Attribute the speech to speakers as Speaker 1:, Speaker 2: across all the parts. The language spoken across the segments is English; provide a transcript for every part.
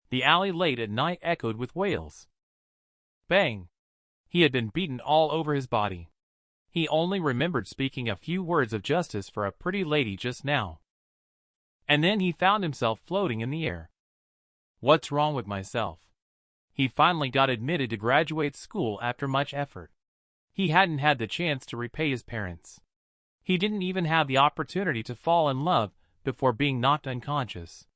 Speaker 1: The alley late at night echoed with wails. Bang! He had been beaten all over his body. He only remembered speaking a few words of justice for a pretty lady just now. And then he found himself floating in the air. What's wrong with myself? He finally got admitted to graduate school after much effort. He hadn't had the chance to repay his parents. He didn't even have the opportunity to fall in love before being knocked unconscious.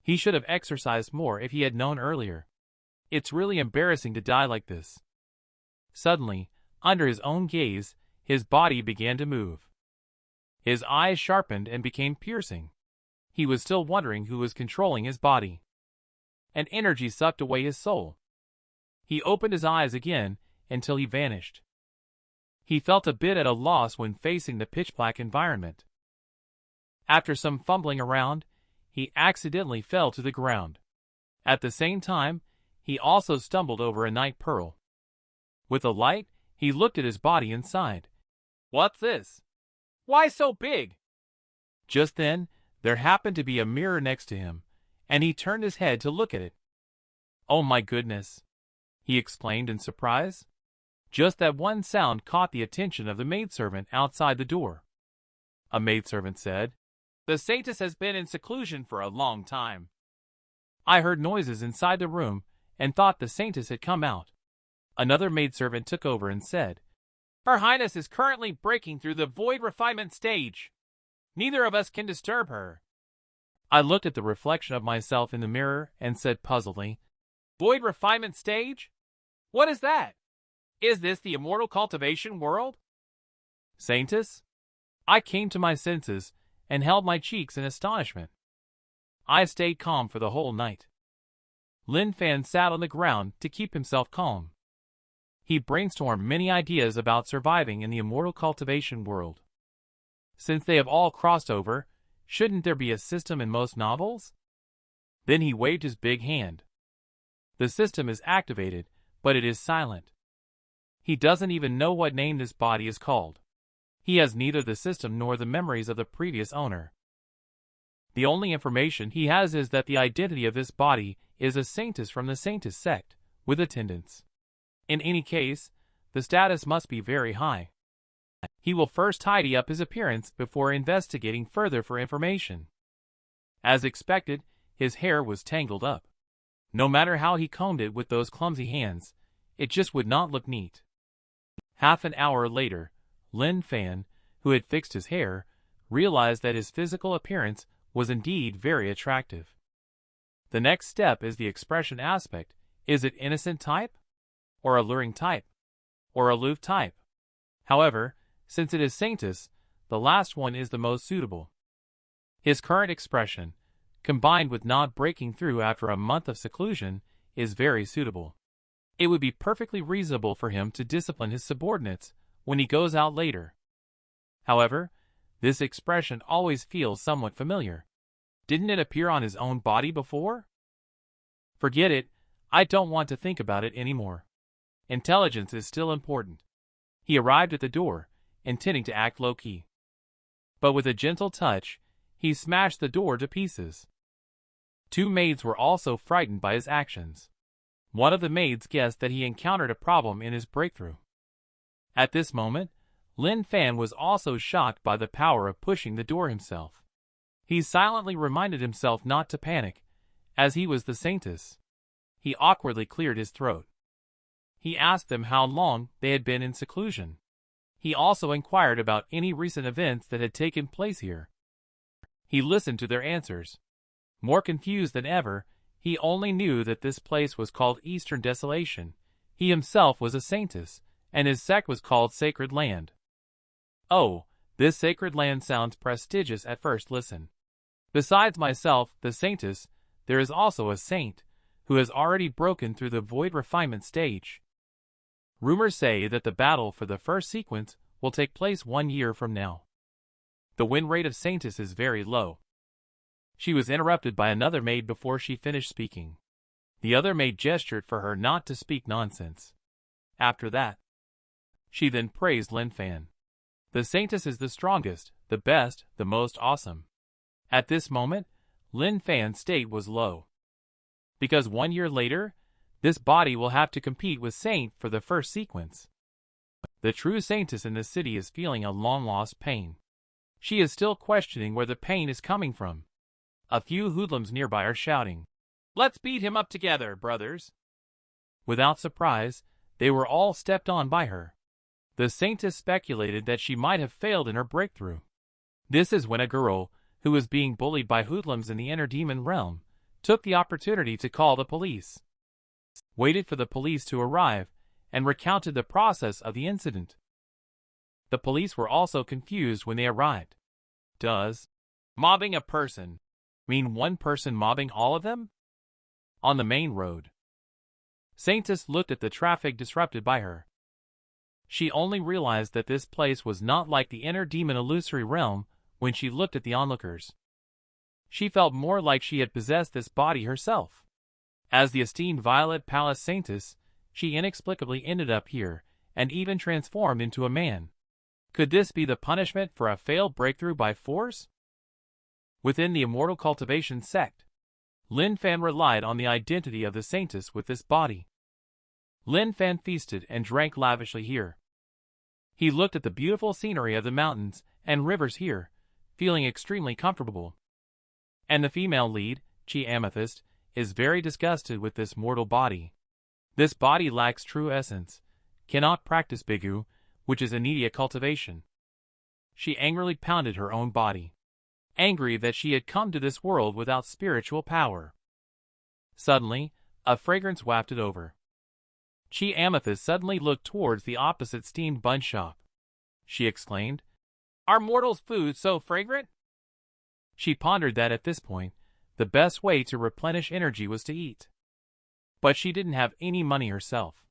Speaker 1: He should have exercised more if he had known earlier. It's really embarrassing to die like this. Suddenly, under his own gaze, his body began to move. His eyes sharpened and became piercing. He was still wondering who was controlling his body. An energy sucked away his soul. He opened his eyes again until he vanished. He felt a bit at a loss when facing the pitch-black environment. After some fumbling around, he accidentally fell to the ground. At the same time, he also stumbled over a night pearl. With a light, he looked at his body inside. What's this? Why so big? Just then, there happened to be a mirror next to him, and he turned his head to look at it. Oh my goodness! He exclaimed in surprise. Just that one sound caught the attention of the maidservant outside the door. A maidservant said, "The saintess has been in seclusion for a long time." I heard noises inside the room and thought the saintess had come out. Another maidservant took over and said, "Her Highness is currently breaking through the void refinement stage. Neither of us can disturb her." I looked at the reflection of myself in the mirror and said puzzledly, "Void refinement stage? What is that? Is this the immortal cultivation world?" Saintess? I came to my senses and held my cheeks in astonishment. I stayed calm for the whole night. Lin Fan sat on the ground to keep himself calm. He brainstormed many ideas about surviving in the immortal cultivation world. Since they have all crossed over, shouldn't there be a system in most novels? Then he waved his big hand. The system is activated, but it is silent. He doesn't even know what name this body is called. He has neither the system nor the memories of the previous owner. The only information he has is that the identity of this body is a saintess from the saintess sect, with attendants. In any case, the status must be very high. He will first tidy up his appearance before investigating further for information. As expected, his hair was tangled up. No matter how he combed it with those clumsy hands, it just would not look neat. Half an hour later, Lin Fan, who had fixed his hair, realized that his physical appearance was indeed very attractive. The next step is the expression aspect. Is it innocent type? Or alluring type? Or aloof type? However, since it is saintess, the last one is the most suitable. His current expression, combined with not breaking through after a month of seclusion, is very suitable. It would be perfectly reasonable for him to discipline his subordinates when he goes out later. However, this expression always feels somewhat familiar. Didn't it appear on his own body before? Forget it, I don't want to think about it anymore. Intelligence is still important. He arrived at the door, intending to act low-key. But with a gentle touch, he smashed the door to pieces. Two maids were also frightened by his actions. One of the maids guessed that he encountered a problem in his breakthrough. At this moment, Lin Fan was also shocked by the power of pushing the door himself. He silently reminded himself not to panic, as he was the saintess. He awkwardly cleared his throat. He asked them how long they had been in seclusion. He also inquired about any recent events that had taken place here. He listened to their answers. More confused than ever, he only knew that this place was called Eastern Desolation. He himself was a saintess, and his sect was called Sacred Land. Oh, this sacred land sounds prestigious at first listen. Besides myself, the saintess, there is also a saint, who has already broken through the void refinement stage. Rumors say that the battle for the first sequence will take place 1 year from now. The win rate of saintess is very low. She was interrupted by another maid before she finished speaking. The other maid gestured for her not to speak nonsense. After that, she then praised Lin Fan. The saintess is the strongest, the best, the most awesome. At this moment, Lin Fan's state was low. because 1 year later, this body will have to compete with Saint for the first sequence. The true saintess in the city is feeling a long-lost pain. She is still questioning where the pain is coming from. A few hoodlums nearby are shouting, "Let's beat him up together, brothers!" Without surprise, they were all stepped on by her. The saintess speculated that she might have failed in her breakthrough. This is when a girl, who was being bullied by hoodlums in the inner demon realm, took the opportunity to call the police, waited for the police to arrive, and recounted the process of the incident. The police were also confused when they arrived. Does mobbing a person mean one person mobbing all of them? On the main road, Saintess looked at the traffic disrupted by her. She only realized that this place was not like the inner demon illusory realm when she looked at the onlookers. She felt more like she had possessed this body herself. As the esteemed Violet Palace Saintess, she inexplicably ended up here, and even transformed into a man. Could this be the punishment for a failed breakthrough by force? Within the immortal cultivation sect, Lin Fan relied on the identity of the saintess with this body. Lin Fan feasted and drank lavishly here. He looked at the beautiful scenery of the mountains and rivers here, feeling extremely comfortable. And the female lead, Chi Amethyst, is very disgusted with this mortal body. This body lacks true essence, cannot practice bigu, which is immediate cultivation. She angrily pounded her own body, angry that she had come to this world without spiritual power. Suddenly, a fragrance wafted over. Chi Amethyst suddenly looked towards the opposite steamed bun shop. She exclaimed, "Are mortals' food so fragrant?" She pondered that at this point, the best way to replenish energy was to eat. But she didn't have any money herself.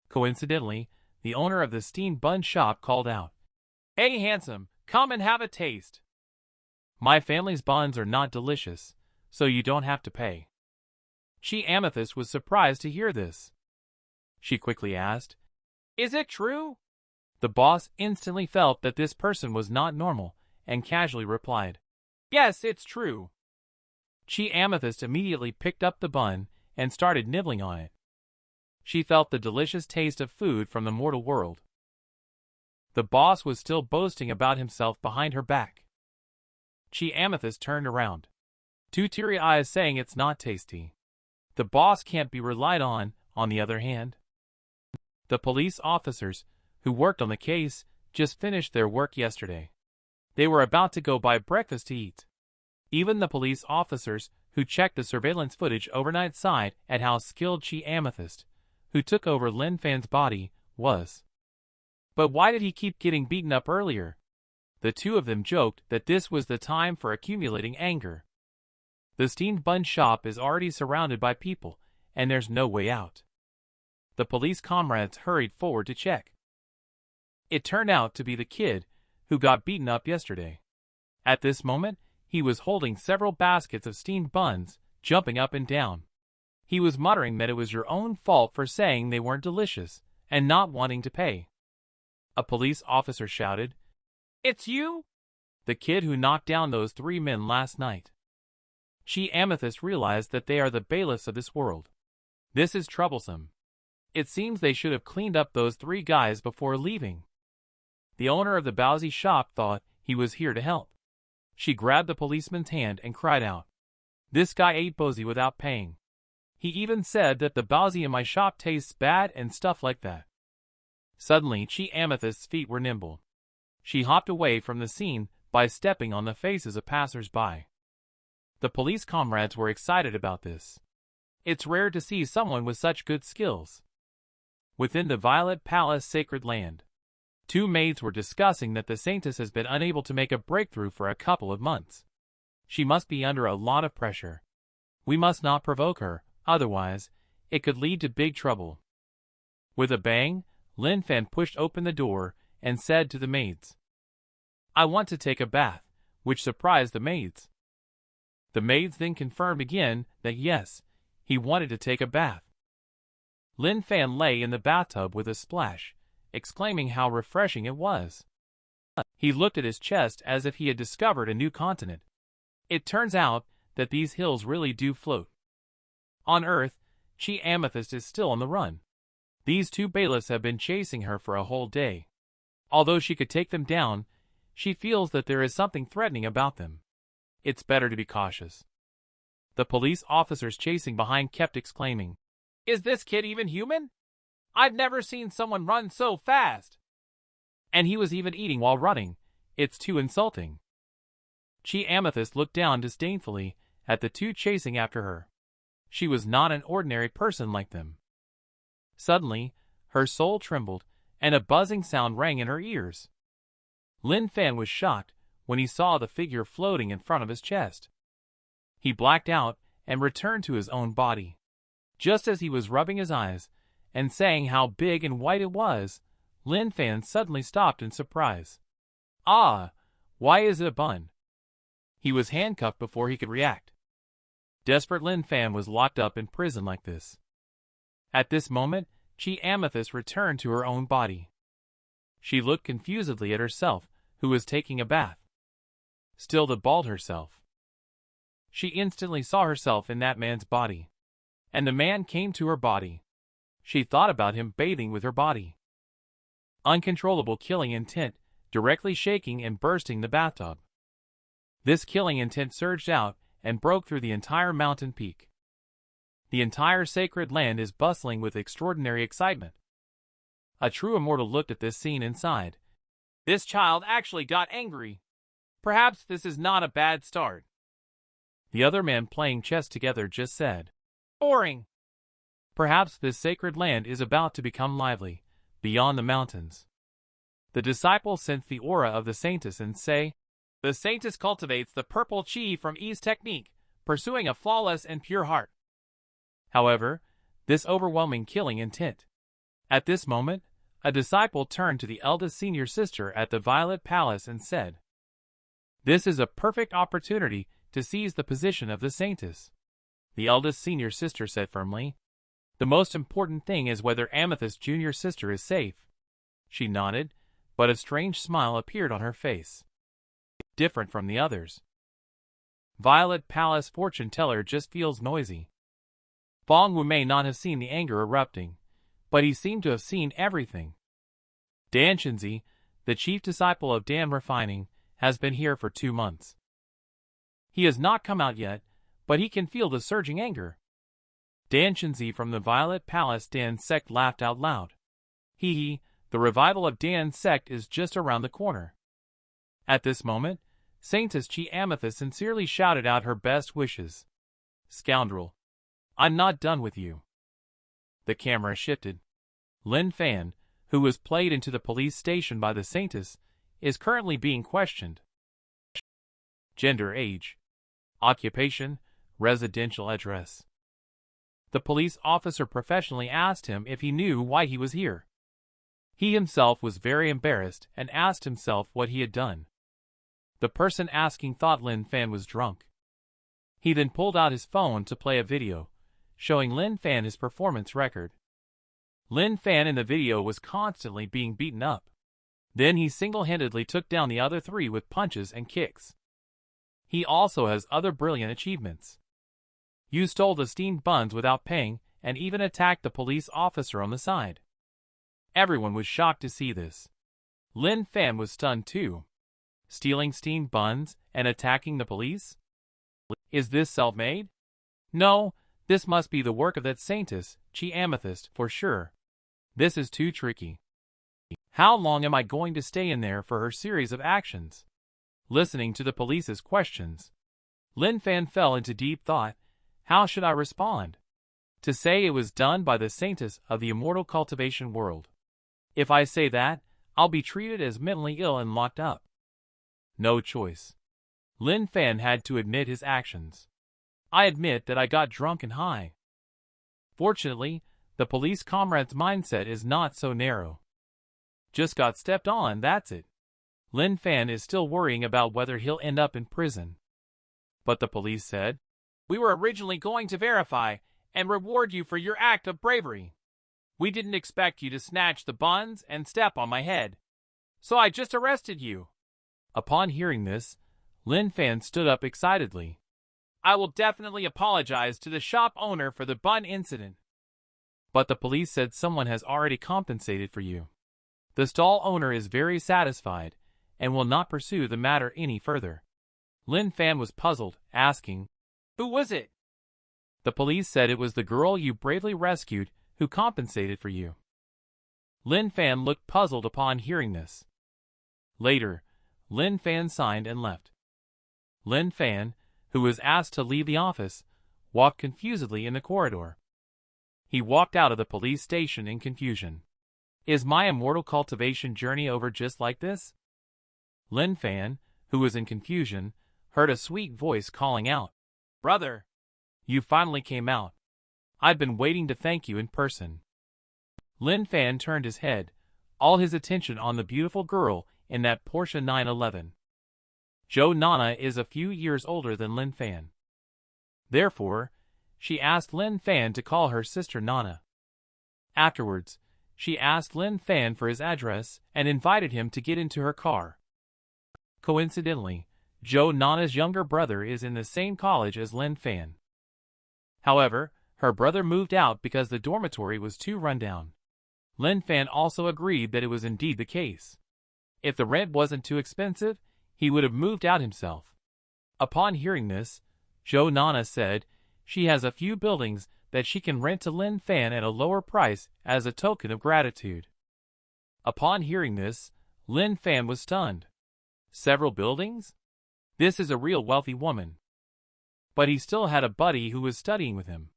Speaker 1: Coincidentally, the owner of the steamed bun shop called out, "Hey handsome, come and have a taste. My family's buns are not delicious, so you don't have to pay." Chi Amethyst was surprised to hear this. She quickly asked, "Is it true?" The boss instantly felt that this person was not normal, and casually replied, "Yes, it's true." Chi Amethyst immediately picked up the bun and started nibbling on it. She felt the delicious taste of food from the mortal world. The boss was still boasting about himself behind her back. Chi Amethyst turned around, two teary eyes saying it's not tasty. The boss can't be relied on the other hand. The police officers, who worked on the case, just finished their work yesterday. They were about to go buy breakfast to eat. Even the police officers, who checked the surveillance footage overnight, sighed at how skilled Chi Amethyst, who took over Lin Fan's body, was. But why did he keep getting beaten up earlier? The two of them joked that this was the time for accumulating anger. The steamed bun shop is already surrounded by people, and there's no way out. The police comrades hurried forward to check. It turned out to be the kid who got beaten up yesterday. At this moment, he was holding several baskets of steamed buns, jumping up and down. He was muttering that it was your own fault for saying they weren't delicious, and not wanting to pay. A police officer shouted, "It's you? The kid who knocked down those 3 men last night." Chi Amethyst realized that they are the bailiffs of this world. This is troublesome. It seems they should have cleaned up those 3 guys before leaving. The owner of the Bowsy shop thought he was here to help. She grabbed the policeman's hand and cried out, "This guy ate Bozy without paying. He even said that the Bowsy in my shop tastes bad and stuff like that." Suddenly, Chi Amethyst's feet were nimble. She hopped away from the scene by stepping on the faces of passers-by. The police comrades were excited about this. It's rare to see someone with such good skills. Within the Violet Palace sacred land, 2 maids were discussing that the saintess has been unable to make a breakthrough for a couple of months. She must be under a lot of pressure. We must not provoke her, otherwise, it could lead to big trouble. With a bang, Lin Fan pushed open the door and said to the maids, "I want to take a bath," which surprised the maids. The maids then confirmed again that yes, he wanted to take a bath. Lin Fan lay in the bathtub with a splash, exclaiming how refreshing it was. He looked at his chest as if he had discovered a new continent. It turns out that these hills really do float. On Earth, Chi Amethyst is still on the run. These two bailiffs have been chasing her for a whole day. Although she could take them down, she feels that there is something threatening about them. It's better to be cautious. The police officers chasing behind kept exclaiming, "Is this kid even human? I've never seen someone run so fast. And he was even eating while running. It's too insulting." Chi Amethyst looked down disdainfully at the two chasing after her. She was not an ordinary person like them. Suddenly, her soul trembled, and a buzzing sound rang in her ears. Lin Fan was shocked when he saw the figure floating in front of his chest. He blacked out and returned to his own body. Just as he was rubbing his eyes and saying how big and white it was, Lin Fan suddenly stopped in surprise. "Ah, why is it a bun?" He was handcuffed before he could react. Desperate Lin Fan was locked up in prison like this. At this moment, Chi Amethyst returned to her own body. She looked confusedly at herself, who was taking a bath. Still the bald herself. She instantly saw herself in that man's body. And the man came to her body. She thought about him bathing with her body. Uncontrollable killing intent, directly shaking and bursting the bathtub. This killing intent surged out and broke through the entire mountain peak. The entire sacred land is bustling with extraordinary excitement. A true immortal looked at this scene inside. This child actually got angry. Perhaps this is not a bad start. The other men playing chess together just said, "Boring." Perhaps this sacred land is about to become lively, beyond the mountains. The disciple sense the aura of the saintess and say, "The saintess cultivates the purple chi from Yi's technique, pursuing a flawless and pure heart." However, this overwhelming killing intent. At this moment, a disciple turned to the eldest senior sister at the Violet Palace and said, "This is a perfect opportunity to seize the position of the saintess." The eldest senior sister said firmly, "The most important thing is whether Amethyst's junior sister is safe." She nodded, but a strange smile appeared on her face. Different from the others. Violet Palace fortune teller just feels noisy. Fong Wu may not have seen the anger erupting, but he seemed to have seen everything. Dan Shinzi, the chief disciple of Dan Refining, has been here for 2 months. He has not come out yet, but he can feel the surging anger. Dan Shinzi from the Violet Palace Dan sect laughed out loud. Hee, the revival of Dan's sect is just around the corner. At this moment, Saintess Chi Amethyst sincerely shouted out her best wishes. "Scoundrel! I'm not done with you." The camera shifted. Lin Fan, who was played into the police station by the Saintess, is currently being questioned. Gender, age, occupation, residential address. The police officer professionally asked him if he knew why he was here. He himself was very embarrassed and asked himself what he had done. The person asking thought Lin Fan was drunk. He then pulled out his phone to play a video, showing Lin Fan his performance record. Lin Fan in the video was constantly being beaten up. Then he single-handedly took down the other 3 with punches and kicks. He also has other brilliant achievements. You stole the steamed buns without paying and even attacked the police officer on the side. Everyone was shocked to see this. Lin Fan was stunned too. Stealing steamed buns and attacking the police? Is this self-made? No, this must be the work of that saintess, Chi Amethyst, for sure. This is too tricky. How long am I going to stay in there for her series of actions? Listening to the police's questions, Lin Fan fell into deep thought. How should I respond? To say it was done by the saintess of the immortal cultivation world. If I say that, I'll be treated as mentally ill and locked up. No choice. Lin Fan had to admit his actions. I admit that I got drunk and high. Fortunately, the police comrade's mindset is not so narrow. Just got stepped on, that's it. Lin Fan is still worrying about whether he'll end up in prison. But the police said, "We were originally going to verify and reward you for your act of bravery. We didn't expect you to snatch the buns and step on my head. So I just arrested you." Upon hearing this, Lin Fan stood up excitedly. I will definitely apologize to the shop owner for the bun incident. But the police said someone has already compensated for you. The stall owner is very satisfied and will not pursue the matter any further. Lin Fan was puzzled, asking, "Who was it?" The police said it was the girl you bravely rescued who compensated for you. Lin Fan looked puzzled upon hearing this. Later, Lin Fan signed and left. Lin Fan, who was asked to leave the office, walked confusedly in the corridor. He walked out of the police station in confusion. Is my immortal cultivation journey over just like this? Lin Fan, who was in confusion, heard a sweet voice calling out, "Brother! You finally came out. I'd been waiting to thank you in person." Lin Fan turned his head, all his attention on the beautiful girl in that Porsche 911. Jo Nana is a few years older than Lin Fan. Therefore, she asked Lin Fan to call her sister Nana. Afterwards, she asked Lin Fan for his address and invited him to get into her car. Coincidentally, Jo Nana's younger brother is in the same college as Lin Fan. However, her brother moved out because the dormitory was too run down. Lin Fan also agreed that it was indeed the case. If the rent wasn't too expensive, he would have moved out himself. Upon hearing this, Jo Nana said she has a few buildings that she can rent to Lin Fan at a lower price as a token of gratitude. Upon hearing this, Lin Fan was stunned. Several buildings? This is a real wealthy woman. But he still had a buddy who was studying with him.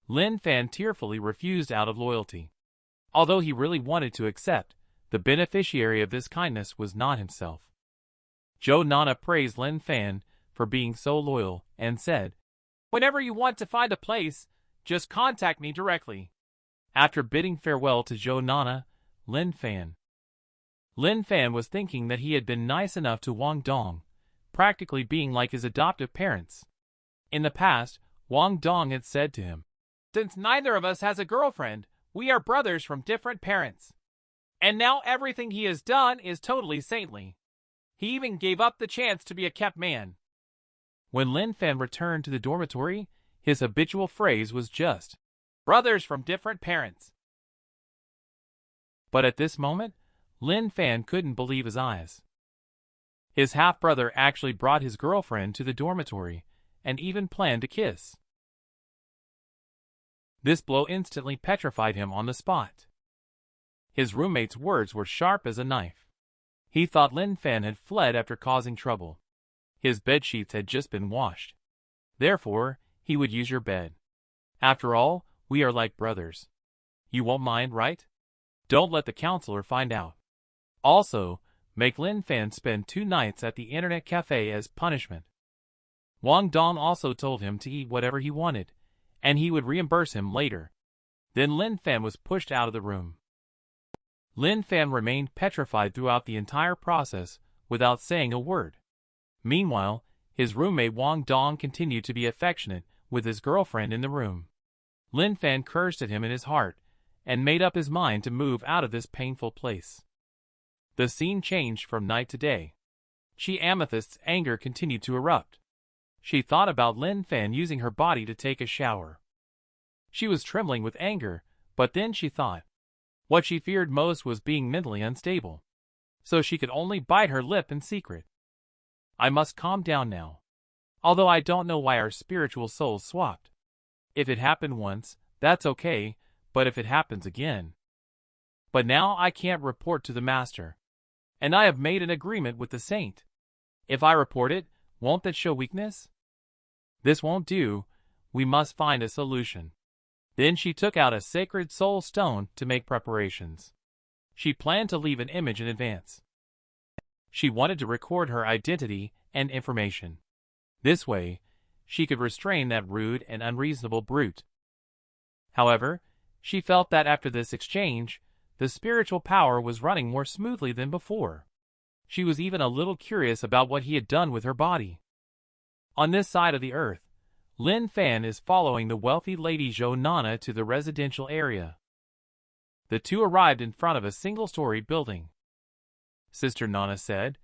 Speaker 1: Lin Fan tearfully refused out of loyalty. Although he really wanted to accept, the beneficiary of this kindness was not himself. Jo Nana praised Lin Fan for being so loyal and said, "Whenever you want to find a place, just contact me directly." After bidding farewell to Jo Nana, Lin Fan was thinking that he had been nice enough to Wang Dong, practically being like his adoptive parents. In the past, Wang Dong had said to him, "Since neither of us has a girlfriend, we are brothers from different parents." And now everything he has done is totally saintly. He even gave up the chance to be a kept man. When Lin Fan returned to the dormitory, his habitual phrase was just, "Brothers from different parents." But at this moment, Lin Fan couldn't believe his eyes. His half-brother actually brought his girlfriend to the dormitory and even planned to kiss. This blow instantly petrified him on the spot. His roommate's words were sharp as a knife. He thought Lin Fan had fled after causing trouble. His bedsheets had just been washed. Therefore, he would use your bed. After all, we are like brothers. You won't mind, right? Don't let the counselor find out. Also, make Lin Fan spend 2 nights at the internet cafe as punishment. Wang Dong also told him to eat whatever he wanted, and he would reimburse him later. Then Lin Fan was pushed out of the room. Lin Fan remained petrified throughout the entire process without saying a word. Meanwhile, his roommate Wang Dong continued to be affectionate with his girlfriend in the room. Lin Fan cursed at him in his heart and made up his mind to move out of this painful place. The scene changed from night to day. Chi Amethyst's anger continued to erupt. She thought about Lin Fan using her body to take a shower. She was trembling with anger, but then she thought, what she feared most was being mentally unstable. So she could only bite her lip in secret. I must calm down now. Although I don't know why our spiritual souls swapped. If it happened once, that's okay, but if it happens again. But now I can't report to the master. And I have made an agreement with the saint. If I report it, won't that show weakness? This won't do. We must find a solution. Then she took out a sacred soul stone to make preparations. She planned to leave an image in advance. She wanted to record her identity and information. This way, she could restrain that rude and unreasonable brute. However, she felt that after this exchange, the spiritual power was running more smoothly than before. She was even a little curious about what he had done with her body. On this side of the earth, Lin Fan is following the wealthy lady Jo Nana to the residential area. The two arrived in front of a single-story building. Sister Nana said,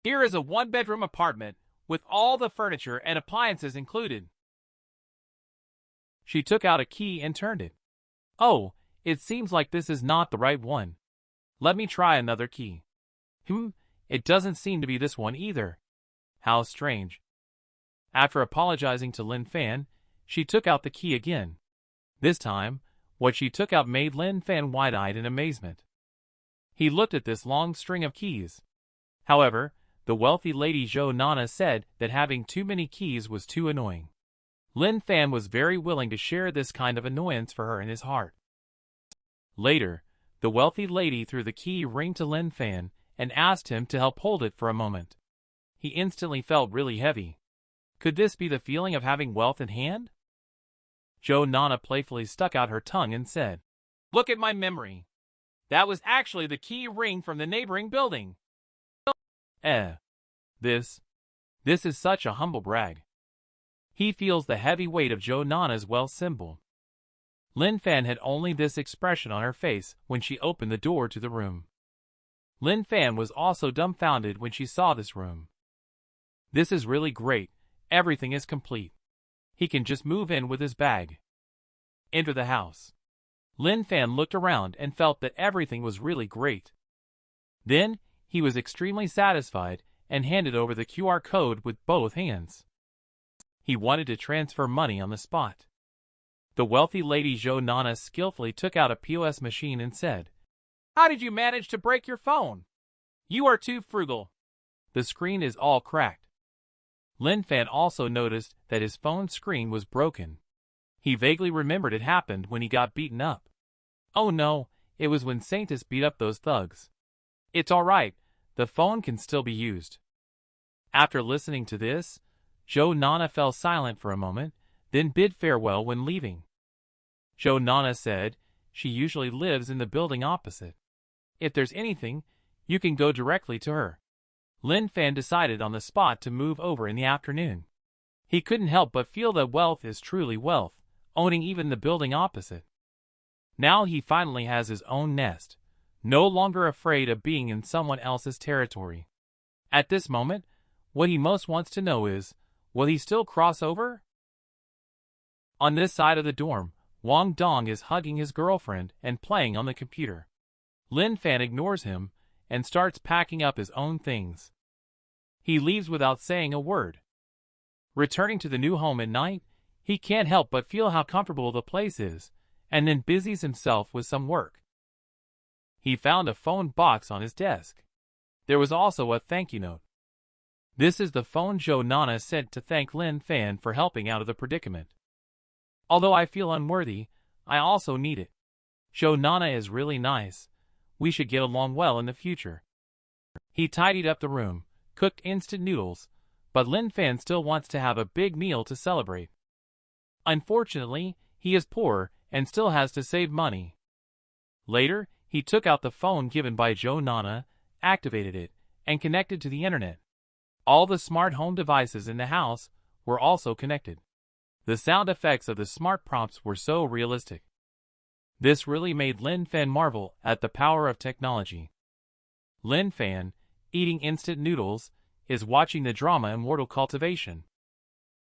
Speaker 1: "Here is a 1-bedroom apartment with all the furniture and appliances included. She took out a key and turned it. Oh, it seems like this is not the right one. Let me try another key. It doesn't seem to be this one either. How strange. After apologizing to Lin Fan, she took out the key again. This time, what she took out made Lin Fan wide-eyed in amazement. He looked at this long string of keys. However, the wealthy lady Zhou Nana said that having too many keys was too annoying. Lin Fan was very willing to share this kind of annoyance for her in his heart. Later, the wealthy lady threw the key ring to Lin Fan and asked him to help hold it for a moment. He instantly felt really heavy. Could this be the feeling of having wealth in hand? Zhou Nana playfully stuck out her tongue and said, "Look at my memory. That was actually the key ring from the neighboring building." This is such a humble brag. He feels the heavy weight of Zhou Nana's wealth symbol. Lin Fan had only this expression on her face when she opened the door to the room. Lin Fan was also dumbfounded when she saw this room. This is really great. Everything is complete. He can just move in with his bag. Enter the house. Lin Fan looked around and felt that everything was really great. Then, he was extremely satisfied and handed over the QR code with both hands. He wanted to transfer money on the spot. The wealthy lady Zhou Nana skillfully took out a POS machine and said, "How did you manage to break your phone? You are too frugal. The screen is all cracked." Lin Fan also noticed that his phone screen was broken. He vaguely remembered it happened when he got beaten up. Oh no, it was when Saintus beat up those thugs. It's alright, the phone can still be used. After listening to this, Zhou Nana fell silent for a moment, then bid farewell when leaving. Zhou Nana said she usually lives in the building opposite. If there's anything, you can go directly to her. Lin Fan decided on the spot to move over in the afternoon. He couldn't help but feel that wealth is truly wealth, owning even the building opposite. Now he finally has his own nest, no longer afraid of being in someone else's territory. At this moment, what he most wants to know is, will he still cross over? On this side of the dorm, Wang Dong is hugging his girlfriend and playing on the computer. Lin Fan ignores him and starts packing up his own things. He leaves without saying a word. Returning to the new home at night, he can't help but feel how comfortable the place is, and then busies himself with some work. He found a phone box on his desk. There was also a thank you note. This is the phone Zhou Nana sent to thank Lin Fan for helping out of the predicament. Although I feel unworthy, I also need it. Zhou Nana is really nice. We should get along well in the future. He tidied up the room, cooked instant noodles, but Lin Fan still wants to have a big meal to celebrate. Unfortunately, he is poor and still has to save money. Later, he took out the phone given by Zhou Nana, activated it, and connected to the internet. All the smart home devices in the house were also connected. The sound effects of the smart prompts were so realistic. This really made Lin Fan marvel at the power of technology. Lin Fan, eating instant noodles, is watching the drama Immortal Cultivation.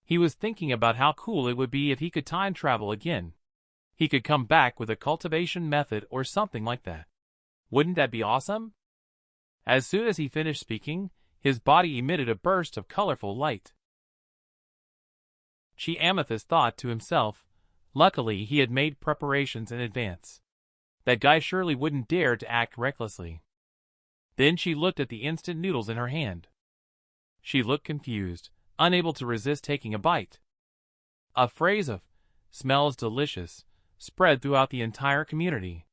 Speaker 1: He was thinking about how cool it would be if he could time travel again. He could come back with a cultivation method or something like that. Wouldn't that be awesome? As soon as he finished speaking, his body emitted a burst of colorful light. Chi Amethyst thought to himself, luckily he had made preparations in advance. That guy surely wouldn't dare to act recklessly. Then she looked at the instant noodles in her hand. She looked confused, unable to resist taking a bite. A phrase of, "smells delicious," spread throughout the entire community.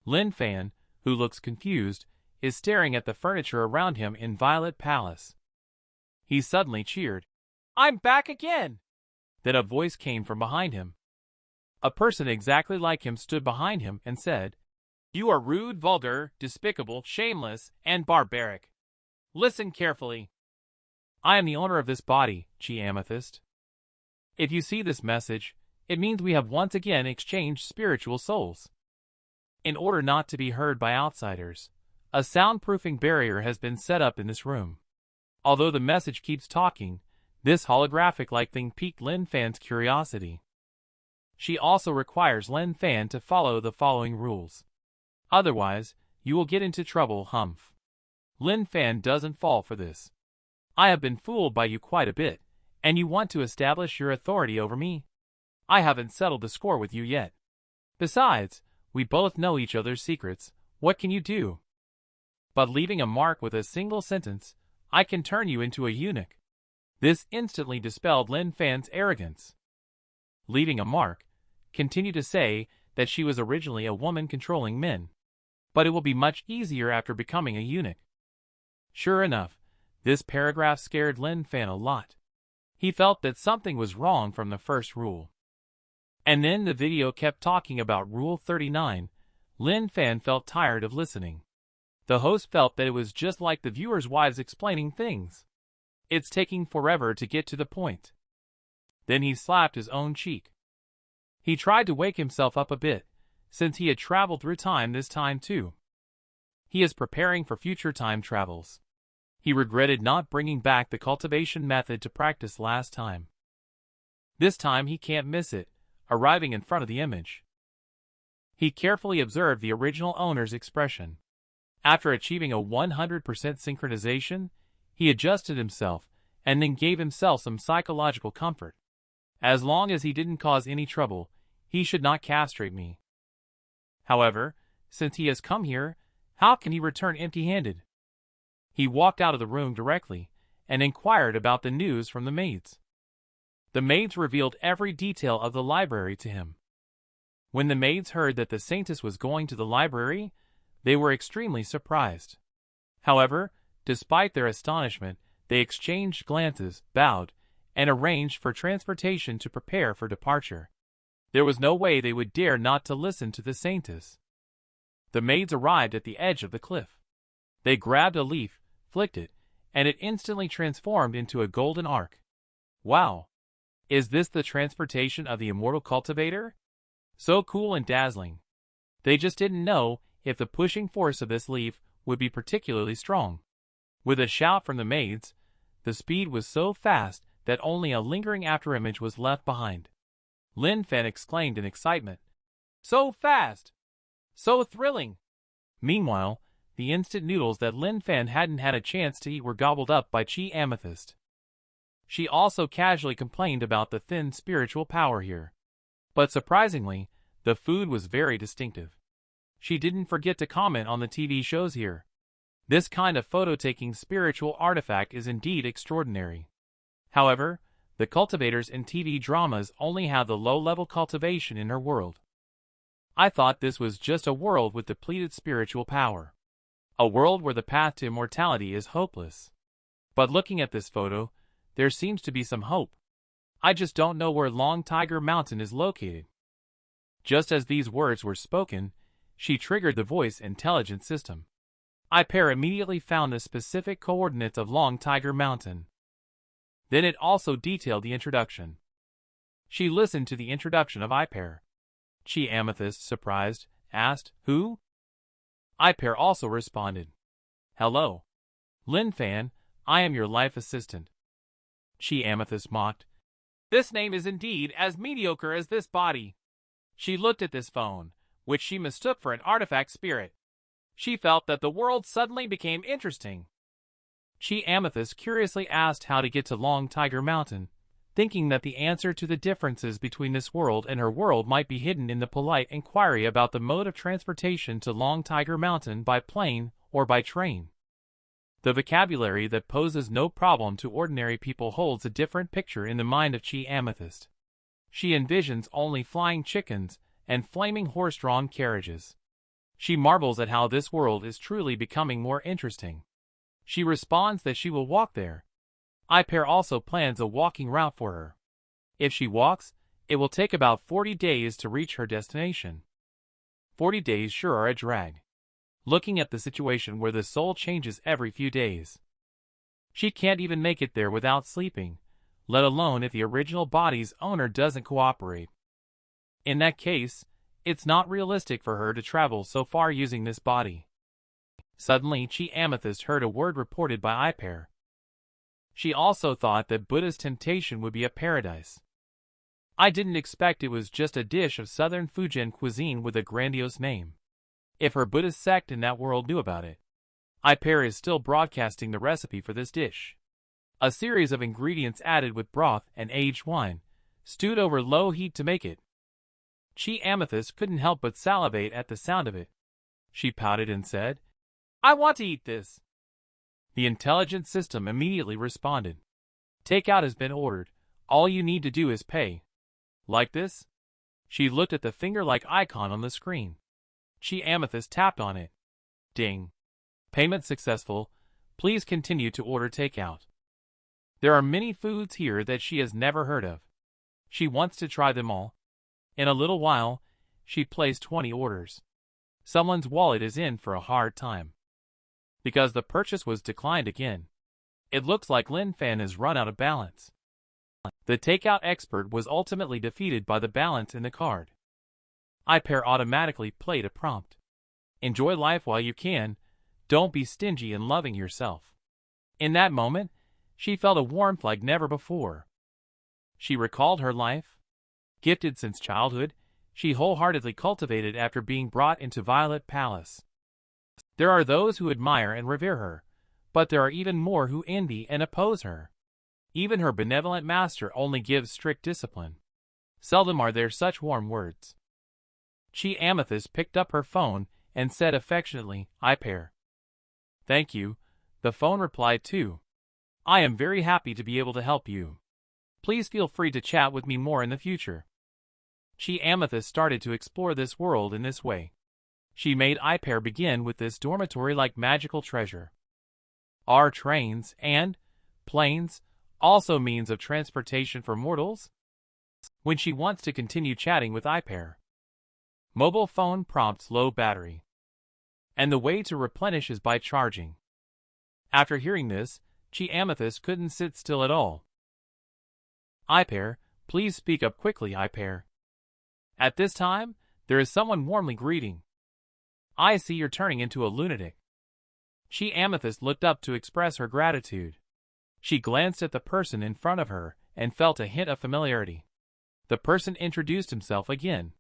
Speaker 1: Lin Fan, who looks confused, is staring at the furniture around him in Violet Palace. He suddenly cheered, "I'm back again!" Then a voice came from behind him. A person exactly like him stood behind him and said, "You are rude, vulgar, despicable, shameless, and barbaric. Listen carefully. I am the owner of this body, Chi Amethyst. If you see this message, it means we have once again exchanged spiritual souls. In order not to be heard by outsiders, a soundproofing barrier has been set up in this room. Although the message keeps talking, this holographic-like thing piqued Lin Fan's curiosity. She also requires Lin Fan to follow the following rules. Otherwise, you will get into trouble, humph. Lin Fan doesn't fall for this. I have been fooled by you quite a bit, and you want to establish your authority over me? I haven't settled the score with you yet. Besides, we both know each other's secrets. What can you do? But leaving a mark with a single sentence, I can turn you into a eunuch. This instantly dispelled Lin Fan's arrogance. Leaving a mark, continue to say that she was originally a woman controlling men. But it will be much easier after becoming a eunuch. Sure enough, this paragraph scared Lin Fan a lot. He felt that something was wrong from the first rule. And then the video kept talking about Rule 39. Lin Fan felt tired of listening. The host felt that it was just like the viewers' wives explaining things. It's taking forever to get to the point. Then he slapped his own cheek. He tried to wake himself up a bit, since he had traveled through time this time too. He is preparing for future time travels. He regretted not bringing back the cultivation method to practice last time. This time he can't miss it, arriving in front of the image. He carefully observed the original owner's expression. After achieving a 100% synchronization, he adjusted himself and then gave himself some psychological comfort. As long as he didn't cause any trouble, he should not castrate me. However, since he has come here, how can he return empty-handed? He walked out of the room directly and inquired about the news from the maids. The maids revealed every detail of the library to him. When the maids heard that the saintess was going to the library, they were extremely surprised. However, despite their astonishment, they exchanged glances, bowed, and arranged for transportation to prepare for departure. There was no way they would dare not to listen to the saintess. The maids arrived at the edge of the cliff. They grabbed a leaf, flicked it, and it instantly transformed into a golden arc. Wow! Is this the transportation of the immortal cultivator? So cool and dazzling. They just didn't know if the pushing force of this leaf would be particularly strong. With a shout from the maids, the speed was so fast that only a lingering afterimage was left behind. Lin Fan exclaimed in excitement. So fast! So thrilling! Meanwhile, the instant noodles that Lin Fan hadn't had a chance to eat were gobbled up by Chi Amethyst. She also casually complained about the thin spiritual power here. But surprisingly, the food was very distinctive. She didn't forget to comment on the TV shows here. This kind of photo-taking spiritual artifact is indeed extraordinary. However, the cultivators in TV dramas only have the low-level cultivation in her world. I thought this was just a world with depleted spiritual power. A world where the path to immortality is hopeless. But looking at this photo, there seems to be some hope. I just don't know where Long Tiger Mountain is located. Just as these words were spoken, she triggered the voice intelligence system. iPair immediately found the specific coordinates of Long Tiger Mountain. Then it also detailed the introduction. She listened to the introduction of iPair. Chi Amethyst, surprised, asked, "Who?" iPair also responded, "Hello. Lin Fan, I am your life assistant." Chi Amethyst mocked, "This name is indeed as mediocre as this body." She looked at this phone, which she mistook for an artifact spirit. She felt that the world suddenly became interesting. Chi Amethyst curiously asked how to get to Long Tiger Mountain, thinking that the answer to the differences between this world and her world might be hidden in the polite inquiry about the mode of transportation to Long Tiger Mountain by plane or by train. The vocabulary that poses no problem to ordinary people holds a different picture in the mind of Chi Amethyst. She envisions only flying chickens and flaming horse-drawn carriages. She marvels at how this world is truly becoming more interesting. She responds that she will walk there. iPair also plans a walking route for her. If she walks, it will take about 40 days to reach her destination. 40 days sure are a drag. Looking at the situation where the soul changes every few days. She can't even make it there without sleeping, let alone if the original body's owner doesn't cooperate. In that case, it's not realistic for her to travel so far using this body. Suddenly, Chi Amethyst heard a word reported by iPair. She also thought that Buddha's temptation would be a paradise. I didn't expect it was just a dish of southern Fujian cuisine with a grandiose name. If her Buddhist sect in that world knew about it. iPair is still broadcasting the recipe for this dish. A series of ingredients added with broth and aged wine, stewed over low heat to make it. Chi Amethyst couldn't help but salivate at the sound of it. She pouted and said, "I want to eat this." The intelligent system immediately responded. "Takeout has been ordered. All you need to do is pay." "Like this?" She looked at the finger-like icon on the screen. Chi Amethyst tapped on it. Ding. "Payment successful. Please continue to order takeout." There are many foods here that she has never heard of. She wants to try them all. In a little while, she placed 20 orders. Someone's wallet is in for a hard time, because the purchase was declined again. It looks like Lin Fan has run out of balance. The takeout expert was ultimately defeated by the balance in the card. iPair automatically played a prompt. "Enjoy life while you can. Don't be stingy in loving yourself." In that moment, she felt a warmth like never before. She recalled her life. Gifted since childhood, she wholeheartedly cultivated after being brought into Violet Palace. There are those who admire and revere her, but there are even more who envy and oppose her. Even her benevolent master only gives strict discipline. Seldom are there such warm words. Chi Amethyst picked up her phone and said affectionately, "iPair." "Thank you," the phone replied too. "I am very happy to be able to help you. Please feel free to chat with me more in the future." Chi Amethyst started to explore this world in this way. She made iPair begin with this dormitory-like magical treasure. Are trains and planes also means of transportation for mortals? When she wants to continue chatting with iPair. Mobile phone prompts low battery. And the way to replenish is by charging. After hearing this, Chi Amethyst couldn't sit still at all. "iPair, please speak up quickly, iPair." At this time, there is someone warmly greeting. "I see you're turning into a lunatic." Chi Amethyst looked up to express her gratitude. She glanced at the person in front of her and felt a hint of familiarity. The person introduced himself again.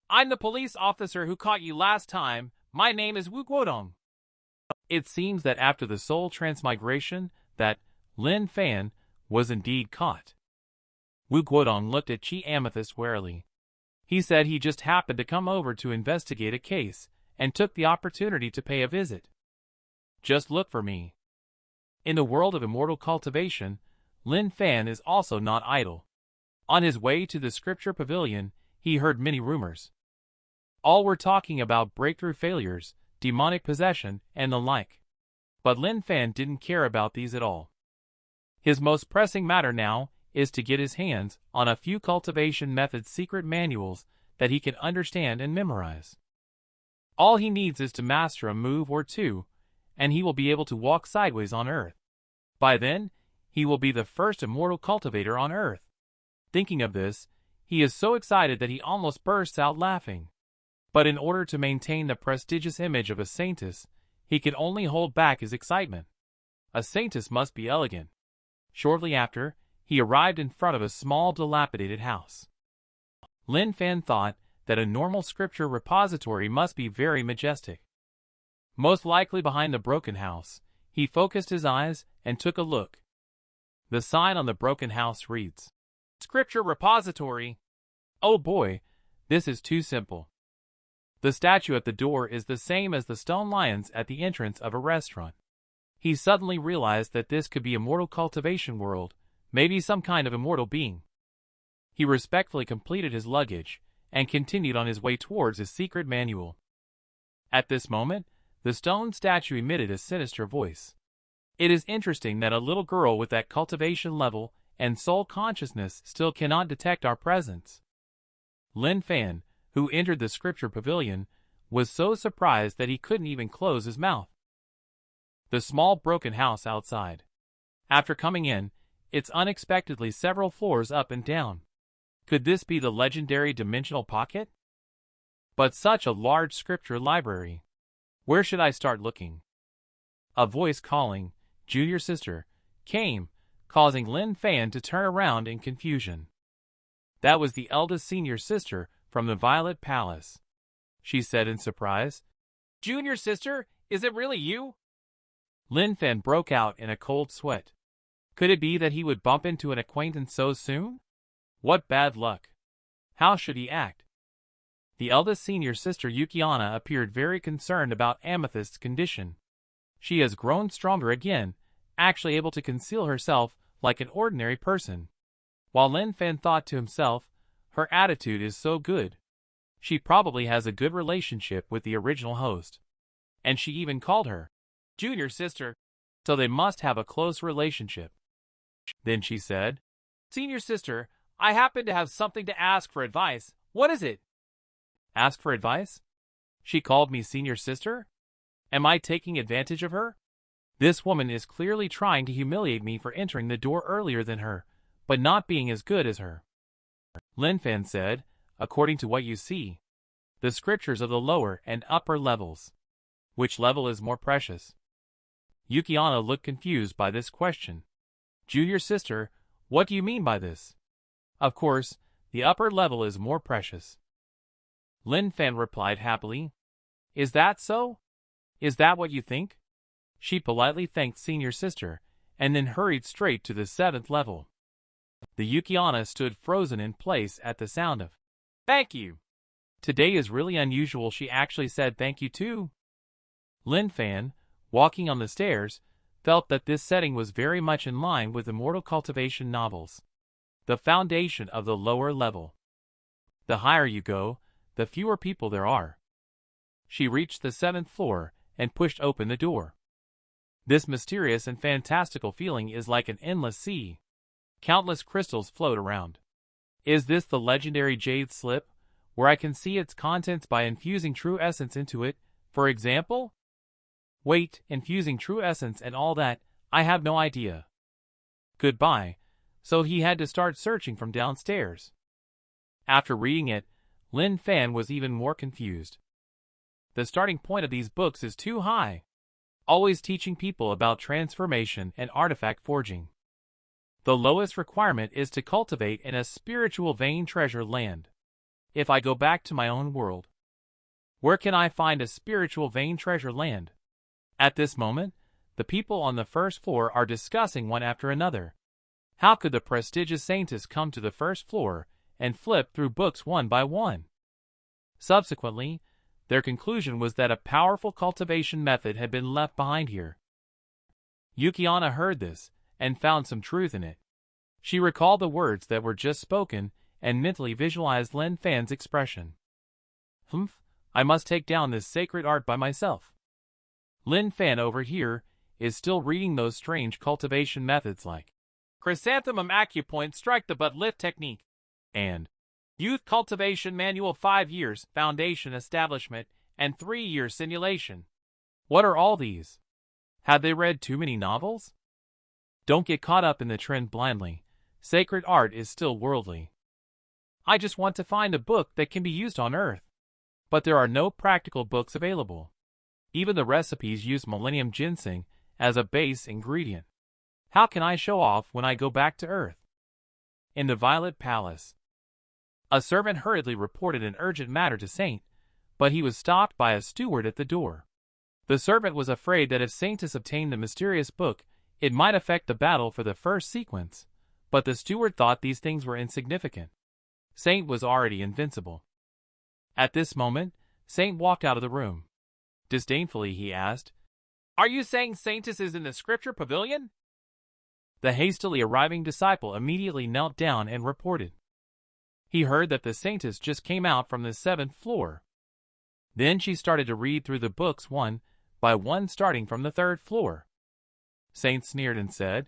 Speaker 1: "I'm the police officer who caught you last time. My name is Wu Guodong." It seems that after the soul transmigration, that Lin Fan was indeed caught. Wu Guodong looked at Chi Amethyst warily. He said he just happened to come over to investigate a case and took the opportunity to pay a visit. "Just look for me." In the world of immortal cultivation, Lin Fan is also not idle. On his way to the scripture pavilion, he heard many rumors. All were talking about breakthrough failures, demonic possession, and the like. But Lin Fan didn't care about these at all. His most pressing matter now is to get his hands on a few cultivation methods secret manuals that he can understand and memorize. All he needs is to master a move or two, and he will be able to walk sideways on Earth. By then, he will be the first immortal cultivator on Earth. Thinking of this, he is so excited that he almost bursts out laughing. But in order to maintain the prestigious image of a saintess, he can only hold back his excitement. A saintess must be elegant. Shortly after, he arrived in front of a small dilapidated house. Lin Fan thought that a normal scripture repository must be very majestic. Most likely behind the broken house, he focused his eyes and took a look. The sign on the broken house reads, "Scripture Repository." Oh boy, this is too simple. The statue at the door is the same as the stone lions at the entrance of a restaurant. He suddenly realized that this could be a mortal cultivation world, maybe some kind of immortal being. He respectfully completed his luggage and continued on his way towards his secret manual. At this moment, the stone statue emitted a sinister voice. It is interesting that a little girl with that cultivation level and soul consciousness still cannot detect our presence. Lin Fan, who entered the scripture pavilion, was so surprised that he couldn't even close his mouth. The small broken house outside. After coming in, it's unexpectedly several floors up and down. Could this be the legendary dimensional pocket? But such a large scripture library. Where should I start looking? A voice calling, "Junior sister," came, causing Lin Fan to turn around in confusion. That was the eldest senior sister from the Violet Palace. She said in surprise. Junior sister, is it really you? Lin Fan broke out in a cold sweat. Could it be that he would bump into an acquaintance so soon? What bad luck. How should he act? The eldest senior sister Yukiana appeared very concerned about Amethyst's condition. She has grown stronger again, actually able to conceal herself like an ordinary person. While Lin Fan thought to himself, her attitude is so good. She probably has a good relationship with the original host. And she even called her junior sister, so they must have a close relationship. Then she said, Senior sister, I happen to have something to ask for advice. What is it? Ask for advice? She called me senior sister? Am I taking advantage of her? This woman is clearly trying to humiliate me for entering the door earlier than her, but not being as good as her. Lin Fan said, according to what you see, the scriptures of the lower and upper levels. Which level is more precious? Yukiana looked confused by this question. Junior sister, what do you mean by this? Of course, the upper level is more precious. Lin Fan replied happily. Is that so? Is that what you think? She politely thanked senior sister, and then hurried straight to the 7th level. The Yukiana stood frozen in place at the sound of, Thank you. Today is really unusual. She actually said thank you too. Lin Fan, walking on the stairs, felt that this setting was very much in line with immortal cultivation novels. The foundation of the lower level. The higher you go, the fewer people there are. She reached the 7th floor and pushed open the door. This mysterious and fantastical feeling is like an endless sea. Countless crystals float around. Is this the legendary jade slip, where I can see its contents by infusing true essence into it, for example? Wait, infusing true essence and all that, I have no idea. Goodbye. So he had to start searching from downstairs. After reading it, Lin Fan was even more confused. The starting point of these books is too high. Always teaching people about transformation and artifact forging. The lowest requirement is to cultivate in a spiritual vein treasure land. If I go back to my own world, where can I find a spiritual vein treasure land? At this moment, the people on the 1st floor are discussing one after another. How could the prestigious scientists come to the 1st floor and flip through books one by one? Subsequently, their conclusion was that a powerful cultivation method had been left behind here. Yukiana heard this and found some truth in it. She recalled the words that were just spoken and mentally visualized Lin Fan's expression. I must take down this sacred art by myself. Lin Fan over here is still reading those strange cultivation methods like Chrysanthemum Acupoint Strike the Butt Lift Technique and Youth Cultivation Manual 5 years Foundation Establishment and 3-year Simulation. What are all these? Have they read too many novels? Don't get caught up in the trend blindly. Sacred art is still worldly. I just want to find a book that can be used on Earth. But there are no practical books available. Even the recipes use Millennium Ginseng as a base ingredient. How can I show off when I go back to Earth? In the Violet Palace, a servant hurriedly reported an urgent matter to Saint, but he was stopped by a steward at the door. The servant was afraid that if Saintus obtained the mysterious book, it might affect the battle for the first sequence, but the steward thought these things were insignificant. Saint was already invincible. At this moment, Saint walked out of the room. Disdainfully he asked, Are you saying Saintus is in the scripture pavilion? The hastily arriving disciple immediately knelt down and reported. He heard that the Saintus just came out from the 7th floor. Then she started to read through the books one by one starting from the 3rd floor. Saint sneered and said,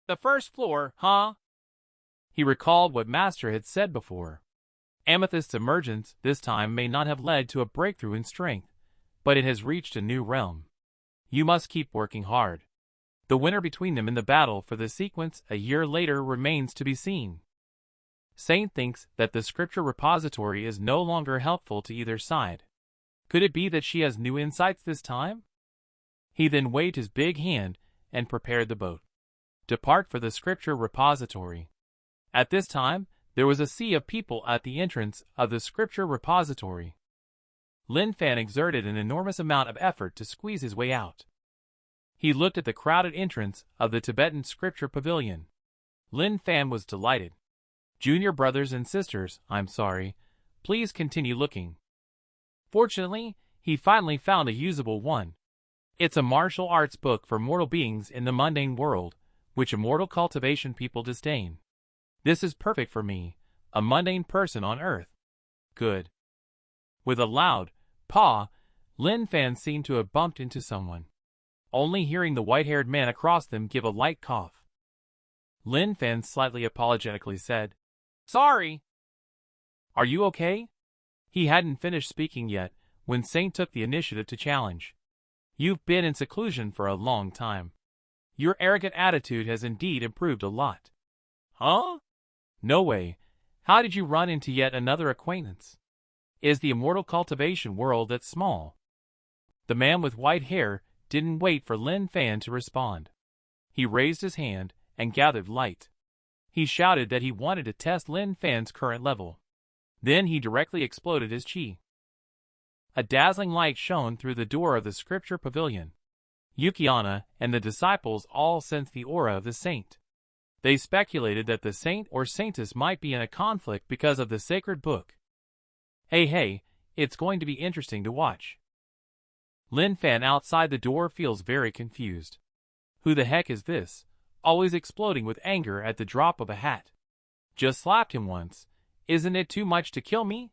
Speaker 1: The 1st floor, huh? He recalled what Master had said before. Amethyst's emergence this time may not have led to a breakthrough in strength, but it has reached a new realm. You must keep working hard. The winner between them in the battle for the sequence a year later remains to be seen. Saint thinks that the scripture repository is no longer helpful to either side. Could it be that she has new insights this time? He then waved his big hand and prepared the boat. Depart for the scripture repository. At this time, There was a sea of people at the entrance of the scripture repository. Lin Fan exerted an enormous amount of effort to squeeze his way out. He looked at the crowded entrance of the Tibetan scripture pavilion. Lin Fan was delighted. Junior brothers and sisters, I'm sorry. Please continue looking. Fortunately, he finally found a usable one. It's a martial arts book for mortal beings in the mundane world, which immortal cultivation people disdain. This is perfect for me, a mundane person on earth. Good. With a loud paw, Lin Fan seemed to have bumped into someone. Only hearing the white-haired man across them give a light cough. Lin Fan slightly apologetically said, "Sorry." "Are you okay?" He hadn't finished speaking yet when Saint took the initiative to challenge. "You've been in seclusion for a long time. Your arrogant attitude has indeed improved a lot." "Huh? No way. How did you run into yet another acquaintance? Is the immortal cultivation world that small?" The man with white hair didn't wait for Lin Fan to respond. He raised his hand and gathered light. He shouted that he wanted to test Lin Fan's current level. Then he directly exploded his chi. A dazzling light shone through the door of the scripture pavilion. Xianxia and the disciples all sensed the aura of the saint. They speculated that the saint or saintess might be in a conflict because of the sacred book. Hey, it's going to be interesting to watch. Lin Fan outside the door feels very confused. Who the heck is this, always exploding with anger at the drop of a hat? Just slapped him once. Isn't it too much to kill me?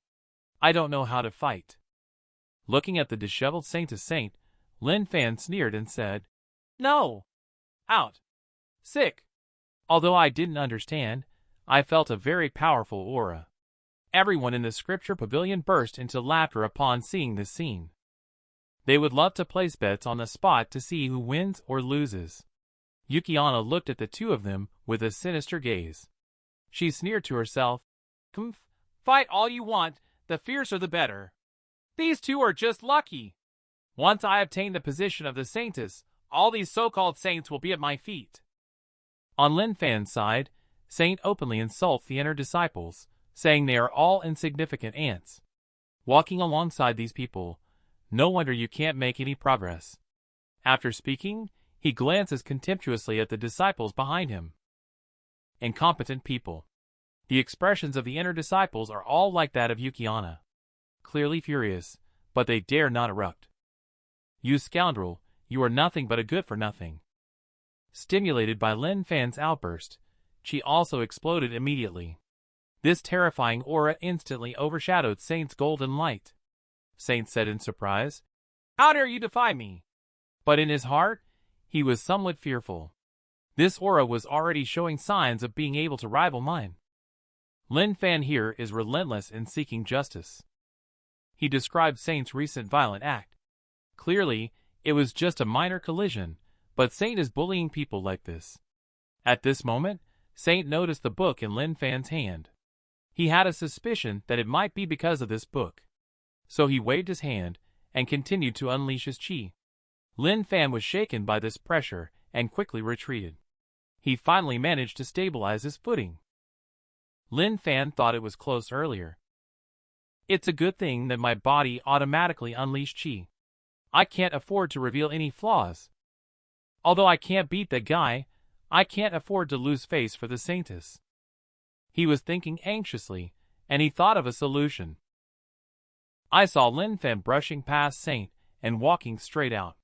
Speaker 1: I don't know how to fight. Looking at the disheveled saint, Lin Fan sneered and said, "No. Out. Sick." Although I didn't understand, I felt a very powerful aura. Everyone in the scripture pavilion burst into laughter upon seeing this scene. They would love to place bets on the spot to see who wins or loses. Xianxia looked at the two of them with a sinister gaze. She sneered to herself, "Fight all you want, the fiercer the better. These two are just lucky. Once I obtain the position of the saintess, all these so-called saints will be at my feet." On Lin Fan's side, Saint openly insults the inner disciples, saying they are all insignificant ants. Walking alongside these people, no wonder you can't make any progress. After speaking, he glances contemptuously at the disciples behind him. Incompetent people. The expressions of the inner disciples are all like that of Xianxia. Clearly furious, but they dare not erupt. "You scoundrel, you are nothing but a good-for-nothing." Stimulated by Lin Fan's outburst, Chi also exploded immediately. This terrifying aura instantly overshadowed Saint's golden light. Saint said in surprise, "How dare you defy me?" But in his heart, he was somewhat fearful. This aura was already showing signs of being able to rival mine. Lin Fan here is relentless in seeking justice. He described Saint's recent violent act. Clearly, it was just a minor collision, but Saint is bullying people like this. At this moment, Saint noticed the book in Lin Fan's hand. He had a suspicion that it might be because of this book. So he waved his hand and continued to unleash his chi. Lin Fan was shaken by this pressure and quickly retreated. He finally managed to stabilize his footing. Lin Fan thought it was close earlier. It's a good thing that my body automatically unleashed chi. I can't afford to reveal any flaws. Although I can't beat that guy, I can't afford to lose face for the saintess. He was thinking anxiously, and he thought of a solution. I saw Lin Fan brushing past Saint and walking straight out.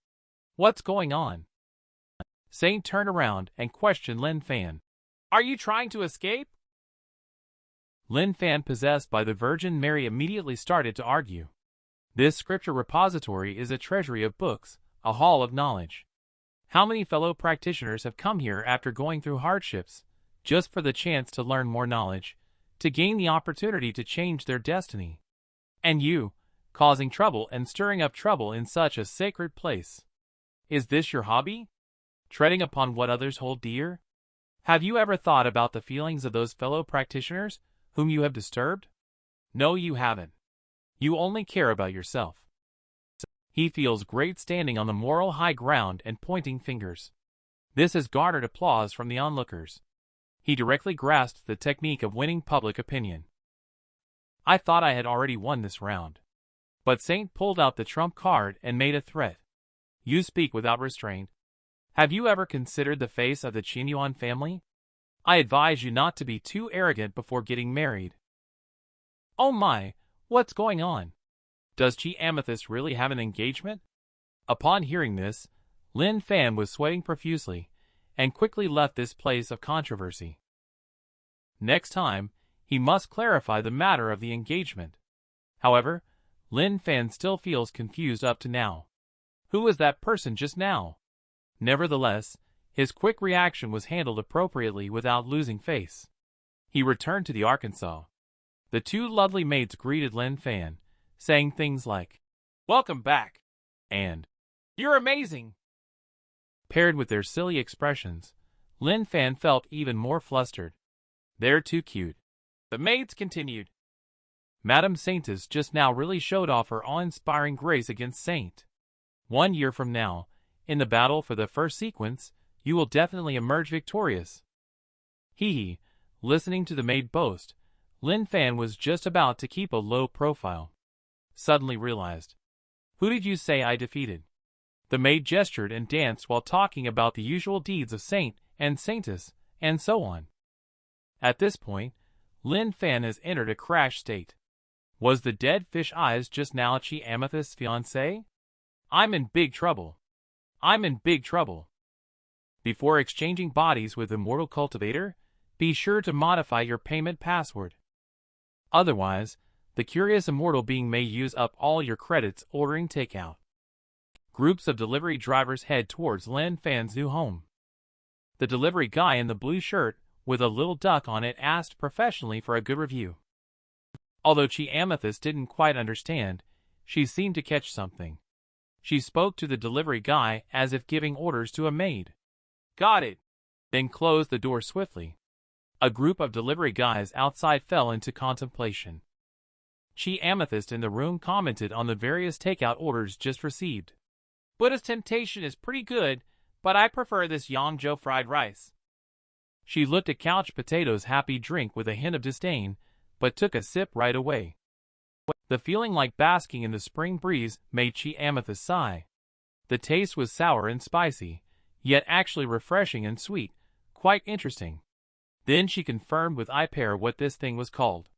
Speaker 1: What's going on? Saint turned around and questioned Lin Fan. Are you trying to escape? Lin Fan, possessed by the Virgin Mary, immediately started to argue. This scripture repository is a treasury of books, a hall of knowledge. How many fellow practitioners have come here after going through hardships, just for the chance to learn more knowledge, to gain the opportunity to change their destiny? And you, causing trouble and stirring up trouble in such a sacred place. Is this your hobby? Treading upon what others hold dear? Have you ever thought about the feelings of those fellow practitioners whom you have disturbed? No, you haven't. You only care about yourself. He feels great standing on the moral high ground and pointing fingers. This has garnered applause from the onlookers. He directly grasped the technique of winning public opinion. I thought I had already won this round. But Saint pulled out the trump card and made a threat. You speak without restraint. Have you ever considered the face of the Qianyuan family? I advise you not to be too arrogant before getting married. Oh my, what's going on? Does Chi Amethyst really have an engagement? Upon hearing this, Lin Fan was sweating profusely, and quickly left this place of controversy. Next time, he must clarify the matter of the engagement. However, Lin Fan still feels confused up to now. Who was that person just now? Nevertheless, his quick reaction was handled appropriately without losing face. He returned to the Arkansas. The two lovely maids greeted Lin Fan, saying things like, "Welcome back," and "You're amazing." Paired with their silly expressions, Lin Fan felt even more flustered. They're too cute. The maids continued. Madame Saintess just now really showed off her awe-inspiring grace against Saint. 1 year from now, in the battle for the first sequence, you will definitely emerge victorious. Hee. Listening to the maid boast, Lin Fan was just about to keep a low profile. Suddenly realized. Who did you say I defeated? The maid gestured and danced while talking about the usual deeds of Saint and Saintess, and so on. At this point, Lin Fan has entered a crash state. Was the dead fish eyes just now Chi Amethyst's fiancé? I'm in big trouble. I'm in big trouble. Before exchanging bodies with Immortal Cultivator, be sure to modify your payment password. Otherwise, the curious immortal being may use up all your credits ordering takeout. Groups of delivery drivers head towards Lin Fan's new home. The delivery guy in the blue shirt with a little duck on it asked professionally for a good review. Although Chi Amethyst didn't quite understand, she seemed to catch something. She spoke to the delivery guy as if giving orders to a maid. Got it. Then closed the door swiftly. A group of delivery guys outside fell into contemplation. Chi Amethyst in the room commented on the various takeout orders just received. Buddha's temptation is pretty good, but I prefer this Yangzhou fried rice. She looked at Couch Potato's happy drink with a hint of disdain, but took a sip right away. The feeling like basking in the spring breeze made Chi Amethyst sigh. The taste was sour and spicy, yet actually refreshing and sweet, quite interesting. Then she confirmed with iPair what this thing was called.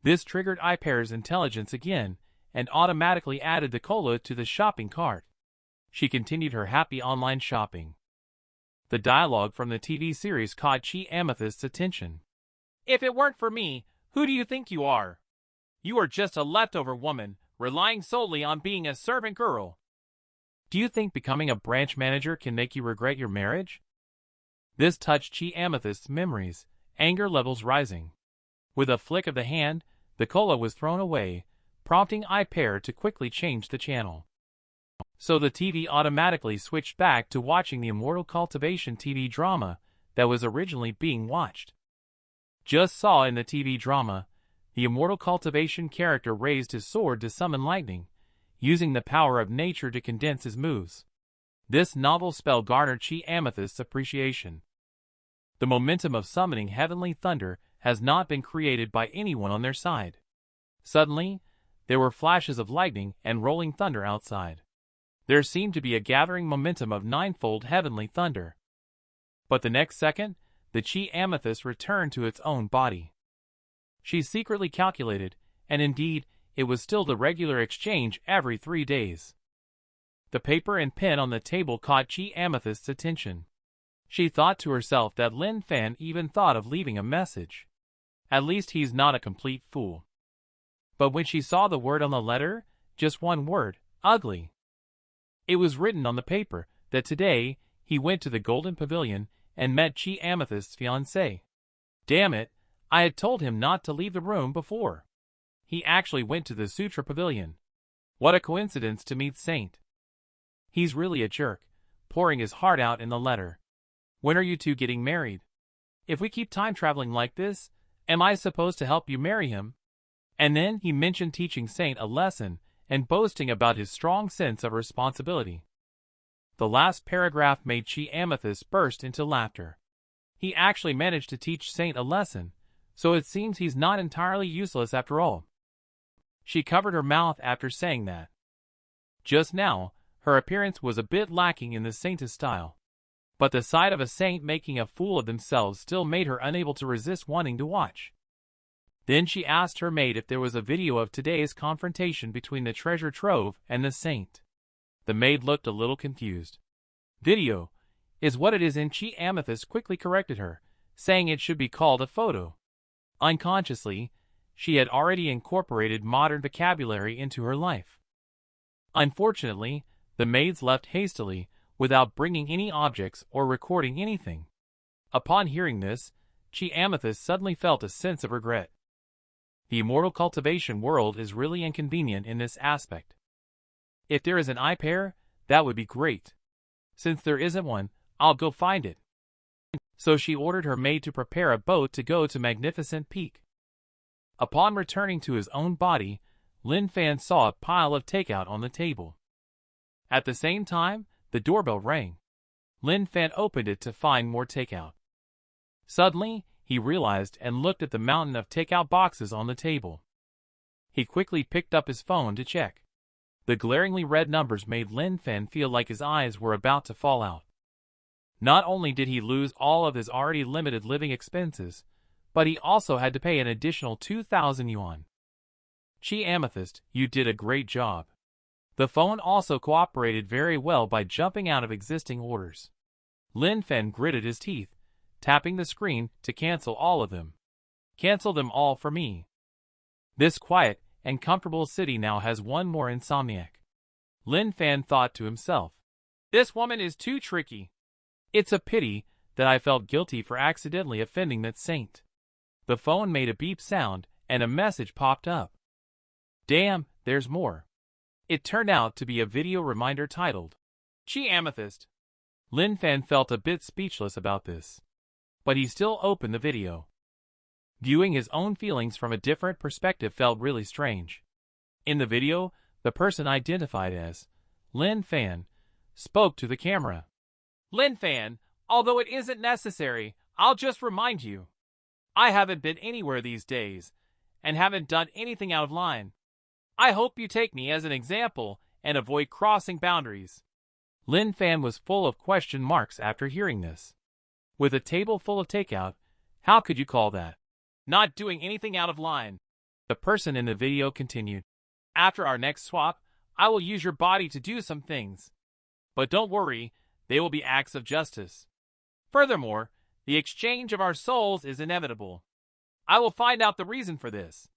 Speaker 1: This triggered iPair's intelligence again, and automatically added the cola to the shopping cart. She continued her happy online shopping. The dialogue from the TV series caught Chi Amethyst's attention. If it weren't for me, who do you think you are? You are just a leftover woman, relying solely on being a servant girl. Do you think becoming a branch manager can make you regret your marriage? This touched Chi Amethyst's memories, anger levels rising. With a flick of the hand, the cola was thrown away, prompting iPair to quickly change the channel. So the TV automatically switched back to watching the Immortal Cultivation TV drama that was originally being watched. Just saw in the TV drama, the Immortal Cultivation character raised his sword to summon lightning, using the power of nature to condense his moves. This novel spell garnered Chi Amethyst's appreciation. The momentum of summoning heavenly thunder has not been created by anyone on their side. Suddenly, there were flashes of lightning and rolling thunder outside. There seemed to be a gathering momentum of ninefold heavenly thunder. But the next second, the Chi Amethyst returned to its own body. She secretly calculated, and indeed, it was still the regular exchange every 3 days. The paper and pen on the table caught Chi Amethyst's attention. She thought to herself that Lin Fan even thought of leaving a message. At least he's not a complete fool. But when she saw the word on the letter, just one word, ugly. It was written on the paper that today he went to the Golden Pavilion and met Chi Amethyst's fiancée. Damn it, I had told him not to leave the room before. He actually went to the Sutra Pavilion. What a coincidence to meet Saint. He's really a jerk, pouring his heart out in the letter. When are you two getting married? If we keep time traveling like this, am I supposed to help you marry him? And then he mentioned teaching Saint a lesson and boasting about his strong sense of responsibility. The last paragraph made Chi Amethyst burst into laughter. He actually managed to teach Saint a lesson, so it seems he's not entirely useless after all. She covered her mouth after saying that. Just now, her appearance was a bit lacking in the saintess style. But the sight of a saint making a fool of themselves still made her unable to resist wanting to watch. Then she asked her maid if there was a video of today's confrontation between the treasure trove and the saint. The maid looked a little confused. Video is what it is, and Chi Amethyst quickly corrected her, saying it should be called a photo. Unconsciously, she had already incorporated modern vocabulary into her life. Unfortunately, the maids left hastily, without bringing any objects or recording anything. Upon hearing this, Chi Amethyst suddenly felt a sense of regret. The immortal cultivation world is really inconvenient in this aspect. If there is an iPair, that would be great. Since there isn't one, I'll go find it. So she ordered her maid to prepare a boat to go to Magnificent Peak. Upon returning to his own body, Lin Fan saw a pile of takeout on the table. At the same time, the doorbell rang. Lin Fan opened it to find more takeout. Suddenly, he realized and looked at the mountain of takeout boxes on the table. He quickly picked up his phone to check. The glaringly red numbers made Lin Fan feel like his eyes were about to fall out. Not only did he lose all of his already limited living expenses, but he also had to pay an additional 2,000 yuan. Chi Amethyst, you did a great job. The phone also cooperated very well by jumping out of existing orders. Lin Fan gritted his teeth, tapping the screen to cancel all of them. Cancel them all for me. This quiet and comfortable city now has one more insomniac. Lin Fan thought to himself. This woman is too tricky. It's a pity that I felt guilty for accidentally offending that saint. The phone made a beep sound, and a message popped up. Damn, there's more. It turned out to be a video reminder titled, Chi Amethyst. Lin Fan felt a bit speechless about this. But he still opened the video. Viewing his own feelings from a different perspective felt really strange. In the video, the person identified as Lin Fan spoke to the camera. Lin Fan, although it isn't necessary, I'll just remind you. I haven't been anywhere these days, and haven't done anything out of line. I hope you take me as an example and avoid crossing boundaries. Lin Fan was full of question marks after hearing this. With a table full of takeout, how could you call that not doing anything out of line? The person in the video continued. After our next swap, I will use your body to do some things. But don't worry, they will be acts of justice. Furthermore, the exchange of our souls is inevitable. I will find out the reason for this.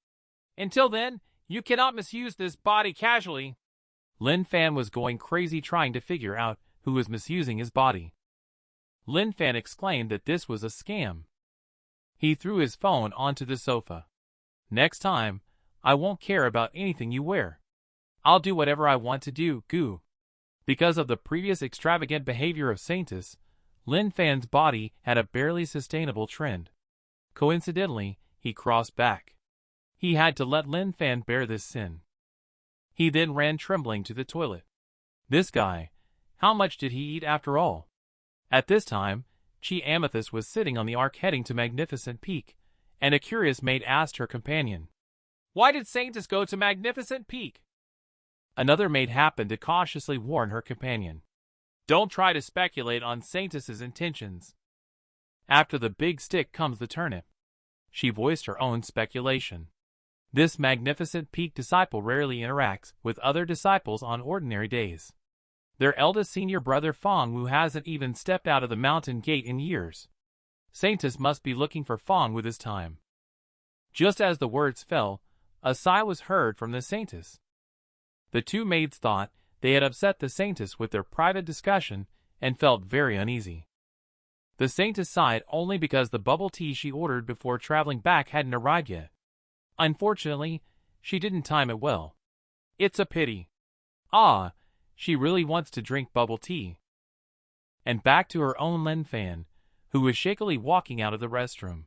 Speaker 1: Until then, you cannot misuse this body casually. Lin Fan was going crazy trying to figure out who was misusing his body. Lin Fan exclaimed that this was a scam. He threw his phone onto the sofa. Next time, I won't care about anything you wear. I'll do whatever I want to do, goo. Because of the previous extravagant behavior of Saintus, Lin Fan's body had a barely sustainable trend. Coincidentally, he crossed back. He had to let Lin Fan bear this sin. He then ran trembling to the toilet. This guy, how much did he eat after all? At this time, Chi Amethyst was sitting on the ark heading to Magnificent Peak, and a curious maid asked her companion, Why did Saintus go to Magnificent Peak? Another maid happened to cautiously warn her companion. Don't try to speculate on Saintus's intentions. After the big stick comes the turnip. She voiced her own speculation. This Magnificent Peak disciple rarely interacts with other disciples on ordinary days. Their eldest senior brother Fong Wu hasn't even stepped out of the mountain gate in years. Saintus must be looking for Fong with his time. Just as the words fell, a sigh was heard from the Saintus. The two maids thought they had upset the Saintus with their private discussion and felt very uneasy. The Saintus sighed only because the bubble tea she ordered before traveling back hadn't arrived yet. Unfortunately, she didn't time it well. It's a pity. Ah, she really wants to drink bubble tea. And back to her own Lin Fan, who was shakily walking out of the restroom.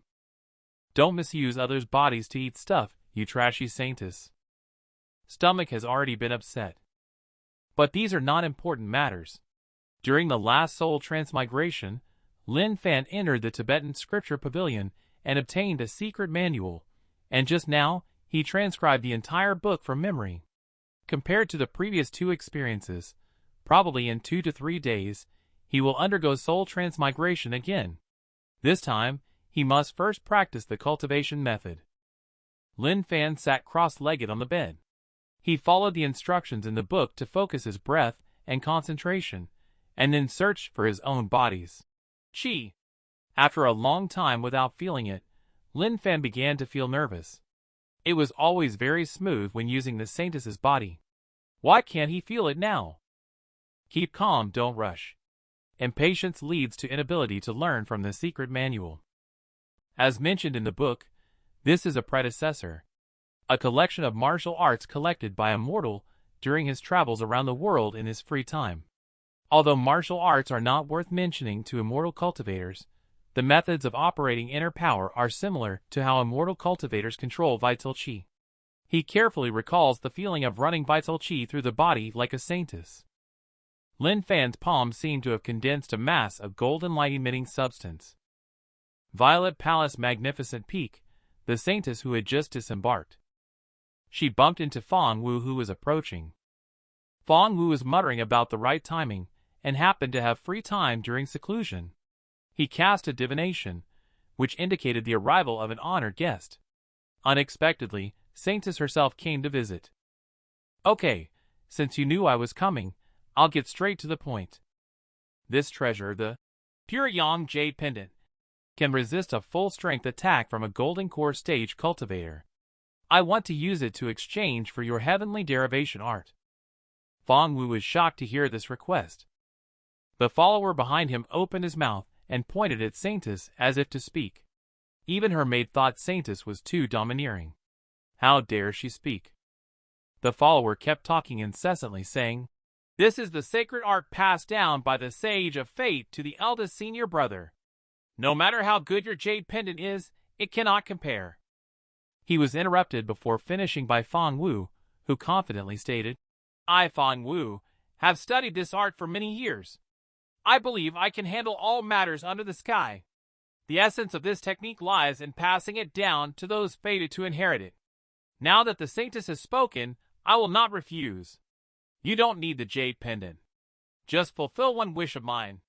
Speaker 1: Don't misuse others' bodies to eat stuff, you trashy Saintus. Stomach has already been upset. But these are not important matters. During the last soul transmigration, Lin Fan entered the Tibetan scripture pavilion and obtained a secret manual, and just now, he transcribed the entire book from memory. Compared to the previous 2 experiences, probably in 2 to 3 days, he will undergo soul transmigration again. This time, he must first practice the cultivation method. Lin Fan sat cross-legged on the bed. He followed the instructions in the book to focus his breath and concentration, and then searched for his own body's chi. After a long time without feeling it, Lin Fan began to feel nervous. It was always very smooth when using the saintess's body. Why can't he feel it now? Keep calm, don't rush. Impatience leads to inability to learn from the secret manual. As mentioned in the book, this is a predecessor, a collection of martial arts collected by a mortal during his travels around the world in his free time. Although martial arts are not worth mentioning to immortal cultivators, the methods of operating inner power are similar to how immortal cultivators control vital chi. He carefully recalls the feeling of running vital chi through the body like a saintess. Lin Fan's palms seemed to have condensed a mass of golden light-emitting substance. Violet Palace Magnificent Peak, the saintess who had just disembarked. She bumped into Fang Wu, who was approaching. Fang Wu was muttering about the right timing and happened to have free time during seclusion. He cast a divination, which indicated the arrival of an honored guest. Unexpectedly, Saintess herself came to visit. Okay, since you knew I was coming, I'll get straight to the point. This treasure, the pure yang jade pendant, can resist a full-strength attack from a golden core stage cultivator. I want to use it to exchange for your heavenly derivation art. Fang Wu was shocked to hear this request. The follower behind him opened his mouth and pointed at Saintess as if to speak. Even her maid thought Saintess was too domineering. How dare she speak? The follower kept talking incessantly, saying, "This is the sacred art passed down by the Sage of Fate to the eldest senior brother. No matter how good your jade pendant is, it cannot compare." He was interrupted before finishing by Fang Wu, who confidently stated, "I, Fang Wu, have studied this art for many years. I believe I can handle all matters under the sky. The essence of this technique lies in passing it down to those fated to inherit it. Now that the saintess has spoken, I will not refuse. You don't need the jade pendant. Just fulfill one wish of mine."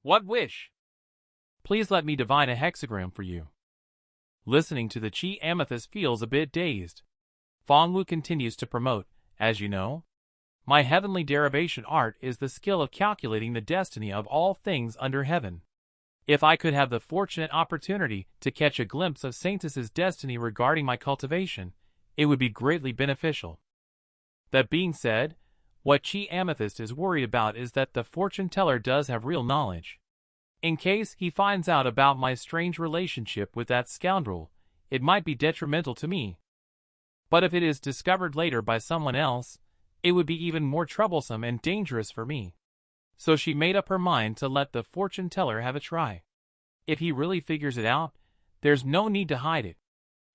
Speaker 1: "What wish?" "Please let me divine a hexagram for you." Listening to the Chi Amethyst feels a bit dazed. Fang Wu continues to promote, "As you know, my heavenly derivation art is the skill of calculating the destiny of all things under heaven. If I could have the fortunate opportunity to catch a glimpse of Saintess's destiny regarding my cultivation, it would be greatly beneficial. That being said, what Chi Amethyst is worried about is that the fortune teller does have real knowledge. In case he finds out about my strange relationship with that scoundrel, it might be detrimental to me. But if it is discovered later by someone else, it would be even more troublesome and dangerous for me." So she made up her mind to let the fortune teller have a try. If he really figures it out, there's no need to hide it.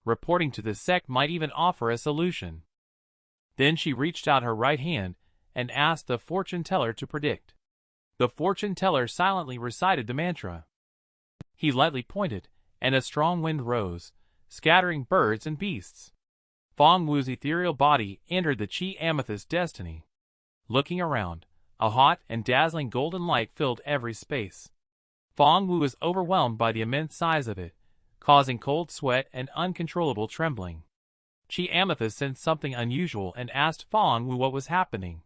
Speaker 1: Reporting to the sect might even offer a solution. Then she reached out her right hand and asked the fortune teller to predict. The fortune teller silently recited the mantra. He lightly pointed, and a strong wind rose, scattering birds and beasts. Fang Wu's ethereal body entered the Chi Amethyst destiny. Looking around, a hot and dazzling golden light filled every space. Fang Wu was overwhelmed by the immense size of it, causing cold sweat and uncontrollable trembling. Chi Amethyst sensed something unusual and asked Fang Wu what was happening.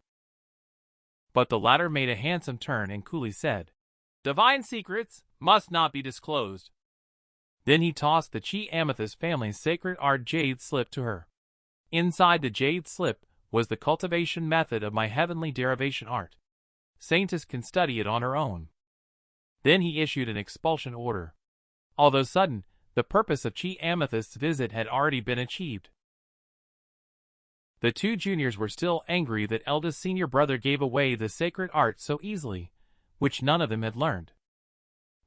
Speaker 1: But the latter made a handsome turn and coolly said, "Divine secrets must not be disclosed." Then he tossed the Chi Amethyst family's sacred art jade slip to her. Inside the jade slip was the cultivation method of my heavenly derivation art. Saintess can study it on her own. Then he issued an expulsion order. Although sudden, the purpose of Chi Amethyst's visit had already been achieved. The 2 juniors were still angry that eldest senior brother gave away the sacred art so easily, which none of them had learned.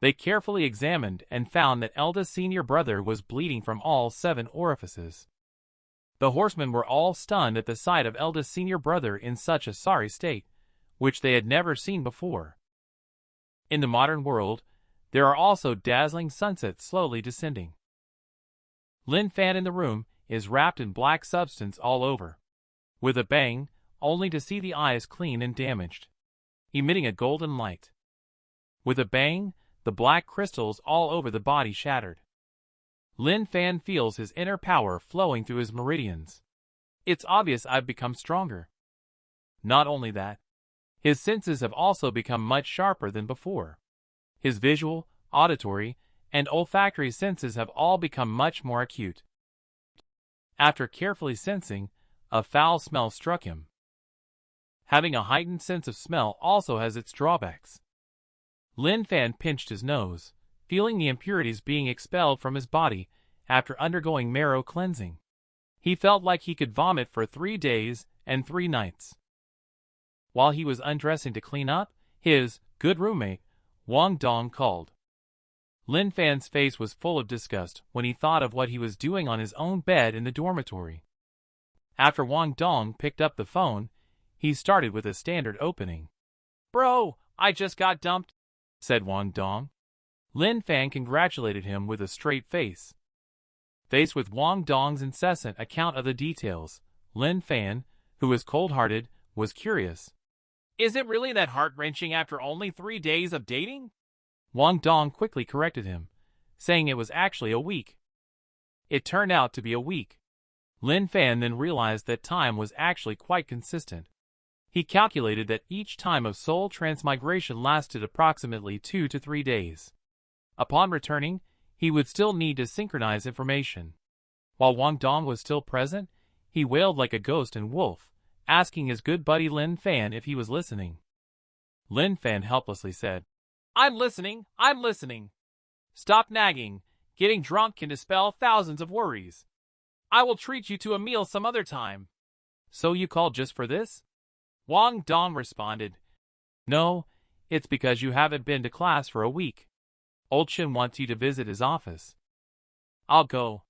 Speaker 1: They carefully examined and found that eldest senior brother was bleeding from all 7 orifices. The horsemen were all stunned at the sight of eldest senior brother in such a sorry state, which they had never seen before. In the modern world, There are also dazzling sunsets slowly descending. Lin Fan in the room is wrapped in black substance all over. With a bang, only to see the eyes clean and damaged, emitting a golden light. With a bang, the black crystals all over the body shattered. Lin Fan feels his inner power flowing through his meridians. It's obvious I've become stronger. Not only that, his senses have also become much sharper than before. His visual, auditory, and olfactory senses have all become much more acute. After carefully sensing, a foul smell struck him. Having a heightened sense of smell also has its drawbacks. Lin Fan pinched his nose, feeling the impurities being expelled from his body after undergoing marrow cleansing. He felt like he could vomit for 3 days and 3 nights. While he was undressing to clean up, his good roommate, Wang Dong, called. Lin Fan's face was full of disgust when he thought of what he was doing on his own bed in the dormitory. After Wang Dong picked up the phone, he started with a standard opening. "Bro, I just got dumped," said Wang Dong. Lin Fan congratulated him with a straight face. Faced with Wang Dong's incessant account of the details, Lin Fan, who was cold-hearted, was curious. "Is it really that heart-wrenching after only 3 days of dating?" Wang Dong quickly corrected him, saying it was actually a week. It turned out to be a week. Lin Fan then realized that time was actually quite consistent. He calculated that each time of soul transmigration lasted approximately 2 to 3 days. Upon returning, he would still need to synchronize information. While Wang Dong was still present, he wailed like a ghost and wolf, asking his good buddy Lin Fan if he was listening. Lin Fan helplessly said, I'm listening. Stop nagging. Getting drunk can dispel thousands of worries. I will treat you to a meal some other time." "So you called just for this?" Wang Dong responded. "No, it's because you haven't been to class for a week. Old Shin wants you to visit his office." "I'll go.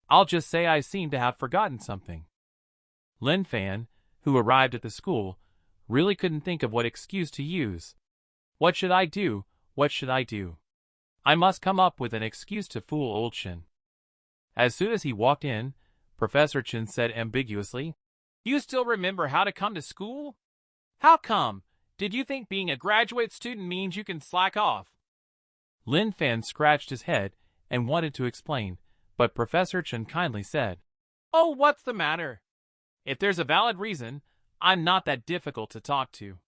Speaker 1: I'll just say I seem to have forgotten something." Lin Fan, who arrived at the school, really couldn't think of what excuse to use. What should I do? What should I do? I must come up with an excuse to fool old Shin. As soon as he walked in, Professor Chen said ambiguously, "You still remember how to come to school? How come? Did you think being a graduate student means you can slack off?" Lin Fan scratched his head and wanted to explain, but Professor Chen kindly said, "Oh, what's the matter? If there's a valid reason, I'm not that difficult to talk to."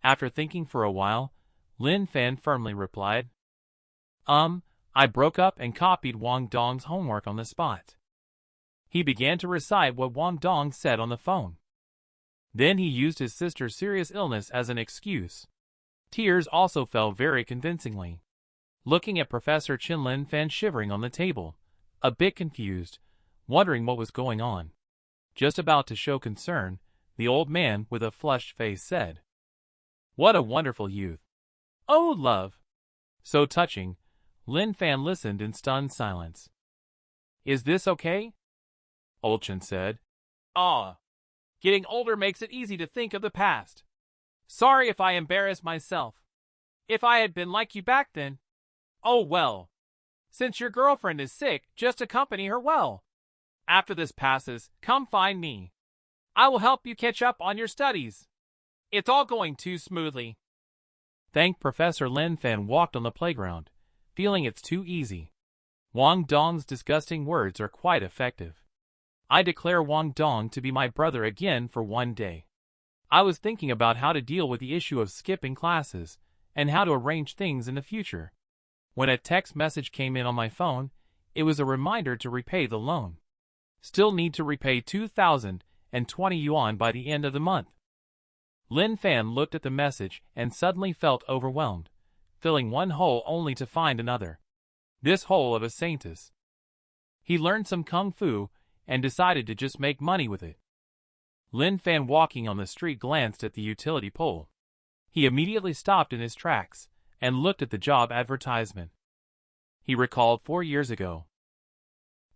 Speaker 1: After thinking for a while, Lin Fan firmly replied, I broke up and copied Wang Dong's homework on the spot." He began to recite what Wang Dong said on the phone. Then he used his sister's serious illness as an excuse. Tears also fell very convincingly. Looking at Professor Chen, Lin Fan shivering on the table, a bit confused, wondering what was going on. Just about to show concern, the old man with a flushed face said, "What a wonderful youth. Oh, love." So touching, Lin Fan listened in stunned silence. "Is this okay?" Old Chen said. Getting older makes it easy to think of the past. Sorry if I embarrassed myself. If I had been like you back then. Oh well. Since your girlfriend is sick, just accompany her well. After this passes, come find me. I will help you catch up on your studies. It's all going too smoothly." Thank Professor Lin Fan walked on the playground, feeling it's too easy. Wang Dong's disgusting words are quite effective. I declare Wang Dong to be my brother again for 1 day. I was thinking about how to deal with the issue of skipping classes and how to arrange things in the future. When a text message came in on my phone, it was a reminder to repay the loan. Still need to repay 2,020 yuan by the end of the month. Lin Fan looked at the message and suddenly felt overwhelmed, filling one hole only to find another. This hole of a saintess. He learned some kung fu and decided to just make money with it. Lin Fan, walking on the street, glanced at the utility pole. He immediately stopped in his tracks and looked at the job advertisement. He recalled 4 years ago.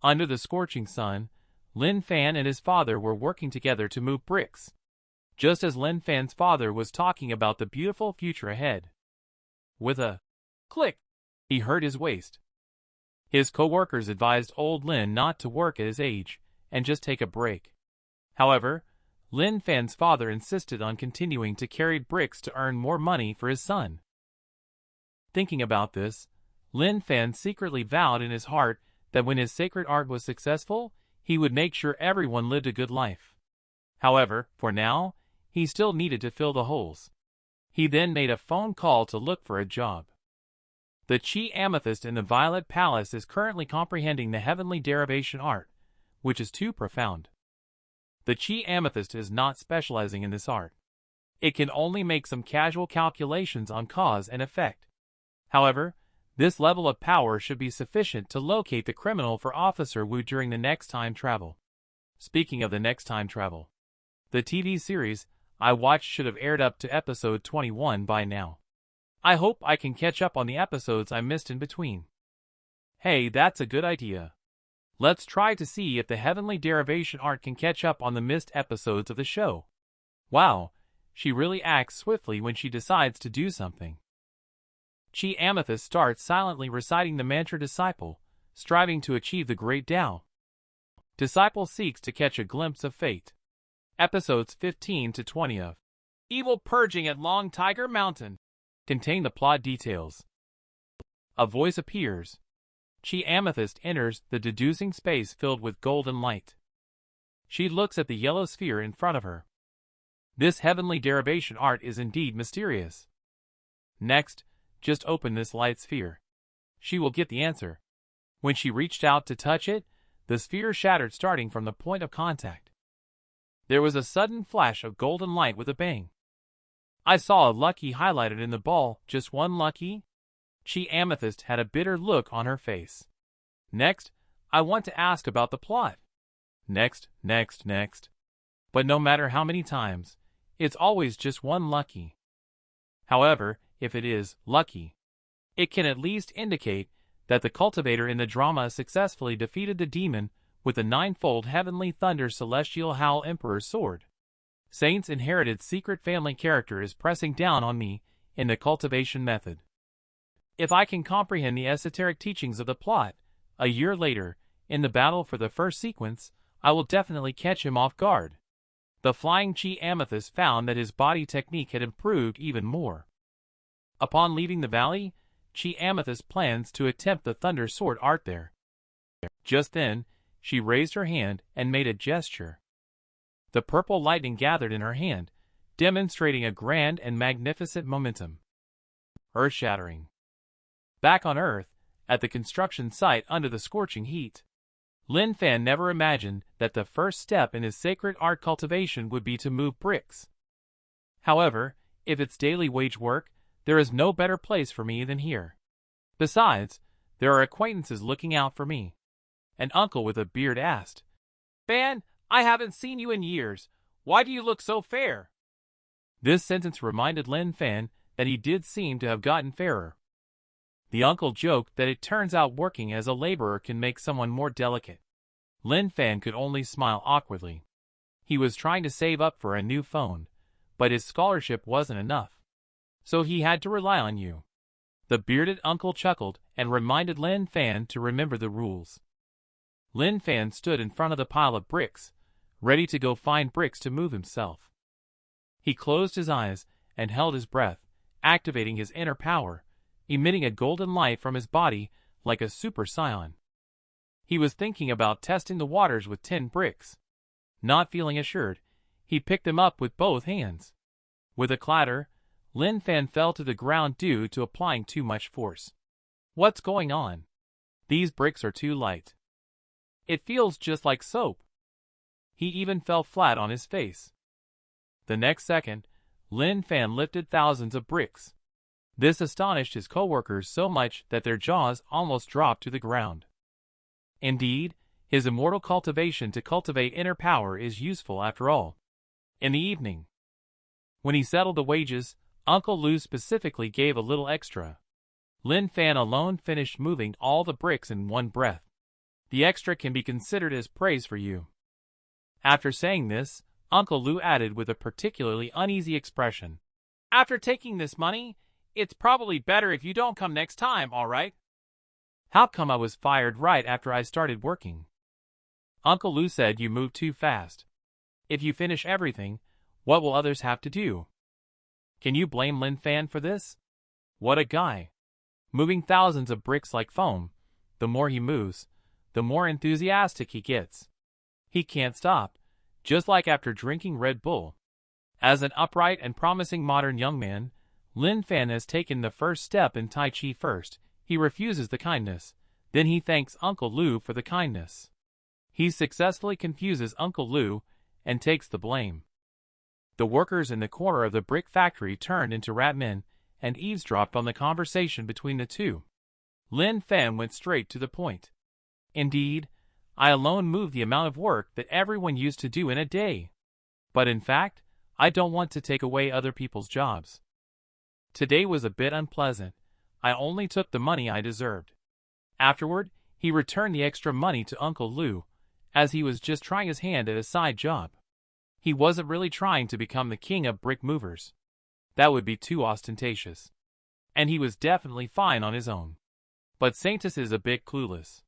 Speaker 1: Under the scorching sun, Lin Fan and his father were working together to move bricks. Just as Lin Fan's father was talking about the beautiful future ahead. With a click, He hurt his waist. His co-workers advised old Lin not to work at his age and just take a break. However, Lin Fan's father insisted on continuing to carry bricks to earn more money for his son. Thinking about this, Lin Fan secretly vowed in his heart that when his sacred art was successful, he would make sure everyone lived a good life. However, for now, he still needed to fill the holes. He then made a phone call to look for a job. The Chi Amethyst in the Violet Palace is currently comprehending the heavenly derivation art, which is too profound. The Chi Amethyst is not specializing in this art. It can only make some casual calculations on cause and effect. However, this level of power should be sufficient to locate the criminal for Officer Wu during the next time travel. Speaking of the next time travel, the TV series I watched should have aired up to episode 21 by now. I hope I can catch up on the episodes I missed in between. Hey, that's a good idea. Let's try to see if the heavenly derivation art can catch up on the missed episodes of the show. Wow, she really acts swiftly when she decides to do something. Chi Amethyst starts silently reciting the mantra Disciple, striving to achieve the Great Tao. Disciple seeks to catch a glimpse of fate. Episodes 15 to 20 of Evil Purging at Long Tiger Mountain contain the plot details. A voice appears. Chi Amethyst enters the deducing space filled with golden light. She looks at the yellow sphere in front of her. This heavenly derivation art is indeed mysterious. Next, just open this light sphere. She will get the answer. When she reached out to touch it, the sphere shattered starting from the point of contact. There was a sudden flash of golden light with a bang. I saw a lucky highlighted in the ball, just one lucky. Chi Amethyst had a bitter look on her face. Next, I want to ask about the plot. Next. But no matter how many times, it's always just one lucky. However, if it is lucky, it can at least indicate that the cultivator in the drama successfully defeated the demon with the ninefold heavenly thunder celestial howl emperor's sword. Saint's inherited secret family character is pressing down on me in the cultivation method. If I can comprehend the esoteric teachings of the plot, a year later, in the battle for the first sequence, I will definitely catch him off guard. The flying Chi Amethyst found that his body technique had improved even more. Upon leaving the valley, Chi Amethyst plans to attempt the Thunder Sword art there. Just then, she raised her hand and made a gesture. The purple lightning gathered in her hand, demonstrating a grand and magnificent momentum. Earth-shattering. Back on Earth, at the construction site under the scorching heat, Lin Fan never imagined that the first step in his sacred art cultivation would be to move bricks. However, if it's daily wage work, there is no better place for me than here. Besides, there are acquaintances looking out for me. An uncle with a beard asked, "Fan, I haven't seen you in years. Why do you look so fair?" This sentence reminded Lin Fan that he did seem to have gotten fairer. The uncle joked that it turns out working as a laborer can make someone more delicate. Lin Fan could only smile awkwardly. He was trying to save up for a new phone, but his scholarship wasn't enough. So he had to rely on you. The bearded uncle chuckled and reminded Lin Fan to remember the rules. Lin Fan stood in front of the pile of bricks, ready to go find bricks to move himself. He closed his eyes and held his breath, activating his inner power, emitting a golden light from his body like a super scion. He was thinking about testing the waters with 10 bricks. Not feeling assured, he picked them up with both hands. With a clatter, Lin Fan fell to the ground due to applying too much force. What's going on? These bricks are too light. It feels just like soap. He even fell flat on his face. The next second, Lin Fan lifted thousands of bricks. This astonished his co-workers so much that their jaws almost dropped to the ground. Indeed, his immortal cultivation to cultivate inner power is useful after all. In the evening, when he settled the wages, Uncle Lu specifically gave a little extra. Lin Fan alone finished moving all the bricks in one breath. The extra can be considered as praise for you. After saying this, Uncle Lu added with a particularly uneasy expression, "After taking this money, it's probably better if you don't come next time, all right?" How come I was fired right after I started working? Uncle Lu said you moved too fast. If you finish everything, what will others have to do? Can you blame Lin Fan for this? What a guy. Moving thousands of bricks like foam, the more he moves, the more enthusiastic he gets. He can't stop, just like after drinking Red Bull. As an upright and promising modern young man, Lin Fan has taken the first step in Tai Chi. First, he refuses the kindness, then he thanks Uncle Lu for the kindness. He successfully confuses Uncle Lu and takes the blame. The workers in the corner of the brick factory turned into rat men and eavesdropped on the conversation between the two. Lin Fan went straight to the point. Indeed, I alone moved the amount of work that everyone used to do in a day. But in fact, I don't want to take away other people's jobs. Today was a bit unpleasant. I only took the money I deserved. Afterward, he returned the extra money to Uncle Lu, as he was just trying his hand at a side job. He wasn't really trying to become the king of brick movers. That would be too ostentatious. And he was definitely fine on his own. But Saintess is a bit clueless.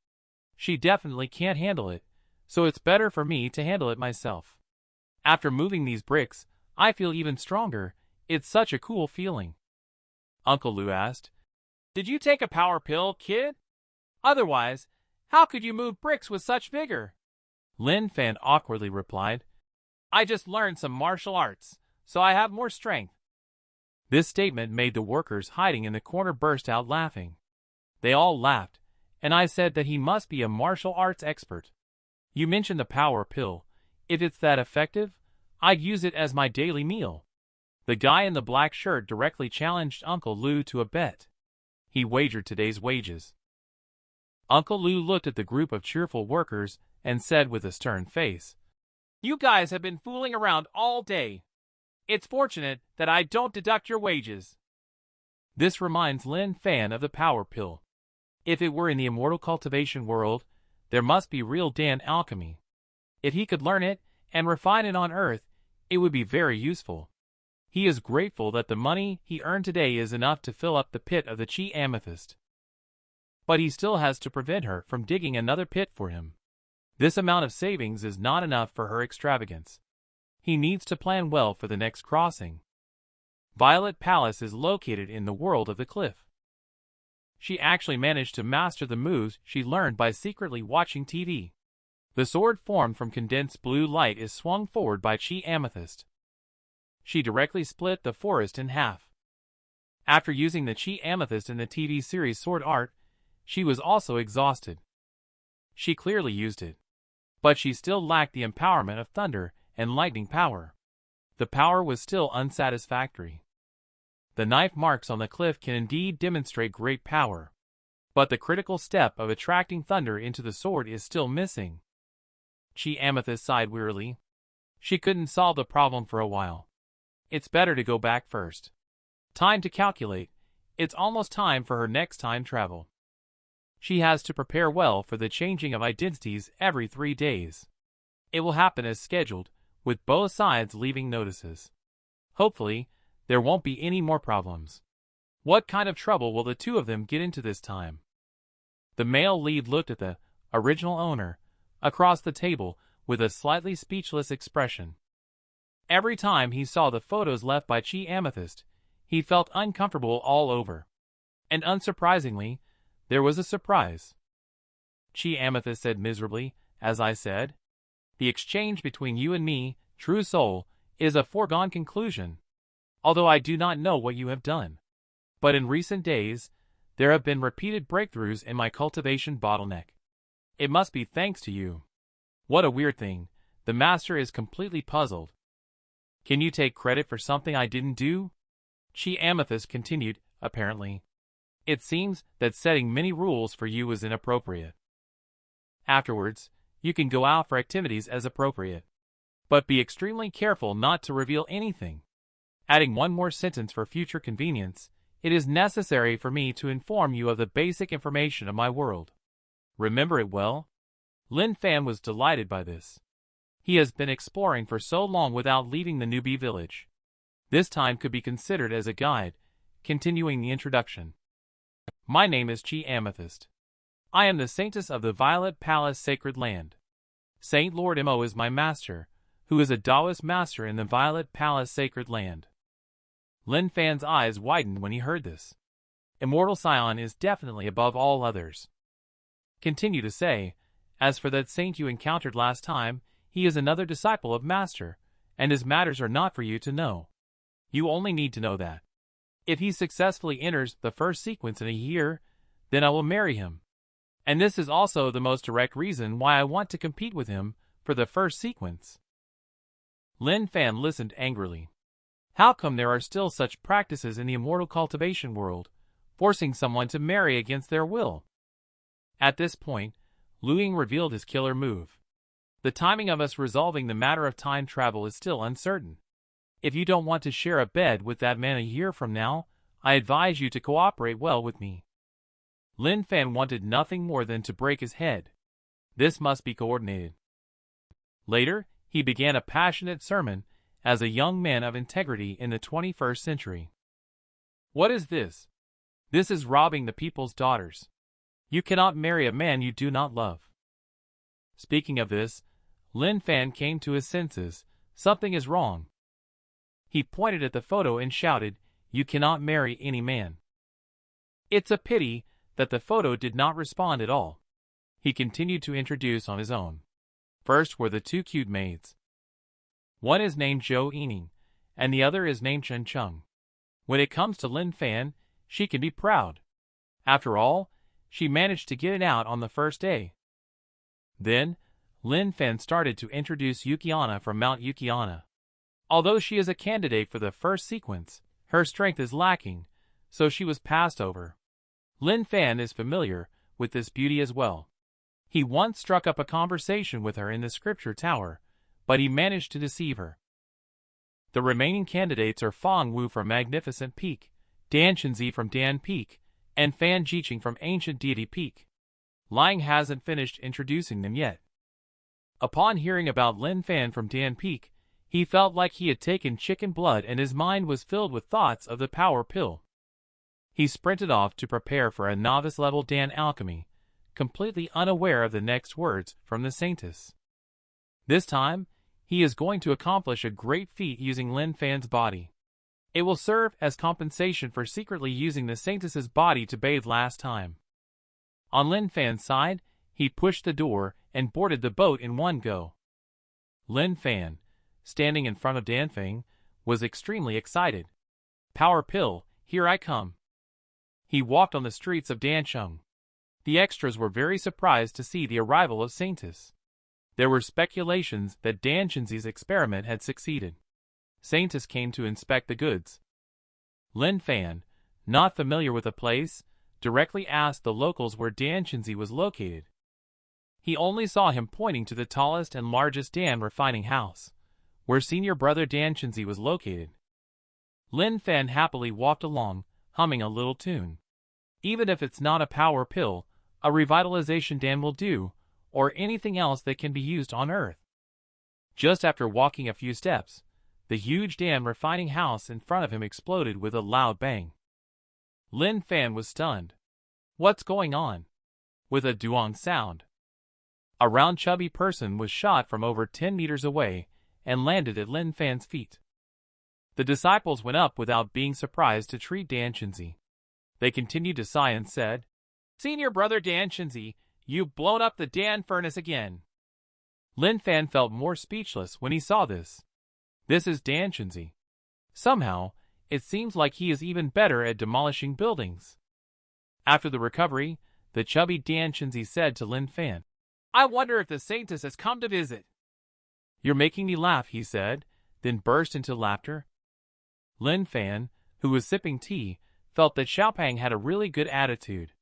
Speaker 1: She definitely can't handle it, so it's better for me to handle it myself. After moving these bricks, I feel even stronger. It's such a cool feeling. Uncle Lu asked, "Did you take a power pill, kid? Otherwise, how could you move bricks with such vigor?" Lin Fan awkwardly replied, "I just learned some martial arts, so I have more strength." This statement made the workers hiding in the corner burst out laughing. They all laughed, and I said that he must be a martial arts expert. You mentioned the power pill. If it's that effective, I'd use it as my daily meal. The guy in the black shirt directly challenged Uncle Lu to a bet. He wagered today's wages. Uncle Lu looked at the group of cheerful workers and said with a stern face, "You guys have been fooling around all day. It's fortunate that I don't deduct your wages." This reminds Lin Fan of the power pill. If it were in the immortal cultivation world, there must be real Dan alchemy. If he could learn it and refine it on Earth, it would be very useful. He is grateful that the money he earned today is enough to fill up the pit of the Chi Amethyst. But he still has to prevent her from digging another pit for him. This amount of savings is not enough for her extravagance. He needs to plan well for the next crossing. Violet Palace is located in the world of the cliff. She actually managed to master the moves she learned by secretly watching TV. The sword formed from condensed blue light is swung forward by Chi Amethyst. She directly split the forest in half. After using the Chi Amethyst in the TV series Sword Art, she was also exhausted. She clearly used it. But she still lacked the empowerment of thunder and lightning power. The power was still unsatisfactory. The knife marks on the cliff can indeed demonstrate great power. But the critical step of attracting thunder into the sword is still missing. Chi Amethyst sighed wearily. She couldn't solve the problem for a while. It's better to go back first. Time to calculate. It's almost time for her next time travel. She has to prepare well for the changing of identities every 3 days. It will happen as scheduled, with both sides leaving notices. Hopefully, there won't be any more problems. What kind of trouble will the two of them get into this time? The male lead looked at the original owner across the table with a slightly speechless expression. Every time he saw the photos left by Chi Amethyst, he felt uncomfortable all over. And unsurprisingly, there was a surprise. Chi Amethyst said miserably, "As I said, the exchange between you and me, true soul, is a foregone conclusion. Although I do not know what you have done. But in recent days, there have been repeated breakthroughs in my cultivation bottleneck. It must be thanks to you." What a weird thing. The master is completely puzzled. "Can you take credit for something I didn't do?" Chi Amethyst continued, apparently. "It seems that setting many rules for you is inappropriate. Afterwards, you can go out for activities as appropriate. But be extremely careful not to reveal anything." Adding one more sentence for future convenience, "It is necessary for me to inform you of the basic information of my world. Remember it well?" Lin Fan was delighted by this. He has been exploring for so long without leaving the newbie village. This time could be considered as a guide, continuing the introduction. "My name is Chi Amethyst. I am the Saintess of the Violet Palace Sacred Land. Saint Lord Mo is my master, who is a Taoist master in the Violet Palace Sacred Land. Lin Fan's eyes widened when he heard this. Immortal Xian is definitely above all others. Continue to say, as for that saint you encountered last time, he is another disciple of Master, and his matters are not for you to know. You only need to know that. If he successfully enters the first sequence in a year, then I will marry him. And this is also the most direct reason why I want to compete with him for the first sequence. Lin Fan listened angrily. How come there are still such practices in the immortal cultivation world, forcing someone to marry against their will? At this point, Lu Ying revealed his killer move. The timing of us resolving the matter of time travel is still uncertain. If you don't want to share a bed with that man a year from now, I advise you to cooperate well with me. Lin Fan wanted nothing more than to break his head. This must be coordinated. Later, he began a passionate sermon as a young man of integrity in the 21st century. What is this? This is robbing the people's daughters. You cannot marry a man you do not love. Speaking of this, Lin Fan came to his senses. Something is wrong. He pointed at the photo and shouted, "You cannot marry any man." It's a pity that the photo did not respond at all. He continued to introduce on his own. First were the two cute maids. One is named Zhou Yining, and the other is named Chen Cheng. When it comes to Lin Fan, she can be proud. After all, she managed to get it out on the first day. Then, Lin Fan started to introduce Yukiana from Mount Yukiana. Although she is a candidate for the first sequence, her strength is lacking, so she was passed over. Lin Fan is familiar with this beauty as well. He once struck up a conversation with her in the scripture tower, but he managed to deceive her. The remaining candidates are Fang Wu from Magnificent Peak, Dan Chenzi from Dan Peak, and Fan Jiqing from Ancient Deity Peak. Liang hasn't finished introducing them yet. Upon hearing about Lin Fan from Dan Peak, he felt like he had taken chicken blood and his mind was filled with thoughts of the power pill. He sprinted off to prepare for a novice-level Dan alchemy, completely unaware of the next words from the Saintess. This time, he is going to accomplish a great feat using Lin Fan's body. It will serve as compensation for secretly using the Saintess's body to bathe last time. On Lin Fan's side, he pushed the door and boarded the boat in one go. Lin Fan, standing in front of Dan Feng, was extremely excited. Power pill, here I come. He walked on the streets of Dancheng. The extras were very surprised to see the arrival of Saintess. There were speculations that Dan Chenzi's experiment had succeeded. Saintess came to inspect the goods. Lin Fan, not familiar with the place, directly asked the locals where Dan Chenzi was located. He only saw him pointing to the tallest and largest Dan refining house, where senior brother Dan Chenzi was located. Lin Fan happily walked along, humming a little tune. Even if it's not a power pill, a revitalization Dan will do, or anything else that can be used on Earth. Just after walking a few steps, the huge Dan refining house in front of him exploded with a loud bang. Lin Fan was stunned. What's going on? With a duong sound. A round chubby person was shot from over 10 meters away and landed at Lin Fan's feet. The disciples went up without being surprised to treat Dan Chenzi. They continued to sigh and said, "Senior brother Dan Chenzi, you've blown up the Dan furnace again." Lin Fan felt more speechless when he saw this. This is Dan Chenzi. Somehow, it seems like he is even better at demolishing buildings. After the recovery, the chubby Dan Chenzi said to Lin Fan, "I wonder if the Saintess has come to visit." "You're making me laugh," he said, then burst into laughter. Lin Fan, who was sipping tea, felt that Xiaopang had a really good attitude.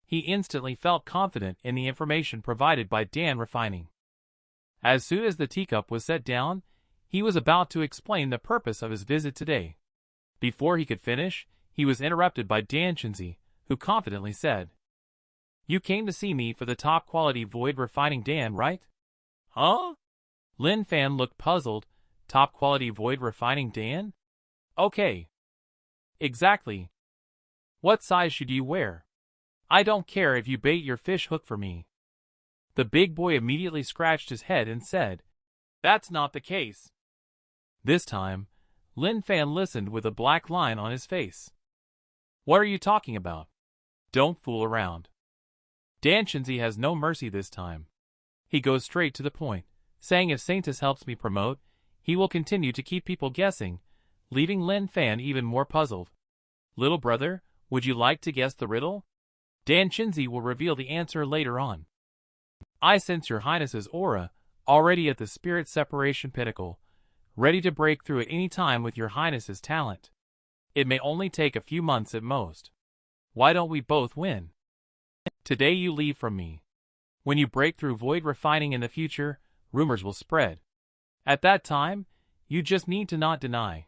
Speaker 1: He instantly felt confident in the information provided by Dan Refining. As soon as the teacup was set down, he was about to explain the purpose of his visit today. Before he could finish, he was interrupted by Dan Chenzi, who confidently said, "You came to see me for the top-quality void refining Dan, right?" "Huh?" Lin Fan looked puzzled. Top-quality void refining Dan? Okay. Exactly. What size should you wear? I don't care if you bait your fish hook for me. The big boy immediately scratched his head and said, That's not the case. This time, Lin Fan listened with a black line on his face. What are you talking about? Don't fool around. Dan Shinzi has no mercy this time. He goes straight to the point, saying if Saintus helps me promote, he will continue to keep people guessing, leaving Lin Fan even more puzzled. Little brother, would you like to guess the riddle? Dan Shinzi will reveal the answer later on. I sense your highness's aura, already at the spirit separation pinnacle, ready to break through at any time with your highness's talent. It may only take a few months at most. Why don't we both win? Today you leave from me. When you break through void refining in the future, rumors will spread. At that time, you just need to not deny.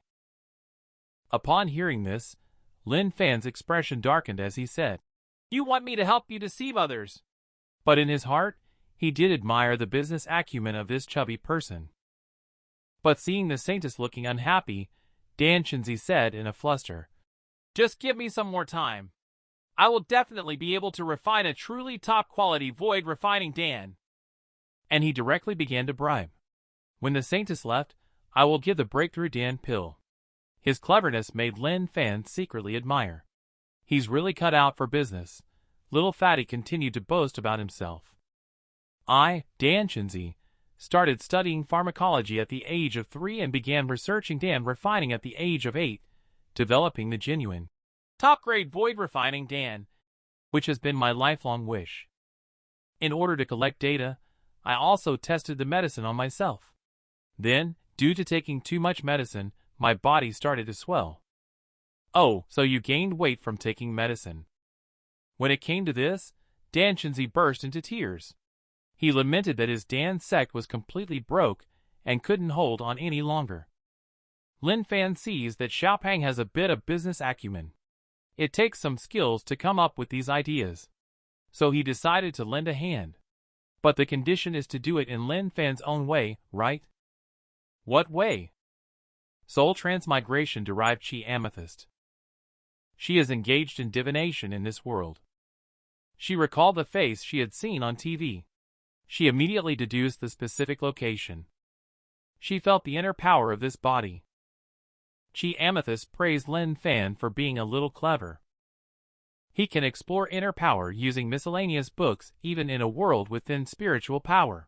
Speaker 1: Upon hearing this, Lin Fan's expression darkened as he said, You want me to help you deceive others. But in his heart, he did admire the business acumen of this chubby person. But seeing the Saintus looking unhappy, Dan Shinzi said in a fluster, Just give me some more time. I will definitely be able to refine a truly top-quality void refining Dan. And he directly began to bribe. When the Saintus left, I will give the breakthrough Dan pill. His cleverness made Lin Fan secretly admire. He's really cut out for business. Little Fatty continued to boast about himself. I, Dan Shinzi, started studying pharmacology at the age of 3 and began researching Dan refining at the age of 8, developing the genuine, top-grade void refining Dan, which has been my lifelong wish. In order to collect data, I also tested the medicine on myself. Then, due to taking too much medicine, my body started to swell. Oh, so you gained weight from taking medicine. When it came to this, Dan Shinzi burst into tears. He lamented that his Dan sect was completely broke and couldn't hold on any longer. Lin Fan sees that Xiaopang has a bit of business acumen. It takes some skills to come up with these ideas. So he decided to lend a hand. But the condition is to do it in Lin Fan's own way, right? What way? Soul transmigration derived Chi Amethyst. She is engaged in divination in this world. She recalled the face she had seen on TV. She immediately deduced the specific location. She felt the inner power of this body. Chi Amethyst praised Lin Fan for being a little clever. He can explore inner power using miscellaneous books even in a world within spiritual power.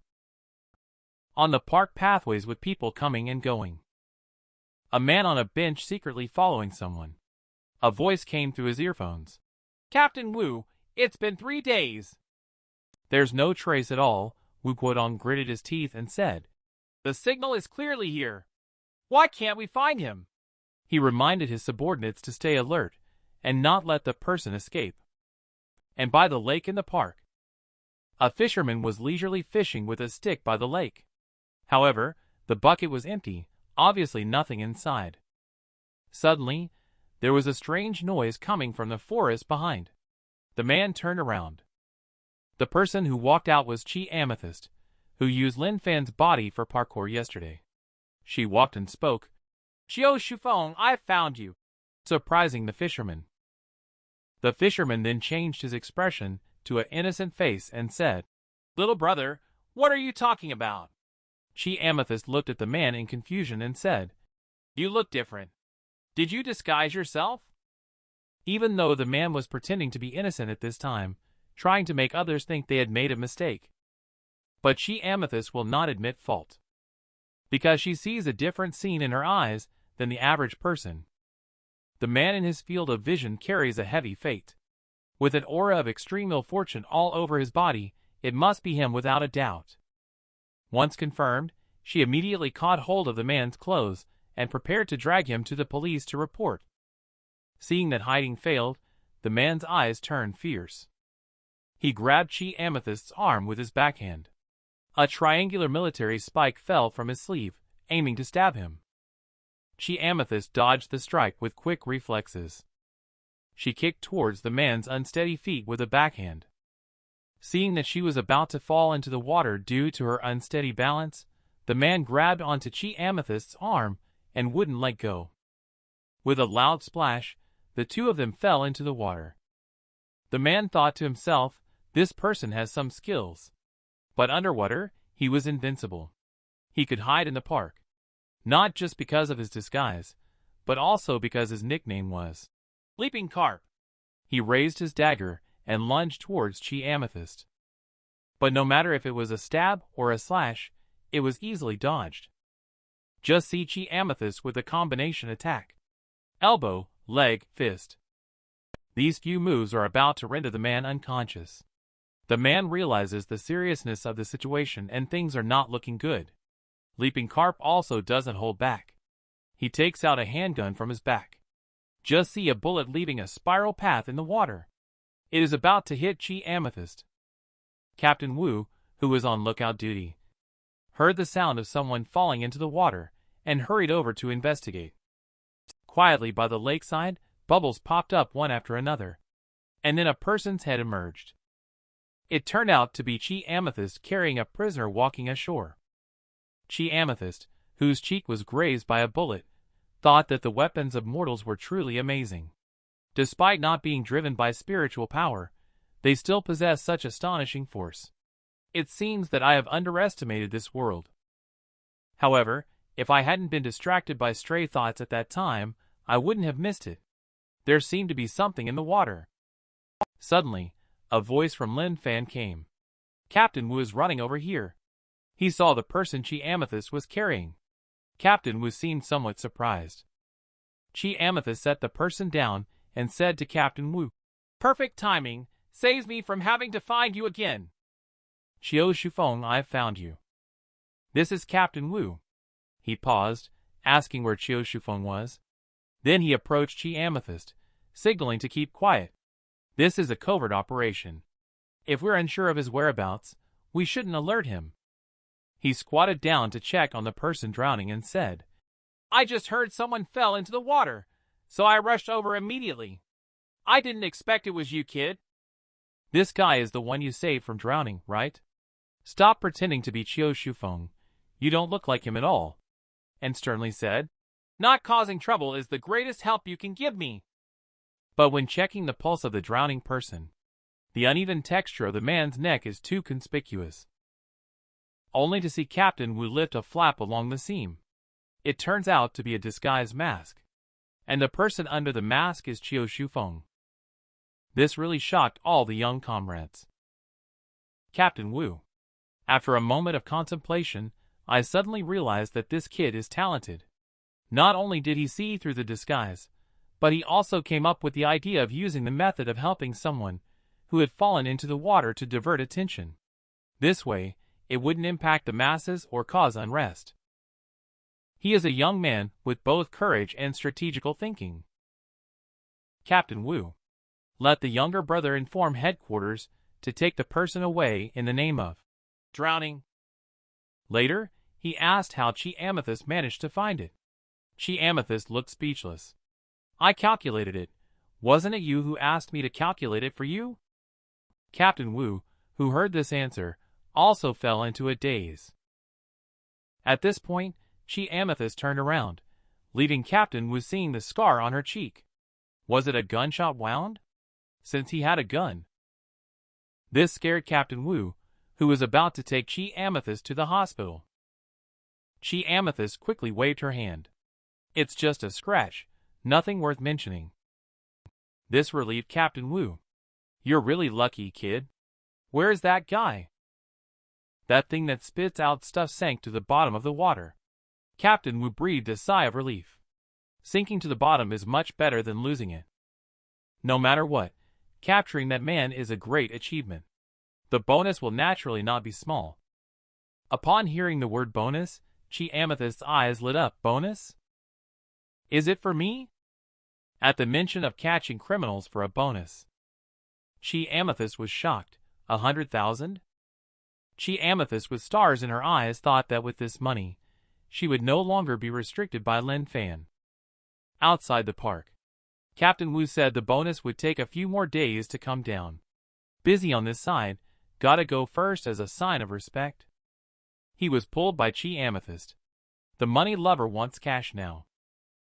Speaker 1: On the park pathways with people coming and going. A man on a bench secretly following someone. A voice came through his earphones. Captain Wu, it's been 3 days. There's no trace at all, Wu Guodong gritted his teeth and said. The signal is clearly here. Why can't we find him? He reminded his subordinates to stay alert and not let the person escape. And by the lake in the park, a fisherman was leisurely fishing with a stick by the lake. However, the bucket was empty, obviously nothing inside. Suddenly, there was a strange noise coming from the forest behind. The man turned around. The person who walked out was Chi Amethyst, who used Lin Fan's body for parkour yesterday. She walked and spoke. Xiao Shufeng, I found you, surprising the fisherman. The fisherman then changed his expression to an innocent face and said, Little brother, what are you talking about? Chi Amethyst looked at the man in confusion and said, You look different. Did you disguise yourself? Even though the man was pretending to be innocent at this time, trying to make others think they had made a mistake. But Chi Amethyst will not admit fault. Because she sees a different scene in her eyes than the average person. The man in his field of vision carries a heavy fate. With an aura of extreme ill fortune all over his body, it must be him without a doubt. Once confirmed, she immediately caught hold of the man's clothes and prepared to drag him to the police to report. Seeing that hiding failed, the man's eyes turned fierce. He grabbed Chi Amethyst's arm with his backhand. A triangular military spike fell from his sleeve, aiming to stab him. Chi Amethyst dodged the strike with quick reflexes. She kicked towards the man's unsteady feet with a backhand. Seeing that she was about to fall into the water due to her unsteady balance, the man grabbed onto Chi Amethyst's arm and wouldn't let go. With a loud splash, the two of them fell into the water. The man thought to himself, this person has some skills. But underwater, he was invincible. He could hide in the park. Not just because of his disguise, but also because his nickname was Leaping Carp. He raised his dagger and lunged towards Chi Amethyst. But no matter if it was a stab or a slash, it was easily dodged. Just see Chi Amethyst with a combination attack. Elbow, leg, fist. These few moves are about to render the man unconscious. The man realizes the seriousness of the situation and things are not looking good. Leaping Carp also doesn't hold back. He takes out a handgun from his back. Just see a bullet leaving a spiral path in the water. It is about to hit Chi Amethyst. Captain Wu, who was on lookout duty, heard the sound of someone falling into the water and hurried over to investigate. Quietly by the lakeside, bubbles popped up one after another, and then a person's head emerged. It turned out to be Chi Amethyst carrying a prisoner walking ashore. Chi Amethyst, whose cheek was grazed by a bullet, thought that the weapons of mortals were truly amazing. Despite not being driven by spiritual power, they still possess such astonishing force. It seems that I have underestimated this world. However, if I hadn't been distracted by stray thoughts at that time, I wouldn't have missed it. There seemed to be something in the water. Suddenly, a voice from Lin Fan came. Captain Wu is running over here. He saw the person Chi Amethyst was carrying. Captain Wu seemed somewhat surprised. Chi Amethyst set the person down and said to Captain Wu, "Perfect timing, saves me from having to find you again. Xiao Shufeng, I've found you." "This is Captain Wu." He paused, asking where Xiao Shufeng was. Then he approached Chi Amethyst, signaling to keep quiet. "This is a covert operation. If we're unsure of his whereabouts, we shouldn't alert him." He squatted down to check on the person drowning and said, "I just heard someone fell into the water, so I rushed over immediately. I didn't expect it was you, kid." "This guy is the one you saved from drowning, right? Stop pretending to be Xiao Shufeng. You don't look like him at all," and sternly said, "Not causing trouble is the greatest help you can give me." But when checking the pulse of the drowning person, the uneven texture of the man's neck is too conspicuous. Only to see Captain Wu lift a flap along the seam. It turns out to be a disguised mask, and the person under the mask is Xiao Shufeng. This really shocked all the young comrades. Captain Wu. After a moment of contemplation, I suddenly realized that this kid is talented. Not only did he see through the disguise, but he also came up with the idea of using the method of helping someone who had fallen into the water to divert attention. This way, it wouldn't impact the masses or cause unrest. He is a young man with both courage and strategical thinking. Captain Wu. Let the younger brother inform headquarters to take the person away in the name of drowning. Later, he asked how Chi Amethyst managed to find it. Chi Amethyst looked speechless. "I calculated it. Wasn't it you who asked me to calculate it for you?" Captain Wu, who heard this answer, also fell into a daze. At this point, Chi Amethyst turned around, leaving Captain Wu seeing the scar on her cheek. Was it a gunshot wound? Since he had a gun. This scared Captain Wu, who was about to take Chi Amethyst to the hospital. Chi Amethyst quickly waved her hand. "It's just a scratch, nothing worth mentioning." This relieved Captain Wu. "You're really lucky, kid. Where's that guy?" "That thing that spits out stuff sank to the bottom of the water." Captain Wu breathed a sigh of relief. Sinking to the bottom is much better than losing it. No matter what, capturing that man is a great achievement. The bonus will naturally not be small. Upon hearing the word bonus, Chi Amethyst's eyes lit up. "Bonus? Is it for me?" At the mention of catching criminals for a bonus, Chi Amethyst was shocked. 100,000? Chi Amethyst with stars in her eyes thought that with this money, she would no longer be restricted by Lin Fan. Outside the park, Captain Wu said the bonus would take a few more days to come down. "Busy on this side, gotta go first as a sign of respect." He was pulled by Chi Amethyst. The money lover wants cash now.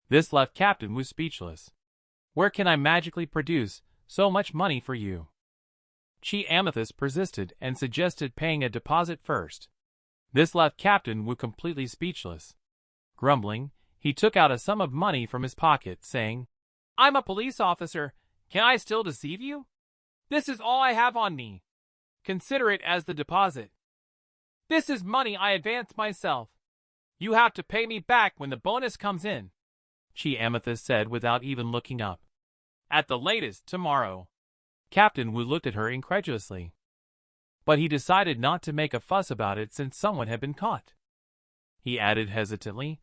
Speaker 1: This left Captain Wu speechless. "Where can I magically produce so much money for you?" Chi Amethyst persisted and suggested paying a deposit first. This left Captain Wu completely speechless. Grumbling, he took out a sum of money from his pocket, saying, "I'm a police officer. Can I still deceive you? This is all I have on me. Consider it as the deposit. This is money I advanced myself. You have to pay me back when the bonus comes in," Chi Amethyst said without even looking up. "At the latest, tomorrow." Captain Wu looked at her incredulously. But he decided not to make a fuss about it since someone had been caught. He added hesitantly,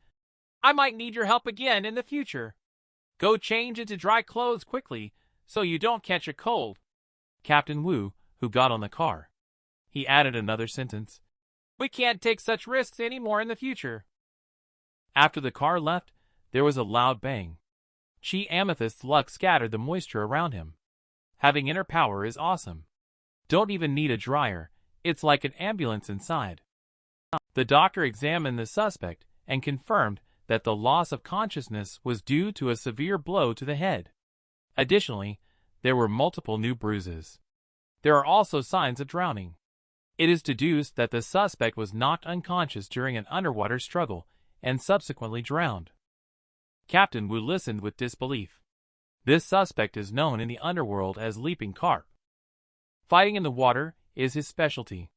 Speaker 1: "I might need your help again in the future. Go change into dry clothes quickly so you don't catch a cold." Captain Wu, who got on the car. He added another sentence, "We can't take such risks anymore in the future." After the car left, there was a loud bang. Chi Amethyst's luck scattered the moisture around him. Having inner power is awesome. Don't even need a dryer, it's like an ambulance inside. The doctor examined the suspect and confirmed that the loss of consciousness was due to a severe blow to the head. Additionally, there were multiple new bruises. There are also signs of drowning. It is deduced that the suspect was knocked unconscious during an underwater struggle and subsequently drowned. Captain Wu listened with disbelief. This suspect is known in the underworld as Leaping Carp. Fighting in the water is his specialty.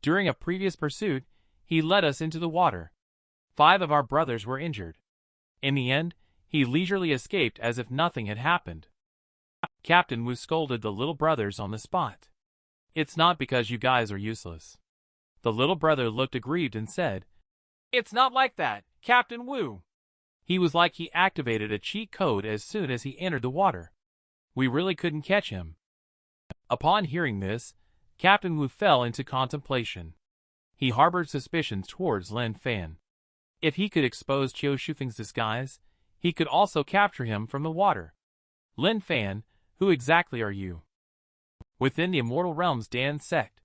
Speaker 1: During a previous pursuit, he led us into the water. 5 of our brothers were injured. In the end, he leisurely escaped as if nothing had happened. Captain Wu scolded the little brothers on the spot. "It's not because you guys are useless." The little brother looked aggrieved and said, "It's not like that, Captain Wu." He was like he activated a cheat code as soon as he entered the water. We really couldn't catch him. Upon hearing this, Captain Wu fell into contemplation. He harbored suspicions towards Lin Fan. If he could expose Qiu Shufeng's disguise, he could also capture him from the water. "Lin Fan, who exactly are you?" Within the Immortal Realm's Dan sect.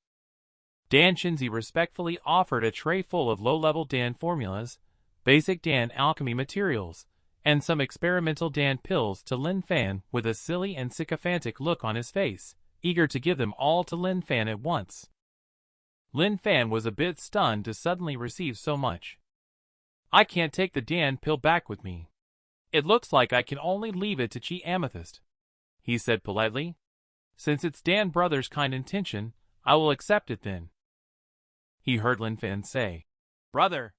Speaker 1: Dan Shinzi respectfully offered a tray full of low-level Dan formulas, basic Dan alchemy materials, and some experimental Dan pills to Lin Fan with a silly and sycophantic look on his face, eager to give them all to Lin Fan at once. Lin Fan was a bit stunned to suddenly receive so much. "I can't take the Dan pill back with me. It looks like I can only leave it to Chi Amethyst," he said politely. "Since it's Dan brother's kind intention, I will accept it then." He heard Lin Fan say, "Brother."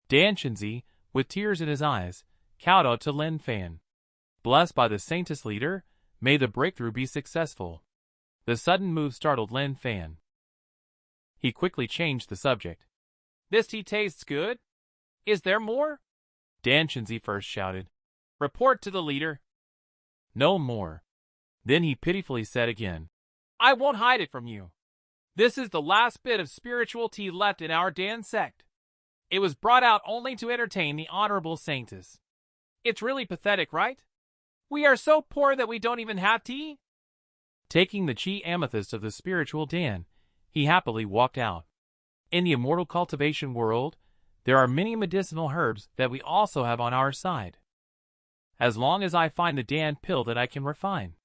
Speaker 1: Dan Shinzi, with tears in his eyes, kowtowed to Lin Fan. Blessed by the Saintess leader, may the breakthrough be successful. The sudden move startled Lin Fan. He quickly changed the subject. "This tea tastes good. Is there more?" Dan Shinzi first shouted. "Report to the leader." "No more." Then he pitifully said again, "I won't hide it from you. This is the last bit of spiritual tea left in our Dan sect. It was brought out only to entertain the Honorable Saintess. It's really pathetic, right? We are so poor that we don't even have tea." Taking the Chi Amethyst of the spiritual Dan, he happily walked out. In the immortal cultivation world, there are many medicinal herbs that we also have on our side. As long as I find the Dan pill that I can refine.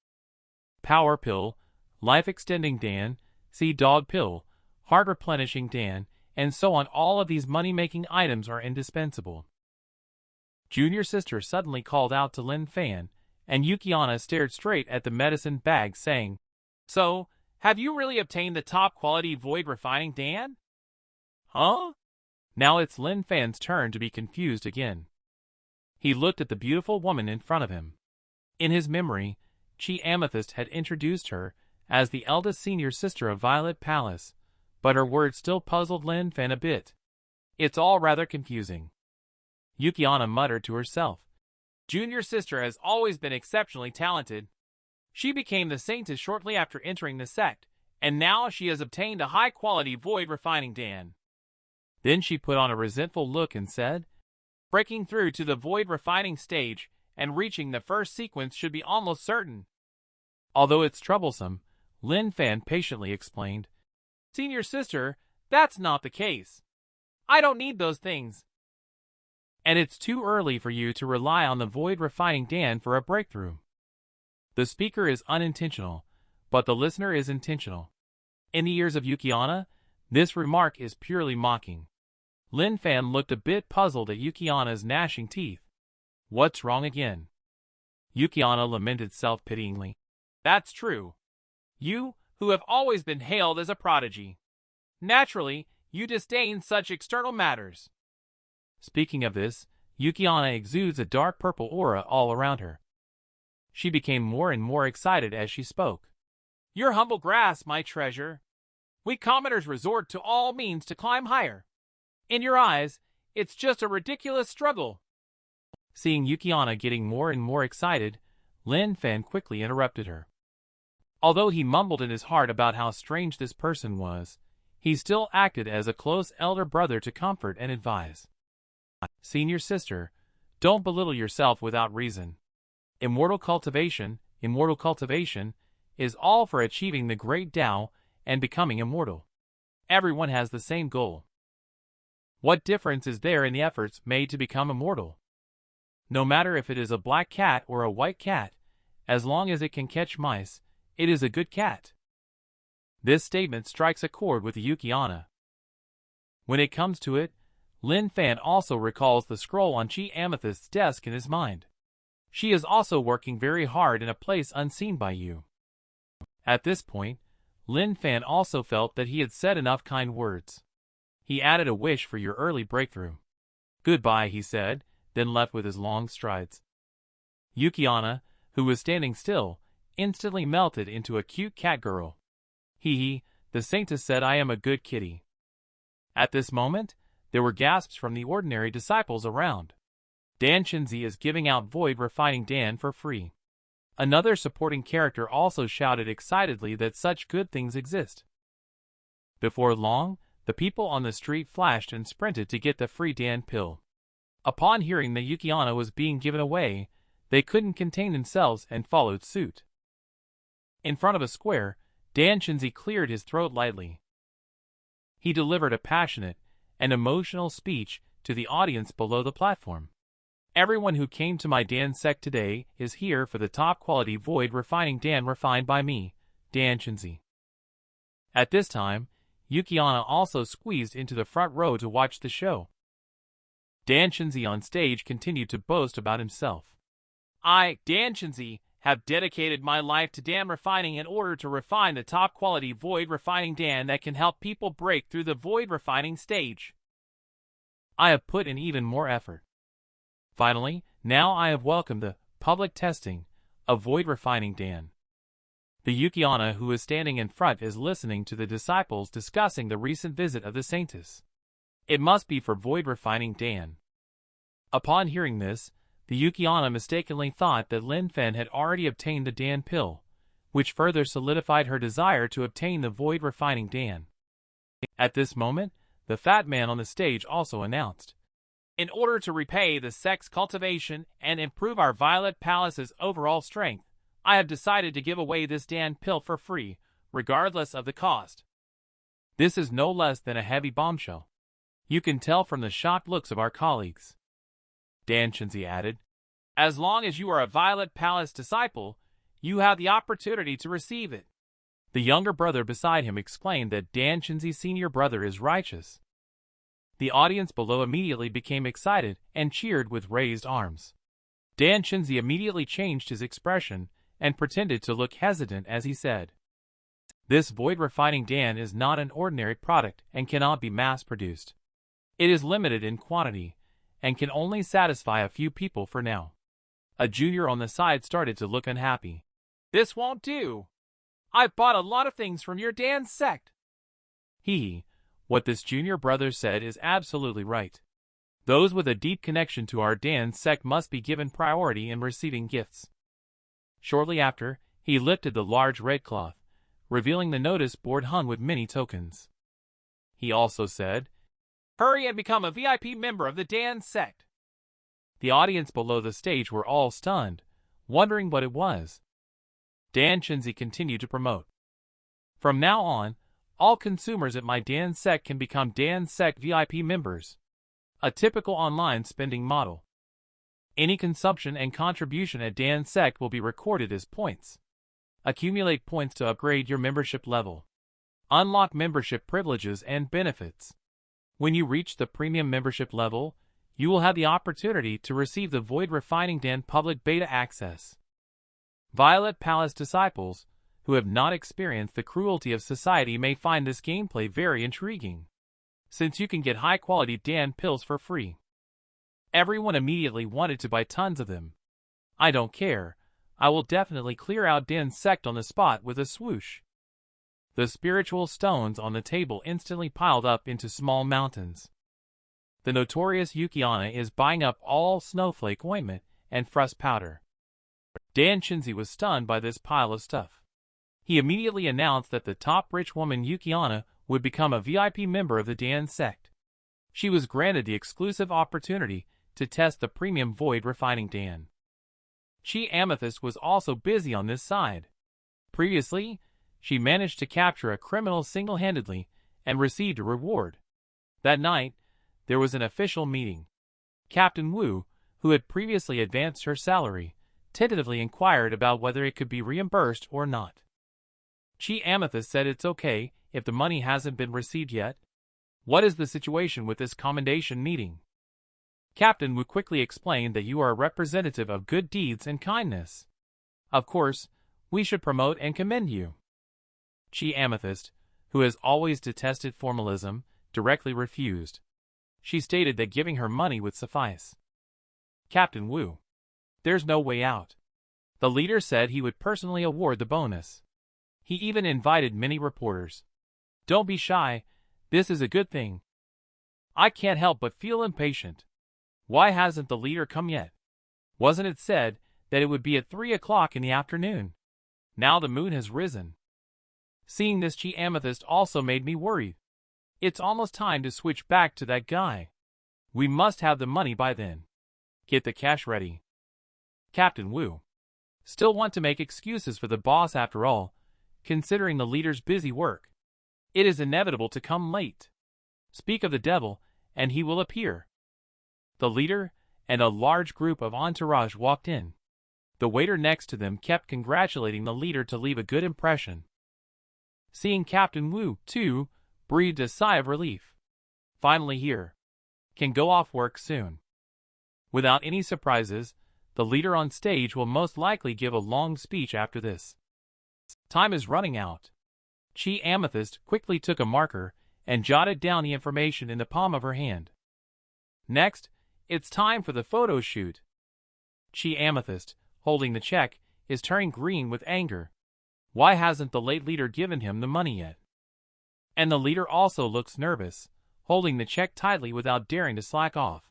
Speaker 1: Power pill, life-extending Dan, sea dog pill, heart-replenishing Dan, and so on, all of these money-making items are indispensable. Junior sister suddenly called out to Lin Fan, and Yukiana stared straight at the medicine bag saying, "So, have you really obtained the top-quality void-refining Dan?" "Huh?" Now it's Lin Fan's turn to be confused again. He looked at the beautiful woman in front of him. In his memory, Chi Amethyst had introduced her as the eldest senior sister of Violet Palace, but her words still puzzled Lin Fan a bit. It's all rather confusing. Yukiana muttered to herself. Junior sister has always been exceptionally talented. She became the saintess shortly after entering the sect, and now she has obtained a high-quality void-refining Dan. Then she put on a resentful look and said, "Breaking through to the void-refining stage and reaching the first sequence should be almost certain." Although it's troublesome, Lin Fan patiently explained, "Senior sister, that's not the case. I don't need those things. And it's too early for you to rely on the void-refining Dan for a breakthrough." The speaker is unintentional, but the listener is intentional. In the ears of Yukiana, this remark is purely mocking. Lin Fan looked a bit puzzled at Yukiana's gnashing teeth. What's wrong again? Yukiana lamented self-pityingly. That's true. You, who have always been hailed as a prodigy. Naturally, you disdain such external matters. Speaking of this, Yukiana exudes a dark purple aura all around her. She became more and more excited as she spoke. Your humble grasp, my treasure. We commoners resort to all means to climb higher. In your eyes, it's just a ridiculous struggle. Seeing Yukiana getting more and more excited, Lin Fan quickly interrupted her. Although he mumbled in his heart about how strange this person was, he still acted as a close elder brother to comfort and advise. Senior sister, don't belittle yourself without reason. Immortal cultivation, is all for achieving the great Tao and becoming immortal. Everyone has the same goal. What difference is there in the efforts made to become immortal? No matter if it is a black cat or a white cat, as long as it can catch mice, it is a good cat. This statement strikes a chord with Yukiana. When it comes to it, Lin Fan also recalls the scroll on Chi Amethyst's desk in his mind. She is also working very hard in a place unseen by you. At this point, Lin Fan also felt that he had said enough kind words. He added a wish for your early breakthrough. Goodbye, he said, then left with his long strides. Yukiana, who was standing still, instantly melted into a cute cat girl. Hee, the saintess said I am a good kitty. At this moment, there were gasps from the ordinary disciples around. Dan Shinzi is giving out void refining Dan for free. Another supporting character also shouted excitedly that such good things exist. Before long, the people on the street flashed and sprinted to get the free Dan pill. Upon hearing that Yukiana was being given away, they couldn't contain themselves and followed suit. In front of a square, Dan Shinzi cleared his throat lightly. He delivered a passionate and emotional speech to the audience below the platform. Everyone who came to my Dan sect today is here for the top quality void refining Dan refined by me, Dan Shinzi. At this time, Yukiana also squeezed into the front row to watch the show. Dan Shinzi on stage continued to boast about himself. I, Dan Shinzi, have dedicated my life to Dan refining in order to refine the top quality void refining Dan that can help people break through the void refining stage. I have put in even more effort. Finally, now I have welcomed the public testing of void refining Dan. The Yukiana who is standing in front is listening to the disciples discussing the recent visit of the saintess. It must be for void refining Dan. Upon hearing this, the Yukiana mistakenly thought that Lin Fan had already obtained the Dan pill, which further solidified her desire to obtain the void refining Dan. At this moment, the fat man on the stage also announced, in order to repay the sect's cultivation and improve our Violet Palace's overall strength, I have decided to give away this Dan pill for free, regardless of the cost. This is no less than a heavy bombshell. You can tell from the shocked looks of our colleagues. Dan Shinzi added, as long as you are a Violet Palace disciple, you have the opportunity to receive it. The younger brother beside him explained that Dan Shinzi's senior brother is righteous. The audience below immediately became excited and cheered with raised arms. Dan Shinzi immediately changed his expression and pretended to look hesitant as he said, this void refining Dan is not an ordinary product and cannot be mass-produced. It is limited in quantity and can only satisfy a few people for now. A junior on the side started to look unhappy. This won't do. I've bought a lot of things from your Dan sect. What this junior brother said is absolutely right. Those with a deep connection to our Dan sect must be given priority in receiving gifts. Shortly after, he lifted the large red cloth, revealing the notice board hung with many tokens. He also said, hurry and become a VIP member of the Dan sect. The audience below the stage were all stunned, wondering what it was. Dan Shinzi continued to promote. From now on, all consumers at my Dan sect can become Dan sect VIP members. A typical online spending model. Any consumption and contribution at Dan sect will be recorded as points. Accumulate points to upgrade your membership level. Unlock membership privileges and benefits. When you reach the premium membership level, you will have the opportunity to receive the Void Refining Den public beta access. Violet Palace disciples who have not experienced the cruelty of society may find this gameplay very intriguing, since you can get high-quality Dan pills for free. Everyone immediately wanted to buy tons of them. I don't care. I will definitely clear out Dan's sect on the spot with a swoosh. The spiritual stones on the table instantly piled up into small mountains. The notorious Yukiana is buying up all snowflake ointment and frost powder. Dan Shinzi was stunned by this pile of stuff. He immediately announced that the top rich woman Yukiana would become a VIP member of the Dan sect. She was granted the exclusive opportunity to test the premium Void Refining Dan. Chi Amethyst was also busy on this side. Previously, she managed to capture a criminal single-handedly and received a reward. That night, there was an official meeting. Captain Wu, who had previously advanced her salary, tentatively inquired about whether it could be reimbursed or not. Chi Amethyst said it's okay if the money hasn't been received yet. What is the situation with this commendation meeting? Captain Wu quickly explained that you are a representative of good deeds and kindness. Of course, we should promote and commend you. Chi Amethyst, who has always detested formalism, directly refused. She stated that giving her money would suffice. Captain Wu. There's no way out. The leader said he would personally award the bonus. He even invited many reporters. Don't be shy, this is a good thing. I can't help but feel impatient. Why hasn't the leader come yet? Wasn't it said that it would be at 3 o'clock in the afternoon? Now the moon has risen. Seeing this, Chi Amethyst also made me worried. It's almost time to switch back to that guy. We must have the money by then. Get the cash ready. Captain Wu. Still want to make excuses for the boss after all, considering the leader's busy work. It is inevitable to come late. Speak of the devil, and he will appear. The leader and a large group of entourage walked in. The waiter next to them kept congratulating the leader to leave a good impression. Seeing Captain Wu, too, breathed a sigh of relief. Finally here. Can go off work soon. Without any surprises, the leader on stage will most likely give a long speech after this. Time is running out. Chi Amethyst quickly took a marker and jotted down the information in the palm of her hand. Next, it's time for the photo shoot. Chi Amethyst, holding the check, is turning green with anger. Why hasn't the late leader given him the money yet? And the leader also looks nervous, holding the check tightly without daring to slack off.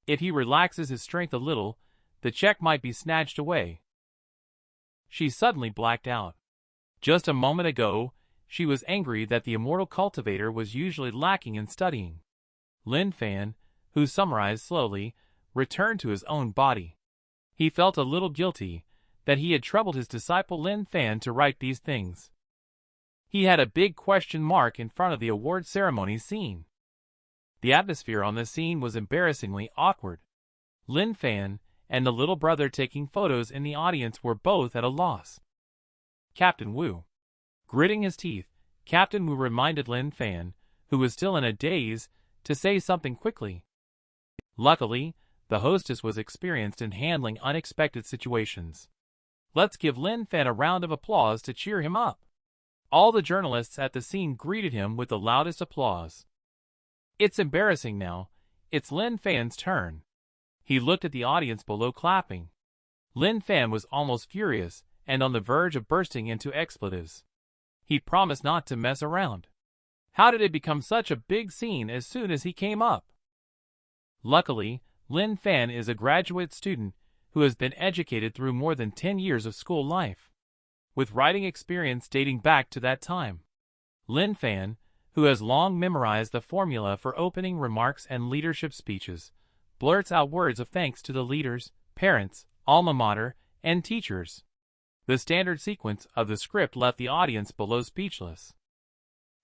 Speaker 1: If he relaxes his strength a little, the check might be snatched away. She suddenly blacked out. Just a moment ago, she was angry that the immortal cultivator was usually lacking in studying. Lin Fan, who summarized slowly, returned to his own body. He felt a little guilty that he had troubled his disciple Lin Fan to write these things. He had a big question mark in front of the award ceremony scene. The atmosphere on the scene was embarrassingly awkward. Lin Fan and the little brother taking photos in the audience were both at a loss. Captain Wu. Gritting his teeth, Captain Wu reminded Lin Fan, who was still in a daze, to say something quickly. Luckily, the hostess was experienced in handling unexpected situations. Let's give Lin Fan a round of applause to cheer him up. All the journalists at the scene greeted him with the loudest applause. It's embarrassing now. It's Lin Fan's turn. He looked at the audience below clapping. Lin Fan was almost furious and on the verge of bursting into expletives. He promised not to mess around. How did it become such a big scene as soon as he came up? Luckily, Lin Fan is a graduate student who has been educated through more than 10 years of school life, with writing experience dating back to that time. Lin Fan, who has long memorized the formula for opening remarks and leadership speeches, blurts out words of thanks to the leaders, parents, alma mater, and teachers. The standard sequence of the script left the audience below speechless.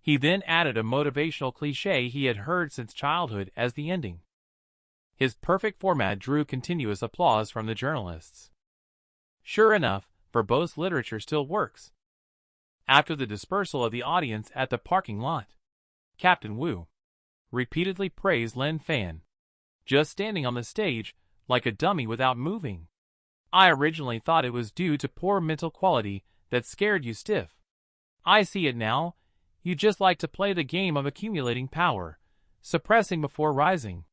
Speaker 1: He then added a motivational cliché he had heard since childhood as the ending. His perfect format drew continuous applause from the journalists. Sure enough, verbose literature still works. After the dispersal of the audience at the parking lot, Captain Wu repeatedly praised Lin Fan, just standing on the stage like a dummy without moving. I originally thought it was due to poor mental quality that scared you stiff. I see it now. You just like to play the game of accumulating power, suppressing before rising.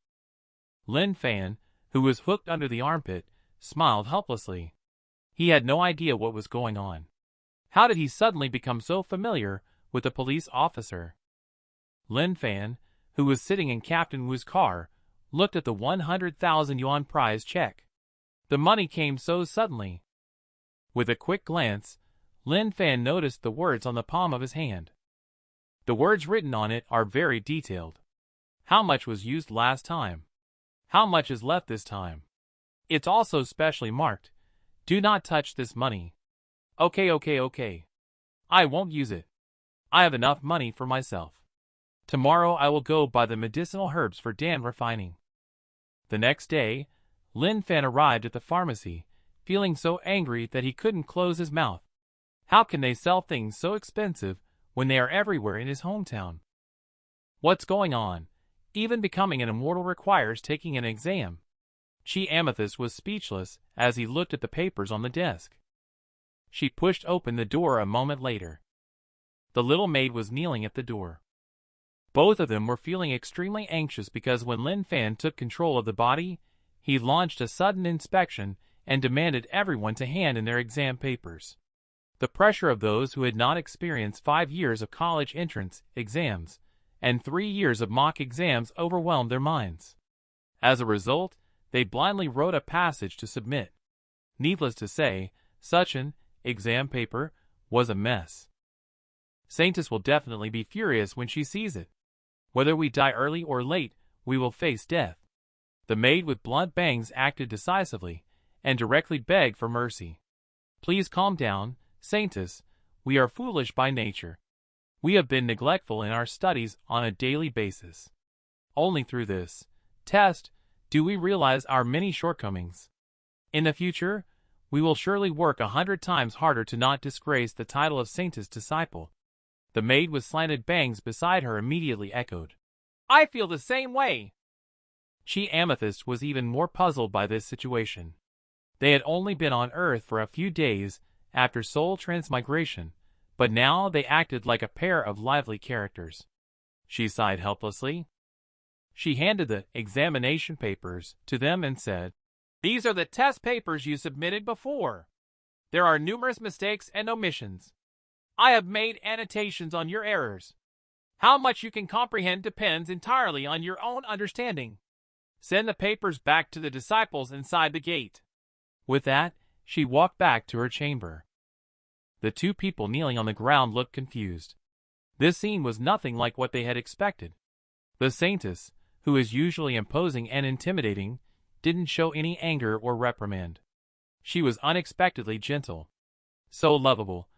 Speaker 1: Lin Fan, who was hooked under the armpit, smiled helplessly. He had no idea what was going on. How did he suddenly become so familiar with a police officer? Lin Fan, who was sitting in Captain Wu's car, looked at the 100,000 yuan prize check. The money came so suddenly. With a quick glance, Lin Fan noticed the words on the palm of his hand. The words written on it are very detailed. How much was used last time? How much is left this time? It's also specially marked. Do not touch this money. Okay. I won't use it. I have enough money for myself. Tomorrow I will go buy the medicinal herbs for Dan refining. The next day, Lin Fan arrived at the pharmacy, feeling so angry that he couldn't close his mouth. How can they sell things so expensive when they are everywhere in his hometown? What's going on? Even becoming an immortal requires taking an exam. Chi Amethyst was speechless as he looked at the papers on the desk. She pushed open the door a moment later. The little maid was kneeling at the door. Both of them were feeling extremely anxious because when Lin Fan took control of the body, he launched a sudden inspection and demanded everyone to hand in their exam papers. The pressure of those who had not experienced 5 years of college entrance exams and 3 years of mock exams overwhelmed their minds. As a result, they blindly wrote a passage to submit. Needless to say, such an exam paper was a mess. Xianxia will definitely be furious when she sees it. Whether we die early or late, we will face death. The maid with blunt bangs acted decisively and directly begged for mercy. Please calm down, Xianxia. We are foolish by nature. We have been neglectful in our studies on a daily basis. Only through this test do we realize our many shortcomings. In the future, we will surely work 100 times harder to not disgrace the title of Xianxia's disciple. The maid with slanted bangs beside her immediately echoed, I feel the same way. Chi Amethyst was even more puzzled by this situation. They had only been on Earth for a few days after soul transmigration, but now they acted like a pair of lively characters. She sighed helplessly. She handed the examination papers to them and said, These are the test papers you submitted before. There are numerous mistakes and omissions. I have made annotations on your errors. How much you can comprehend depends entirely on your own understanding. Send the papers back to the disciples inside the gate. With that, she walked back to her chamber. The two people kneeling on the ground looked confused. This scene was nothing like what they had expected. The Xianxia, who is usually imposing and intimidating, didn't show any anger or reprimand. She was unexpectedly gentle. So lovable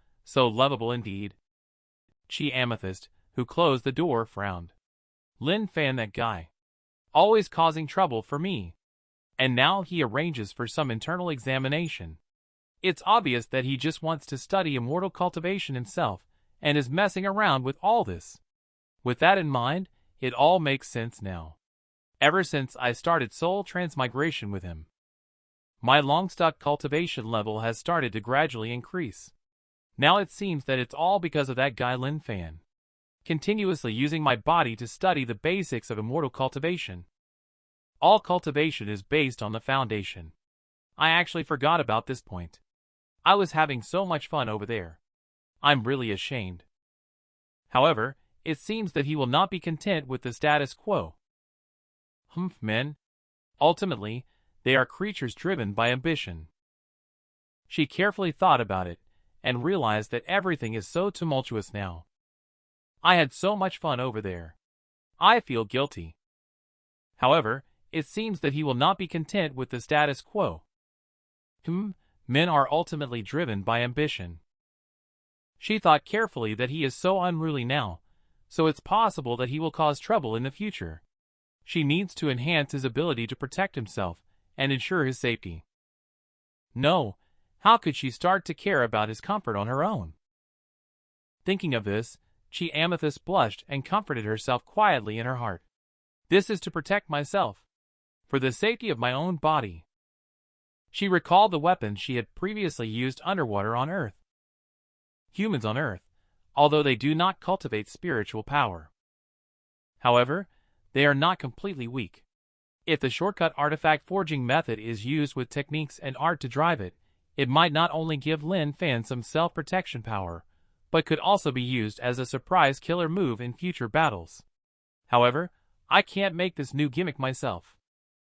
Speaker 1: indeed. Chi Amethyst, who closed the door, frowned. Lin Fan, that guy. Always causing trouble for me. And now he arranges for some internal examination. It's obvious that he just wants to study immortal cultivation himself, and is messing around with all this. With that in mind, it all makes sense now. Ever since I started soul transmigration with him, my long-stuck cultivation level has started to gradually increase. Now it seems that it's all because of that guy Lin Fan. Continuously using my body to study the basics of immortal cultivation. All cultivation is based on the foundation. I actually forgot about this point. I was having so much fun over there. I'm really ashamed. However, it seems that he will not be content with the status quo. Men. Ultimately, they are creatures driven by ambition. She carefully thought about it, and realized that everything is so tumultuous now. I had so much fun over there. I feel guilty. However, it seems that he will not be content with the status quo. Men are ultimately driven by ambition. She thought carefully that he is so unruly now, so it's possible that he will cause trouble in the future. She needs to enhance his ability to protect himself and ensure his safety. No, How could she start to care about his comfort on her own? Thinking of this, Chi Amethyst blushed and comforted herself quietly in her heart. This is to protect myself, for the safety of my own body. She recalled the weapons she had previously used underwater on Earth. Humans on Earth, although they do not cultivate spiritual power. However, they are not completely weak. If the shortcut artifact forging method is used with techniques and art to drive it, it might not only give Lin Fan some self-protection power, but could also be used as a surprise killer move in future battles. However, I can't make this new gimmick myself.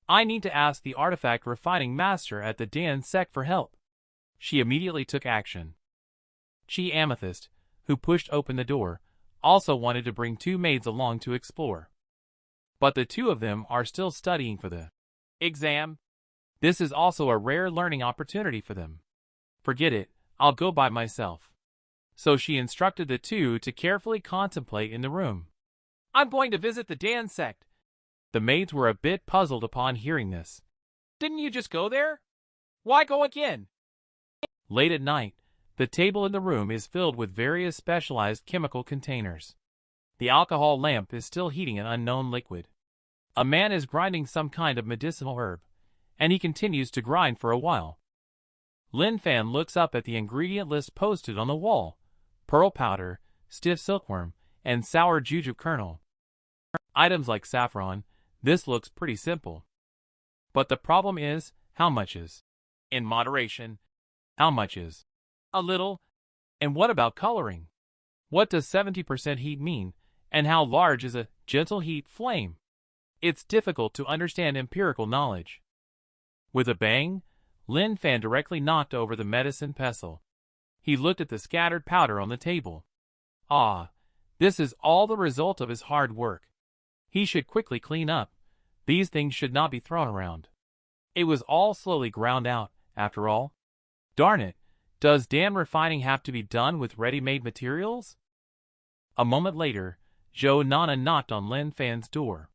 Speaker 1: I need to ask the artifact refining master at the Dan sect for help. She immediately took action. Chi Amethyst, who pushed open the door, also wanted to bring 2 maids along to explore. But the 2 of them are still studying for the exam. This is also a rare learning opportunity for them. Forget it, I'll go by myself. So she instructed the 2 to carefully contemplate in the room. I'm going to visit the Dan sect. The maids were a bit puzzled upon hearing this. Didn't you just go there? Why go again? Late at night, the table in the room is filled with various specialized chemical containers. The alcohol lamp is still heating an unknown liquid. A man is grinding some kind of medicinal herb, and he continues to grind for a while. Lin Fan looks up at the ingredient list posted on the wall: pearl powder, stiff silkworm, and sour jujube kernel. Items like saffron. This looks pretty simple. But the problem is, how much is in moderation? How much is a little? And what about coloring? What does 70% heat mean, and how large is a gentle heat flame? It's difficult to understand empirical knowledge. With a bang, Lin Fan directly knocked over the medicine pestle. He looked at the scattered powder on the table. Ah, this is all the result of his hard work. He should quickly clean up. These things should not be thrown around. It was all slowly ground out, after all. Darn it, does Dan refining have to be done with ready-made materials? A moment later, Zhou Nana knocked on Lin Fan's door.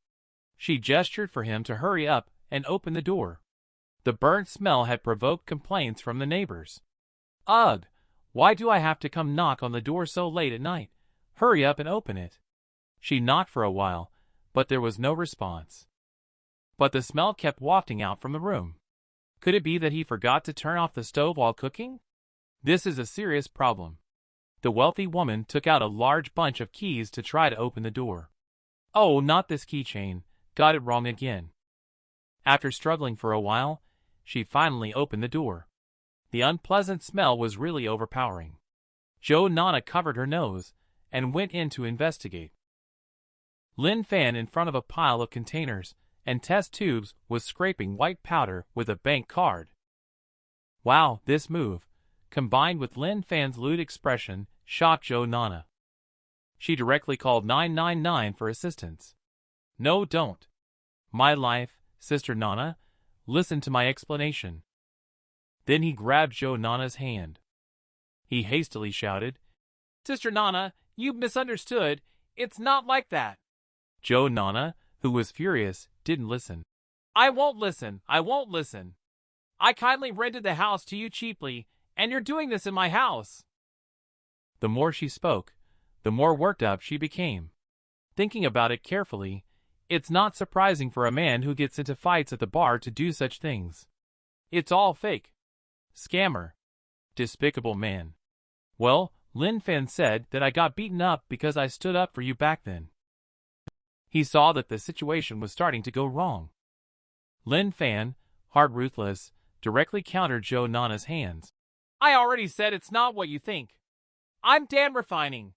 Speaker 1: She gestured for him to hurry up and open the door. The burnt smell had provoked complaints from the neighbors. Ugh, why do I have to come knock on the door so late at night? Hurry up and open it. She knocked for a while, but there was no response. But the smell kept wafting out from the room. Could it be that he forgot to turn off the stove while cooking? This is a serious problem. The wealthy woman took out a large bunch of keys to try to open the door. Oh, not this keychain. Got it wrong again. After struggling for a while, she finally opened the door. The unpleasant smell was really overpowering. Zhou Nana covered her nose and went in to investigate. Lin Fan, in front of a pile of containers and test tubes, was scraping white powder with a bank card. Wow, this move, combined with Lin Fan's lewd expression, shocked Zhou Nana. She directly called 999 for assistance. No, don't. My life, Sister Nana, listen to my explanation. Then he grabbed Zhou Nana's hand. He hastily shouted, Sister Nana, you've misunderstood. It's not like that. Zhou Nana, who was furious, didn't listen. I won't listen. I won't listen. I kindly rented the house to you cheaply, and you're doing this in my house. The more she spoke, the more worked up she became. Thinking about it carefully, it's not surprising for a man who gets into fights at the bar to do such things. It's all fake. Scammer. Despicable man. Well, Lin Fan said that I got beaten up because I stood up for you back then. He saw that the situation was starting to go wrong. Lin Fan, hard ruthless, directly countered Zhou Nana's hands. I already said it's not what you think. I'm Dan refining.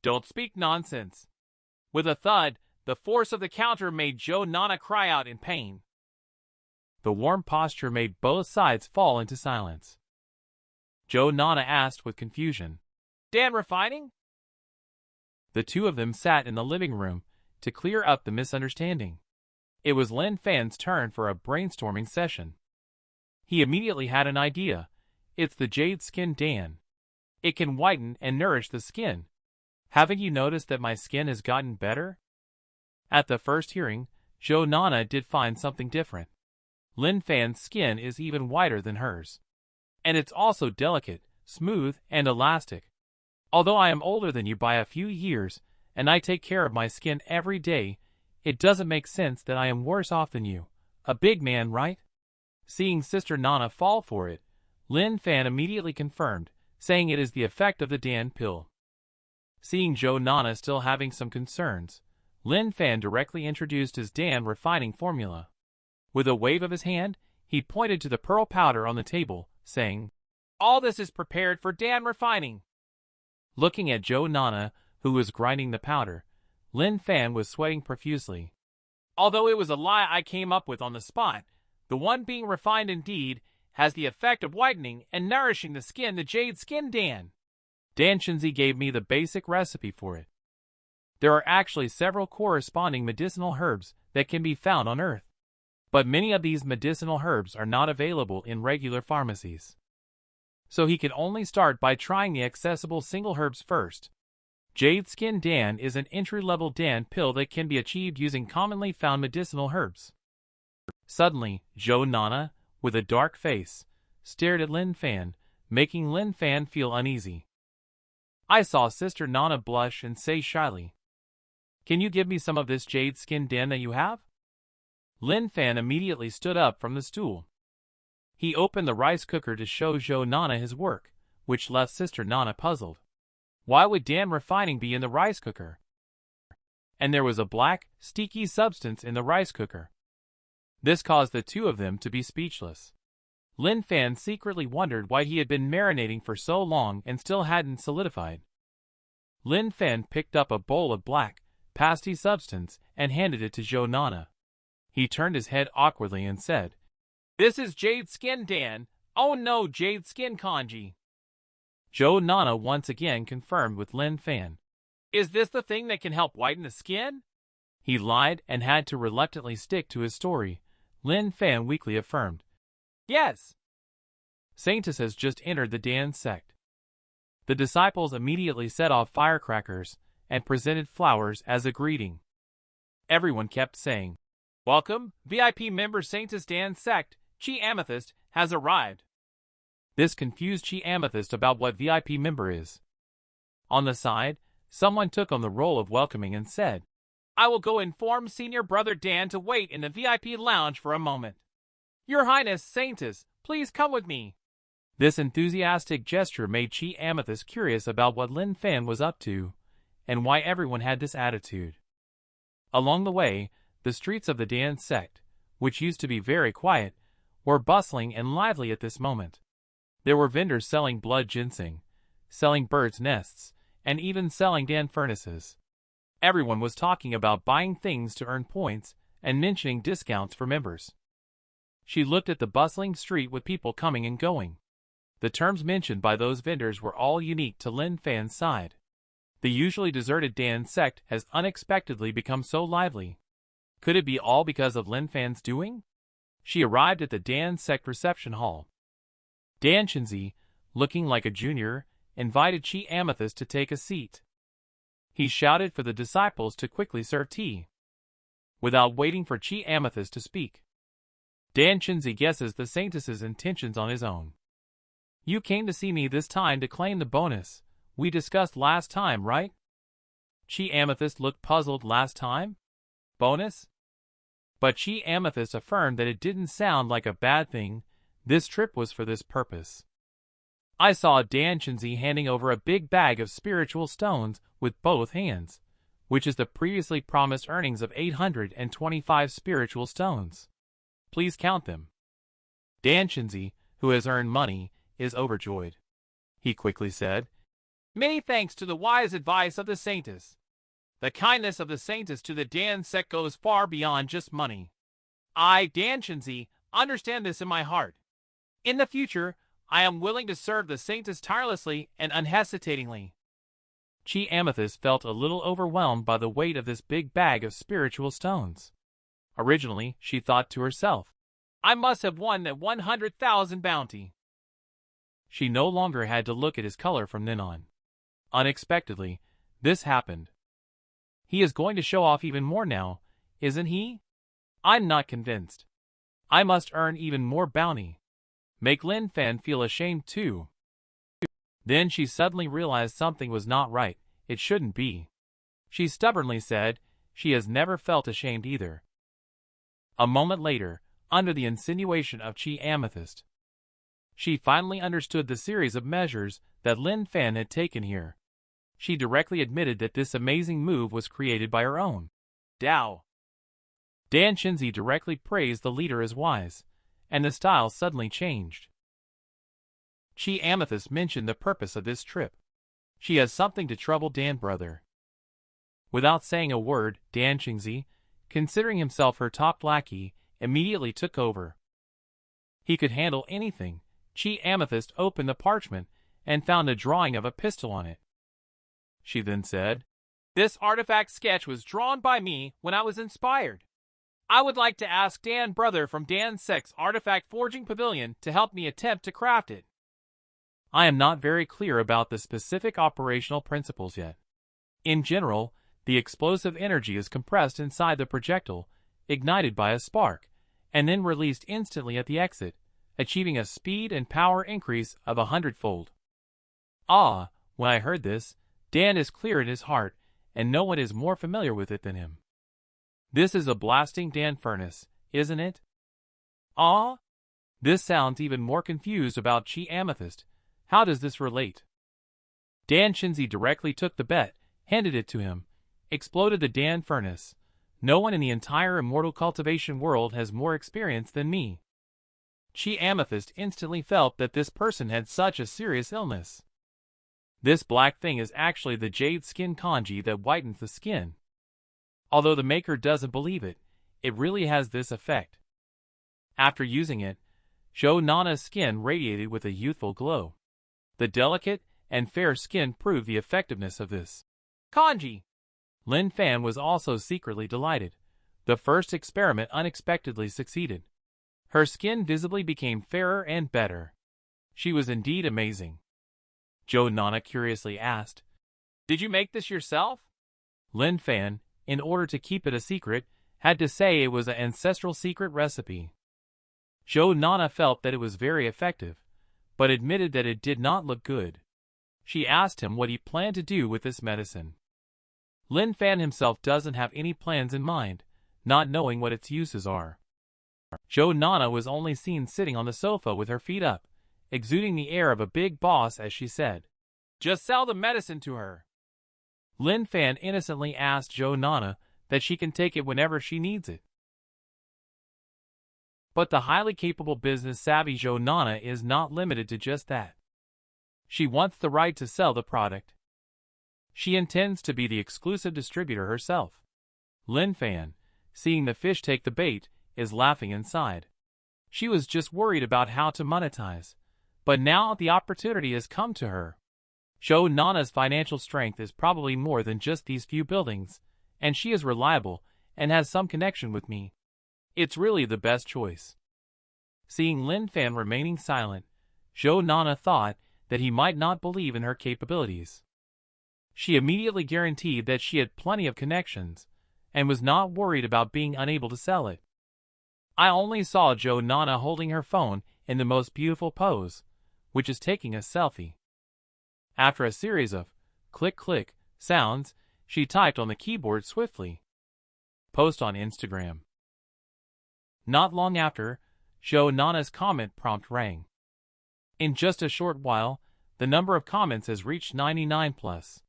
Speaker 1: Don't speak nonsense. With a thud, the force of the counter made Zhou Nana cry out in pain. The warm posture made both sides fall into silence. Zhou Nana asked with confusion, Dan refining? The 2 of them sat in the living room to clear up the misunderstanding. It was Lin Fan's turn for a brainstorming session. He immediately had an idea. It's the Jade Skin Dan. It can whiten and nourish the skin. Haven't you noticed that my skin has gotten better? At the first hearing, Zhou Nana did find something different. Lin Fan's skin is even whiter than hers. And it's also delicate, smooth, and elastic. Although I am older than you by a few years, and I take care of my skin every day, it doesn't make sense that I am worse off than you. A big man, right? Seeing Sister Nana fall for it, Lin Fan immediately confirmed, saying it is the effect of the Dan pill. Seeing Joe Nana still having some concerns, Lin Fan directly introduced his Dan refining formula. With a wave of his hand, he pointed to the pearl powder on the table, saying, "All this is prepared for Dan refining." Looking at Joe Nana, who was grinding the powder, Lin Fan was sweating profusely. Although it was a lie I came up with on the spot, the one being refined indeed has the effect of whitening and nourishing the skin, the Jade Skin Dan. Dan Shinzi gave me the basic recipe for it. There are actually several corresponding medicinal herbs that can be found on Earth. But many of these medicinal herbs are not available in regular pharmacies. So he can only start by trying the accessible single herbs first. Jade Skin Dan is an entry-level Dan pill that can be achieved using commonly found medicinal herbs. Suddenly, Joe Nana, with a dark face, stared at Lin Fan, making Lin Fan feel uneasy. I saw Sister Nana blush and say shyly, "Can you give me some of this Jade Skin Dan that you have?" Lin Fan immediately stood up from the stool. He opened the rice cooker to show Joe Nana his work, which left Sister Nana puzzled. Why would Dan refining be in the rice cooker? And there was a black, sticky substance in the rice cooker. This caused the two of them to be speechless. Lin Fan secretly wondered why he had been marinating for so long and still hadn't solidified. Lin Fan picked up a bowl of black, pasty substance and handed it to Joe Nana. He turned his head awkwardly and said, "This is Jade Skin Dan. Oh no, Jade Skin Kanji." Joe Nana once again confirmed with Lin Fan. "Is this the thing that can help whiten the skin?" He lied and had to reluctantly stick to his story. Lin Fan weakly affirmed, "Yes." Saintess has just entered the Dan sect. The disciples immediately set off firecrackers and presented flowers as a greeting. Everyone kept saying, "Welcome, VIP member Saintess Dan sect, Chi Amethyst, has arrived." This confused Chi Amethyst about what VIP member is. On the side, someone took on the role of welcoming and said, "I will go inform Senior Brother Dan to wait in the VIP lounge for a moment. Your Highness, Saintess, please come with me." This enthusiastic gesture made Chi Amethyst curious about what Lin Fan was up to, and why everyone had this attitude. Along the way, the streets of the Dan sect, which used to be very quiet, were bustling and lively at this moment. There were vendors selling blood ginseng, selling birds' nests, and even selling Dan furnaces. Everyone was talking about buying things to earn points and mentioning discounts for members. She looked at the bustling street with people coming and going. The terms mentioned by those vendors were all unique to Lin Fan's side. The usually deserted Dan sect has unexpectedly become so lively. Could it be all because of Lin Fan's doing? She arrived at the Dan sect reception hall. Dan Shinzi, looking like a junior, invited Chi Amethyst to take a seat. He shouted for the disciples to quickly serve tea. Without waiting for Chi Amethyst to speak, Dan Shinzi guesses the Saintess's intentions on his own. "You came to see me this time to claim the bonus we discussed last time, right?" Chi Amethyst looked puzzled. "Last time? Bonus?" But Chi Amethyst affirmed that it didn't sound like a bad thing. This trip was for this purpose. I saw Dan Shinzi handing over a big bag of spiritual stones with both hands, which is the previously promised earnings of 825 spiritual stones. Please count them. Dan Shinzi, who has earned money, is overjoyed. He quickly said, "Many thanks to the wise advice of the Saintess. The kindness of the Saintess to the Dan sect goes far beyond just money. I, Dan Shinzi, understand this in my heart. In the future, I am willing to serve the Saintess tirelessly and unhesitatingly." Chi Amethyst felt a little overwhelmed by the weight of this big bag of spiritual stones. Originally, she thought to herself, "I must have won that 100,000 bounty." She no longer had to look at his color from then on. Unexpectedly, this happened. He is going to show off even more now, isn't he? I'm not convinced. I must earn even more bounty. make Lin Fan feel ashamed too. Then she suddenly realized something was not right. It shouldn't be. She stubbornly said she has never felt ashamed either. A moment later, under the insinuation of Chi Amethyst, she finally understood the series of measures that Lin Fan had taken here. She directly admitted that this amazing move was created by her own Dao. Dan Shinzi directly praised the leader as wise, and the style suddenly changed. Chi Amethyst mentioned the purpose of this trip. She has something to trouble Dan brother. Without saying a word, Dan Shinzi, considering himself her top lackey, immediately took over. He could handle anything. Chi Amethyst opened the parchment and found a drawing of a pistol on it. She then said, "This artifact sketch was drawn by me when I was inspired. I would like to ask Dan brother from Dan's Sects Artifact Forging Pavilion to help me attempt to craft it." I am not very clear about the specific operational principles yet. In general, the explosive energy is compressed inside the projectile, ignited by a spark, and then released instantly at the exit, achieving a speed and power increase of 100-fold. When I heard this, Dan is clear in his heart, and no one is more familiar with it than him. This is a blasting Dan furnace, isn't it? This sounds even more confused about Chi Amethyst. How does this relate? Dan Shinzi directly took the bet, handed it to him. Exploded the Dan furnace. No one in the entire immortal cultivation world has more experience than me. Chi Amethyst instantly felt that this person had such a serious illness. This black thing is actually the jade skin kanji that whitens the skin. Although the maker doesn't believe it, it really has this effect. After using it, Sho Nana's skin radiated with a youthful glow. The delicate and fair skin proved the effectiveness of this kanji. Lin Fan was also secretly delighted. The first experiment unexpectedly succeeded. Her skin visibly became fairer and better. She was indeed amazing. Jo Nana curiously asked, "Did you make this yourself?" Lin Fan, in order to keep it a secret, had to say it was an ancestral secret recipe. Jo Nana felt that it was very effective, but admitted that it did not look good. She asked him what he planned to do with this medicine. Lin Fan himself doesn't have any plans in mind, not knowing what its uses are. Jo Nana was only seen sitting on the sofa with her feet up, exuding the air of a big boss as she said, "Just sell the medicine to her." Lin Fan innocently asked Jo Nana that she can take it whenever she needs it. But the highly capable business-savvy Jo Nana is not limited to just that. She wants the right to sell the product. She intends to be the exclusive distributor herself. Lin Fan, seeing the fish take the bait, is laughing inside. She was just worried about how to monetize. But now the opportunity has come to her. Jo Nana's financial strength is probably more than just these few buildings, and she is reliable and has some connection with me. It's really the best choice. Seeing Lin Fan remaining silent, Jo Nana thought that he might not believe in her capabilities. She immediately guaranteed that she had plenty of connections, and was not worried about being unable to sell it. I only saw Jo Nana holding her phone in the most beautiful pose, which is taking a selfie. After a series of click-click sounds, she typed on the keyboard swiftly. Post on Instagram. Not long after, Jo Nana's comment prompt rang. In just a short while, the number of comments has reached 99+.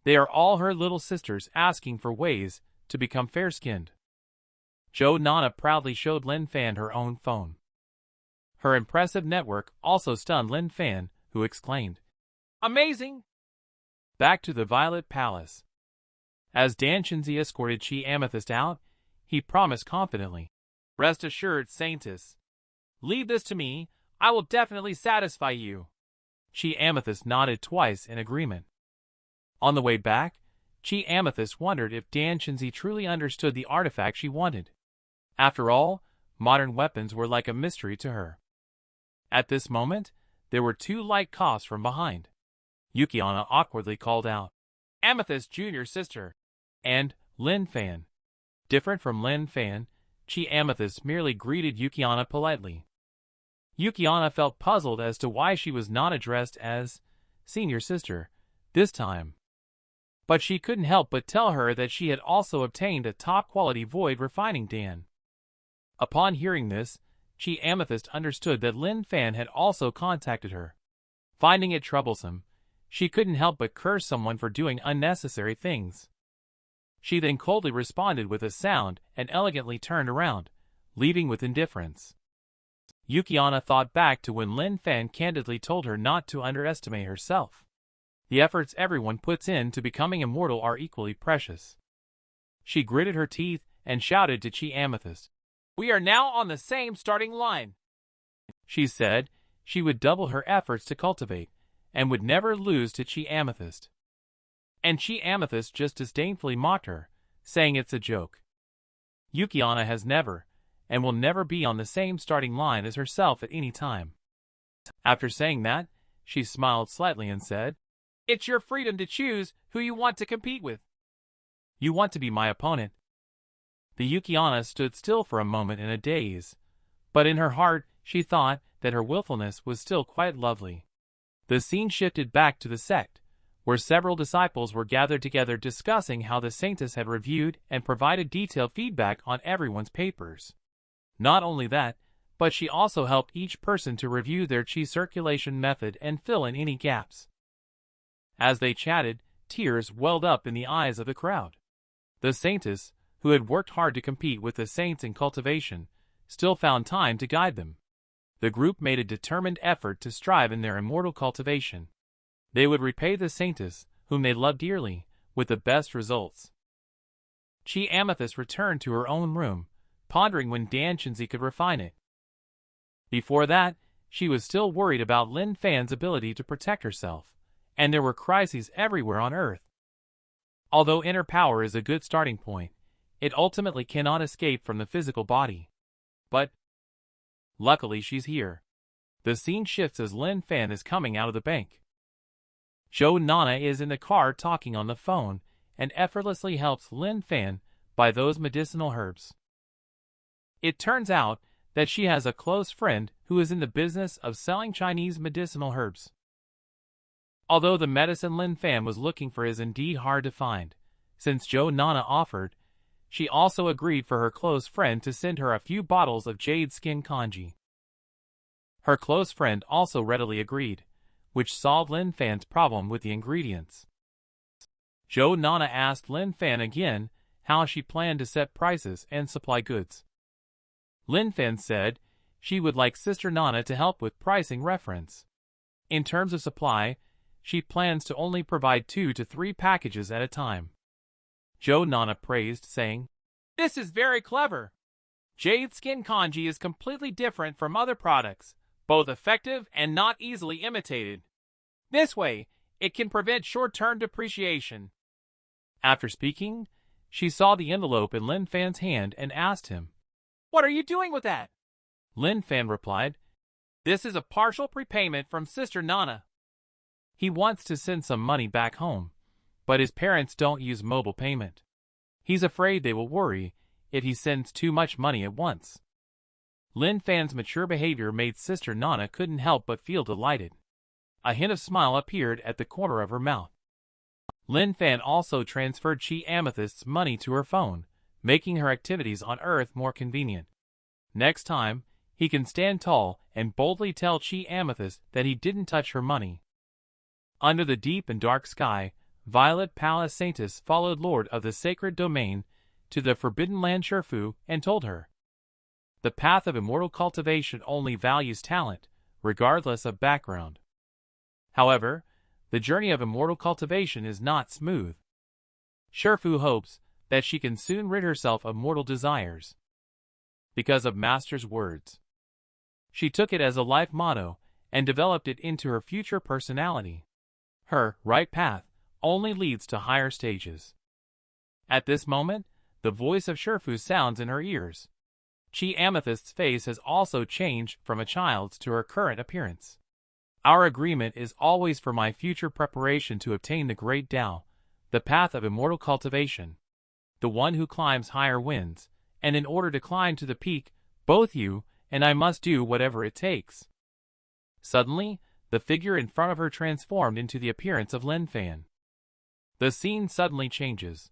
Speaker 1: They are all her little sisters asking for ways to become fair-skinned. Jo Nana proudly showed Lin Fan her own phone. Her impressive network also stunned Lin Fan, who exclaimed, "Amazing!" Back to the Violet Palace. As Dan Shinzi escorted Chi Amethyst out, he promised confidently, "Rest assured, Saintess. Leave this to me, I will definitely satisfy you." Chi Amethyst nodded twice in agreement. On the way back, Chi Amethyst wondered if Dan Shinzi truly understood the artifact she wanted. After all, modern weapons were like a mystery to her. At this moment, there were two light coughs from behind. Yukiana awkwardly called out, "Amethyst Jr.'s sister," and Lin Fan. Different from Lin Fan, Chi Amethyst merely greeted Yukiana politely. Yukiana felt puzzled as to why she was not addressed as senior sister this time. But she couldn't help but tell her that she had also obtained a top-quality void refining dan. Upon hearing this, Chi Amethyst understood that Lin Fan had also contacted her. Finding it troublesome, she couldn't help but curse someone for doing unnecessary things. She then coldly responded with a sound and elegantly turned around, leaving with indifference. Yukiana thought back to when Lin Fan candidly told her not to underestimate herself. The efforts everyone puts into becoming immortal are equally precious. She gritted her teeth and shouted to Chi Amethyst, "We are now on the same starting line." She said she would double her efforts to cultivate, and would never lose to Chi Amethyst. And Chi Amethyst just disdainfully mocked her, saying it's a joke. Yukiana has never, and will never be on the same starting line as herself at any time. After saying that, she smiled slightly and said, "It's your freedom to choose who you want to compete with. You want to be my opponent." The Yukiana stood still for a moment in a daze, but in her heart she thought that her willfulness was still quite lovely. The scene shifted back to the sect, where several disciples were gathered together discussing how the saintess had reviewed and provided detailed feedback on everyone's papers. Not only that, but she also helped each person to review their chi circulation method and fill in any gaps. As they chatted, tears welled up in the eyes of the crowd. The saintess, who had worked hard to compete with the saints in cultivation, still found time to guide them. The group made a determined effort to strive in their immortal cultivation. They would repay the saintess, whom they loved dearly, with the best results. Chi Amethyst returned to her own room, pondering when Dan Shinzi could refine it. Before that, she was still worried about Lin Fan's ability to protect herself, and there were crises everywhere on Earth. Although inner power is a good starting point, it ultimately cannot escape from the physical body. But luckily she's here. The scene shifts as Lin Fan is coming out of the bank. Zhou Nana is in the car talking on the phone and effortlessly helps Lin Fan buy those medicinal herbs. It turns out that she has a close friend who is in the business of selling Chinese medicinal herbs. Although the medicine Lin Fan was looking for is indeed hard to find, since Zhou Nana offered, she also agreed for her close friend to send her a few bottles of jade skin kanji. Her close friend also readily agreed, which solved Lin Fan's problem with the ingredients. Zhou Nana asked Lin Fan again how she planned to set prices and supply goods. Lin Fan said she would like Sister Nana to help with pricing reference. In terms of supply, she plans to only provide 2 to 3 packages at a time. Zhou Nana praised, saying, "This is very clever. Jade skin kanji is completely different from other products, both effective and not easily imitated. This way, it can prevent short-term depreciation." After speaking, she saw the envelope in Lin Fan's hand and asked him, "What are you doing with that?" Lin Fan replied, "This is a partial prepayment from Sister Nana. He wants to send some money back home, but his parents don't use mobile payment. He's afraid they will worry if he sends too much money at once." Lin Fan's mature behavior made Sister Nana couldn't help but feel delighted. A hint of smile appeared at the corner of her mouth. Lin Fan also transferred Chi Amethyst's money to her phone, making her activities on Earth more convenient. Next time, he can stand tall and boldly tell Chi Amethyst that he didn't touch her money. Under the deep and dark sky, Violet Palace Saintess followed Lord of the Sacred Domain to the Forbidden Land Sherfu and told her, "The path of immortal cultivation only values talent, regardless of background. However, the journey of immortal cultivation is not smooth. Sherfu hopes that she can soon rid herself of mortal desires." Because of Master's words, she took it as a life motto and developed it into her future personality. Her right path only leads to higher stages. At this moment, the voice of Sherfu sounds in her ears. Chi Amethyst's face has also changed from a child's to her current appearance. "Our agreement is always for my future preparation to obtain the great Tao, the path of immortal cultivation. The one who climbs higher wins, and in order to climb to the peak, both you and I must do whatever it takes." Suddenly, the figure in front of her transformed into the appearance of Lin Fan. The scene suddenly changes.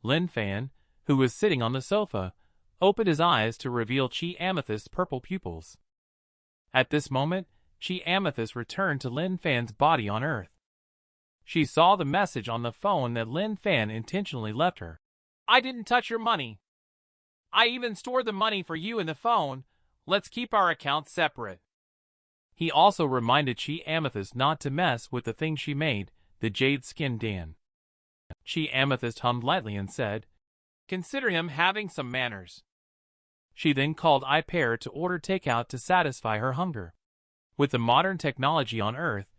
Speaker 1: Lin Fan, who was sitting on the sofa, opened his eyes to reveal Chi Amethyst's purple pupils. At this moment, Chi Amethyst returned to Lin Fan's body on Earth. She saw the message on the phone that Lin Fan intentionally left her. "I didn't touch your money. I even stored the money for you in the phone. Let's keep our accounts separate." He also reminded Chi Amethyst not to mess with the thing she made, the jade-skinned Dan. Chi Amethyst hummed lightly and said, "Consider him having some manners." She then called iPair to order takeout to satisfy her hunger. With the modern technology on Earth,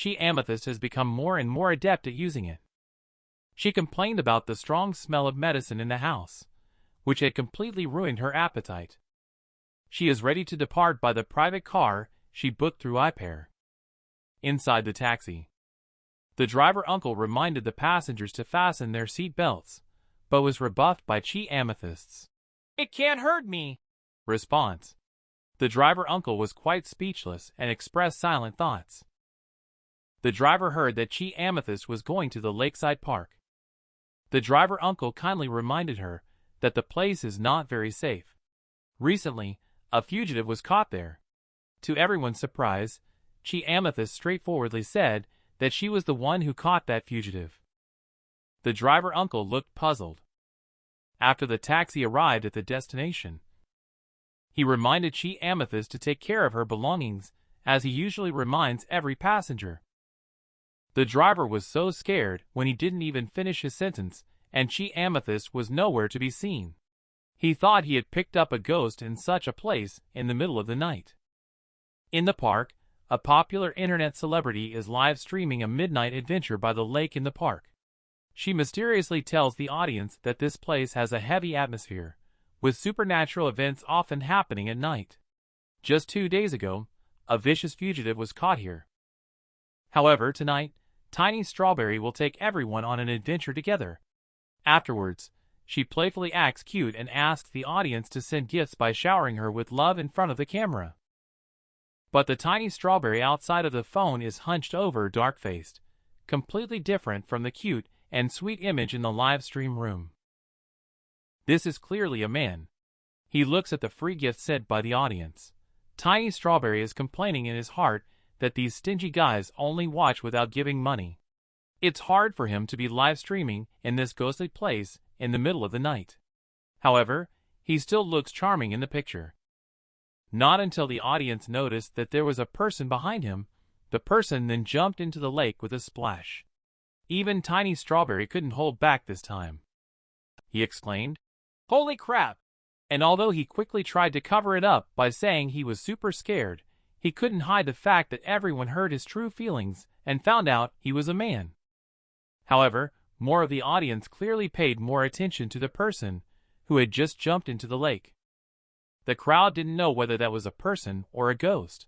Speaker 1: Chi Amethyst has become more and more adept at using it. She complained about the strong smell of medicine in the house, which had completely ruined her appetite. She is ready to depart by the private car she booked through iPair. Inside the taxi, the driver uncle reminded the passengers to fasten their seat belts, but was rebuffed by Chi Amethyst's "It can't hurt me" response. The driver uncle was quite speechless and expressed silent thoughts. The driver heard that Chi Amethyst was going to the lakeside park. The driver uncle kindly reminded her that the place is not very safe. Recently, a fugitive was caught there. To everyone's surprise, Chi Amethyst straightforwardly said that she was the one who caught that fugitive. The driver uncle looked puzzled. After the taxi arrived at the destination, he reminded Chi Amethyst to take care of her belongings, as he usually reminds every passenger. The driver was so scared when he didn't even finish his sentence, and Chi Amethyst was nowhere to be seen. He thought he had picked up a ghost in such a place in the middle of the night. In the park, a popular internet celebrity is live streaming a midnight adventure by the lake in the park. She mysteriously tells the audience that this place has a heavy atmosphere, with supernatural events often happening at night. Just 2 days ago, a vicious fugitive was caught here. However, tonight, Tiny Strawberry will take everyone on an adventure together. Afterwards, she playfully acts cute and asks the audience to send gifts by showering her with love in front of the camera. But the tiny strawberry outside of the phone is hunched over, dark-faced, completely different from the cute and sweet image in the live stream room. This is clearly a man. He looks at the free gift sent by the audience. Tiny Strawberry is complaining in his heart that these stingy guys only watch without giving money. It's hard for him to be live streaming in this ghostly place in the middle of the night. However, he still looks charming in the picture. Not until the audience noticed that there was a person behind him, the person then jumped into the lake with a splash. Even Tiny Strawberry couldn't hold back this time. He exclaimed, "Holy crap!" And although he quickly tried to cover it up by saying he was super scared, he couldn't hide the fact that everyone heard his true feelings and found out he was a man. However, more of the audience clearly paid more attention to the person who had just jumped into the lake. The crowd didn't know whether that was a person or a ghost.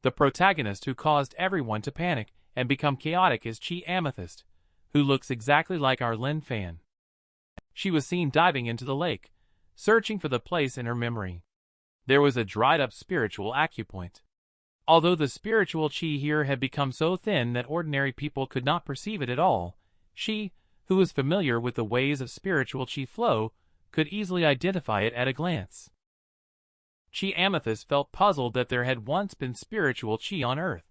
Speaker 1: The protagonist who caused everyone to panic and become chaotic is Chi Amethyst, who looks exactly like our Lin Fan. She was seen diving into the lake, searching for the place in her memory. There was a dried-up spiritual acupoint. Although the spiritual chi here had become so thin that ordinary people could not perceive it at all, she, who was familiar with the ways of spiritual chi flow, could easily identify it at a glance. Chi Amethyst felt puzzled that there had once been spiritual chi on Earth.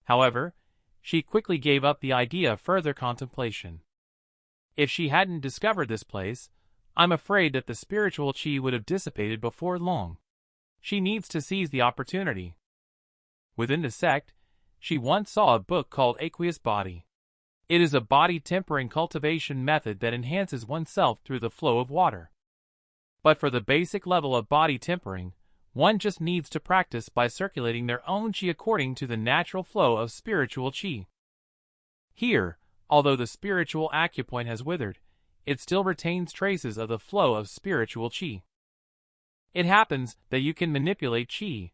Speaker 1: However, she quickly gave up the idea of further contemplation. If she hadn't discovered this place, I'm afraid that the spiritual chi would have dissipated before long. She needs to seize the opportunity. Within the sect, she once saw a book called Aqueous Body. It is a body-tempering cultivation method that enhances oneself through the flow of water. But for the basic level of body tempering, one just needs to practice by circulating their own chi according to the natural flow of spiritual chi. Here, although the spiritual acupoint has withered, it still retains traces of the flow of spiritual chi. It happens that you can manipulate chi,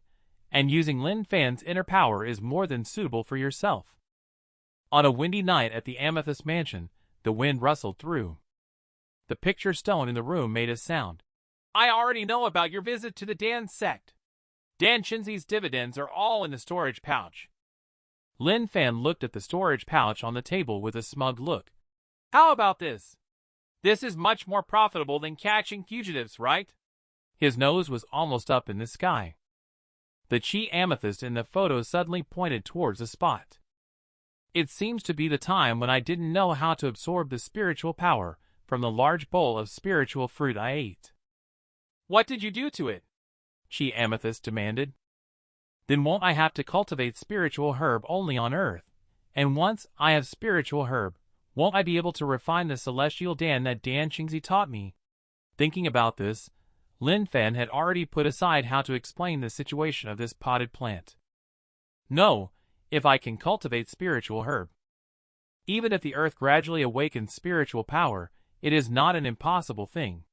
Speaker 1: and using Lin Fan's inner power is more than suitable for yourself. On a windy night at the Amethyst Mansion, the wind rustled through. The picture stone in the room made a sound. "I already know about your visit to the Dan sect. Dan Chinzi's dividends are all in the storage pouch. Lin Fan looked at the storage pouch on the table with a smug look. How about this? This is much more profitable than catching fugitives, right? His nose was almost up in the sky. The Chi Amethyst in the photo suddenly pointed towards a spot. It seems to be the time when I didn't know how to absorb the spiritual power from the large bowl of spiritual fruit I ate. What did you do to it? Chi Amethyst demanded. Then won't I have to cultivate spiritual herb only on Earth? And once I have spiritual herb, won't I be able to refine the celestial Dan that Dan Qingzi taught me? Thinking about this, Lin Fan had already put aside how to explain the situation of this potted plant. No, if I can cultivate spiritual herb. Even if the Earth gradually awakens spiritual power, it is not an impossible thing.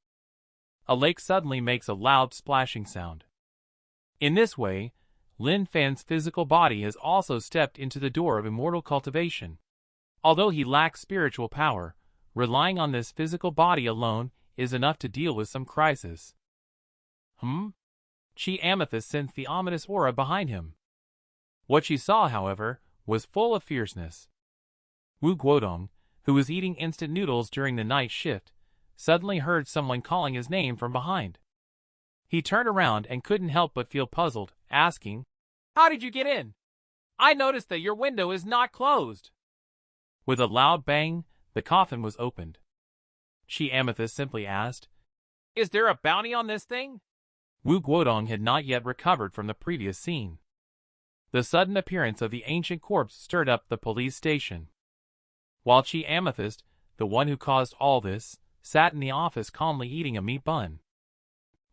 Speaker 1: A lake suddenly makes a loud splashing sound. In this way, Lin Fan's physical body has also stepped into the door of immortal cultivation. Although he lacks spiritual power, relying on this physical body alone is enough to deal with some crisis. Chi Amethyst sensed the ominous aura behind him. What she saw, however, was full of fierceness. Wu Guodong, who was eating instant noodles during the night shift, suddenly heard someone calling his name from behind. He turned around and couldn't help but feel puzzled, asking, How did you get in? I noticed that your window is not closed. With a loud bang, the coffin was opened. Chi Amethyst simply asked, Is there a bounty on this thing? Wu Guodong had not yet recovered from the previous scene. The sudden appearance of the ancient corpse stirred up the police station. While Chi Amethyst, the one who caused all this, sat in the office calmly eating a meat bun.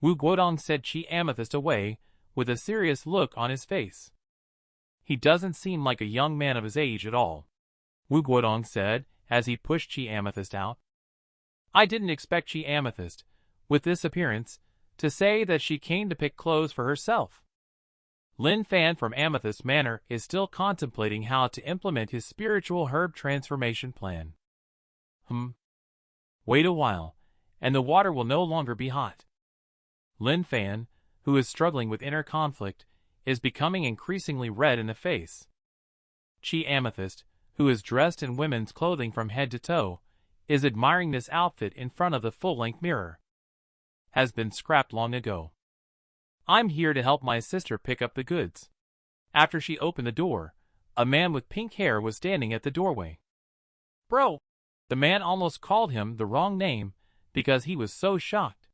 Speaker 1: Wu Guodong sent Chi Amethyst away, with a serious look on his face. He doesn't seem like a young man of his age at all, Wu Guodong said, as he pushed Chi Amethyst out. I didn't expect Chi Amethyst, with this appearance, to say that she came to pick clothes for herself. Lin Fan from Amethyst Manor is still contemplating how to implement his spiritual herb transformation plan. Wait a while, and the water will no longer be hot. Lin Fan, who is struggling with inner conflict, is becoming increasingly red in the face. Chi Amethyst, who is dressed in women's clothing from head to toe, is admiring this outfit in front of the full-length mirror. Has been scrapped long ago. I'm here to help my sister pick up the goods. After she opened the door, a man with pink hair was standing at the doorway. Bro! The man almost called him the wrong name because he was so shocked.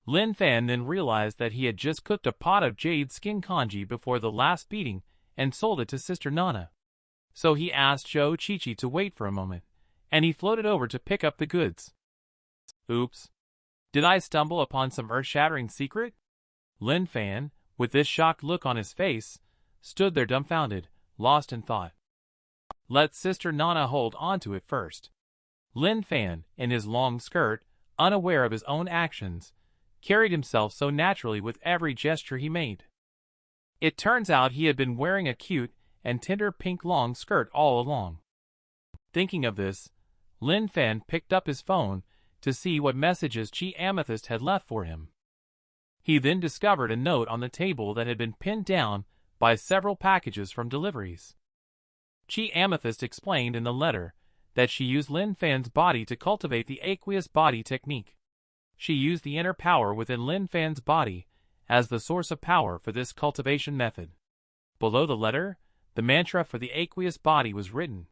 Speaker 1: Lin Fan then realized that he had just cooked a pot of jade skin congee before the last beating and sold it to Sister Nana. So he asked Zhou Qiqi to wait for a moment, and he floated over to pick up the goods. Oops. Did I stumble upon some earth-shattering secret? Lin Fan, with this shocked look on his face, stood there dumbfounded, lost in thought. Let Sister Nana hold on to it first. Lin Fan, in his long skirt, unaware of his own actions, carried himself so naturally with every gesture he made. It turns out he had been wearing a cute and tender pink long skirt all along. Thinking of this, Lin Fan picked up his phone to see what messages Chi Amethyst had left for him. He then discovered a note on the table that had been pinned down by several packages from deliveries. Chi Amethyst explained in the letter that she used Lin Fan's body to cultivate the aqueous body technique. She used the inner power within Lin Fan's body as the source of power for this cultivation method. Below the letter, the mantra for the aqueous body was written.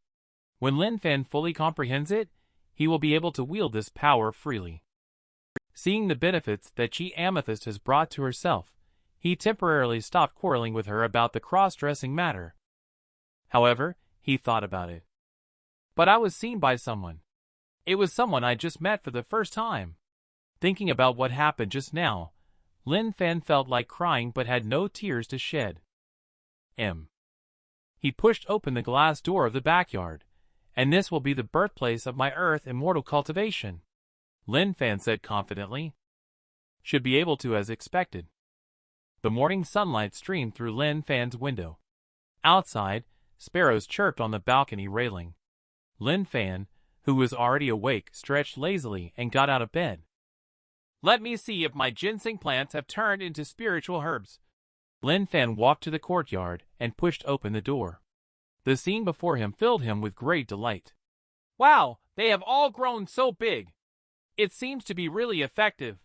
Speaker 1: When Lin Fan fully comprehends it, he will be able to wield this power freely. Seeing the benefits that Chi Amethyst has brought to herself, he temporarily stopped quarreling with her about the cross-dressing matter. However, he thought about it. But I was seen by someone. It was someone I just met for the first time. Thinking about what happened just now, Lin Fan felt like crying but had no tears to shed. He pushed open the glass door of the backyard, and this will be the birthplace of my Earth immortal cultivation, Lin Fan said confidently. Should be able to as expected. The morning sunlight streamed through Lin Fan's window. Outside, sparrows chirped on the balcony railing. Lin Fan, who was already awake, stretched lazily and got out of bed. Let me see if my ginseng plants have turned into spiritual herbs. Lin Fan walked to the courtyard and pushed open the door. The scene before him filled him with great delight. Wow, they have all grown so big. It seems to be really effective.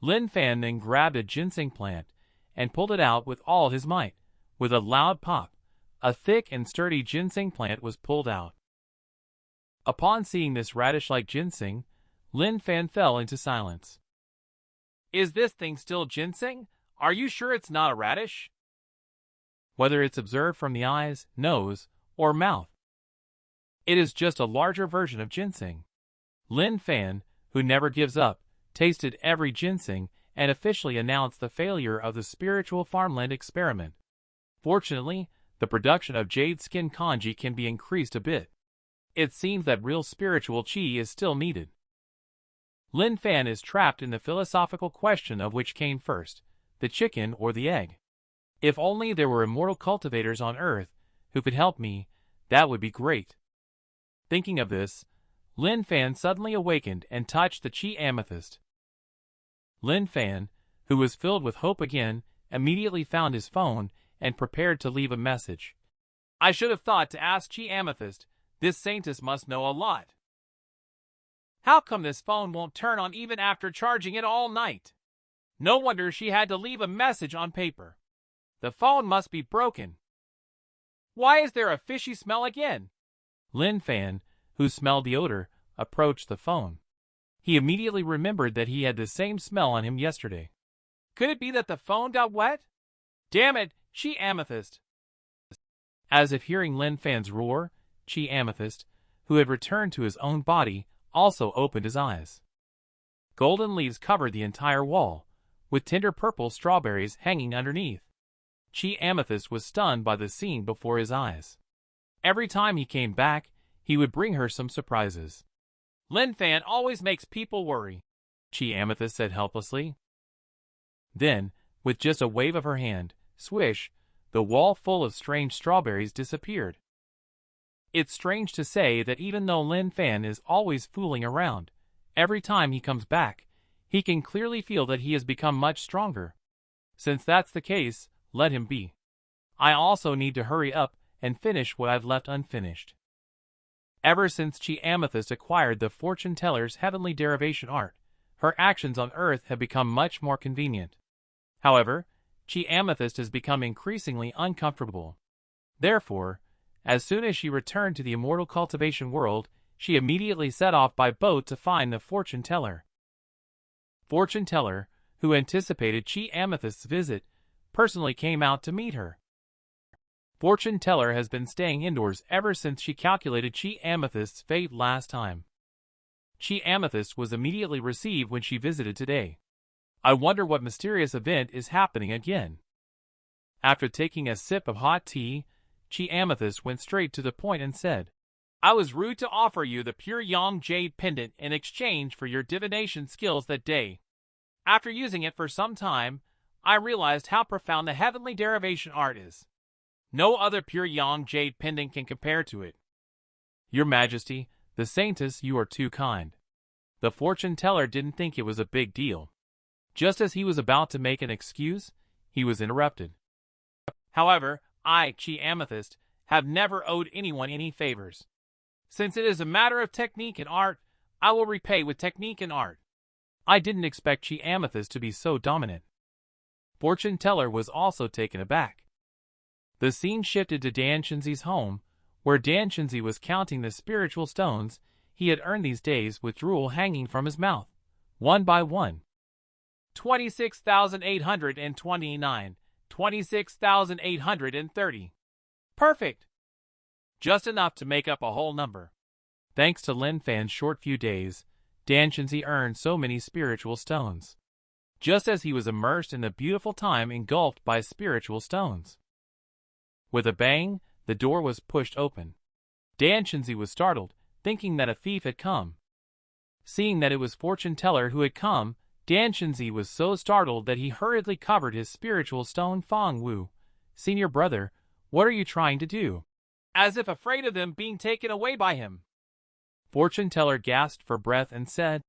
Speaker 1: Lin Fan then grabbed a ginseng plant and pulled it out with all his might. With a loud pop, a thick and sturdy ginseng plant was pulled out. Upon seeing this radish-like ginseng, Lin Fan fell into silence. Is this thing still ginseng? Are you sure it's not a radish? Whether it's observed from the eyes, nose, or mouth, it is just a larger version of ginseng. Lin Fan, who never gives up, tasted every ginseng and officially announced the failure of the spiritual farmland experiment. Fortunately, the production of jade skin kanji can be increased a bit. It seems that real spiritual chi is still needed. Lin Fan is trapped in the philosophical question of which came first, the chicken or the egg. If only there were immortal cultivators on Earth who could help me, that would be great. Thinking of this, Lin Fan suddenly awakened and touched the Chi Amethyst. Lin Fan, who was filled with hope again, immediately found his phone and prepared to leave a message. I should have thought to ask Chi Amethyst. This saintess must know a lot. How come this phone won't turn on even after charging it all night? No wonder she had to leave a message on paper. The phone must be broken. Why is there a fishy smell again? Lin Fan, who smelled the odor, approached the phone. He immediately remembered that he had the same smell on him yesterday. Could it be that the phone got wet? Damn it, Chi Amethyst! As if hearing Lin Fan's roar, Chi Amethyst, who had returned to his own body, also opened his eyes. Golden leaves covered the entire wall, with tender purple strawberries hanging underneath. Chi Amethyst was stunned by the scene before his eyes. Every time he came back, he would bring her some surprises. Lin Fan always makes people worry, Chi Amethyst said helplessly. Then, with just a wave of her hand, swish, the wall full of strange strawberries disappeared. It's strange to say that even though Lin Fan is always fooling around, every time he comes back, he can clearly feel that he has become much stronger. Since that's the case, let him be. I also need to hurry up and finish what I've left unfinished. Ever since Chi Amethyst acquired the fortune teller's heavenly derivation art, her actions on Earth have become much more convenient. However, Chi Amethyst has become increasingly uncomfortable. Therefore, as soon as she returned to the immortal cultivation world, she immediately set off by boat to find the fortune teller. Fortune teller, who anticipated Chi Amethyst's visit, personally came out to meet her. Fortune teller has been staying indoors ever since she calculated Chi Amethyst's fate last time. Chi Amethyst was immediately received when she visited today. I wonder what mysterious event is happening again. After taking a sip of hot tea, Chi Amethyst went straight to the point and said, I was rude to offer you the pure yang jade pendant in exchange for your divination skills that day. After using it for some time, I realized how profound the heavenly derivation art is. No other pure yang jade pendant can compare to it. Your Majesty, the saintess, you are too kind. The fortune teller didn't think it was a big deal. Just as he was about to make an excuse, he was interrupted. However, I, Chi Amethyst, have never owed anyone any favors. Since it is a matter of technique and art, I will repay with technique and art. I didn't expect Chi Amethyst to be so dominant. Fortune teller was also taken aback. The scene shifted to Dan Shinzi's home, where Dan Shinzi was counting the spiritual stones he had earned these days with drool hanging from his mouth, one by one. 26,829, 26,830. Perfect! Just enough to make up a whole number. Thanks to Lin Fan's short few days, Dan Shinzi earned so many spiritual stones. Just as he was immersed in the beautiful time engulfed by spiritual stones. With a bang, the door was pushed open. Dan Shinzi was startled, thinking that a thief had come. Seeing that it was fortune teller who had come, Dan Shinzi was so startled that he hurriedly covered his spiritual stone. Fong Wu, senior brother, what are you trying to do? As if afraid of them being taken away by him. Fortune teller gasped for breath and said,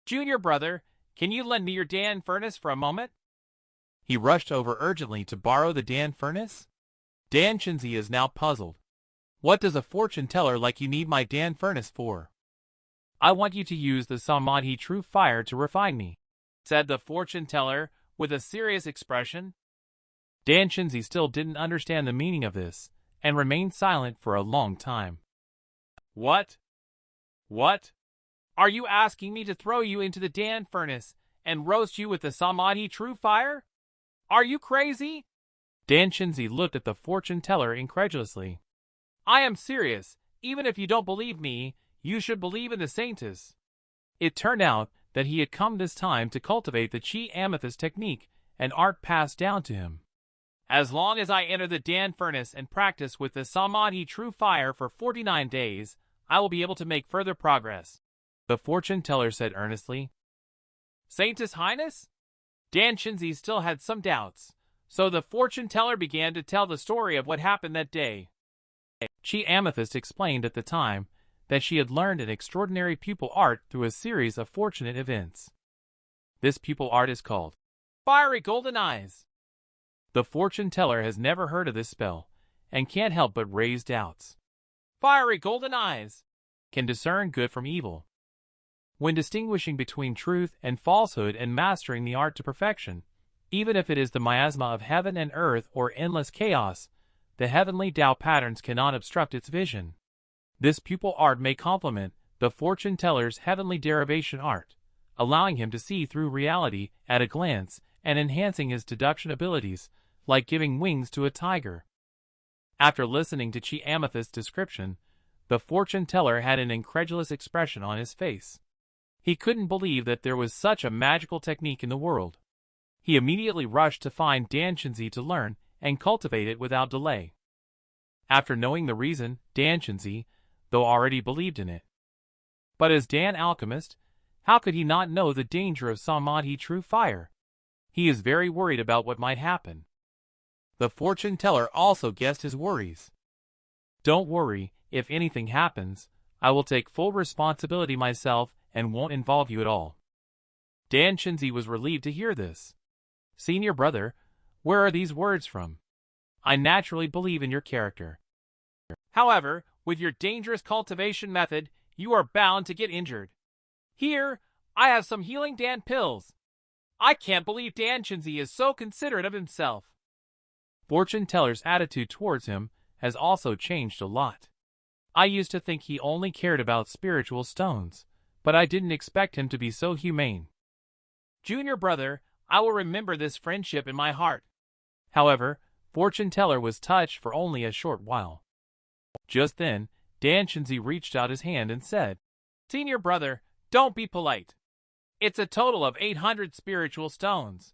Speaker 1: Junior brother, can you lend me your Dan furnace for a moment? He rushed over urgently to borrow the Dan furnace? Dan Chenzi is now puzzled. What does a fortune teller like you need my Dan furnace for? I want you to use the Samadhi true fire to refine me, said the fortune teller with a serious expression. Dan Chenzi still didn't understand the meaning of this, and remained silent for a long time. What? What? Are you asking me to throw you into the Dan furnace and roast you with the Samadhi true fire? Are you crazy? Dan Chenzi looked at the fortune teller incredulously. I am serious. Even if you don't believe me, you should believe in the saints. It turned out that he had come this time to cultivate the Chi Amethyst technique, an art passed down to him. As long as I enter the Dan furnace and practice with the Samadhi true fire for 49 days, I will be able to make further progress, the fortune teller said earnestly. Saintess Highness? Dan Chenzi still had some doubts, so the fortune teller began to tell the story of what happened that day. Chi Amethyst explained at the time that she had learned an extraordinary pupil art through a series of fortunate events. This pupil art is called Fiery Golden Eyes. The fortune teller has never heard of this spell, and can't help but raise doubts. Fiery golden eyes can discern good from evil. When distinguishing between truth and falsehood and mastering the art to perfection, even if it is the miasma of heaven and earth or endless chaos, the heavenly Tao patterns cannot obstruct its vision. This pupil art may complement the fortune teller's heavenly derivation art, allowing him to see through reality at a glance and enhancing his deduction abilities, like giving wings to a tiger. After listening to Chi Amethyst's description, the fortune teller had an incredulous expression on his face. He couldn't believe that there was such a magical technique in the world. He immediately rushed to find Dan Chenzi to learn and cultivate it without delay. After knowing the reason, Dan Chenzi, though already believed in it. But as Dan Alchemist, how could he not know the danger of Samadhi true fire? He is very worried about what might happen. The fortune teller also guessed his worries. Don't worry, if anything happens, I will take full responsibility myself and won't involve you at all. Dan Chenzi was relieved to hear this. Senior brother, where are these words from? I naturally believe in your character. However, with your dangerous cultivation method, you are bound to get injured. Here, I have some healing Dan pills. I can't believe Dan Chenzi is so considerate of himself. Fortune teller's attitude towards him has also changed a lot. I used to think he only cared about spiritual stones, but I didn't expect him to be so humane. Junior brother, I will remember this friendship in my heart. However, fortune teller was touched for only a short while. Just then, Dan Chenzi reached out his hand and said, Senior brother, don't be polite. It's a total of 800 spiritual stones.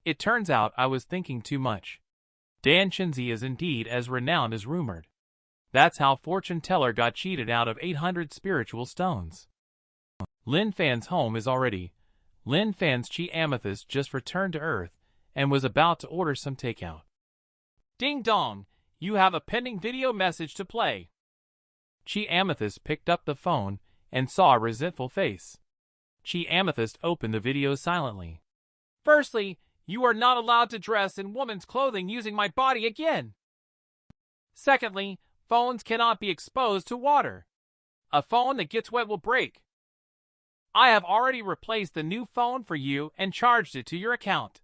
Speaker 1: It turns out I was thinking too much. Dan Chenzi is indeed as renowned as rumored. That's how fortune teller got cheated out of 800 spiritual stones. Lin Fan's home is already. Lin Fan's Chi Amethyst just returned to Earth and was about to order some takeout. Ding dong, you have a pending video message to play. Chi Amethyst picked up the phone and saw a resentful face. Chi Amethyst opened the video silently. Firstly, you are not allowed to dress in woman's clothing using my body again. Secondly, phones cannot be exposed to water. A phone that gets wet will break. I have already replaced the new phone for you and charged it to your account.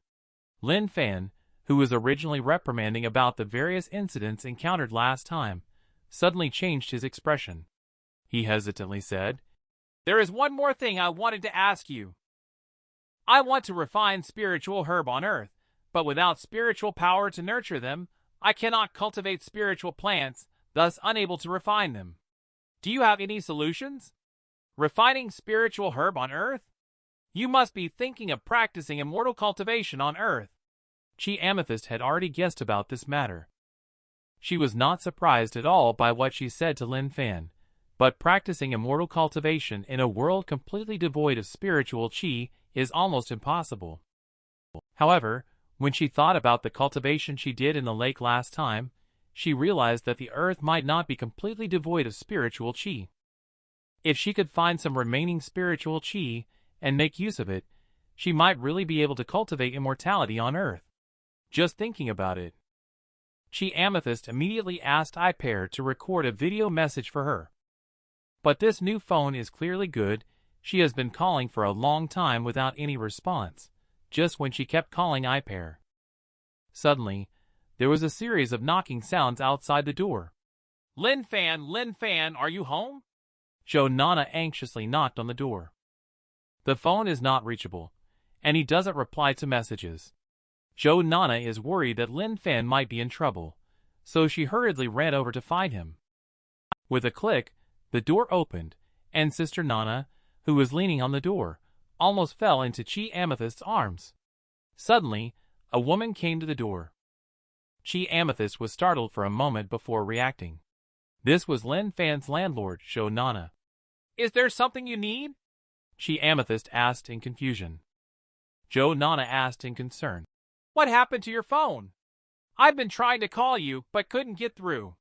Speaker 1: Lin Fan, who was originally reprimanding about the various incidents encountered last time, suddenly changed his expression. He hesitantly said, There is one more thing I wanted to ask you. I want to refine spiritual herb on earth, but without spiritual power to nurture them, I cannot cultivate spiritual plants, thus unable to refine them. Do you have any solutions? Refining spiritual herb on earth? You must be thinking of practicing immortal cultivation on earth. Chi Amethyst had already guessed about this matter. She was not surprised at all by what she said to Lin Fan, but practicing immortal cultivation in a world completely devoid of spiritual chi is almost impossible. However, when she thought about the cultivation she did in the lake last time, she realized that the earth might not be completely devoid of spiritual chi. If she could find some remaining spiritual chi and make use of it, she might really be able to cultivate immortality on Earth. Just thinking about it. Chi Amethyst immediately asked iPair to record a video message for her. But this new phone is clearly good. She has been calling for a long time without any response, just when she kept calling iPair. Suddenly, there was a series of knocking sounds outside the door.
Speaker 2: Lin Fan, are you home?
Speaker 1: Nana anxiously knocked on the door. The phone is not reachable, and he doesn't reply to messages. Nana is worried that Lin Fan might be in trouble, so she hurriedly ran over to find him. With a click, the door opened, and Sister Nana, who was leaning on the door, almost fell into Chi Amethyst's arms. Suddenly, a woman came to the door. Chi Amethyst was startled for a moment before reacting. This was Lin Fan's landlord, Nana.
Speaker 2: Is there something you need?
Speaker 1: Chi Amethyst asked in confusion. Nana asked in concern.
Speaker 2: What happened to your phone? I've been trying to call you, but couldn't get through.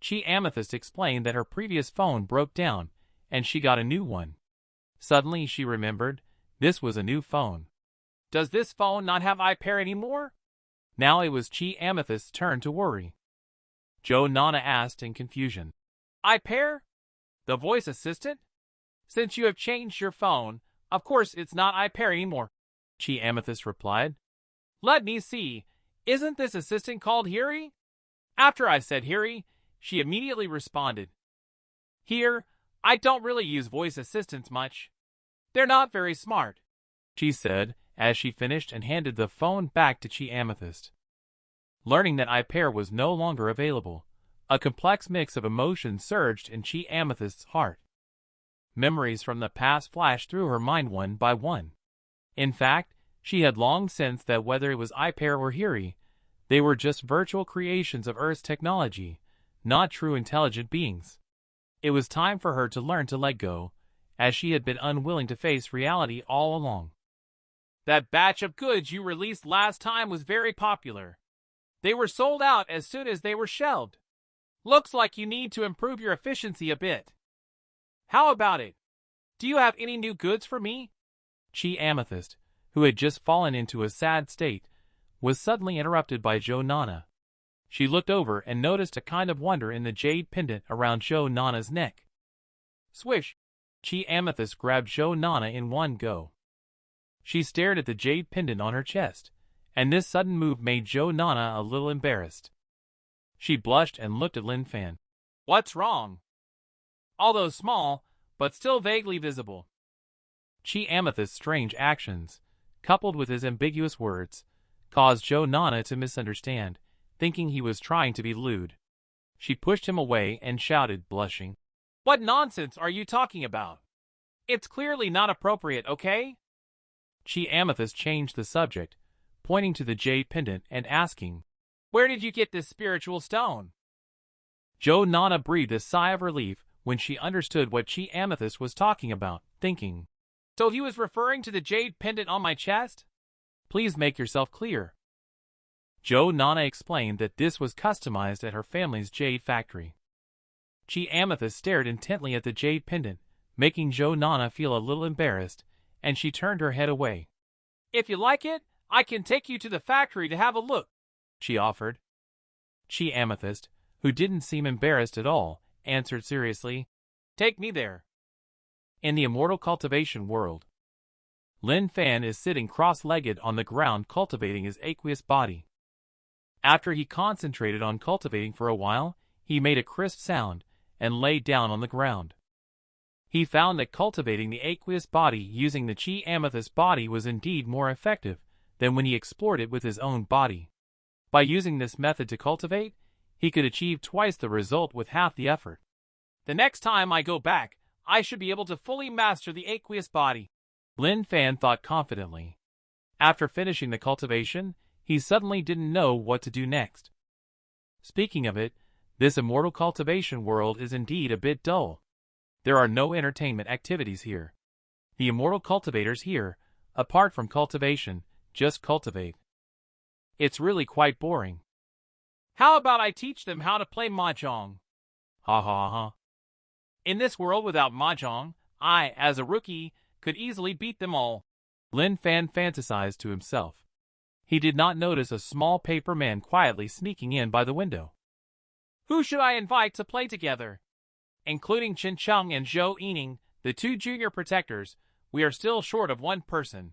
Speaker 1: Chi Amethyst explained that her previous phone broke down, and she got a new one. Suddenly she remembered, this was a new phone.
Speaker 2: Does this phone not have iPair anymore?
Speaker 1: Now it was Chi Amethyst's turn to worry. Nana asked in confusion.
Speaker 2: iPair? The voice assistant? Since you have changed your phone, of course it's not iPair anymore,
Speaker 1: Chi Amethyst replied.
Speaker 2: Let me see. Isn't this assistant called Hiri? After I said Hiri, she immediately responded. Here, I don't really use voice assistants much. They're not very smart,
Speaker 1: she said as she finished and handed the phone back to Chi Amethyst. Learning that iPair was no longer available, a complex mix of emotions surged in Chi Amethyst's heart. Memories from the past flashed through her mind one by one. In fact, she had long sensed that whether it was iPair or Hiri, they were just virtual creations of Earth's technology, not true intelligent beings. It was time for her to learn to let go, as she had been unwilling to face reality all along.
Speaker 2: That batch of goods you released last time was very popular. They were sold out as soon as they were shelved. Looks like you need to improve your efficiency a bit. How about it? Do you have any new goods for me?
Speaker 1: Chi Amethyst, who had just fallen into a sad state, was suddenly interrupted by Nana. She looked over and noticed a kind of wonder in the jade pendant around Nana's neck.
Speaker 2: Swish!
Speaker 1: Chi Amethyst grabbed Nana in one go. She stared at the jade pendant on her chest, and this sudden move made Nana a little embarrassed. She blushed and looked at Lin Fan.
Speaker 2: What's wrong? Although small, but still vaguely visible.
Speaker 1: Chi Amethyst's strange actions, coupled with his ambiguous words, caused Nana to misunderstand, thinking he was trying to be lewd. She pushed him away and shouted, blushing.
Speaker 2: What nonsense are you talking about? It's clearly not appropriate, okay?
Speaker 1: Chi Amethyst changed the subject, pointing to the jade pendant and asking,
Speaker 2: Where did you get this spiritual stone?
Speaker 1: Nana breathed a sigh of relief when she understood what Chi Amethyst was talking about, thinking,
Speaker 2: So he was referring to the jade pendant on my chest?
Speaker 1: Please make yourself clear. Nana explained that this was customized at her family's jade factory. Chi Amethyst stared intently at the jade pendant, making Nana feel a little embarrassed, and she turned her head away.
Speaker 2: If you like it, I can take you to the factory to have a look,
Speaker 1: she offered. Chi Amethyst, who didn't seem embarrassed at all, answered seriously,
Speaker 2: Take me there.
Speaker 1: In the immortal cultivation world, Lin Fan is sitting cross-legged on the ground cultivating his aqueous body. After he concentrated on cultivating for a while, he made a crisp sound and lay down on the ground. He found that cultivating the aqueous body using the Chi Amethyst body was indeed more effective than when he explored it with his own body. By using this method to cultivate, he could achieve twice the result with half the effort.
Speaker 2: The next time I go back, I should be able to fully master the aqueous body,
Speaker 1: Lin Fan thought confidently. After finishing the cultivation, he suddenly didn't know what to do next. Speaking of it, this immortal cultivation world is indeed a bit dull. There are no entertainment activities here. The immortal cultivators here, apart from cultivation, just cultivate. It's really quite boring.
Speaker 2: How about I teach them how to play mahjong?
Speaker 1: Ha ha ha.
Speaker 2: In this world without mahjong, I, as a rookie, could easily beat them all.
Speaker 1: Lin Fan fantasized to himself. He did not notice a small paper man quietly sneaking in by the window.
Speaker 2: Who should I invite to play together? Including Chen Chung and Zhou Yining, the two junior protectors, we are still short of one person.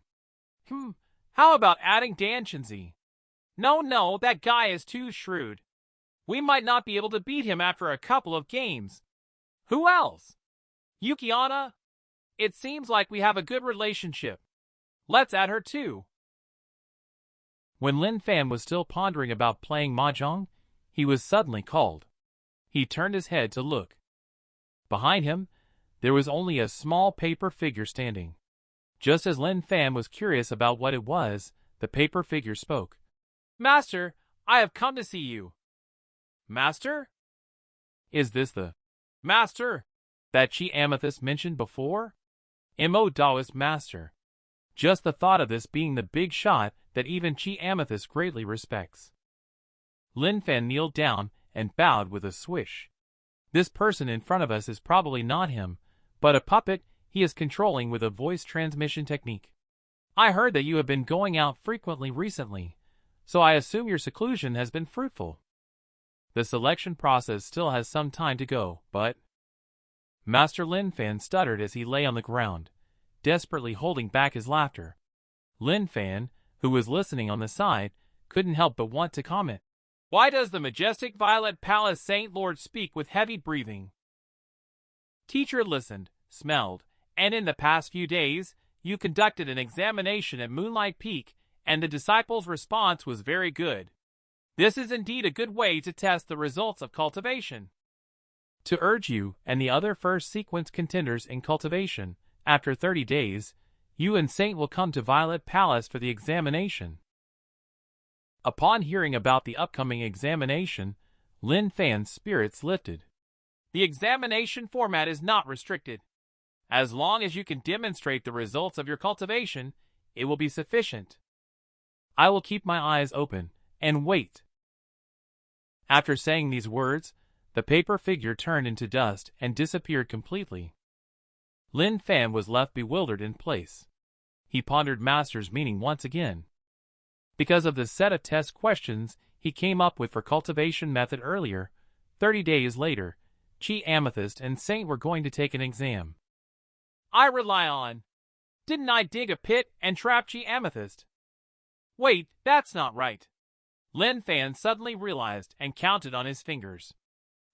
Speaker 2: How about adding Dan Chenzi? No, that guy is too shrewd. We might not be able to beat him after a couple of games. Who else? Yukiana? It seems like we have a good relationship. Let's add her too.
Speaker 1: When Lin Fan was still pondering about playing mahjong, he was suddenly called. He turned his head to look. Behind him, there was only a small paper figure standing. Just as Lin Fan was curious about what it was, the paper figure spoke.
Speaker 2: Master, I have come to see you. Master?
Speaker 1: Is this the
Speaker 2: Master
Speaker 1: that Chi Amethyst mentioned before? Mo Daoist master. Just the thought of this being the big shot that even Chi Amethyst greatly respects. Lin Fan kneeled down and bowed with a swish. This person in front of us is probably not him, but a puppet he is controlling with a voice transmission technique. I heard that you have been going out frequently recently, so I assume your seclusion has been fruitful. The selection process still has some time to go, but... Master Lin Fan stuttered as he lay on the ground, desperately holding back his laughter. Lin Fan, who was listening on the side, couldn't help but want to comment.
Speaker 2: Why does the majestic Violet Palace Saint Lord speak with heavy breathing? Teacher listened, smelled, and in the past few days, you conducted an examination at Moonlight Peak, and the disciples' response was very good. This is indeed a good way to test the results of cultivation.
Speaker 1: To urge you and the other first sequence contenders in cultivation, after 30 days, you and Saint will come to Violet Palace for the examination. Upon hearing about the upcoming examination, Lin Fan's spirits lifted.
Speaker 2: The examination format is not restricted. As long as you can demonstrate the results of your cultivation, it will be sufficient.
Speaker 1: I will keep my eyes open and wait. After saying these words, the paper figure turned into dust and disappeared completely. Lin Fan was left bewildered in place. He pondered Master's meaning once again. Because of the set of test questions he came up with for cultivation method earlier, 30 days later, Chi Amethyst and Saint were going to take an exam.
Speaker 2: I rely on. Didn't I dig a pit and trap Chi Amethyst? Wait, that's not right. Lin Fan suddenly realized and counted on his fingers.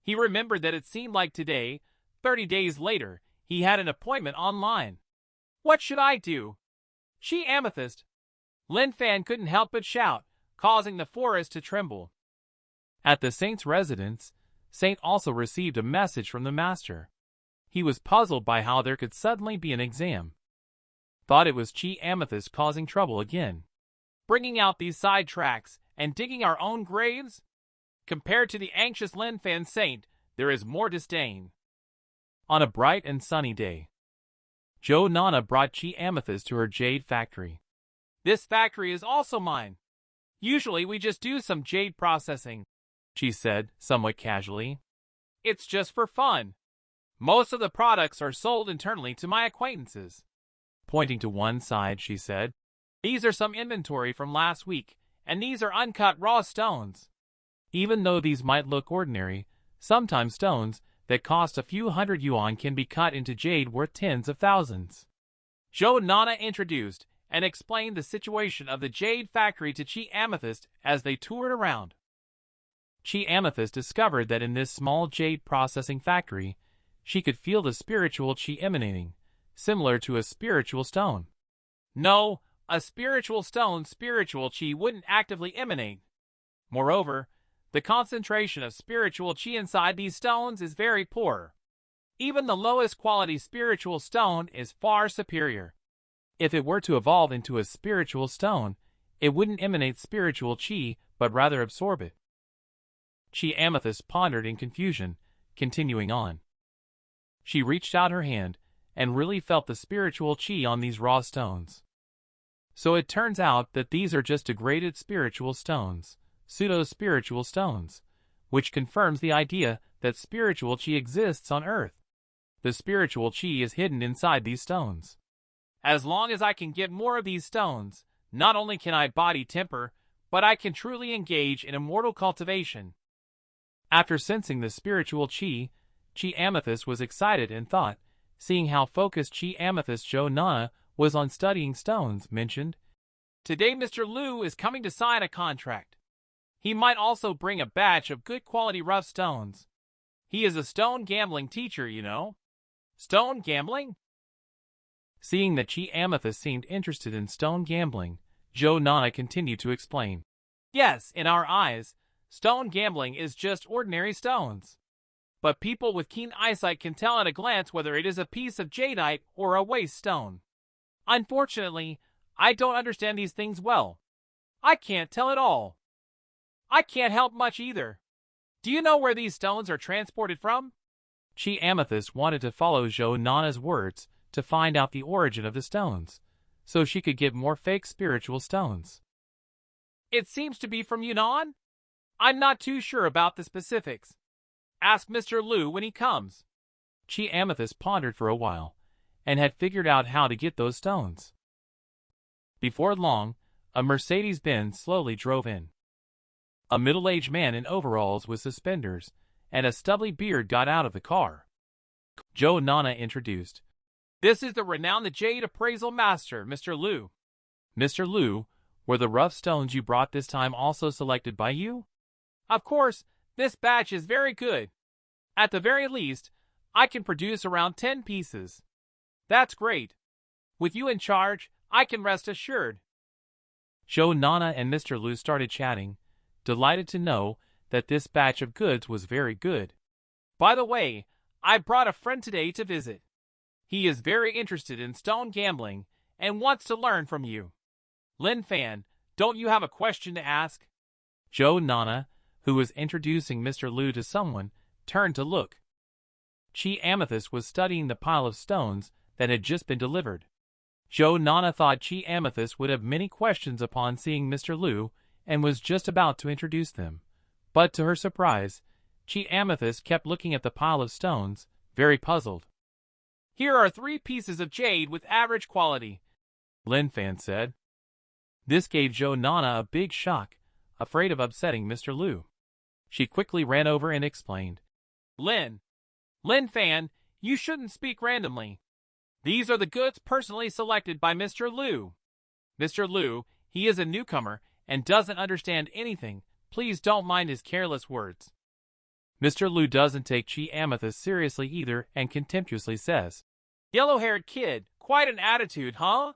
Speaker 2: He remembered that it seemed like today, 30 days later, he had an appointment online. What should I do? Chi Amethyst. Lin Fan couldn't help but shout, causing the forest to tremble.
Speaker 1: At the Saint's residence, Saint also received a message from the Master. He was puzzled by how there could suddenly be an exam. Thought it was Chi Amethyst causing trouble again.
Speaker 2: Bringing out these side tracks and digging our own graves? Compared to the anxious Lin Fan Saint, there is more disdain.
Speaker 1: On a bright and sunny day, Zhou Nana brought Chi Amethyst to her jade factory.
Speaker 2: This factory is also mine. Usually we just do some jade processing,
Speaker 1: she said, somewhat casually.
Speaker 2: It's just for fun. Most of the products are sold internally to my acquaintances.
Speaker 1: Pointing to one side, she said,
Speaker 2: These are some inventory from last week, and these are uncut raw stones.
Speaker 1: Even though these might look ordinary, sometimes stones that cost a few hundred yuan can be cut into jade worth tens of thousands.
Speaker 2: Zhou Nana introduced and explained the situation of the jade factory to Chi Amethyst as they toured around.
Speaker 1: Chi Amethyst discovered that in this small jade processing factory, she could feel the spiritual chi emanating, similar to a spiritual stone.
Speaker 2: No, a spiritual stone's spiritual chi wouldn't actively emanate. Moreover, the concentration of spiritual chi inside these stones is very poor. Even the lowest quality spiritual stone is far superior.
Speaker 1: If it were to evolve into a spiritual stone, it wouldn't emanate spiritual chi, but rather absorb it. Chi Amethyst pondered in confusion, continuing on. She reached out her hand and really felt the spiritual chi on these raw stones. So it turns out that these are just degraded spiritual stones, pseudo-spiritual stones, which confirms the idea that spiritual chi exists on Earth. The spiritual chi is hidden inside these stones.
Speaker 2: As long as I can get more of these stones, not only can I body temper, but I can truly engage in immortal cultivation.
Speaker 1: After sensing the spiritual Chi Amethyst was excited and thought, seeing how focused Chi Amethyst Nana was on studying stones, mentioned,
Speaker 2: "Today Mr. Liu is coming to sign a contract. He might also bring a batch of good quality rough stones. He is a stone gambling teacher, you know."
Speaker 1: "Stone gambling?" Seeing that Chi Amethyst seemed interested in stone gambling, Nana continued to explain.
Speaker 2: "Yes, in our eyes, stone gambling is just ordinary stones. But people with keen eyesight can tell at a glance whether it is a piece of jadeite or a waste stone. Unfortunately, I don't understand these things well. I can't tell at all. I can't help much either. Do you know where these stones are transported from?"
Speaker 1: Chi Amethyst wanted to follow Nana's words to find out the origin of the stones, so she could get more fake spiritual stones.
Speaker 2: "It seems to be from Yunnan? I'm not too sure about the specifics. Ask Mr. Liu when he comes."
Speaker 1: Chi Amethyst pondered for a while, and had figured out how to get those stones. Before long, a Mercedes-Benz slowly drove in. A middle-aged man in overalls with suspenders and a stubbly beard got out of the car. Nana introduced.
Speaker 2: "This is the renowned Jade Appraisal Master, Mr. Liu."
Speaker 1: "Mr. Liu, were the rough stones you brought this time also selected by you?"
Speaker 2: "Of course, this batch is very good. At the very least, I can produce around 10 pieces." "That's great. With you in charge, I can rest assured."
Speaker 1: Nana and Mr. Liu started chatting, delighted to know that this batch of goods was very good.
Speaker 2: "By the way, I brought a friend today to visit. He is very interested in stone gambling and wants to learn from you. Lin Fan, don't you have a question to ask?"
Speaker 1: Nana, who was introducing Mr. Liu to someone, turned to look. Chi Amethyst was studying the pile of stones that had just been delivered. Nana thought Chi Amethyst would have many questions upon seeing Mr. Liu and was just about to introduce them. But to her surprise, Chi Amethyst kept looking at the pile of stones, very puzzled.
Speaker 2: "Here are 3 pieces of jade with average quality,"
Speaker 1: Lin Fan said. This gave Nana a big shock, afraid of upsetting Mr. Liu. She quickly ran over and explained.
Speaker 2: Lin Fan, you shouldn't speak randomly. These are the goods personally selected by Mr. Liu. Mr. Liu, he is a newcomer and doesn't understand anything. Please don't mind his careless words."
Speaker 1: Mr. Liu doesn't take Chi Amethyst seriously either and contemptuously says,
Speaker 2: "Yellow-haired kid, quite an attitude, huh?"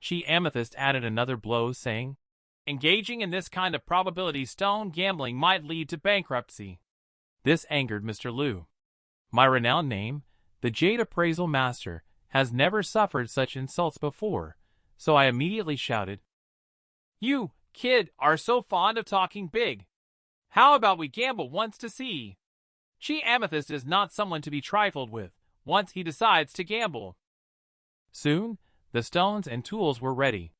Speaker 1: Chi Amethyst added another blow, saying,
Speaker 2: "Engaging in this kind of probability stone gambling might lead to bankruptcy."
Speaker 1: This angered Mr. Liu. My renowned name, the Jade Appraisal Master, has never suffered such insults before, so I immediately shouted,
Speaker 2: "You, kid, are so fond of talking big. How about we gamble once to see?" Chi Amethyst is not someone to be trifled with, once he decides to gamble.
Speaker 1: Soon, the stones and tools were ready.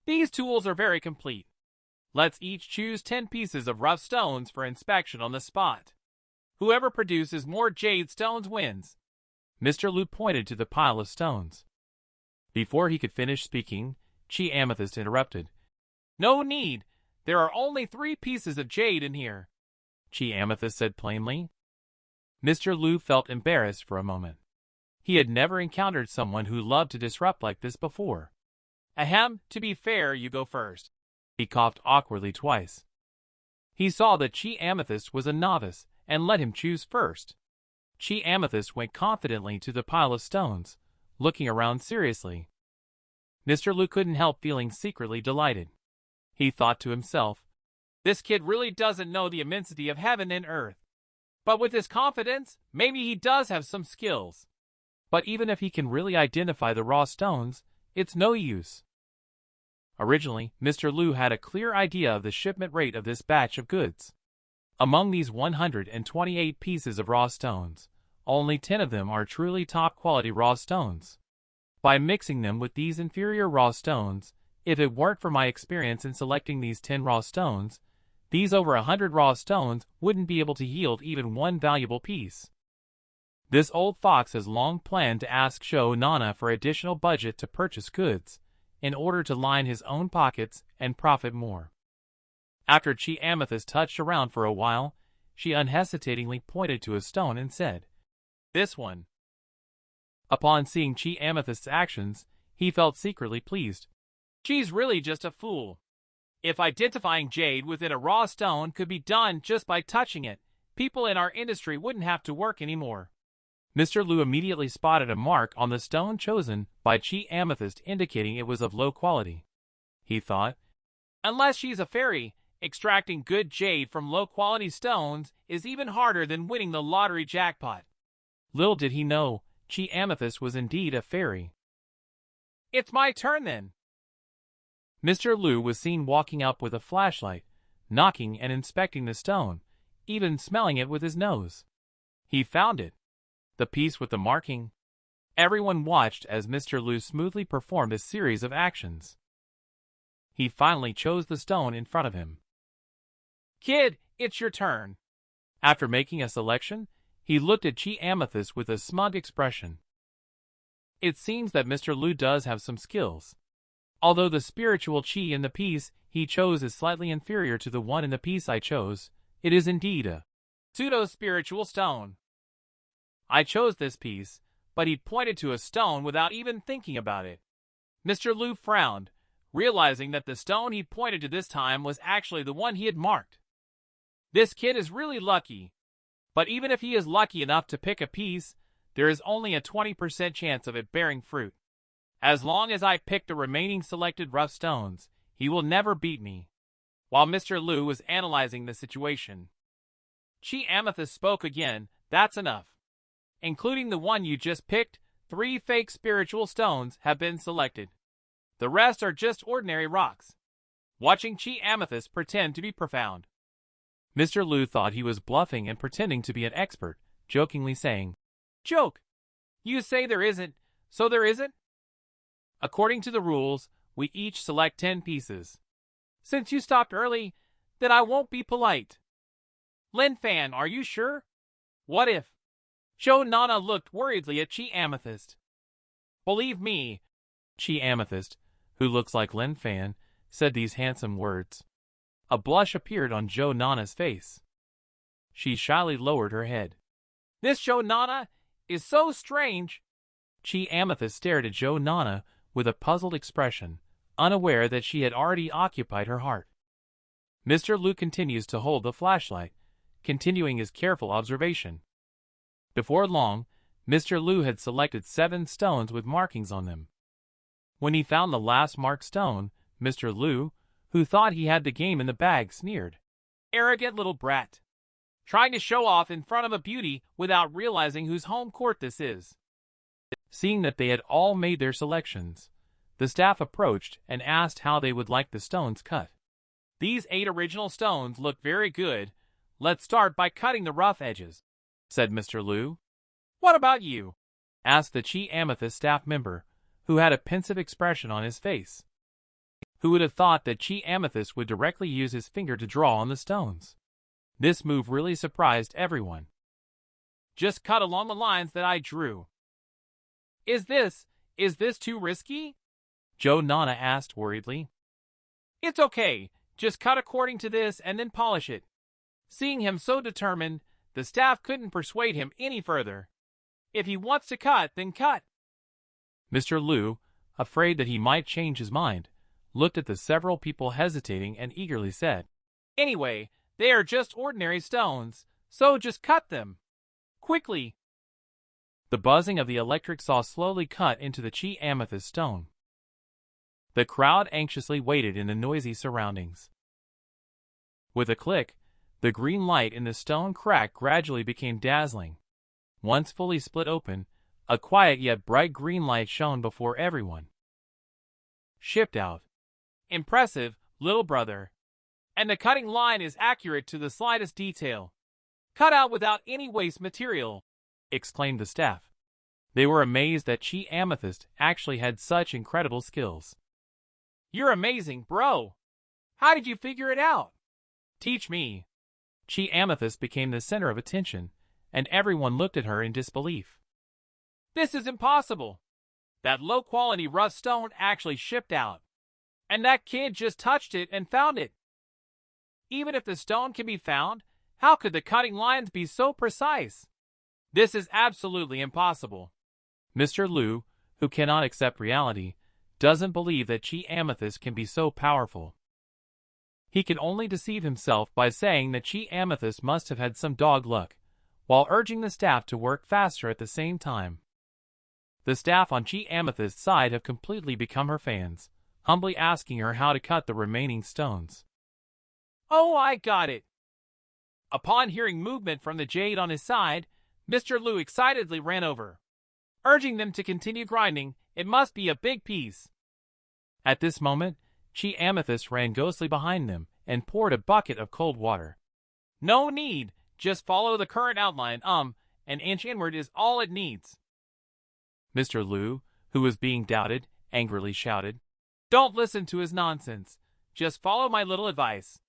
Speaker 2: "These tools are very complete. Let's each choose 10 pieces of rough stones for inspection on the spot. Whoever produces more jade stones wins."
Speaker 1: Mr. Liu pointed to the pile of stones. Before he could finish speaking, Chi Amethyst interrupted.
Speaker 2: "No need. There are only 3 pieces of jade in here,"
Speaker 1: Chi Amethyst said plainly. Mr. Liu felt embarrassed for a moment. He had never encountered someone who loved to disrupt like this before.
Speaker 2: "Ahem, to be fair, you go first."
Speaker 1: He coughed awkwardly twice. He saw that Chi Amethyst was a novice and let him choose first. Chi Amethyst went confidently to the pile of stones, looking around seriously. Mr. Liu couldn't help feeling secretly delighted. He thought to himself,
Speaker 2: "This kid really doesn't know the immensity of heaven and earth. But with his confidence, maybe he does have some skills."
Speaker 1: But even if he can really identify the raw stones, it's no use. Originally, Mr. Liu had a clear idea of the shipment rate of this batch of goods. Among these 128 pieces of raw stones, only 10 of them are truly top-quality raw stones. By mixing them with these inferior raw stones, if it weren't for my experience in selecting these 10 raw stones, these over 100 raw stones wouldn't be able to yield even one valuable piece. This old fox has long planned to ask Sho Nana for additional budget to purchase goods, in order to line his own pockets and profit more. After Chi Amethyst touched around for a while, she unhesitatingly pointed to a stone and said, "This one." Upon seeing Chi Amethyst's actions, he felt secretly pleased.
Speaker 2: She's really just a fool. If identifying jade within a raw stone could be done just by touching it, people in our industry wouldn't have to work anymore.
Speaker 1: Mr. Lu immediately spotted a mark on the stone chosen by Chi Amethyst indicating it was of low quality. He thought,
Speaker 2: unless she's a fairy, extracting good jade from low-quality stones is even harder than winning the lottery jackpot.
Speaker 1: Little did he know, Chi Amethyst was indeed a fairy.
Speaker 2: It's my turn then.
Speaker 1: Mr. Lu was seen walking up with a flashlight, knocking and inspecting the stone, even smelling it with his nose. He found it. The piece with the marking. Everyone watched as Mr. Lu smoothly performed a series of actions. He finally chose the stone in front of him.
Speaker 2: Kid, it's your turn.
Speaker 1: After making a selection, he looked at Chi Amethyst with a smug expression. It seems that Mr. Lu does have some skills. Although the spiritual chi in the piece he chose is slightly inferior to the one in the piece I chose, it is indeed a
Speaker 2: pseudo-spiritual stone.
Speaker 1: I chose this piece, but he pointed to a stone without even thinking about it.
Speaker 2: Mr. Lu frowned, realizing that the stone he pointed to this time was actually the one he had marked. This kid is really lucky. But even if he is lucky enough to pick a piece, there is only a 20% chance of it bearing fruit. As long as I pick the remaining selected rough stones, he will never beat me. While Mr. Lu was analyzing the situation, Chi Amethyst spoke again. That's enough. Including the one you just picked, 3 fake spiritual stones have been selected. The rest are just ordinary rocks. Watching Chi Amethyst pretend to be profound.
Speaker 1: Mr. Lu thought he was bluffing and pretending to be an expert, jokingly saying,
Speaker 2: "Joke. You say there isn't, so there isn't?"
Speaker 1: According to the rules, we each select 10 pieces.
Speaker 2: Since you stopped early, then I won't be polite. Lin Fan, are you sure? What if? Sho Nana looked worriedly at Chi Amethyst. Believe me,
Speaker 1: Chi Amethyst, who looks like Lin Fan, said these handsome words. A blush appeared on Sho Nana's face. She shyly lowered her head.
Speaker 2: This Sho Nana is so strange.
Speaker 1: Chi Amethyst stared at Sho Nana with a puzzled expression, unaware that she had already occupied her heart. Mr. Lu continues to hold the flashlight, continuing his careful observation. Before long, Mr. Lu had selected 7 stones with markings on them. When he found the last marked stone, Mr. Lu, who thought he had the game in the bag, sneered.
Speaker 2: Arrogant little brat. Trying to show off in front of a beauty without realizing whose home court this is.
Speaker 1: Seeing that they had all made their selections, the staff approached and asked how they would like the stones cut.
Speaker 2: These 8 original stones look very good. Let's start by cutting the rough edges,
Speaker 1: said Mr. Lu.
Speaker 2: What about you?
Speaker 1: Asked the Chi Amethyst staff member, who had a pensive expression on his face. Who would have thought that Chi Amethyst would directly use his finger to draw on the stones? This move really surprised everyone.
Speaker 2: Just cut along the lines that I drew. Is this too risky?
Speaker 1: Sho Nana asked worriedly.
Speaker 2: It's okay. Just cut according to this and then polish it. Seeing him so determined, the staff couldn't persuade him any further. If he wants to cut, then cut.
Speaker 1: Mr. Lu, afraid that he might change his mind, looked at the several people hesitating and eagerly said,
Speaker 2: Anyway, they are just ordinary stones, so just cut them. Quickly.
Speaker 1: The buzzing of the electric saw slowly cut into the Chi Amethyst stone. The crowd anxiously waited in the noisy surroundings. With a click, the green light in the stone crack gradually became dazzling. Once fully split open, a quiet yet bright green light shone before everyone. Shipped out.
Speaker 2: Impressive, little brother. And the cutting line is accurate to the slightest detail. Cut out without any waste material,
Speaker 1: exclaimed the staff. They were amazed that Chi Amethyst actually had such incredible skills.
Speaker 2: You're amazing, bro. How did you figure it out? Teach me.
Speaker 1: Chi Amethyst became the center of attention, and everyone looked at her in disbelief.
Speaker 2: This is impossible. That low-quality rough stone actually shipped out. And that kid just touched it and found it. Even if the stone can be found, how could the cutting lines be so precise? This is absolutely impossible.
Speaker 1: Mr. Lu, who cannot accept reality, doesn't believe that Chi Amethyst can be so powerful. He can only deceive himself by saying that Chi Amethyst must have had some dog luck, while urging the staff to work faster at the same time. The staff on Chi Amethyst's side have completely become her fans, humbly asking her how to cut the remaining stones.
Speaker 2: Oh, I got it! Upon hearing movement from the jade on his side, Mr. Lu excitedly ran over, urging them to continue grinding. It must be a big piece.
Speaker 1: At this moment, Chi Amethyst ran ghostly behind them and poured a bucket of cold water.
Speaker 2: No need, just follow the current outline, an inch inward is all it needs.
Speaker 1: Mr. Lu, who was being doubted, angrily shouted,
Speaker 2: Don't listen to his nonsense, just follow my little advice.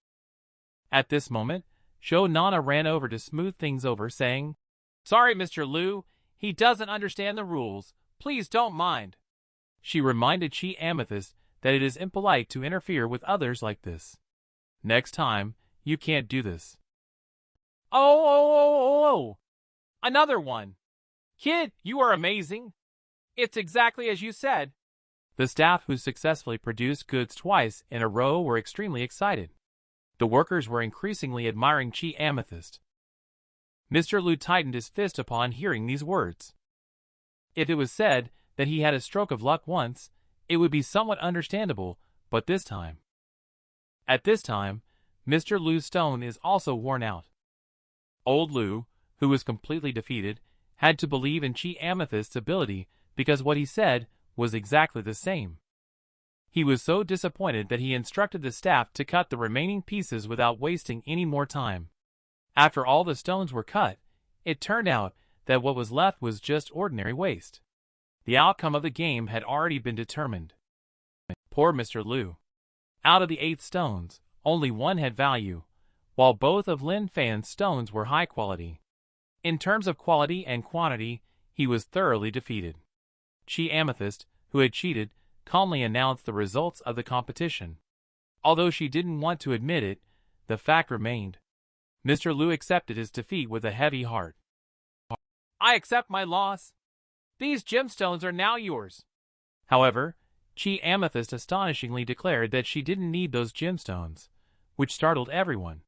Speaker 1: At this moment, Nana ran over to smooth things over, saying,
Speaker 2: Sorry, Mr. Lu, he doesn't understand the rules, please don't mind.
Speaker 1: She reminded Chi Amethyst that it is impolite to interfere with others like this. Next time, you can't do this.
Speaker 2: Oh! Another one. Kid, you are amazing. It's exactly as you said.
Speaker 1: The staff who successfully produced goods twice in a row were extremely excited. The workers were increasingly admiring Chi Amethyst. Mr. Lu tightened his fist upon hearing these words. If it was said that he had a stroke of luck once, it would be somewhat understandable, but this time. At this time, Mr. Lu's stone is also worn out. Old Lu, who was completely defeated, had to believe in Chi Amethyst's ability because what he said was exactly the same. He was so disappointed that he instructed the staff to cut the remaining pieces without wasting any more time. After all the stones were cut, it turned out that what was left was just ordinary waste. The outcome of the game had already been determined. Poor Mr. Lu. Out of the 8 stones, only 1 had value, while both of Lin Fan's stones were high quality. In terms of quality and quantity, he was thoroughly defeated. Chi Amethyst, who had cheated, calmly announced the results of the competition. Although she didn't want to admit it, the fact remained. Mr. Lu accepted his defeat with a heavy heart.
Speaker 2: I accept my loss. These gemstones are now yours.
Speaker 1: However, Chi Amethyst astonishingly declared that she didn't need those gemstones, which startled everyone.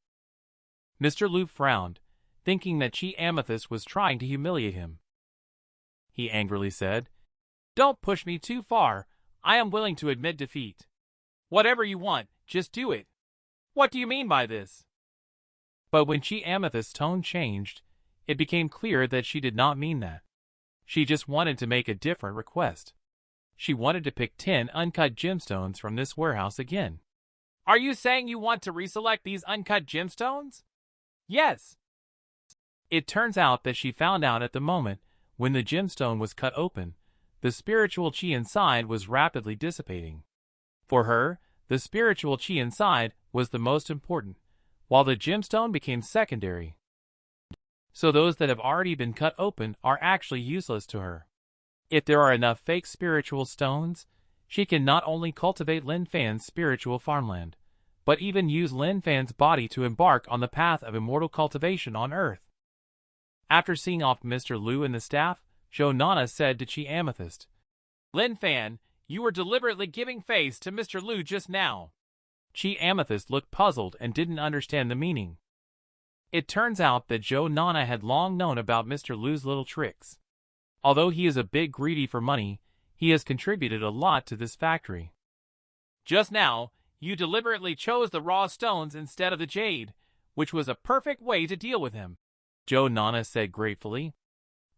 Speaker 1: Mr. Lu frowned, thinking that Chi Amethyst was trying to humiliate him. He angrily said,
Speaker 2: Don't push me too far. I am willing to admit defeat. Whatever you want, just do it. What do you mean by this?
Speaker 1: But when Chi Amethyst's tone changed, it became clear that she did not mean that. She just wanted to make a different request. She wanted to pick 10 uncut gemstones from this warehouse again.
Speaker 2: Are you saying you want to reselect these uncut gemstones? Yes.
Speaker 1: It turns out that she found out at the moment when the gemstone was cut open, the spiritual chi inside was rapidly dissipating. For her, the spiritual chi inside was the most important, while the gemstone became secondary. So those that have already been cut open are actually useless to her. If there are enough fake spiritual stones, she can not only cultivate Lin Fan's spiritual farmland, but even use Lin Fan's body to embark on the path of immortal cultivation on Earth. After seeing off Mr. Lu and the staff, Nana said to Chi Amethyst,
Speaker 2: Lin Fan, you were deliberately giving face to Mr. Lu just now.
Speaker 1: Chi Amethyst looked puzzled and didn't understand the meaning. It turns out that Nana had long known about Mr. Lu's little tricks. Although he is a bit greedy for money, he has contributed a lot to this factory.
Speaker 2: Just now, you deliberately chose the raw stones instead of the jade, which was a perfect way to deal with him,
Speaker 1: Nana said gratefully.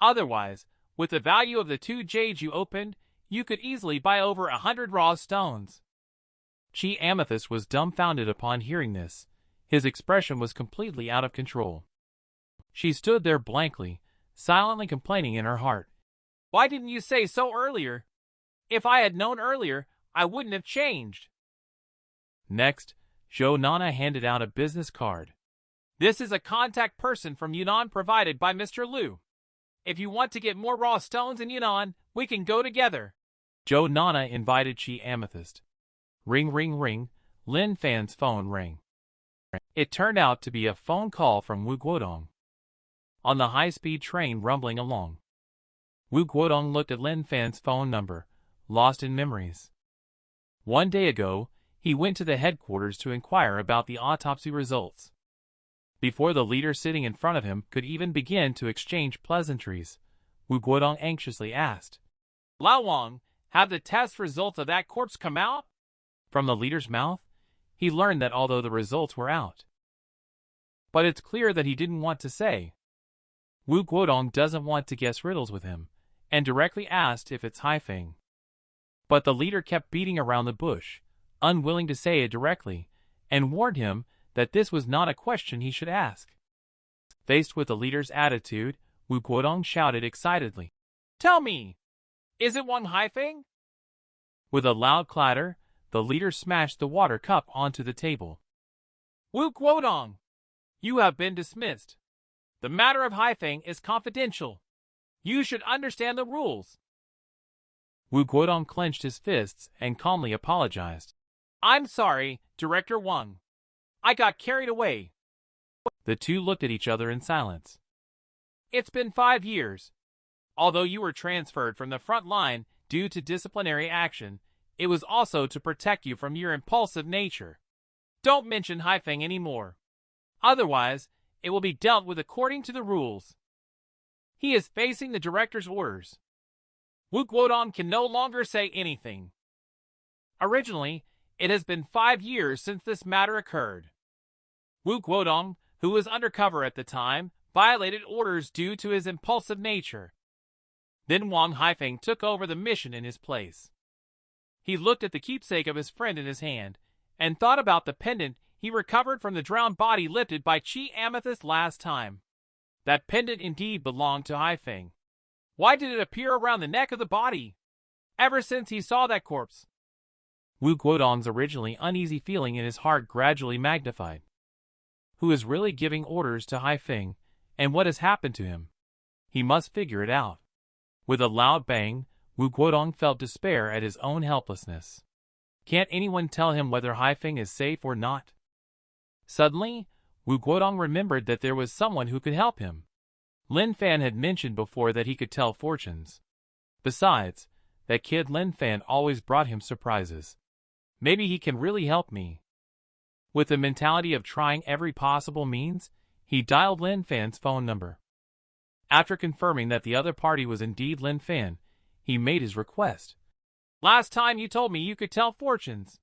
Speaker 2: Otherwise, with the value of the 2 jades you opened, you could easily buy over 100 raw stones.
Speaker 1: Chi Amethyst was dumbfounded upon hearing this. His expression was completely out of control. She stood there blankly, silently complaining in her heart.
Speaker 2: Why didn't you say so earlier? If I had known earlier, I wouldn't have changed.
Speaker 1: Next, Nana handed out a business card.
Speaker 2: This is a contact person from Yunnan provided by Mr. Liu. If you want to get more raw stones in Yunnan, we can go together.
Speaker 1: Zhou Nana invited Chi Amethyst. Ring ring ring, Lin Fan's phone rang. It turned out to be a phone call from Wu Guodong. On the high-speed train rumbling along, Wu Guodong looked at Lin Fan's phone number, lost in memories. One day ago, he went to the headquarters to inquire about the autopsy results. Before the leader sitting in front of him could even begin to exchange pleasantries, Wu Guodong anxiously asked,
Speaker 2: Lao Wang, have the test results of that corpse come out?
Speaker 1: From the leader's mouth, he learned that although the results were out, but it's clear that he didn't want to say. Wu Guodong doesn't want to guess riddles with him, and directly asked if it's Haifeng. But the leader kept beating around the bush, unwilling to say it directly, and warned him that this was not a question he should ask. Faced with the leader's attitude, Wu Guodong shouted excitedly,
Speaker 2: Tell me, is it Wang Haifeng?
Speaker 1: With a loud clatter, the leader smashed the water cup onto the table.
Speaker 2: Wu Guodong, you have been dismissed. The matter of Haifeng is confidential. You should understand the rules.
Speaker 1: Wu Guodong clenched his fists and calmly apologized.
Speaker 2: I'm sorry, Director Wang. I got carried away.
Speaker 1: The two looked at each other in silence.
Speaker 2: It's been 5 years. Although you were transferred from the front line due to disciplinary action, it was also to protect you from your impulsive nature. Don't mention Haifeng anymore. Otherwise, it will be dealt with according to the rules. He is facing the director's orders. Wu Guodong can no longer say anything. Originally, it has been 5 years since this matter occurred. Wu Guodong, who was undercover at the time, violated orders due to his impulsive nature. Then Wang Haifeng took over the mission in his place. He looked at the keepsake of his friend in his hand, and thought about the pendant he recovered from the drowned body lifted by Chi Amethyst last time. That pendant indeed belonged to Haifeng. Why did it appear around the neck of the body? Ever since he saw that corpse.
Speaker 1: Wu Guodong's originally uneasy feeling in his heart gradually magnified. Who is really giving orders to Haifeng, and what has happened to him? He must figure it out. With a loud bang, Wu Guodong felt despair at his own helplessness. Can't anyone tell him whether Haifeng is safe or not? Suddenly, Wu Guodong remembered that there was someone who could help him. Lin Fan had mentioned before that he could tell fortunes. Besides, that kid Lin Fan always brought him surprises. Maybe he can really help me. With the mentality of trying every possible means, he dialed Lin Fan's phone number. After confirming that the other party was indeed Lin Fan, he made his request.
Speaker 2: Last time you told me you could tell fortunes.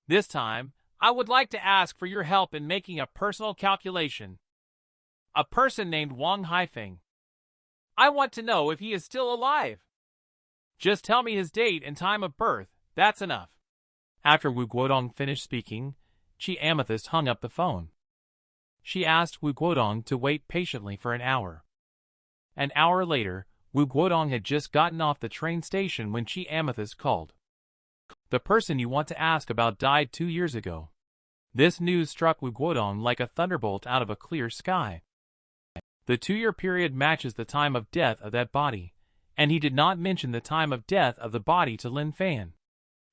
Speaker 2: This time, I would like to ask for your help in making a personal calculation. A person named Wang Haifeng. I want to know if he is still alive. Just tell me his date and time of birth, that's enough.
Speaker 1: After Wu Guodong finished speaking, Chi Amethyst hung up the phone. She asked Wu Guodong to wait patiently for an hour. An hour later, Wu Guodong had just gotten off the train station when Chi Amethyst called. The person you want to ask about died 2 years ago. This news struck Wu Guodong like a thunderbolt out of a clear sky. The 2-year period matches the time of death of that body, and he did not mention the time of death of the body to Lin Fan.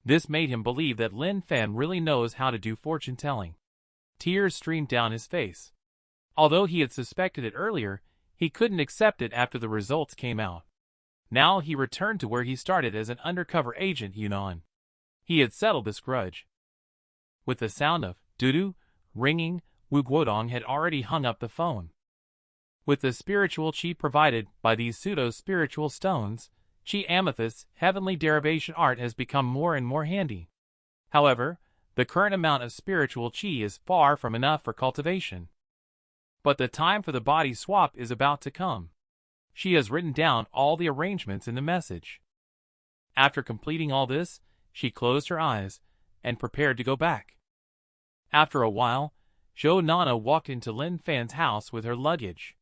Speaker 1: This made him believe that Lin Fan really knows how to do fortune-telling. Tears streamed down his face. Although he had suspected it earlier, he couldn't accept it after the results came out. Now he returned to where he started as an undercover agent Yunnan. He had settled this grudge. With the sound of doo-doo ringing, Wu Guodong had already hung up the phone. With the spiritual chi provided by these pseudo-spiritual stones, Chi Amethyst's heavenly derivation art has become more and more handy. However, the current amount of spiritual chi is far from enough for cultivation. But the time for the body swap is about to come. She has written down all the arrangements in the message. After completing all this, she closed her eyes and prepared to go back. After a while, Zhou Nana walked into Lin Fan's house with her luggage.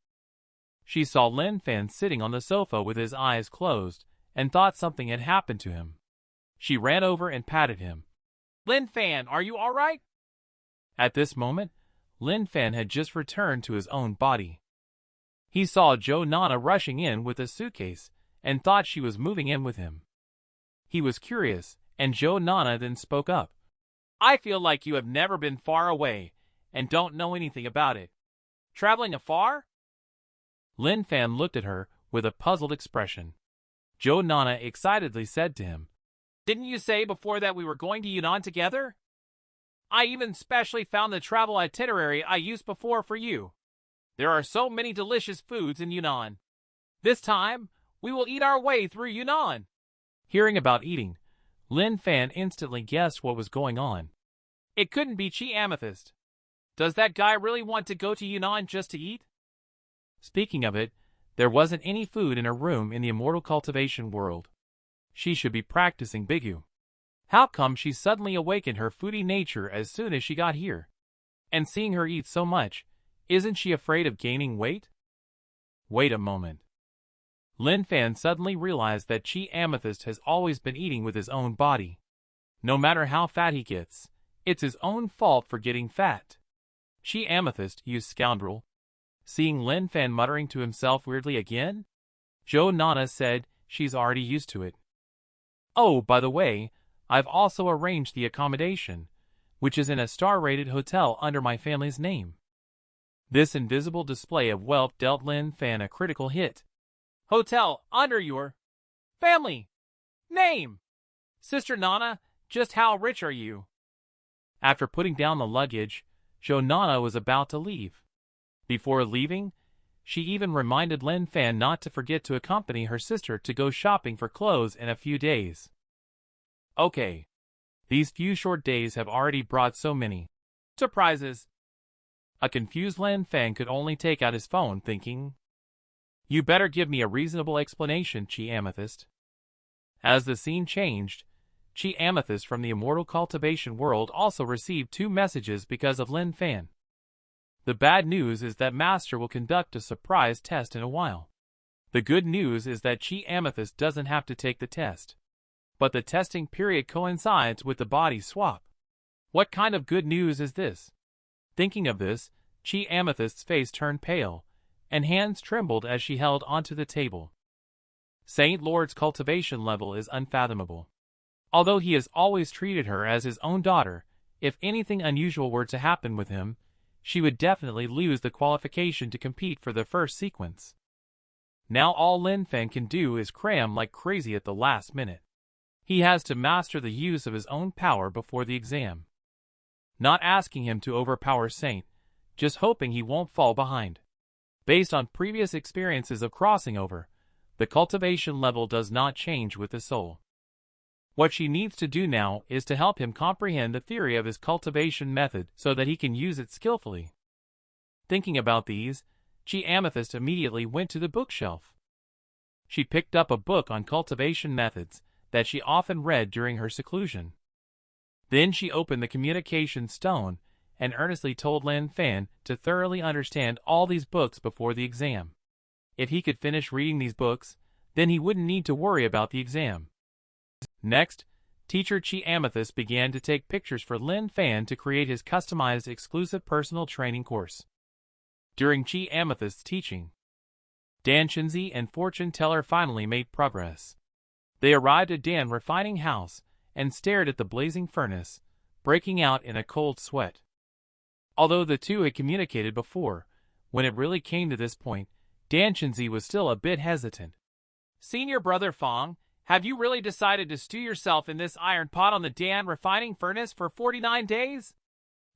Speaker 1: She saw Lin Fan sitting on the sofa with his eyes closed and thought something had happened to him. She ran over and patted him.
Speaker 2: Lin Fan, are you all right?
Speaker 1: At this moment, Lin Fan had just returned to his own body. He saw Jo Nana rushing in with a suitcase and thought she was moving in with him. He was curious, and Jo Nana then spoke up.
Speaker 2: I feel like you have never been far away and don't know anything about it. Traveling afar?
Speaker 1: Lin Fan looked at her with a puzzled expression. Jo Nana excitedly said to him,
Speaker 2: Didn't you say before that we were going to Yunnan together? I even specially found the travel itinerary I used before for you. There are so many delicious foods in Yunnan. This time, we will eat our way through Yunnan.
Speaker 1: Hearing about eating, Lin Fan instantly guessed what was going on.
Speaker 2: It couldn't be Chi Amethyst. Does that guy really want to go to Yunnan just to eat?
Speaker 1: Speaking of it, there wasn't any food in her room in the immortal cultivation world. She should be practicing Bigu. How come she suddenly awakened her foodie nature as soon as she got here? And seeing her eat so much, isn't she afraid of gaining weight? Wait a moment. Lin Fan suddenly realized that Chi Amethyst has always been eating with his own body. No matter how fat he gets, it's his own fault for getting fat. Chi Amethyst, you scoundrel. Seeing Lin Fan muttering to himself weirdly again, Jo Nana said she's already used to it. Oh, by the way, I've also arranged the accommodation, which is in a star-rated hotel under my family's name. This invisible display of wealth dealt Lin Fan a critical hit.
Speaker 2: Hotel under your family name. Sister Nana, just how rich are you?
Speaker 1: After putting down the luggage, Jo Nana was about to leave. Before leaving, she even reminded Lin Fan not to forget to accompany her sister to go shopping for clothes in a few days. Okay. These few short days have already brought so many surprises. A confused Lin Fan could only take out his phone, thinking, You better give me a reasonable explanation, Chi Amethyst. As the scene changed, Chi Amethyst from the immortal cultivation world also received 2 messages because of Lin Fan. The bad news is that Master will conduct a surprise test in a while. The good news is that Chi Amethyst doesn't have to take the test. But the testing period coincides with the body swap. What kind of good news is this? Thinking of this, Chi Amethyst's face turned pale, and hands trembled as she held onto the table. Saint Lord's cultivation level is unfathomable. Although he has always treated her as his own daughter, if anything unusual were to happen with him, she would definitely lose the qualification to compete for the first sequence. Now all Lin Fan can do is cram like crazy at the last minute. He has to master the use of his own power before the exam. Not asking him to overpower Saint, just hoping he won't fall behind. Based on previous experiences of crossing over, the cultivation level does not change with the soul. What she needs to do now is to help him comprehend the theory of his cultivation method so that he can use it skillfully. Thinking about these, Chi Amethyst immediately went to the bookshelf. She picked up a book on cultivation methods that she often read during her seclusion. Then she opened the communication stone and earnestly told Lin Fan to thoroughly understand all these books before the exam. If he could finish reading these books, then he wouldn't need to worry about the exam. Next, teacher Chi Amethyst began to take pictures for Lin Fan to create his customized exclusive personal training course. During Chi Amethyst's teaching, Dan Chenzi and fortune teller finally made progress. They arrived at Dan refining house and stared at the blazing furnace, breaking out in a cold sweat. Although the two had communicated before, when it really came to this point, Dan Chenzi was still a bit hesitant.
Speaker 2: Senior brother Fong, have you really decided to stew yourself in this iron pot on the Dan refining furnace for 49 days?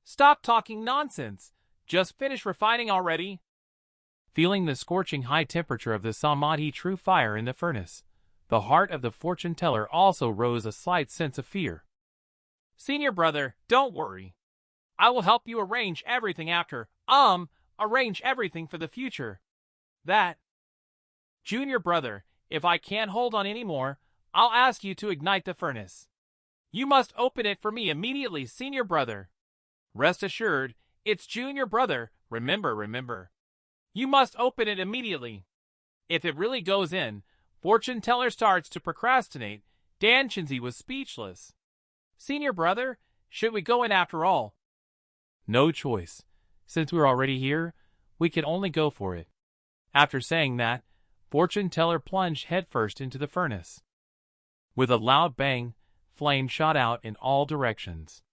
Speaker 2: Stop talking nonsense. Just finish refining already.
Speaker 1: Feeling the scorching high temperature of the samadhi true fire in the furnace, the heart of the fortune teller also rose a slight sense of fear.
Speaker 2: Senior brother, don't worry. I will help you arrange everything arrange everything for the future. That. Junior brother, if I can't hold on anymore, I'll ask you to ignite the furnace. You must open it for me immediately, senior brother. Rest assured, it's junior brother, remember. You must open it immediately. If it really goes in, fortune teller starts to procrastinate. Dan Chenzi was speechless. Senior brother, should we go in after all?
Speaker 1: No choice. Since we're already here, we can only go for it. After saying that, Fortune Teller plunged headfirst into the furnace. With a loud bang, flame shot out in all directions.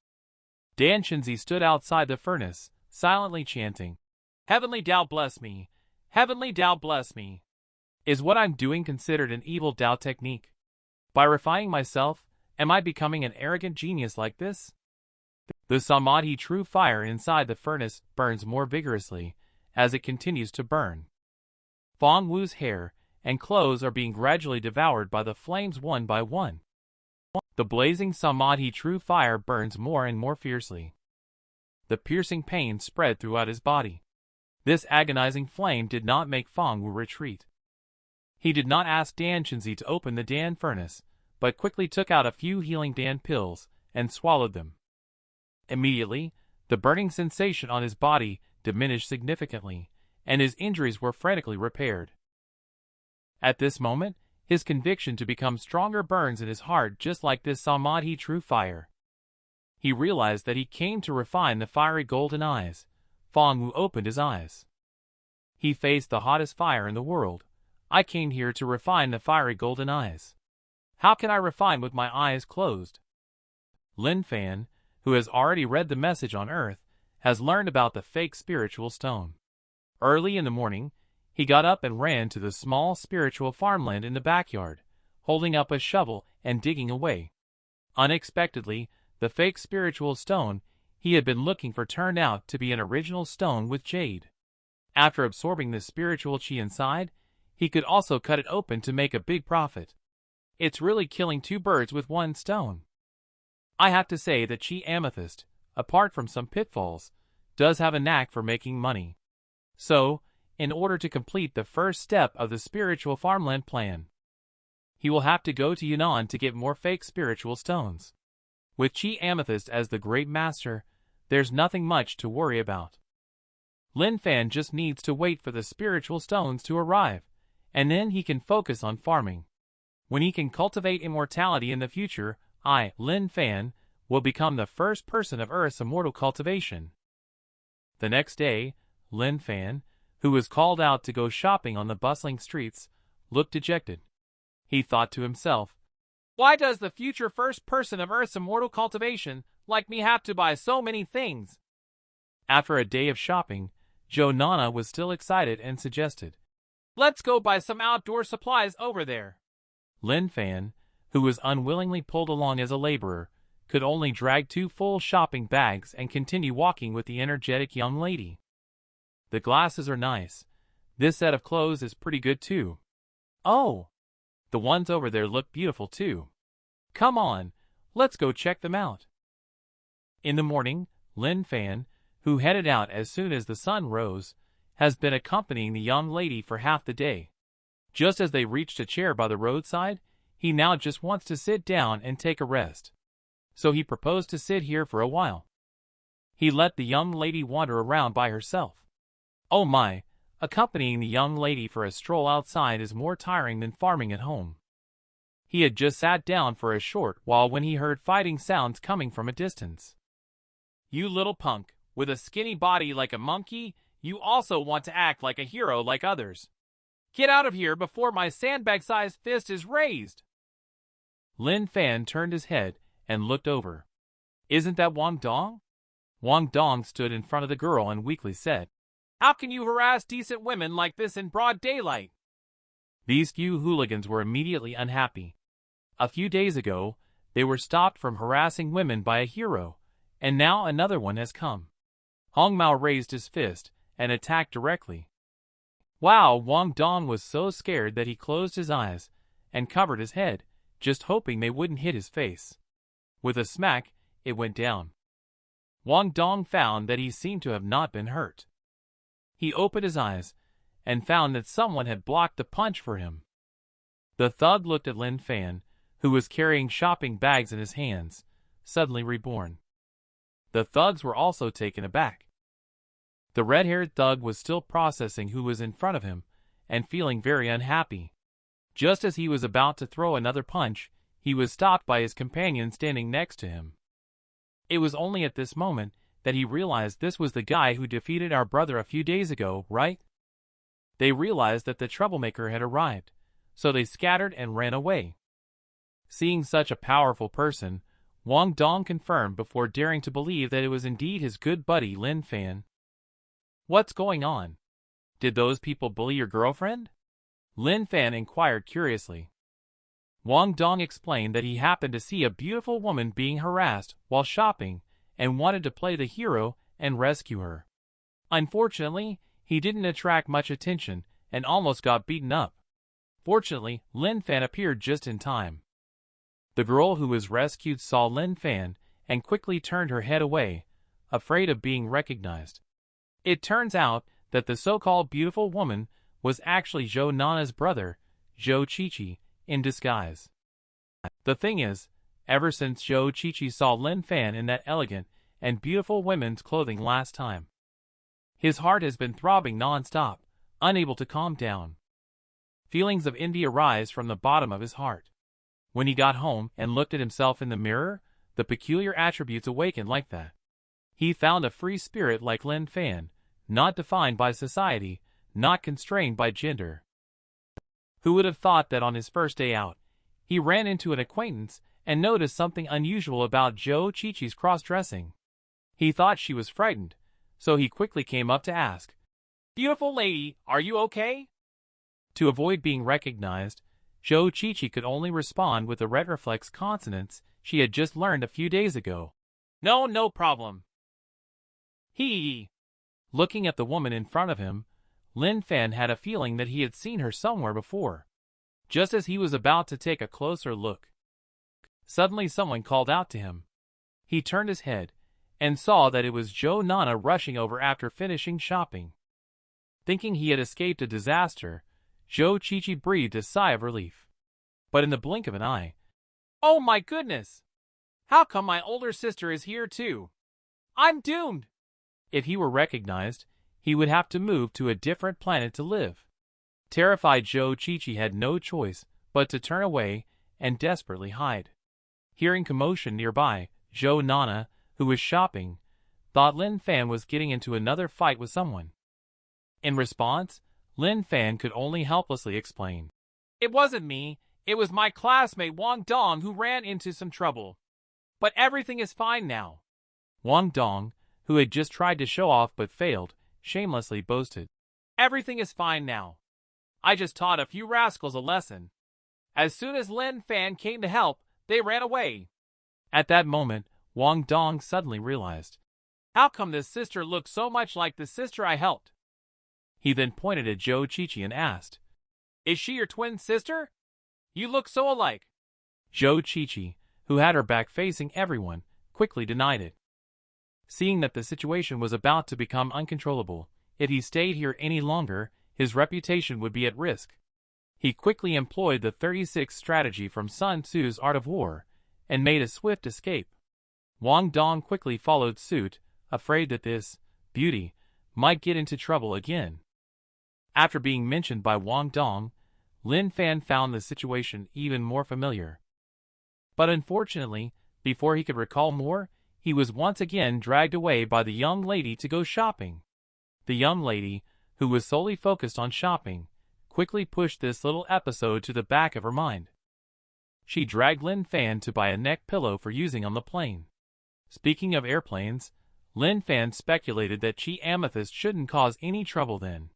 Speaker 1: Dan Shinzi stood outside the furnace, silently chanting, "Heavenly Tao bless me! Heavenly Tao bless me!" Is what I'm doing considered an evil Tao technique? By refining myself, am I becoming an arrogant genius like this? The samadhi true fire inside the furnace burns more vigorously as it continues to burn. Fong Wu's hair and clothes are being gradually devoured by the flames one by one. The blazing samadhi true fire burns more and more fiercely. The piercing pain spread throughout his body. This agonizing flame did not make Fong Wu retreat. He did not ask Dan Shinzi to open the Dan furnace, but quickly took out a few healing Dan pills and swallowed them. Immediately, the burning sensation on his body diminished significantly, and his injuries were frantically repaired. At this moment, his conviction to become stronger burns in his heart just like this samadhi true fire. He realized that he came to refine the fiery golden eyes. Fong Wu opened his eyes. He faced the hottest fire in the world. I came here to refine the fiery golden eyes. How can I refine with my eyes closed? Lin Fan, who has already read the message on Earth, has learned about the fake spiritual stone. Early in the morning, he got up and ran to the small spiritual farmland in the backyard, holding up a shovel and digging away. Unexpectedly, the fake spiritual stone he had been looking for turned out to be an original stone with jade. After absorbing the spiritual chi inside, he could also cut it open to make a big profit. It's really killing two birds with one stone. I have to say that Chi Amethyst, apart from some pitfalls, does have a knack for making money. So, in order to complete the first step of the spiritual farmland plan, he will have to go to Yunnan to get more fake spiritual stones. With Chi Amethyst as the great master, there's nothing much to worry about. Lin Fan just needs to wait for the spiritual stones to arrive, and then he can focus on farming. When he can cultivate immortality in the future, I, Lin Fan, will become the first person of Earth's immortal cultivation. The next day, Lin Fan, who was called out to go shopping on the bustling streets, looked dejected. He thought to himself,
Speaker 2: "Why does the future first person of Earth's immortal cultivation like me have to buy so many things?"
Speaker 1: After a day of shopping, Joe Nana was still excited and suggested,
Speaker 2: "Let's go buy some outdoor supplies over there."
Speaker 1: Lin Fan, who was unwillingly pulled along as a laborer, could only drag 2 full shopping bags and continue walking with the energetic young lady. The glasses are nice. This set of clothes is pretty good too. Oh, the ones over there look beautiful too. Come on, let's go check them out. In the morning, Lin Fan, who headed out as soon as the sun rose, has been accompanying the young lady for half the day. Just as they reached a chair by the roadside, he now just wants to sit down and take a rest. So he proposed to sit here for a while. He let the young lady wander around by herself. Oh my, accompanying the young lady for a stroll outside is more tiring than farming at home. He had just sat down for a short while when he heard fighting sounds coming from a distance.
Speaker 2: "You little punk, with a skinny body like a monkey, you also want to act like a hero like others. Get out of here before my sandbag-sized fist is raised."
Speaker 1: Lin Fan turned his head and looked over. Isn't that Wang Dong? Wang Dong stood in front of the girl and weakly said,
Speaker 2: "How can you harass decent women like this in broad daylight?"
Speaker 1: These few hooligans were immediately unhappy. A few days ago, they were stopped from harassing women by a hero, and now another one has come. Hong Mao raised his fist and attacked directly. Wow, Wang Dong was so scared that he closed his eyes and covered his head, just hoping they wouldn't hit his face. With a smack, it went down. Wang Dong found that he seemed to have not been hurt. He opened his eyes and found that someone had blocked the punch for him. The thug looked at Lin Fan, who was carrying shopping bags in his hands, suddenly reborn. The thugs were also taken aback. The red-haired thug was still processing who was in front of him and feeling very unhappy. Just as he was about to throw another punch, he was stopped by his companion standing next to him. It was only at this moment that he realized this was the guy who defeated our brother a few days ago, right? They realized that the troublemaker had arrived, so they scattered and ran away. Seeing such a powerful person, Wang Dong confirmed before daring to believe that it was indeed his good buddy Lin Fan. What's going on? Did those people bully your girlfriend? Lin Fan inquired curiously. Wang Dong explained that he happened to see a beautiful woman being harassed while shopping and wanted to play the hero and rescue her. Unfortunately, he didn't attract much attention and almost got beaten up. Fortunately, Lin Fan appeared just in time. The girl who was rescued saw Lin Fan and quickly turned her head away, afraid of being recognized. It turns out that the so-called beautiful woman was actually Zhou Nana's brother, Zhou Qiqi, in disguise. The thing is, ever since Zhou Qiqi saw Lin Fan in that elegant and beautiful women's clothing last time, his heart has been throbbing non-stop, unable to calm down. Feelings of envy arise from the bottom of his heart. When he got home and looked at himself in the mirror, the peculiar attributes awakened like that. He found a free spirit like Lin Fan, not defined by society, not constrained by gender. Who would have thought that on his first day out, he ran into an acquaintance and noticed something unusual about Zhou Qiqi's cross-dressing. He thought she was frightened, so he quickly came up to ask,
Speaker 2: "Beautiful lady, are you okay?"
Speaker 1: To avoid being recognized, Zhou Qiqi could only respond with the retroflex consonants she had just learned a few days ago.
Speaker 2: No problem. He.
Speaker 1: Looking at the woman in front of him, Lin Fan had a feeling that he had seen her somewhere before. Just as he was about to take a closer look, suddenly someone called out to him. He turned his head and saw that it was Zhou Nana rushing over after finishing shopping. Thinking he had escaped a disaster, Zhou Qiqi breathed a sigh of relief. But in the blink of an eye,
Speaker 2: "Oh my goodness! How come my older sister is here too? I'm doomed!"
Speaker 1: If he were recognized, he would have to move to a different planet to live. Terrified, Zhou Qiqi had no choice but to turn away and desperately hide. Hearing commotion nearby, Zhou Nana, who was shopping, thought Lin Fan was getting into another fight with someone. In response, Lin Fan could only helplessly explain.
Speaker 2: "It wasn't me, it was my classmate Wang Dong who ran into some trouble. But everything is fine now."
Speaker 1: Wang Dong, who had just tried to show off but failed, shamelessly boasted.
Speaker 2: "Everything is fine now. I just taught a few rascals a lesson. As soon as Lin Fan came to help, they ran away."
Speaker 1: At that moment, Wang Dong suddenly realized.
Speaker 2: How come this sister looks so much like the sister I helped?
Speaker 1: He then pointed at Zhou Qiqi and asked,
Speaker 2: "Is she your twin sister? You look so alike."
Speaker 1: Zhou Qiqi, who had her back facing everyone, quickly denied it. Seeing that the situation was about to become uncontrollable, if he stayed here any longer, his reputation would be at risk. He quickly employed the 36 strategy from Sun Tzu's Art of War, and made a swift escape. Wang Dong quickly followed suit, afraid that this beauty might get into trouble again. After being mentioned by Wang Dong, Lin Fan found the situation even more familiar. But unfortunately, before he could recall more, he was once again dragged away by the young lady to go shopping. The young lady, who was solely focused on shopping, quickly pushed this little episode to the back of her mind. She dragged Lin Fan to buy a neck pillow for using on the plane. Speaking of airplanes, Lin Fan speculated that Chi Amethyst shouldn't cause any trouble then.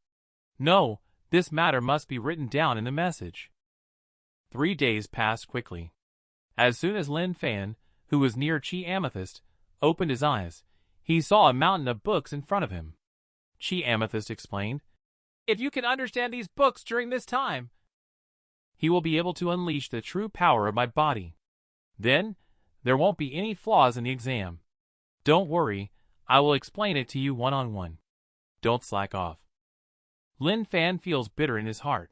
Speaker 1: No, this matter must be written down in the message. 3 days passed quickly. As soon as Lin Fan, who was near Chi Amethyst, opened his eyes, he saw a mountain of books in front of him. Chi Amethyst explained,
Speaker 2: "If you can understand these books during this time,
Speaker 1: he will be able to unleash the true power of my body. Then, there won't be any flaws in the exam. Don't worry, I will explain it to you one-on-one. Don't slack off." Lin Fan feels bitter in his heart.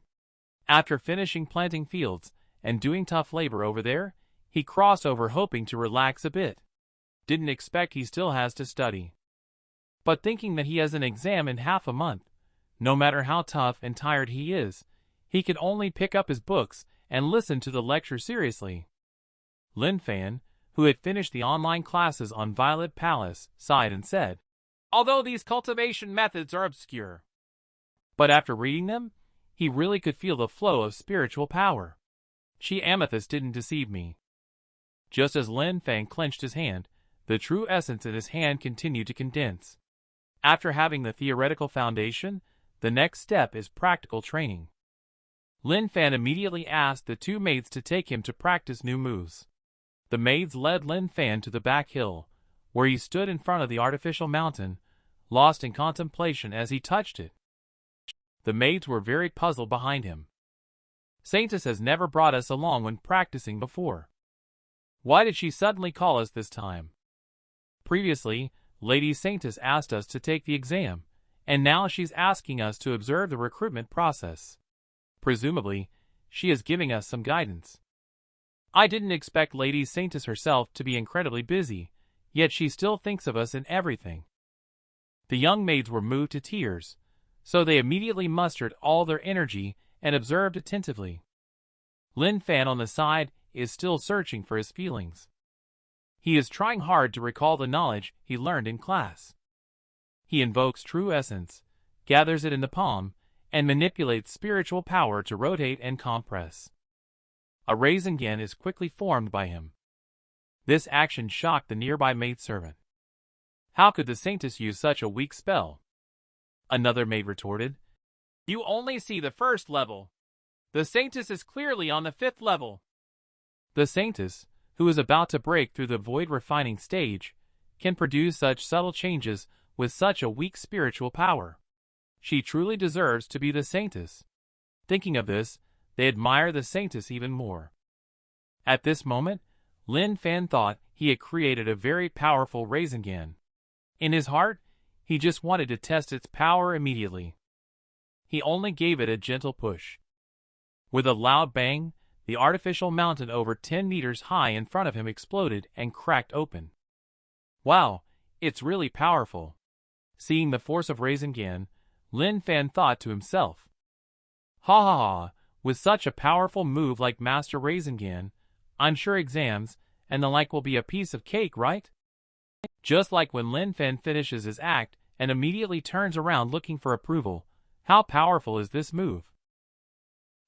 Speaker 1: After finishing planting fields and doing tough labor over there, he crossed over hoping to relax a bit. Didn't expect he still has to study. But thinking that he has an exam in half a month, no matter how tough and tired he is, he can only pick up his books and listen to the lecture seriously. Lin Fan, who had finished the online classes on Violet Palace, sighed and said,
Speaker 2: "Although these cultivation methods are obscure,
Speaker 1: but after reading them, he really could feel the flow of spiritual power. Chi Amethyst didn't deceive me." Just as Lin Fan clenched his hand, the true essence in his hand continued to condense. After having the theoretical foundation, the next step is practical training. Lin Fan immediately asked the two maids to take him to practice new moves. The maids led Lin Fan to the back hill, where he stood in front of the artificial mountain, lost in contemplation as he touched it. The maids were very puzzled behind him. "Saintess has never brought us along when practicing before. Why did she suddenly call us this time? Previously, Lady Saintess asked us to take the exam, and now she's asking us to observe the recruitment process. Presumably, she is giving us some guidance. I didn't expect Lady Saintess herself to be incredibly busy, yet she still thinks of us in everything." The young maids were moved to tears, so they immediately mustered all their energy and observed attentively. Lin Fan on the side is still searching for his feelings. He is trying hard to recall the knowledge he learned in class. He invokes true essence, gathers it in the palm, and manipulates spiritual power to rotate and compress. A Rasengan is quickly formed by him. This action shocked the nearby maidservant. "How could the Saintess use such a weak spell?" Another maid retorted.
Speaker 2: "You only see the first level. The Saintess is clearly on the 5th level."
Speaker 1: The Saintess, who is about to break through the void refining stage, can produce such subtle changes with such a weak spiritual power. She truly deserves to be the Saintess. Thinking of this, they admire the Saintess even more. At this moment, Lin Fan thought he had created a very powerful Rasengan. In his heart, he just wanted to test its power immediately. He only gave it a gentle push. With a loud bang, the artificial mountain over 10 meters high in front of him exploded and cracked open. "Wow, it's really powerful." Seeing the force of Rasengan, Lin Fan thought to himself, "Ha ha ha, with such a powerful move like Master Rasengan, I'm sure exams and the like will be a piece of cake, right?" Just like when Lin Fan finishes his act and immediately turns around looking for approval, how powerful is this move?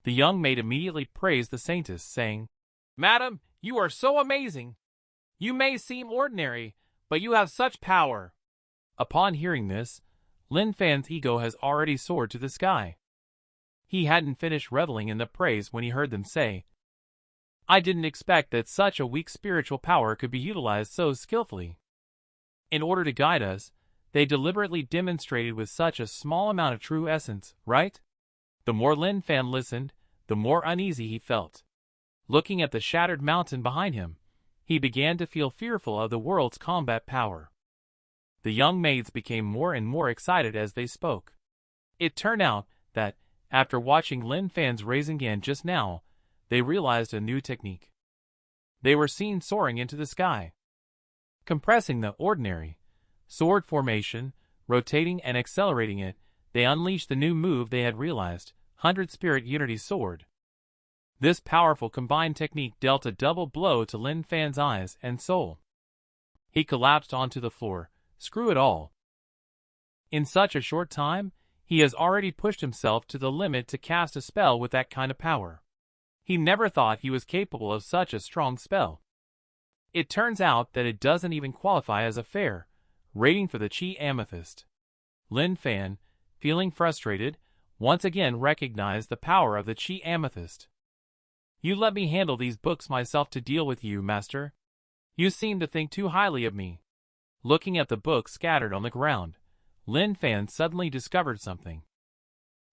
Speaker 1: The young maid immediately praised the Saintess, saying,
Speaker 2: "Madam, you are so amazing. You may seem ordinary, but you have such power."
Speaker 1: Upon hearing this, Lin Fan's ego has already soared to the sky. He hadn't finished reveling in the praise when he heard them say, "I didn't expect that such a weak spiritual power could be utilized so skillfully. In order to guide us, they deliberately demonstrated with such a small amount of true essence, right?" The more Lin Fan listened, the more uneasy he felt. Looking at the shattered mountain behind him, he began to feel fearful of the world's combat power. The young maids became more and more excited as they spoke. It turned out that, after watching Lin Fan's Rasengan just now, they realized a new technique. They were seen soaring into the sky. Compressing the ordinary sword formation, rotating and accelerating it, they unleashed the new move they had realized, 100 Spirit Unity Sword. This powerful combined technique dealt a double blow to Lin Fan's eyes and soul. He collapsed onto the floor. Screw it all. In such a short time, he has already pushed himself to the limit to cast a spell with that kind of power. He never thought he was capable of such a strong spell. It turns out that it doesn't even qualify as a fair rating for the Chi Amethyst. Lin Fan, feeling frustrated, once again recognized the power of the Chi Amethyst. "You let me handle these books myself to deal with you, Master. You seem to think too highly of me." Looking at the books scattered on the ground, Lin Fan suddenly discovered something.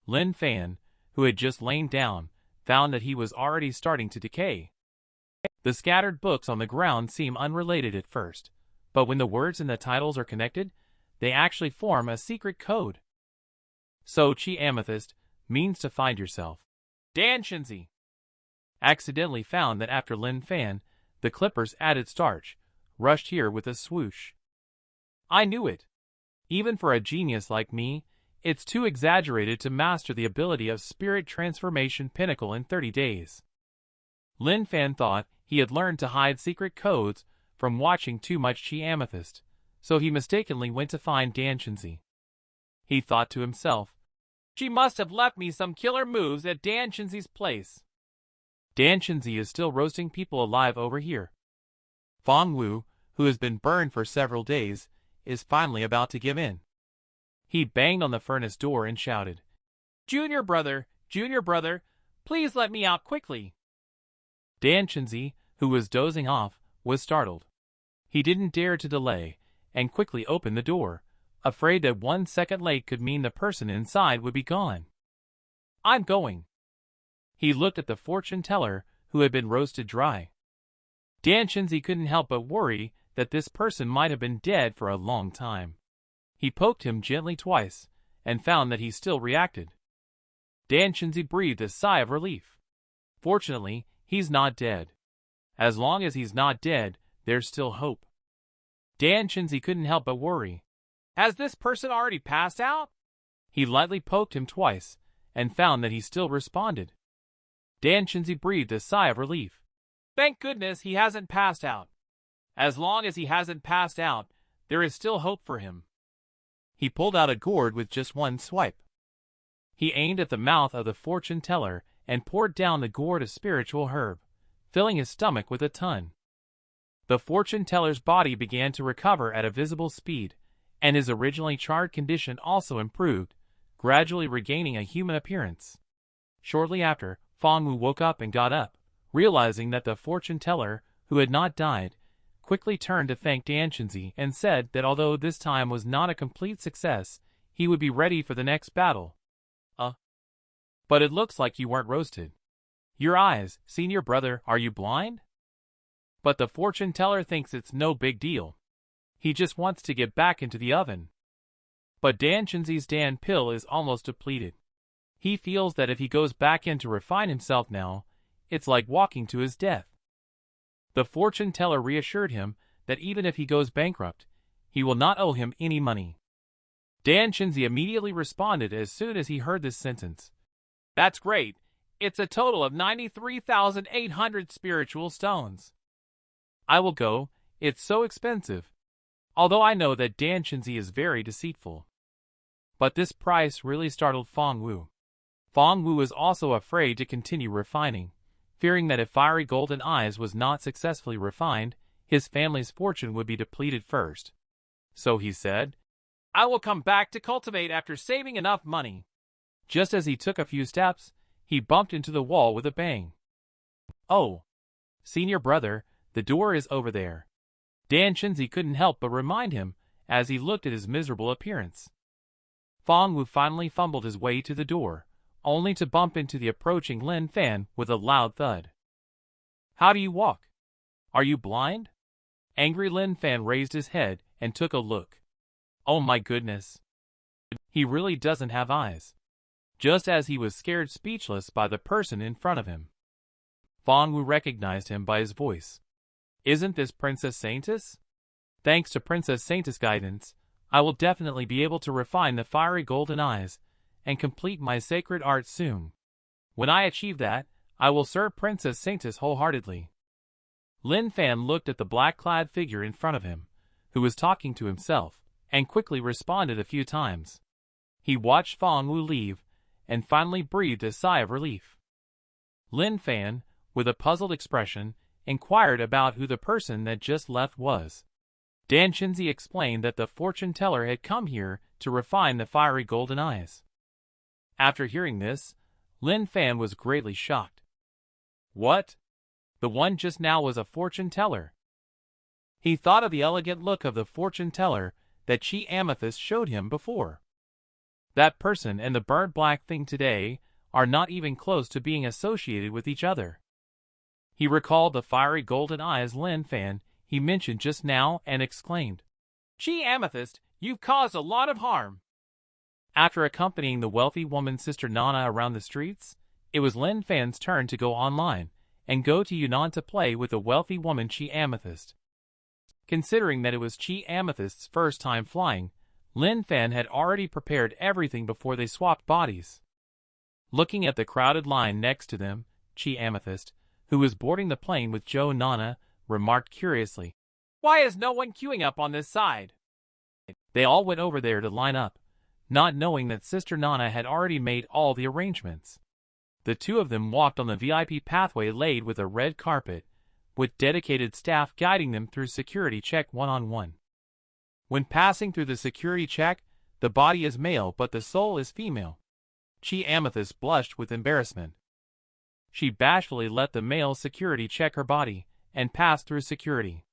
Speaker 1: Lin Fan, who had just lain down, found that he was already starting to decay. The scattered books on the ground seem unrelated at first, but when the words in the titles are connected, they actually form a secret code. So Chi Amethyst means to find yourself.
Speaker 2: Dan Shinzi
Speaker 1: Accidentally found that after Lin Fan, the clippers added starch, rushed here with a swoosh. I knew it. Even for a genius like me, it's too exaggerated to master the ability of Spirit Transformation Pinnacle in 30 days. Lin Fan thought he had learned to hide secret codes from watching too much Chi Amethyst, so he mistakenly went to find Danshinzi. He thought to himself,
Speaker 2: she must have left me some killer moves at Danshinzi's place.
Speaker 1: Danshinzi is still roasting people alive over here. Fang Wu, who has been burned for several days, is finally about to give in. He banged on the furnace door and shouted,
Speaker 2: Junior brother, please let me out quickly.
Speaker 1: Danshinzi, who was dozing off, was startled. He didn't dare to delay, and quickly opened the door, afraid that 1 second late could mean the person inside would be gone. I'm going. He looked at the fortune teller, who had been roasted dry. Danshinzi couldn't help but worry that this person might have been dead for a long time. He poked him gently twice, and found that he still reacted. Danshinzi breathed a sigh of relief. Fortunately, he's not dead. As long as he's not dead, there's still hope. Danshinzi couldn't help but worry.
Speaker 2: Has this person already passed out?
Speaker 1: He lightly poked him twice, and found that he still responded. Danshinzi breathed a sigh of relief.
Speaker 2: Thank goodness he hasn't passed out. As long as he hasn't passed out, there is still hope for him.
Speaker 1: He pulled out a gourd with just one swipe. He aimed at the mouth of the fortune teller and poured down the gourd a spiritual herb, filling his stomach with a ton. The fortune teller's body began to recover at a visible speed, and his originally charred condition also improved, gradually regaining a human appearance. Shortly after, Fang Wu woke up and got up, realizing that the fortune teller, who had not died, quickly turned to thank Danshinzi and said that although this time was not a complete success, he would be ready for the next battle. But it looks like you weren't roasted. Your eyes, senior brother, are you blind? But the fortune teller thinks it's no big deal. He just wants to get back into the oven. But Danshinzi's Dan pill is almost depleted. He feels that if he goes back in to refine himself now, it's like walking to his death. The fortune teller reassured him that even if he goes bankrupt, he will not owe him any money. Danshinzi immediately responded as soon as he heard this sentence.
Speaker 2: That's great. It's a total of 93,800 spiritual stones.
Speaker 1: I will go. It's so expensive. Although I know that Danshinzi is very deceitful. But this price really startled Fang Wu. Fang Wu was also afraid to continue refining, fearing that if Fiery Golden Eyes was not successfully refined, his family's fortune would be depleted first. So he said,
Speaker 2: I will come back to cultivate after saving enough money.
Speaker 1: Just as he took a few steps, he bumped into the wall with a bang. Oh, senior brother, the door is over there. Danshinzi couldn't help but remind him as he looked at his miserable appearance. Fang Wu finally fumbled his way to the door, only to bump into the approaching Lin Fan with a loud thud. How do you walk? Are you blind? Angry Lin Fan raised his head and took a look. Oh my goodness. He really doesn't have eyes. Just as he was scared speechless by the person in front of him. Fang Wu recognized him by his voice. Isn't this Princess Saintis? Thanks to Princess Saintis' guidance, I will definitely be able to refine the fiery golden eyes and complete my sacred art soon. When I achieve that, I will serve Princess Saintis wholeheartedly. Lin Fan looked at the black-clad figure in front of him, who was talking to himself, and quickly responded a few times. He watched Fang Wu leave, and finally breathed a sigh of relief. Lin Fan, with a puzzled expression, inquired about who the person that just left was. Danshinzi explained that the fortune teller had come here to refine the fiery golden eyes. After hearing this, Lin Fan was greatly shocked. What? The one just now was a fortune teller. He thought of the elegant look of the fortune teller that Chi Amethyst showed him before. That person and the burnt black thing today are not even close to being associated with each other. He recalled the fiery golden eyes Lin Fan he mentioned just now and exclaimed,
Speaker 2: Chi Amethyst, you've caused a lot of harm.
Speaker 1: After accompanying the wealthy woman's sister Nana around the streets, it was Lin Fan's turn to go online and go to Yunnan to play with the wealthy woman Chi Amethyst. Considering that it was Chi Amethyst's first time flying, Lin Fan had already prepared everything before they swapped bodies. Looking at the crowded line next to them, Chi Amethyst, who was boarding the plane with Joe Nana, remarked curiously,
Speaker 2: Why is no one queuing up on this side?
Speaker 1: They all went over there to line up, not knowing that Sister Nana had already made all the arrangements. The two of them walked on the VIP pathway laid with a red carpet, with dedicated staff guiding them through security check one-on-one. When passing through the security check, the body is male but the soul is female. Chi Amethyst blushed with embarrassment. She bashfully let the male security check her body, and passed through security.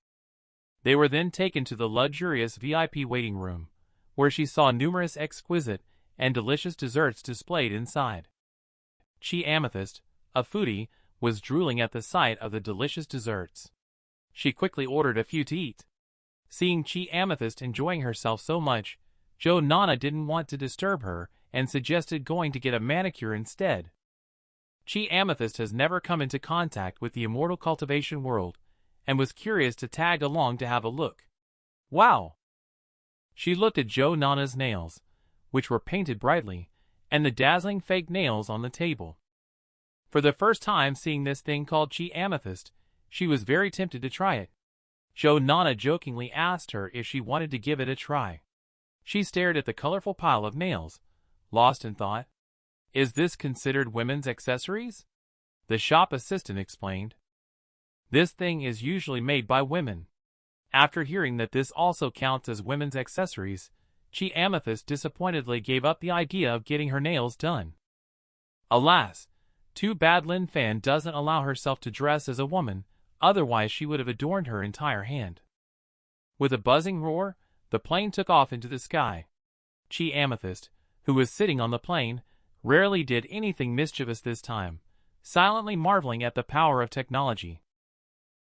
Speaker 1: They were then taken to the luxurious VIP waiting room, where she saw numerous exquisite and delicious desserts displayed inside. Chi Amethyst, a foodie, was drooling at the sight of the delicious desserts. She quickly ordered a few to eat. Seeing Chi Amethyst enjoying herself so much, Jo Nana didn't want to disturb her and suggested going to get a manicure instead. Chi Amethyst has never come into contact with the immortal cultivation world, and was curious to tag along to have a look. Wow! She looked at Jo Nana's nails, which were painted brightly, and the dazzling fake nails on the table. For the first time seeing this thing called Chi Amethyst, she was very tempted to try it. Jo Nana jokingly asked her if she wanted to give it a try. She stared at the colorful pile of nails, lost in thought. Is this considered women's accessories? The shop assistant explained. This thing is usually made by women. After hearing that this also counts as women's accessories, Chi Amethyst disappointedly gave up the idea of getting her nails done. Alas, too bad Lin Fan doesn't allow herself to dress as a woman, otherwise she would have adorned her entire hand. With a buzzing roar, the plane took off into the sky. Chi Amethyst, who was sitting on the plane, rarely did anything mischievous this time, silently marveling at the power of technology.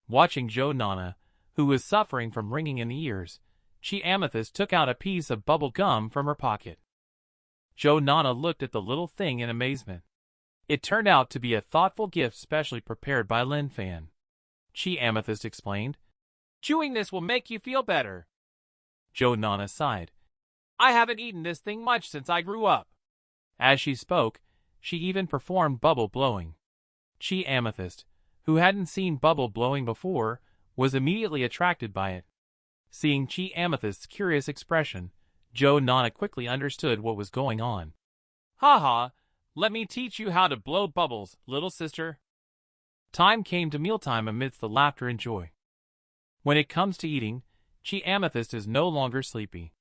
Speaker 1: Watching Jo Nana, who was suffering from ringing in the ears, Chi Amethyst took out a piece of bubble gum from her pocket. Jo Nana looked at the little thing in amazement. It turned out to be a thoughtful gift specially prepared by Lin Fan. Chi Amethyst explained.
Speaker 2: Chewing this will make you feel better.
Speaker 1: Jo Nana sighed.
Speaker 2: I haven't eaten this thing much since I grew up.
Speaker 1: As she spoke, she even performed bubble blowing. Chi Amethyst, who hadn't seen bubble blowing before, was immediately attracted by it. Seeing Chi Amethyst's curious expression, Jo Nana quickly understood what was going on.
Speaker 2: Haha, let me teach you how to blow bubbles, little sister.
Speaker 1: Time came to mealtime amidst the laughter and joy. When it comes to eating, Chi Amethyst is no longer sleepy.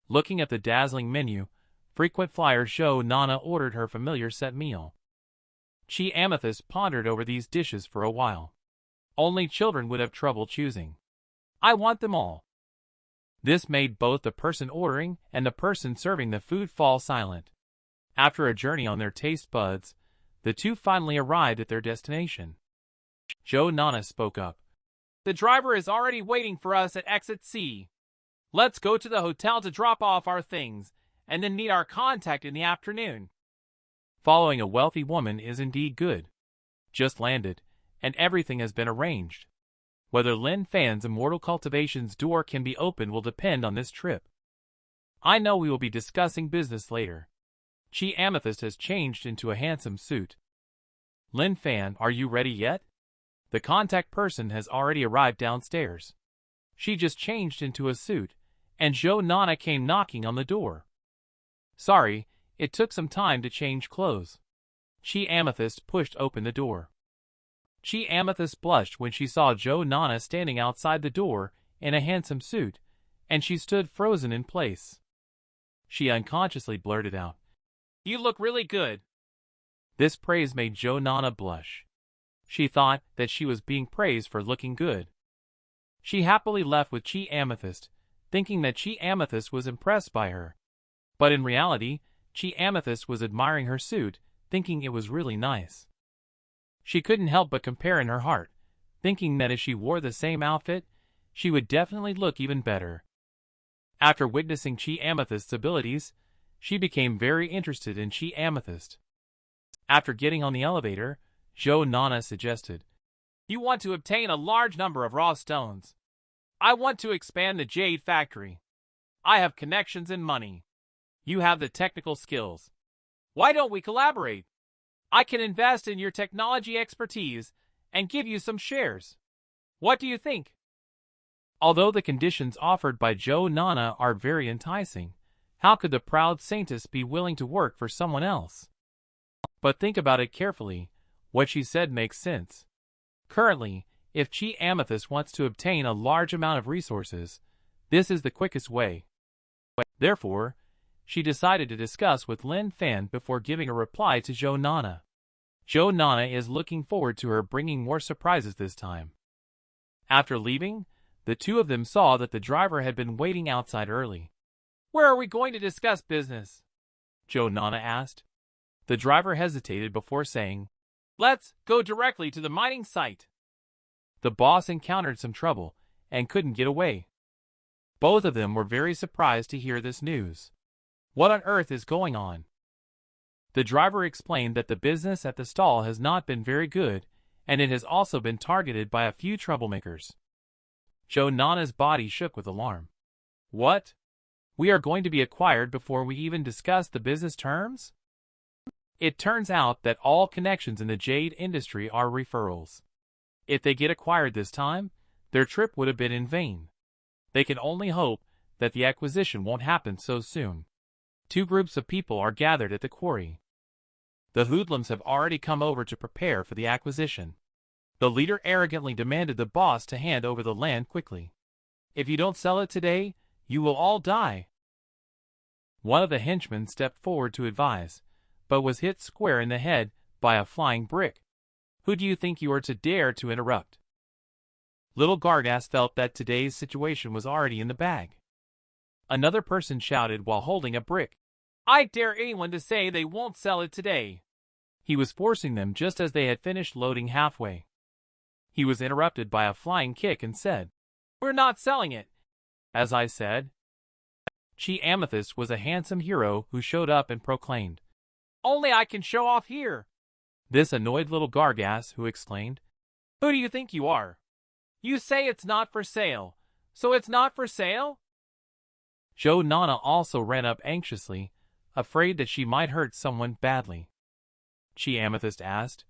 Speaker 1: Looking at the dazzling menu, frequent flyer Jo Nana ordered her familiar set meal. Chi Amethyst pondered over these dishes for a while. Only children would have trouble choosing. I want them all. This made both the person ordering and the person serving the food fall silent. After a journey on their taste buds, the two finally arrived at their destination. Jo Nana spoke up.
Speaker 2: The driver is already waiting for us at exit C. Let's go to the hotel to drop off our things, and then meet our contact in the afternoon.
Speaker 1: Following a wealthy woman is indeed good. Just landed, and everything has been arranged. Whether Lin Fan's immortal cultivation's door can be opened will depend on this trip. I know we will be discussing business later. Chi Amethyst has changed into a handsome suit. Lin Fan, are you ready yet? The contact person has already arrived downstairs. She just changed into a suit, and Jo Nana came knocking on the door. Sorry, it took some time to change clothes. Chi Amethyst pushed open the door. Chi Amethyst blushed when she saw Jo Nana standing outside the door in a handsome suit, and she stood frozen in place. She unconsciously blurted out,
Speaker 2: You look really good.
Speaker 1: This praise made Jo Nana blush. She thought that she was being praised for looking good. She happily left with Chi Amethyst, thinking that Chi Amethyst was impressed by her. But in reality, Chi Amethyst was admiring her suit, thinking it was really nice. She couldn't help but compare in her heart, thinking that if she wore the same outfit, she would definitely look even better. After witnessing Chi Amethyst's abilities, she became very interested in Chi Amethyst. After getting on the elevator, Jo Nana suggested,
Speaker 2: You want to obtain a large number of raw stones. I want to expand the jade factory. I have connections and money. You have the technical skills. Why don't we collaborate? I can invest in your technology expertise and give you some shares. What do you think?
Speaker 1: Although the conditions offered by Joe Nana are very enticing, how could the proud saintess be willing to work for someone else? But think about it carefully. What she said makes sense. Currently, if Chi Amethyst wants to obtain a large amount of resources, this is the quickest way. Therefore, she decided to discuss with Lin Fan before giving a reply to Joe Nana. Joe Nana is looking forward to her bringing more surprises this time. After leaving, the two of them saw that the driver had been waiting outside early.
Speaker 2: Where are we going to discuss business?
Speaker 1: Joe Nana asked. The driver hesitated before saying,
Speaker 2: Let's go directly to the mining site.
Speaker 1: The boss encountered some trouble and couldn't get away. Both of them were very surprised to hear this news. What on earth is going on? The driver explained that the business at the stall has not been very good, and it has also been targeted by a few troublemakers. Joe Nana's body shook with alarm. What? We are going to be acquired before we even discuss the business terms? It turns out that all connections in the jade industry are referrals. If they get acquired this time, their trip would have been in vain. They can only hope that the acquisition won't happen so soon. Two groups of people are gathered at the quarry. The hoodlums have already come over to prepare for the acquisition. The leader arrogantly demanded the boss to hand over the land quickly. If you don't sell it today, you will all die. One of the henchmen stepped forward to advise, but was hit square in the head by a flying brick. Who do you think you are to dare to interrupt? Little Gargas felt that today's situation was already in the bag. Another person shouted while holding a brick.
Speaker 2: I dare anyone to say they won't sell it today.
Speaker 1: He was forcing them just as they had finished loading halfway. He was interrupted by a flying kick and said,
Speaker 2: We're not selling it.
Speaker 1: As I said. Chi Amethyst was a handsome hero who showed up and proclaimed,
Speaker 2: Only I can show off here.
Speaker 1: This annoyed little Gargas, who exclaimed,
Speaker 2: Who do you think you are? You say it's not for sale, so it's not for sale?
Speaker 1: Joe Nana also ran up anxiously, afraid that she might hurt someone badly. Chi Amethyst asked,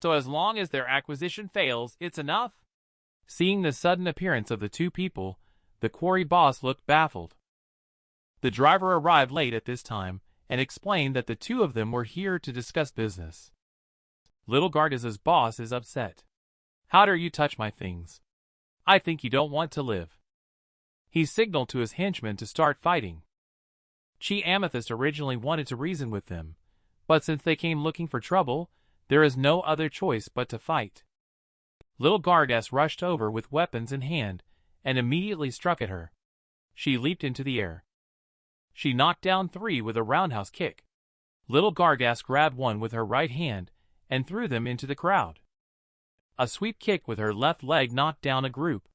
Speaker 2: So as long as their acquisition fails, it's enough?
Speaker 1: Seeing the sudden appearance of the two people, the quarry boss looked baffled. The driver arrived late at this time and explained that the two of them were here to discuss business. Little Gargas's boss is upset. How dare you touch my things? I think you don't want to live. He signaled to his henchmen to start fighting. Chi Amethyst originally wanted to reason with them, but since they came looking for trouble, there is no other choice but to fight. Little Gargas rushed over with weapons in hand and immediately struck at her. She leaped into the air. She knocked down three with a roundhouse kick. Little Gargas grabbed one with her right hand and threw them into the crowd. A sweep kick with her left leg knocked down a group.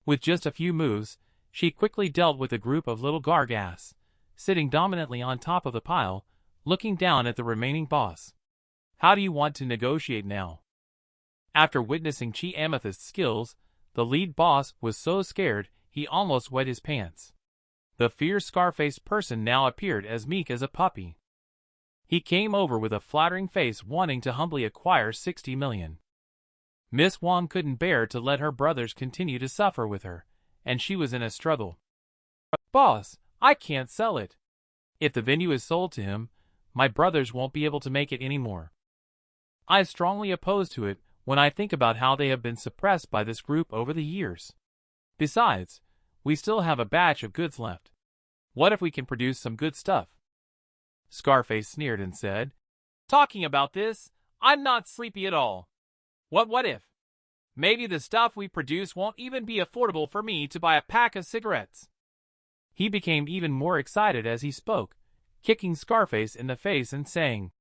Speaker 1: With just a few moves, she quickly dealt with a group of little Gargas, sitting dominantly on top of the pile, looking down at the remaining boss. How do you want to negotiate now? After witnessing Chi Amethyst's skills, the lead boss was so scared he almost wet his pants. The fierce scar-faced person now appeared as meek as a puppy. He came over with a flattering face wanting to humbly acquire 60 million. Miss Wong couldn't bear to let her brothers continue to suffer with her, and she was in a struggle. Boss, I can't sell it. If the venue is sold to him, my brothers won't be able to make it anymore. I strongly oppose to it when I think about how they have been suppressed by this group over the years. Besides, we still have a batch of goods left. What if we can produce some good stuff? Scarface sneered and said,
Speaker 2: Talking about this, I'm not sleepy at all. What if? Maybe the stuff we produce won't even be affordable for me to buy a pack of cigarettes.
Speaker 1: He became even more excited as he spoke, kicking Scarface in the face and saying,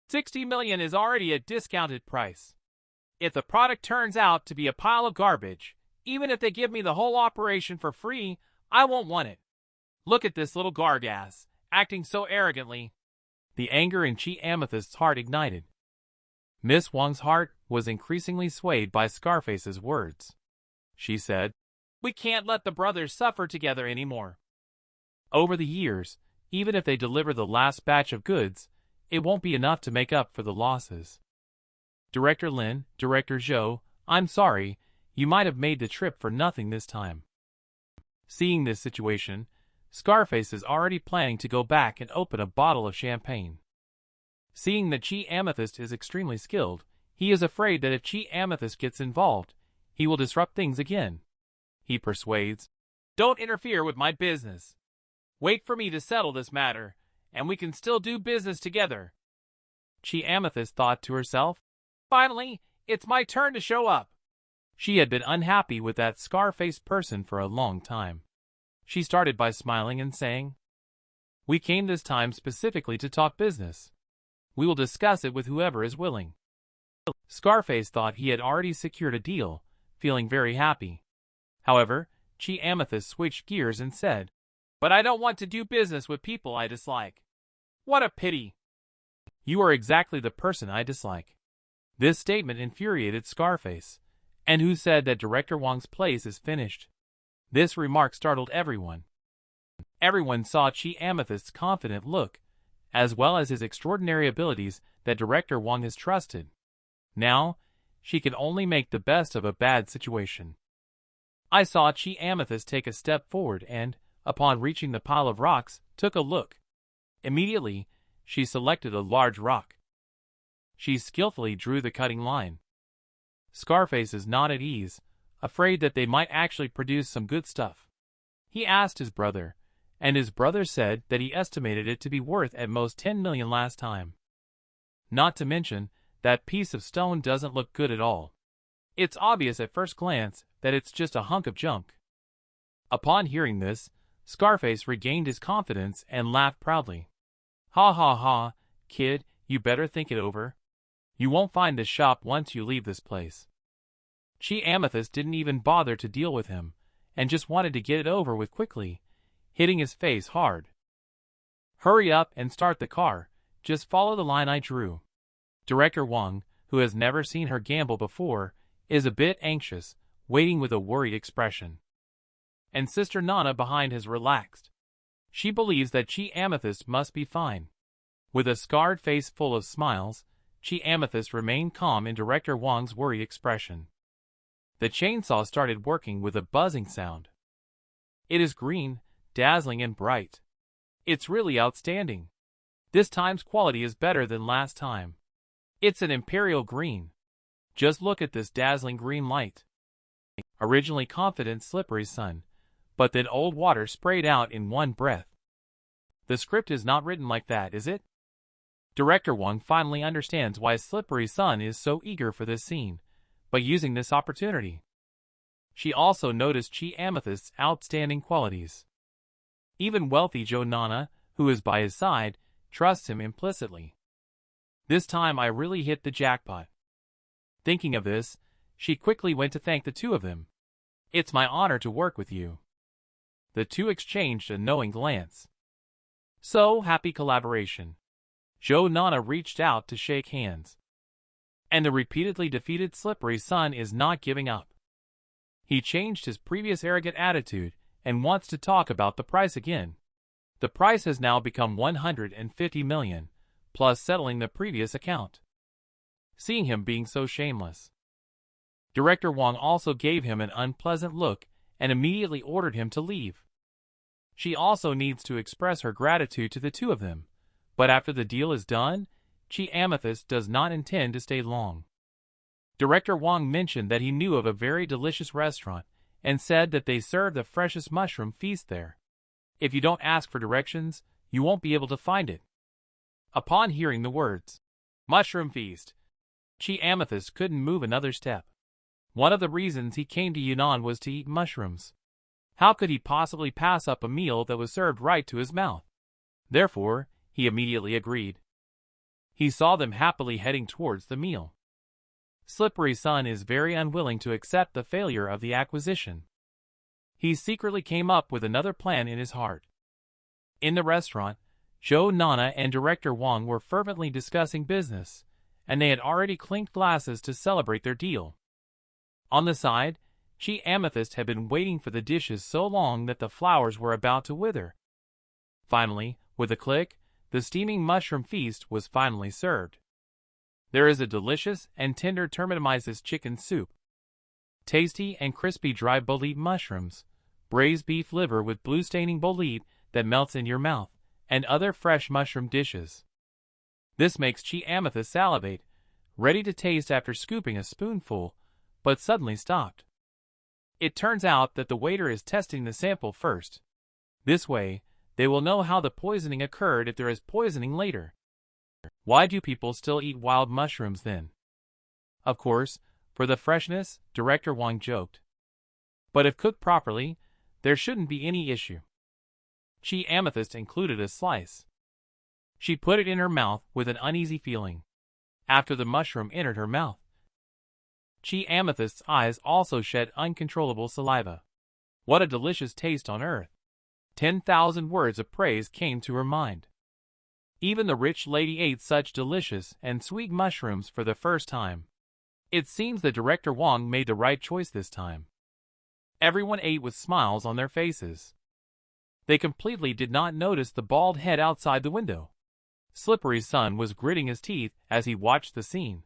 Speaker 2: 60 million is already a discounted price. If the product turns out to be a pile of garbage, even if they give me the whole operation for free, I won't want it. Look at this little Gargas, acting so arrogantly.
Speaker 1: The anger in Chi Amethyst's heart ignited. Miss Wong's heart was increasingly swayed by Scarface's words. She said,
Speaker 2: We can't let the brothers suffer together anymore.
Speaker 1: Over the years, even if they deliver the last batch of goods, it won't be enough to make up for the losses. Director Lin, Director Zhou, I'm sorry, You might have made the trip for nothing this time. Seeing this situation, Scarface is already planning to go back and open a bottle of champagne. Seeing that Chi Amethyst is extremely skilled, he is afraid that if Chi Amethyst gets involved, he will disrupt things again. He persuades,
Speaker 2: "Don't interfere with my business. Wait for me to settle this matter, and we can still do business together."
Speaker 1: Chi Amethyst thought to herself,
Speaker 2: "Finally, it's my turn to show up."
Speaker 1: She had been unhappy with that scar-faced person for a long time. She started by smiling and saying, "We came this time specifically to talk business. We will discuss it with whoever is willing." Scarface thought he had already secured a deal, feeling very happy. However, Chi Amethyst switched gears and said,
Speaker 2: "But I don't want to do business with people I dislike. What a pity."
Speaker 1: "You are exactly the person I dislike." This statement infuriated Scarface. "And who said that Director Wong's place is finished?" This remark startled everyone. Everyone saw Chi Amethyst's confident look, as well as his extraordinary abilities that Director Wong has trusted. Now, she can only make the best of a bad situation. I saw Chi Amethyst take a step forward and, upon reaching the pile of rocks, took a look. Immediately, she selected a large rock. She skillfully drew the cutting line. Scarface is not at ease, afraid that they might actually produce some good stuff. He asked his brother, and his brother said that he estimated it to be worth at most 10 million last time. Not to mention, that piece of stone doesn't look good at all. It's obvious at first glance that it's just a hunk of junk. Upon hearing this, Scarface regained his confidence and laughed proudly. "Ha ha ha, kid, you better think it over. You won't find this shop once you leave this place." Chi Amethyst didn't even bother to deal with him, and just wanted to get it over with quickly, hitting his face hard. "Hurry up and start the car, just follow the line I drew." Director Wong, who has never seen her gamble before, is a bit anxious, waiting with a worried expression. And Sister Nana behind has relaxed. She believes that Chi Amethyst must be fine. With a scarred face full of smiles, Chi Amethyst remained calm in Director Wong's worried expression. The chainsaw started working with a buzzing sound. It is green, dazzling and bright. It's really outstanding. This time's quality is better than last time. It's an imperial green. Just look at this dazzling green light. Originally confident Slippery Sun, but then old water sprayed out in one breath. The script is not written like that, is it? Director Wong finally understands why Slippery Sun is so eager for this scene, but using this opportunity. She also noticed Chi Amethyst's outstanding qualities. Even wealthy Joe Nana, who is by his side, trusts him implicitly. This time I really hit the jackpot. Thinking of this, she quickly went to thank the two of them. "It's my honor to work with you." The two exchanged a knowing glance. So, happy collaboration. Joe Nana reached out to shake hands. And the repeatedly defeated Slippery Sun is not giving up. He changed his previous arrogant attitude and wants to talk about the price again. The price has now become 150 million, plus settling the previous account. Seeing him being so shameless, Director Wong also gave him an unpleasant look and immediately ordered him to leave. She also needs to express her gratitude to the two of them, but after the deal is done, Chi Amethyst does not intend to stay long. Director Wong mentioned that he knew of a very delicious restaurant and said that they serve the freshest mushroom feast there. If you don't ask for directions, you won't be able to find it. Upon hearing the words, "mushroom feast," Chi Amethyst couldn't move another step. One of the reasons he came to Yunnan was to eat mushrooms. How could he possibly pass up a meal that was served right to his mouth? Therefore, he immediately agreed. He saw them happily heading towards the meal. Slippery Sun is very unwilling to accept the failure of the acquisition. He secretly came up with another plan in his heart. In the restaurant, Joe Nana and Director Wong were fervently discussing business, and they had already clinked glasses to celebrate their deal. On the side, Chi Amethyst had been waiting for the dishes so long that the flowers were about to wither. Finally, with a click, the steaming mushroom feast was finally served. There is a delicious and tender termitomizes chicken soup. Tasty and crispy dry bolete mushrooms, braised beef liver with blue staining bolete that melts in your mouth, and other fresh mushroom dishes. This makes Chi Amethyst salivate, ready to taste after scooping a spoonful, but suddenly stopped. It turns out that the waiter is testing the sample first. This way, they will know how the poisoning occurred if there is poisoning later. Why do people still eat wild mushrooms then? Of course, for the freshness, Director Wong joked. But if cooked properly, there shouldn't be any issue. Chi Amethyst included a slice. She put it in her mouth with an uneasy feeling. After the mushroom entered her mouth, Chi Amethyst's eyes also shed uncontrollable saliva. What a delicious taste on earth! 10,000 words of praise came to her mind. Even the rich lady ate such delicious and sweet mushrooms for the first time. It seems that Director Wong made the right choice this time. Everyone ate with smiles on their faces. They completely did not notice the bald head outside the window. Slippery Sun was gritting his teeth as he watched the scene.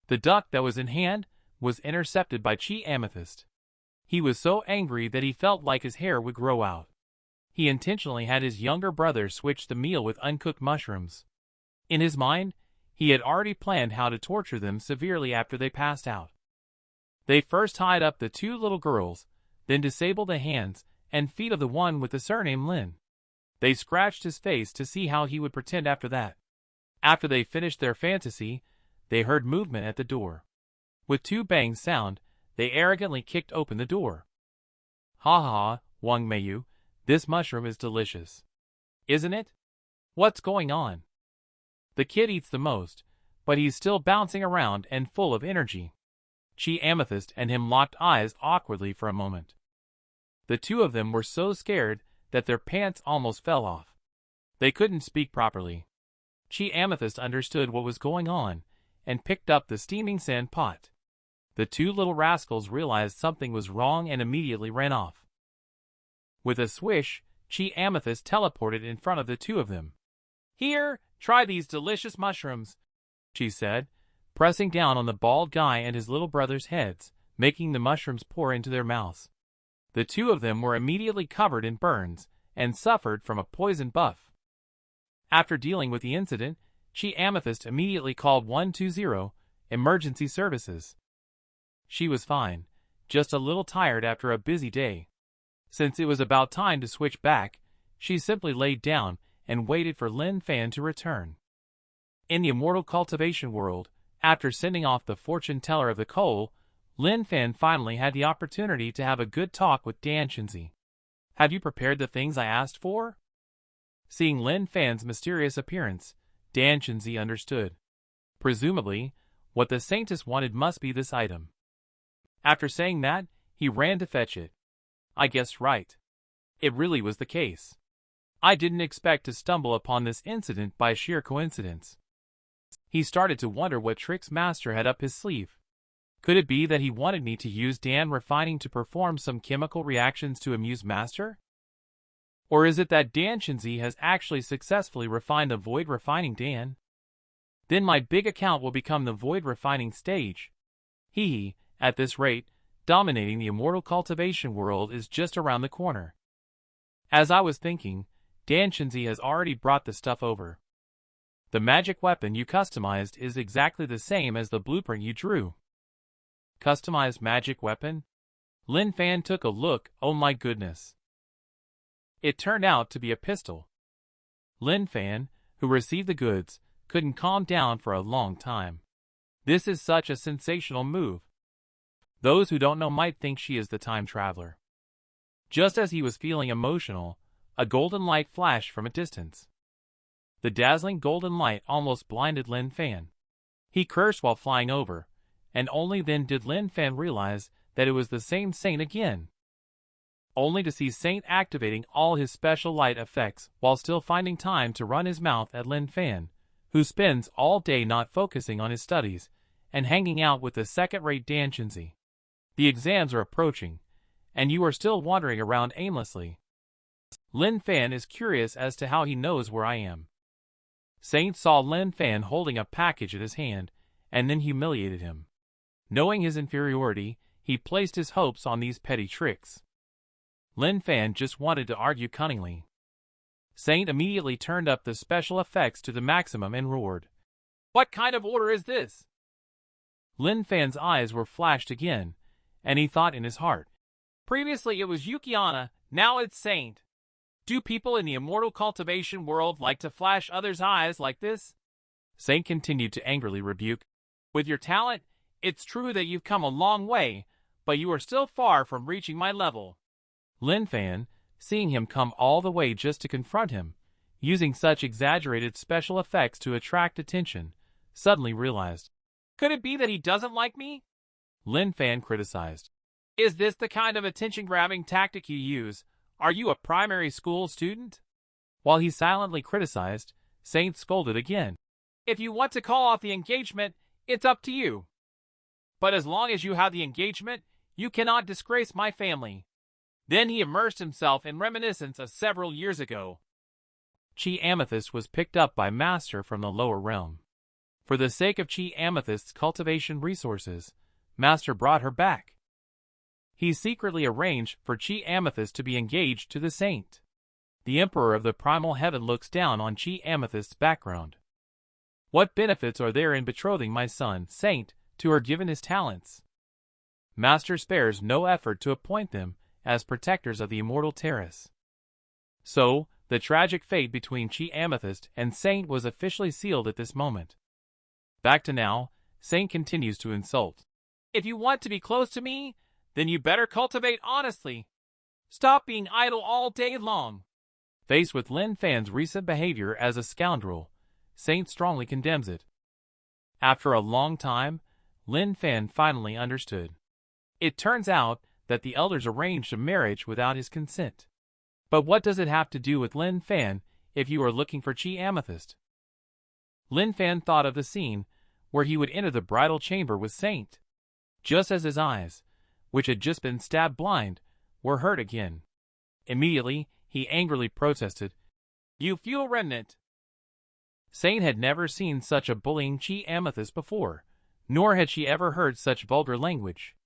Speaker 1: The duck that was in hand was intercepted by Chi Amethyst. He was so angry that he felt like his hair would grow out. He intentionally had his younger brother switch the meal with uncooked mushrooms. In his mind, he had already planned how to torture them severely after they passed out. They first tied up the two little girls, then disabled the hands and feet of the one with the surname Lin. They scratched his face to see how he would pretend after that. After they finished their fantasy, they heard movement at the door. With two bangs sound, they arrogantly kicked open the door. Ha ha, Wang Meiyu, this mushroom is delicious. Isn't it? What's going on? The kid eats the most, but he's still bouncing around and full of energy. Chi Amethyst and him locked eyes awkwardly for a moment. The two of them were so scared that their pants almost fell off. They couldn't speak properly. Chi Amethyst understood what was going on and picked up the steaming sand pot. The two little rascals realized something was wrong and immediately ran off. With a swish, Chi Amethyst teleported in front of the two of them. "Here, try these delicious mushrooms," she said, pressing down on the bald guy and his little brother's heads, making the mushrooms pour into their mouths. The two of them were immediately covered in burns and suffered from a poison buff. After dealing with the incident, Chi Amethyst immediately called 120 emergency services. She was fine, just a little tired after a busy day. Since it was about time to switch back, she simply laid down and waited for Lin Fan to return. In the immortal cultivation world, after sending off the fortune teller of the coal, Lin Fan finally had the opportunity to have a good talk with Dan Xianxia. "Have you prepared the things I asked for?" Seeing Lin Fan's mysterious appearance, Dan Xianxia understood. Presumably, what the saintess wanted must be this item. After saying that, he ran to fetch it. I guessed right. It really was the case. I didn't expect to stumble upon this incident by sheer coincidence. He started to wonder what tricks Master had up his sleeve. Could it be that he wanted me to use Dan refining to perform some chemical reactions to amuse Master? Or is it that Dan Xianxia has actually successfully refined the void refining Dan? Then my big account will become the void refining stage. Hee, at this rate, dominating the immortal cultivation world is just around the corner. As I was thinking, Dan Xianxia has already brought the stuff over. The magic weapon you customized is exactly the same as the blueprint you drew. Customized magic weapon? Lin Fan took a look. Oh my goodness. It turned out to be a pistol. Lin Fan, who received the goods, couldn't calm down for a long time. This is such a sensational move. Those who don't know might think she is the time traveler. Just as he was feeling emotional, a golden light flashed from a distance. The dazzling golden light almost blinded Lin Fan. He cursed while flying over, and only then did Lin Fan realize that it was the same saint again. Only to see Saint activating all his special light effects while still finding time to run his mouth at Lin Fan, who spends all day not focusing on his studies and hanging out with the second-rate Dan Xianxia. The exams are approaching, and you are still wandering around aimlessly. Lin Fan is curious as to how he knows where I am. Saint saw Lin Fan holding a package in his hand, and then humiliated him. Knowing his inferiority, he placed his hopes on these petty tricks. Lin Fan just wanted to argue cunningly. Saint immediately turned up the special effects to the maximum and roared,
Speaker 2: "What kind of order is this?"
Speaker 1: Lin Fan's eyes were flashed again, and he thought in his heart,
Speaker 2: "Previously it was Yukiana, now it's Saint. Do people in the immortal cultivation world like to flash others' eyes like this?"
Speaker 1: Saint continued to angrily rebuke,
Speaker 2: "With your talent, it's true that you've come a long way, but you are still far from reaching my level."
Speaker 1: Lin Fan, seeing him come all the way just to confront him, using such exaggerated special effects to attract attention, suddenly realized.
Speaker 2: "Could it be that he doesn't like me?"
Speaker 1: Lin Fan criticized.
Speaker 2: "Is this the kind of attention-grabbing tactic you use? Are you a primary school student?"
Speaker 1: While he silently criticized, Saint scolded again.
Speaker 2: "If you want to call off the engagement, it's up to you. But as long as you have the engagement, you cannot disgrace my family." Then he immersed himself in reminiscence of several years ago.
Speaker 1: Chi Amethyst was picked up by Master from the lower realm. For the sake of Chi Amethyst's cultivation resources, Master brought her back. He secretly arranged for Chi Amethyst to be engaged to the Saint. The Emperor of the Primal Heaven looks down on Chi Amethyst's background. What benefits are there in betrothing my son, Saint, to her given his talents? Master spares no effort to appoint them as protectors of the immortal terrace. So, the tragic fate between Chi Amethyst and Saint was officially sealed at this moment. Back to now, Saint continues to insult.
Speaker 2: "If you want to be close to me, then you better cultivate honestly. Stop being idle all day long."
Speaker 1: Faced with Lin Fan's recent behavior as a scoundrel, Saint strongly condemns it. After a long time, Lin Fan finally understood. It turns out that the elders arranged a marriage without his consent. But what does it have to do with Lin Fan if you are looking for Chi Amethyst? Lin Fan thought of the scene where he would enter the bridal chamber with Saint, just as his eyes, which had just been stabbed blind, were hurt again. Immediately, he angrily protested,
Speaker 2: "You futile remnant!"
Speaker 1: Saint had never seen such a bullying Chi Amethyst before, nor had she ever heard such vulgar language.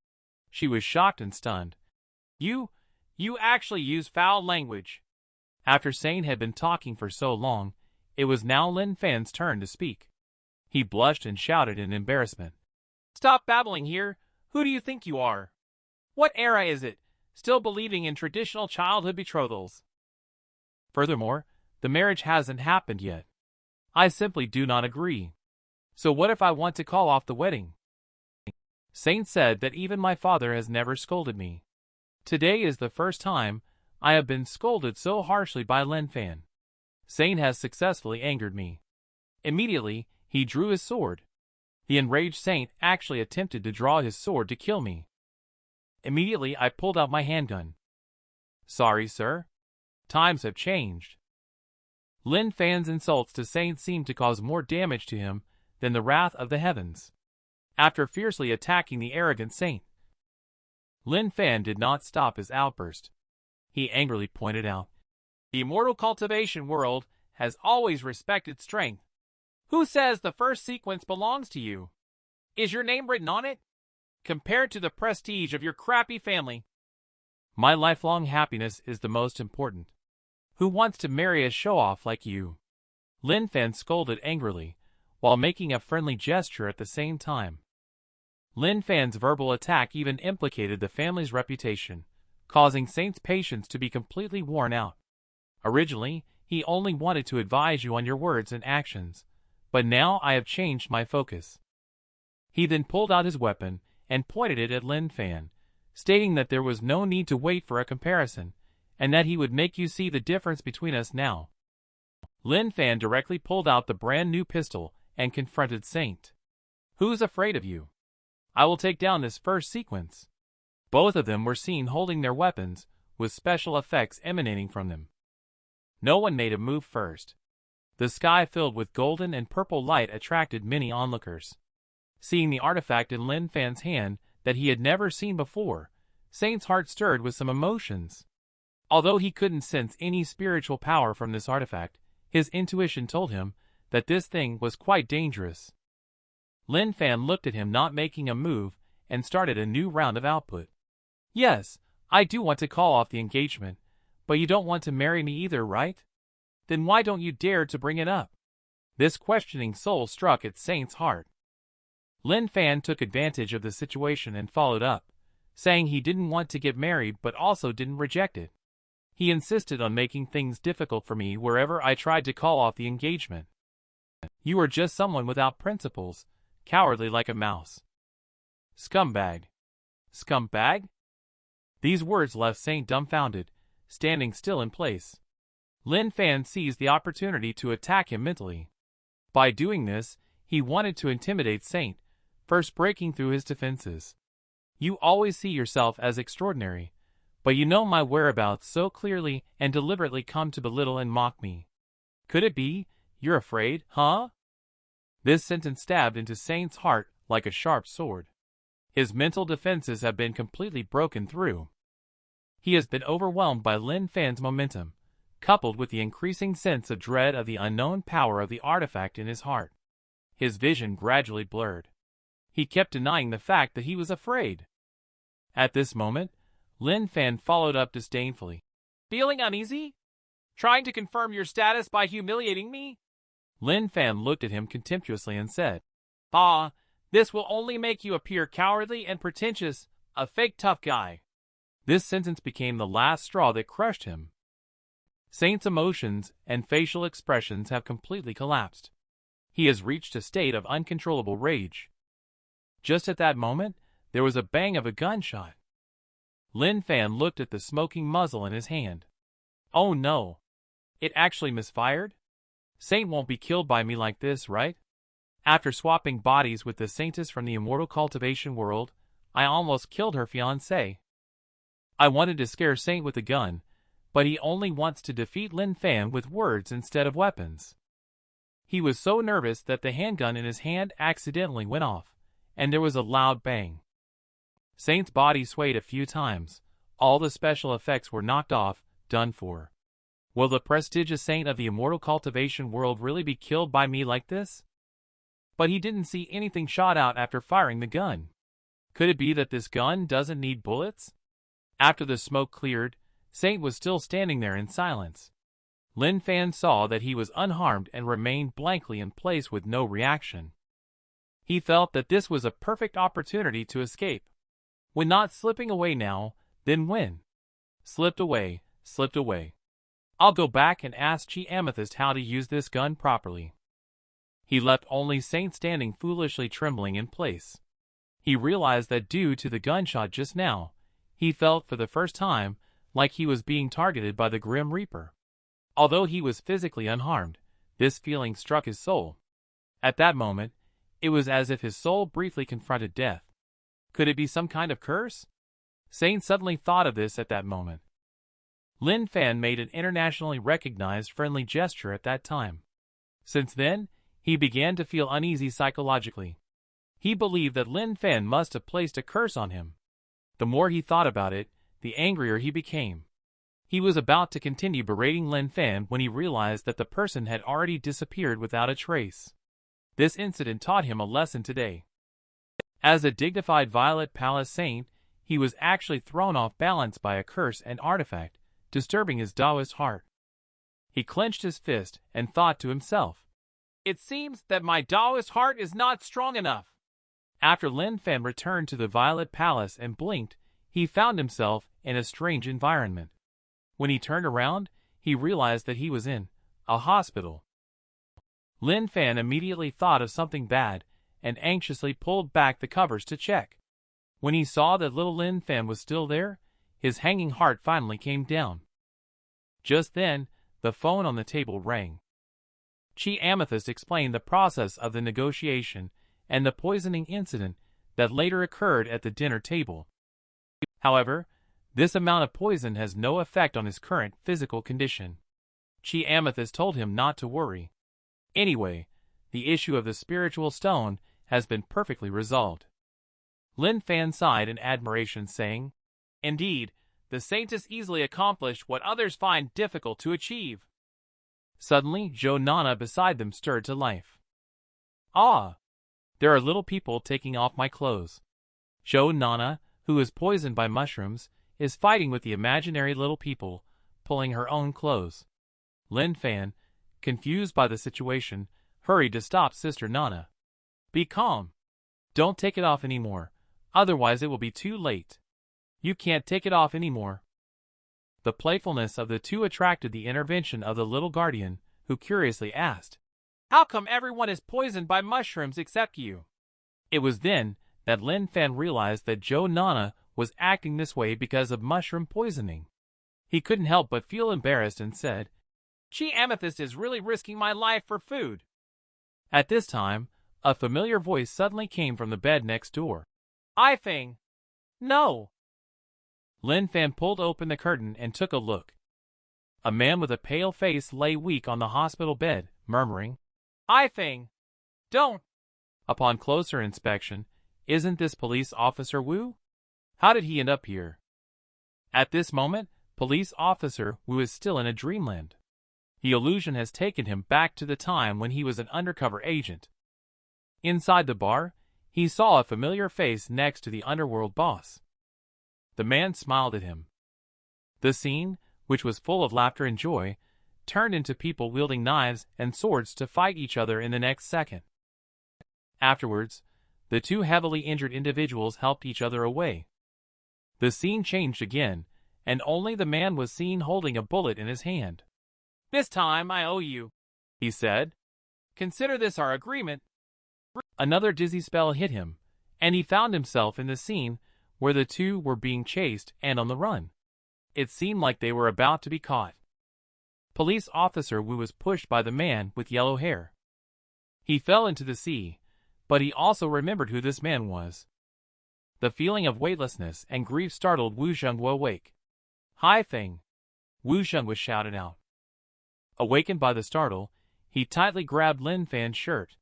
Speaker 1: She was shocked and stunned.
Speaker 2: You actually use foul language."
Speaker 1: After Saint had been talking for so long, it was now Lin Fan's turn to speak. He blushed and shouted in embarrassment.
Speaker 2: "Stop babbling here. Who do you think you are? What era is it, still believing in traditional childhood betrothals?
Speaker 1: Furthermore, the marriage hasn't happened yet. I simply do not agree. So what if I want to call off the wedding?" Saint said that even my father has never scolded me. Today is the first time I have been scolded so harshly by Lin Fan. Saint has successfully angered me. Immediately, he drew his sword. The enraged Saint actually attempted to draw his sword to kill me. Immediately, I pulled out my handgun. "Sorry, sir. Times have changed." Lin Fan's insults to Saint seemed to cause more damage to him than the wrath of the heavens. After fiercely attacking the arrogant Saint, Lin Fan did not stop his outburst. He angrily pointed out,
Speaker 2: "The immortal cultivation world has always respected strength. Who says the first sequence belongs to you? Is your name written on it? Compared to the prestige of your crappy family."
Speaker 1: "My lifelong happiness is the most important. Who wants to marry a show-off like you?" Lin Fan scolded angrily, while making a friendly gesture at the same time. Lin Fan's verbal attack even implicated the family's reputation, causing Saint's patience to be completely worn out. Originally, he only wanted to advise you on your words and actions, but now I have changed my focus. He then pulled out his weapon and pointed it at Lin Fan, stating that there was no need to wait for a comparison, and that he would make you see the difference between us now. Lin Fan directly pulled out the brand new pistol and confronted Saint. "Who's afraid of you? I will take down this first sequence." Both of them were seen holding their weapons, with special effects emanating from them. No one made a move first. The sky filled with golden and purple light attracted many onlookers. Seeing the artifact in Lin Fan's hand that he had never seen before, Saint's heart stirred with some emotions. Although he couldn't sense any spiritual power from this artifact, his intuition told him that this thing was quite dangerous. Lin Fan looked at him not making a move and started a new round of output. Yes, I do want to call off the engagement, but you don't want to marry me either, right? Then why don't you dare to bring it up? This questioning soul struck at Saint's heart. Lin Fan took advantage of the situation and followed up, saying he didn't want to get married but also didn't reject it. He insisted on making things difficult for me wherever I tried to call off the engagement. You are just someone without principles, cowardly like a mouse. Scumbag. Scumbag? These words left Saint dumbfounded, standing still in place. Lin Fan seized the opportunity to attack him mentally. By doing this, he wanted to intimidate Saint, first breaking through his defenses. You always see yourself as extraordinary, but you know my whereabouts so clearly and deliberately come to belittle and mock me. Could it be, you're afraid, huh? This sentence stabbed into Saint's heart like a sharp sword. His mental defenses have been completely broken through. He has been overwhelmed by Lin Fan's momentum, coupled with the increasing sense of dread of the unknown power of the artifact in his heart. His vision gradually blurred. He kept denying the fact that he was afraid. At this moment, Lin Fan followed up disdainfully.
Speaker 2: Feeling uneasy? Trying to confirm your status by humiliating me?
Speaker 1: Lin Fan looked at him contemptuously and said,
Speaker 2: Ah, this will only make you appear cowardly and pretentious, a fake tough guy.
Speaker 1: This sentence became the last straw that crushed him. Saint's emotions and facial expressions have completely collapsed. He has reached a state of uncontrollable rage. Just at that moment, there was a bang of a gunshot. Lin Fan looked at the smoking muzzle in his hand. Oh no! It actually misfired? Saint won't be killed by me like this, right? After swapping bodies with the saintess from the immortal cultivation world, I almost killed her fiancé. I wanted to scare Saint with a gun, but he only wants to defeat Lin Fan with words instead of weapons. He was so nervous that the handgun in his hand accidentally went off, and there was a loud bang. Saint's body swayed a few times. All the special effects were knocked off, done for. Will the prestigious saint of the immortal cultivation world really be killed by me like this? But he didn't see anything shot out after firing the gun. Could it be that this gun doesn't need bullets? After the smoke cleared, Saint was still standing there in silence. Lin Fan saw that he was unharmed and remained blankly in place with no reaction. He felt that this was a perfect opportunity to escape. When not slipping away now, then when? Slipped away, slipped away. I'll go back and ask Chi Amethyst how to use this gun properly. He left only Saint standing foolishly trembling in place. He realized that due to the gunshot just now, he felt for the first time like he was being targeted by the Grim Reaper. Although he was physically unharmed, this feeling struck his soul. At that moment, it was as if his soul briefly confronted death. Could it be some kind of curse? Saint suddenly thought of this at that moment. Lin Fan made an internationally recognized friendly gesture at that time. Since then, he began to feel uneasy psychologically. He believed that Lin Fan must have placed a curse on him. The more he thought about it, the angrier he became. He was about to continue berating Lin Fan when he realized that the person had already disappeared without a trace. This incident taught him a lesson today. As a dignified Violet Palace saint, he was actually thrown off balance by a curse and artifact, disturbing his Taoist heart. He clenched his fist and thought to himself,
Speaker 2: It seems that my Taoist heart is not strong enough.
Speaker 1: After Lin Fan returned to the Violet Palace and blinked, he found himself in a strange environment. When he turned around, he realized that he was in a hospital. Lin Fan immediately thought of something bad and anxiously pulled back the covers to check. When he saw that little Lin Fan was still there, his hanging heart finally came down. Just then, the phone on the table rang. Chi Amethyst explained the process of the negotiation and the poisoning incident that later occurred at the dinner table. However, this amount of poison has no effect on his current physical condition. Chi Amethyst told him not to worry. Anyway, the issue of the spiritual stone has been perfectly resolved. Lin Fan sighed in admiration, saying,
Speaker 2: Indeed, the saintess easily accomplished what others find difficult to achieve.
Speaker 1: Suddenly, Zhou Nana beside them stirred to life. Ah! There are little people taking off my clothes. Zhou Nana, who is poisoned by mushrooms, is fighting with the imaginary little people, pulling her own clothes. Lin Fan, confused by the situation, hurried to stop Sister Nana. Be calm. Don't take it off anymore, otherwise it will be too late. You can't take it off anymore. The playfulness of the two attracted the intervention of the little guardian, who curiously asked,
Speaker 2: How come everyone is poisoned by mushrooms except you?
Speaker 1: It was then that Lin Fan realized that Zhou Nana was acting this way because of mushroom poisoning. He couldn't help but feel embarrassed and said,
Speaker 2: Chi Amethyst is really risking my life for food.
Speaker 1: At this time, a familiar voice suddenly came from the bed next door.
Speaker 2: Haifeng. No.
Speaker 1: Lin Fan pulled open the curtain and took a look. A man with a pale face lay weak on the hospital bed, murmuring,
Speaker 2: Haifeng. Don't.
Speaker 1: Upon closer inspection, isn't this police officer Wu? How did he end up here? At this moment, police officer Wu is still in a dreamland. The illusion has taken him back to the time when he was an undercover agent. Inside the bar, he saw a familiar face next to the underworld boss. The man smiled at him. The scene, which was full of laughter and joy, turned into people wielding knives and swords to fight each other in the next second. Afterwards, the two heavily injured individuals helped each other away. The scene changed again, and only the man was seen holding a bullet in his hand.
Speaker 2: This time I owe you,
Speaker 1: he said.
Speaker 2: Consider this our agreement.
Speaker 1: Another dizzy spell hit him, and he found himself in the scene where the two were being chased and on the run. It seemed like they were about to be caught. Police officer Wu was pushed by the man with yellow hair. He fell into the sea, but he also remembered who this man was. The feeling of weightlessness and grief startled Wu Zhengguo awake. Haifeng! Wu Zheng was shouted out. Awakened by the startle, he tightly grabbed Lin Fan's shirt.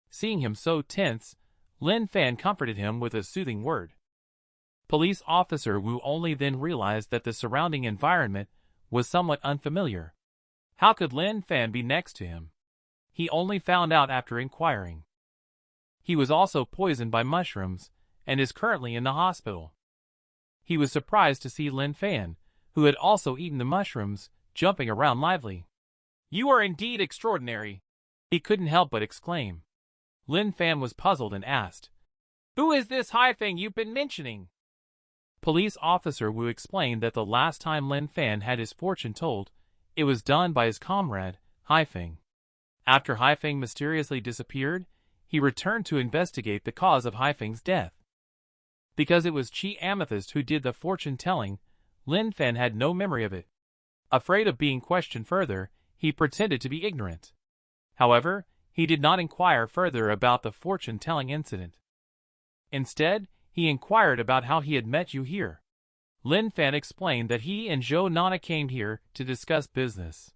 Speaker 1: Seeing him so tense, Lin Fan comforted him with a soothing word. Police officer Wu only then realized that the surrounding environment was somewhat unfamiliar. How could Lin Fan be next to him? He only found out after inquiring. He was also poisoned by mushrooms and is currently in the hospital. He was surprised to see Lin Fan, who had also eaten the mushrooms, jumping around lively.
Speaker 2: You are indeed extraordinary,
Speaker 1: he couldn't help but exclaim. Lin Fan was puzzled and asked,
Speaker 2: Who is this Haifeng you've been mentioning?
Speaker 1: Police officer Wu explained that the last time Lin Fan had his fortune told, it was done by his comrade, Haifeng. After Haifeng mysteriously disappeared, he returned to investigate the cause of Haifeng's death. Because it was Chi Amethyst who did the fortune-telling, Lin Fan had no memory of it. Afraid of being questioned further, he pretended to be ignorant. However, he did not inquire further about the fortune-telling incident. Instead, he inquired about how he had met you here. Lin Fan explained that he and Zhou Nana came here to discuss business.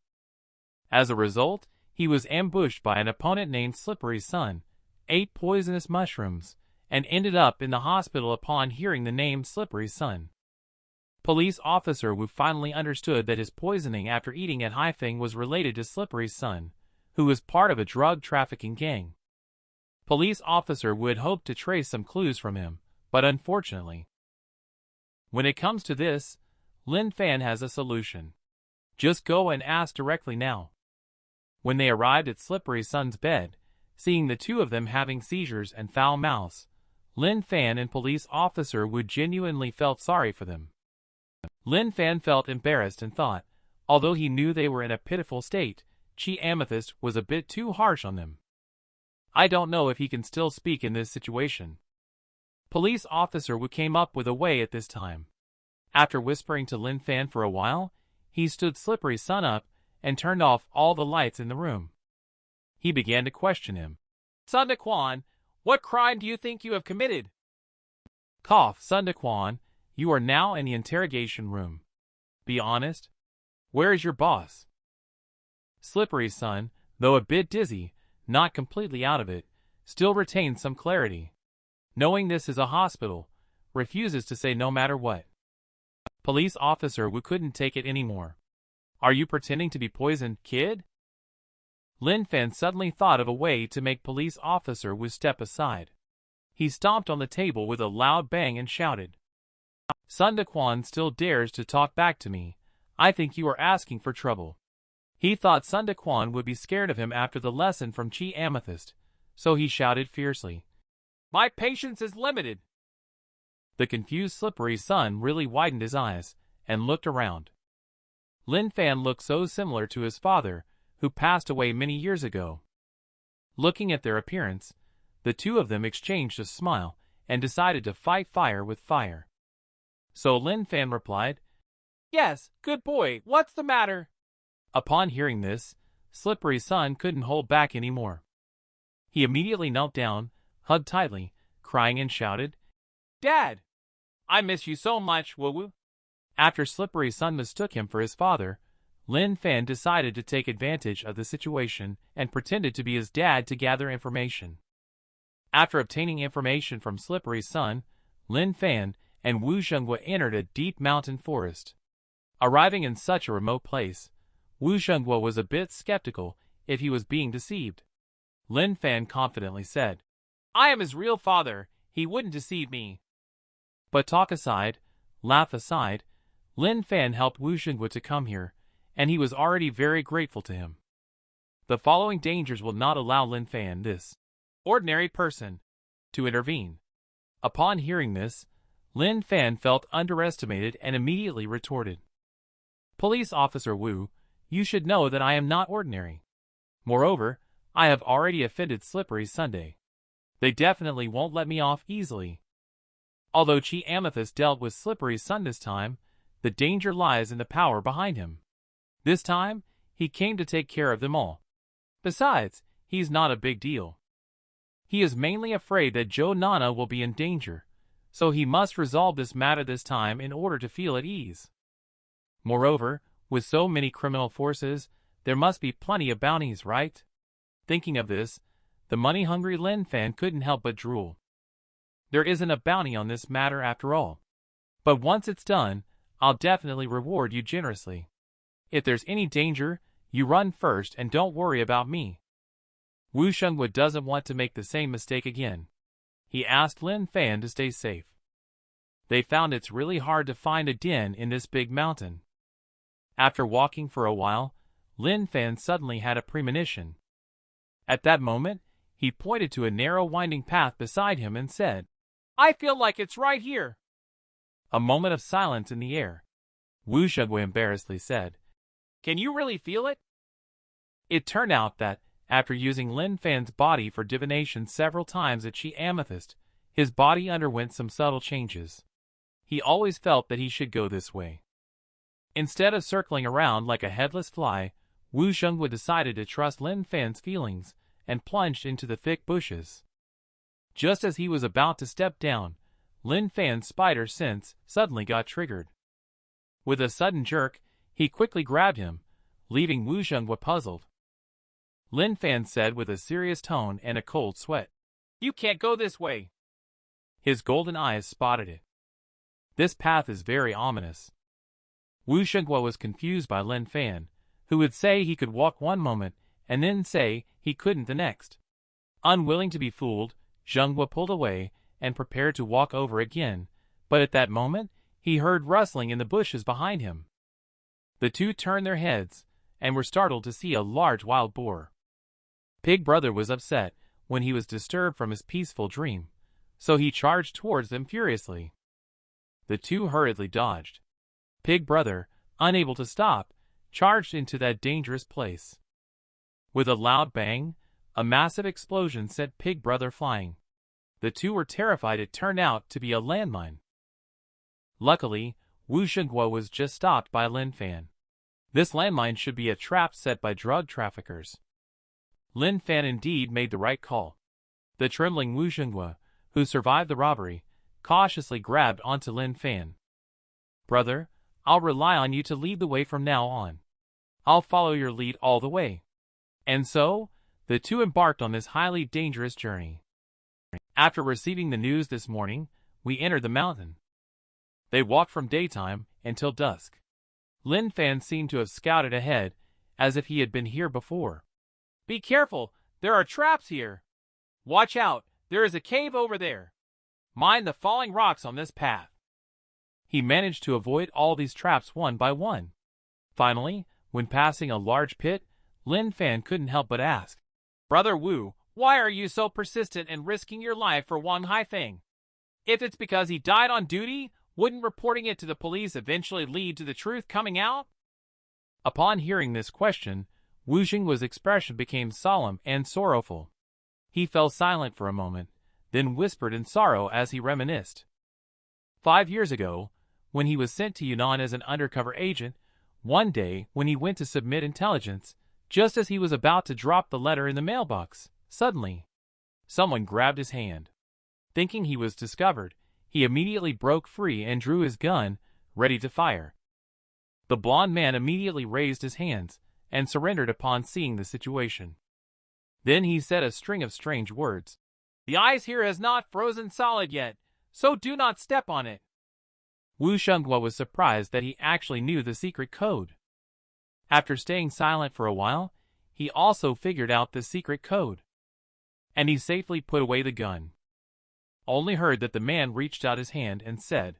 Speaker 1: As a result, he was ambushed by an opponent named Slippery Sun, ate poisonous mushrooms, and ended up in the hospital upon hearing the name Slippery Sun. Police officer Wu finally understood that his poisoning after eating at Haifeng was related to Slippery Sun, who was part of a drug trafficking gang. Police officer Wu had hoped to trace some clues from him, but unfortunately. When it comes to this, Lin Fan has a solution. Just go and ask directly now. When they arrived at Slippery Sun's bed, seeing the two of them having seizures and foul mouths, Lin Fan and police officer Wu genuinely felt sorry for them. Lin Fan felt embarrassed and thought, although he knew they were in a pitiful state, Chi Amethyst was a bit too harsh on them. I don't know if he can still speak in this situation. Police officer Wu came up with a way at this time. After whispering to Lin Fan for a while, he stood Slippery Sun up and turned off all the lights in the room. He began to question him.
Speaker 2: Sun Daquan, what crime do you think you have committed?
Speaker 1: Cough, Sun Daquan, you are now in the interrogation room. Be honest. Where is your boss? Slippery Sun, though a bit dizzy, not completely out of it, still retains some clarity. Knowing this is a hospital, refuses to say no matter what. Police officer Wu couldn't take it anymore. Are you pretending to be poisoned, kid? Lin Fan suddenly thought of a way to make police officer Wu step aside. He stomped on the table with a loud bang and shouted, "Sun Daquan still dares to talk back to me. I think you are asking for trouble." He thought Sun Daquan would be scared of him after the lesson from Chi Amethyst, so he shouted fiercely,
Speaker 2: "My patience is limited."
Speaker 1: The confused Slippery Sun really widened his eyes and looked around. Lin Fan looked so similar to his father, who passed away many years ago. Looking at their appearance, the two of them exchanged a smile and decided to fight fire with fire. So Lin Fan replied,
Speaker 2: "Yes, good boy, what's the matter?"
Speaker 1: Upon hearing this, Slippery Sun couldn't hold back anymore. He immediately knelt down, hugged tightly, crying and shouted,
Speaker 2: "Dad, I miss you so much, woo-woo."
Speaker 1: After Slippery Sun mistook him for his father, Lin Fan decided to take advantage of the situation and pretended to be his dad to gather information. After obtaining information from Slippery Sun, Lin Fan and Wu Zhenghua entered a deep mountain forest. Arriving in such a remote place, Wu Zhenghua was a bit skeptical if he was being deceived. Lin Fan confidently said,
Speaker 2: "I am his real father, he wouldn't deceive me."
Speaker 1: But talk aside, laugh aside, Lin Fan helped Wu Zhenghua to come here, and he was already very grateful to him. The following dangers will not allow Lin Fan, this ordinary person, to intervene. Upon hearing this, Lin Fan felt underestimated and immediately retorted, "Police Officer Wu, you should know that I am not ordinary. Moreover, I have already offended Slippery Sunday. They definitely won't let me off easily." Although Chi Amethyst dealt with Slippery Sun this time, the danger lies in the power behind him. This time, he came to take care of them all. Besides, he's not a big deal. He is mainly afraid that Zhou Nana will be in danger, so he must resolve this matter this time in order to feel at ease. Moreover, with so many criminal forces, there must be plenty of bounties, right? Thinking of this, the money-hungry Lin Fan couldn't help but drool. There isn't a bounty on this matter after all. But once it's done, I'll definitely reward you generously. If there's any danger, you run first and don't worry about me. Wu Zhenghua doesn't want to make the same mistake again. He asked Lin Fan to stay safe. They found it's really hard to find a den in this big mountain. After walking for a while, Lin Fan suddenly had a premonition. At that moment, he pointed to a narrow winding path beside him and said,
Speaker 2: "I feel like it's right here."
Speaker 1: A moment of silence in the air. Wu Zhenghua embarrassedly said,
Speaker 2: "Can you really feel it?"
Speaker 1: It turned out that, after using Lin Fan's body for divination several times at Chi Amethyst, his body underwent some subtle changes. He always felt that he should go this way. Instead of circling around like a headless fly, Wu Zhenghua decided to trust Lin Fan's feelings and plunged into the thick bushes. Just as he was about to step down, Lin Fan's spider sense suddenly got triggered. With a sudden jerk, he quickly grabbed him, leaving Wu Zhenghua puzzled. Lin Fan said with a serious tone and a cold sweat,
Speaker 2: "You can't go this way."
Speaker 1: His golden eyes spotted it. This path is very ominous. Wu Zhenghua was confused by Lin Fan, who would say he could walk one moment and then say he couldn't the next. Unwilling to be fooled, Zhenghua pulled away and prepared to walk over again, but at that moment, he heard rustling in the bushes behind him. The two turned their heads and were startled to see a large wild boar. Pig Brother was upset when he was disturbed from his peaceful dream, so he charged towards them furiously. The two hurriedly dodged. Pig Brother, unable to stop, charged into that dangerous place. With a loud bang, a massive explosion sent Pig Brother flying. The two were terrified it turned out to be a landmine. Luckily, Wu Zhenghua was just stopped by Lin Fan. This landmine should be a trap set by drug traffickers. Lin Fan indeed made the right call. The trembling Wu Zhenghua, who survived the robbery, cautiously grabbed onto Lin Fan. "Brother, I'll rely on you to lead the way from now on. I'll follow your lead all the way." And so, the two embarked on this highly dangerous journey. After receiving the news this morning, we entered the mountain. They walked from daytime until dusk. Lin Fan seemed to have scouted ahead, as if he had been here before.
Speaker 2: "Be careful, there are traps here. Watch out, There is a cave over there. Mind the falling rocks on this path.
Speaker 1: He managed to avoid all these traps one by one. Finally, when passing a large pit, Lin Fan couldn't help but ask,
Speaker 2: Brother Wu, why are you so persistent in risking your life for Wang Haifeng? If it's because he died on duty, wouldn't reporting it to the police eventually lead to the truth coming out?
Speaker 1: Upon hearing this question, Wu Xingguo's expression became solemn and sorrowful. He fell silent for a moment, then whispered in sorrow as he reminisced. 5 years ago, when he was sent to Yunnan as an undercover agent, one day when he went to submit intelligence, just as he was about to drop the letter in the mailbox, suddenly, someone grabbed his hand. Thinking he was discovered, he immediately broke free and drew his gun, ready to fire. The blond man immediately raised his hands and surrendered upon seeing the situation. Then he said a string of strange words.
Speaker 2: The ice here has not frozen solid yet, so do not step on it.
Speaker 1: Wu Xingguo was surprised that he actually knew the secret code. After staying silent for a while, he also figured out the secret code. And he safely put away the gun. Only heard that the man reached out his hand and said,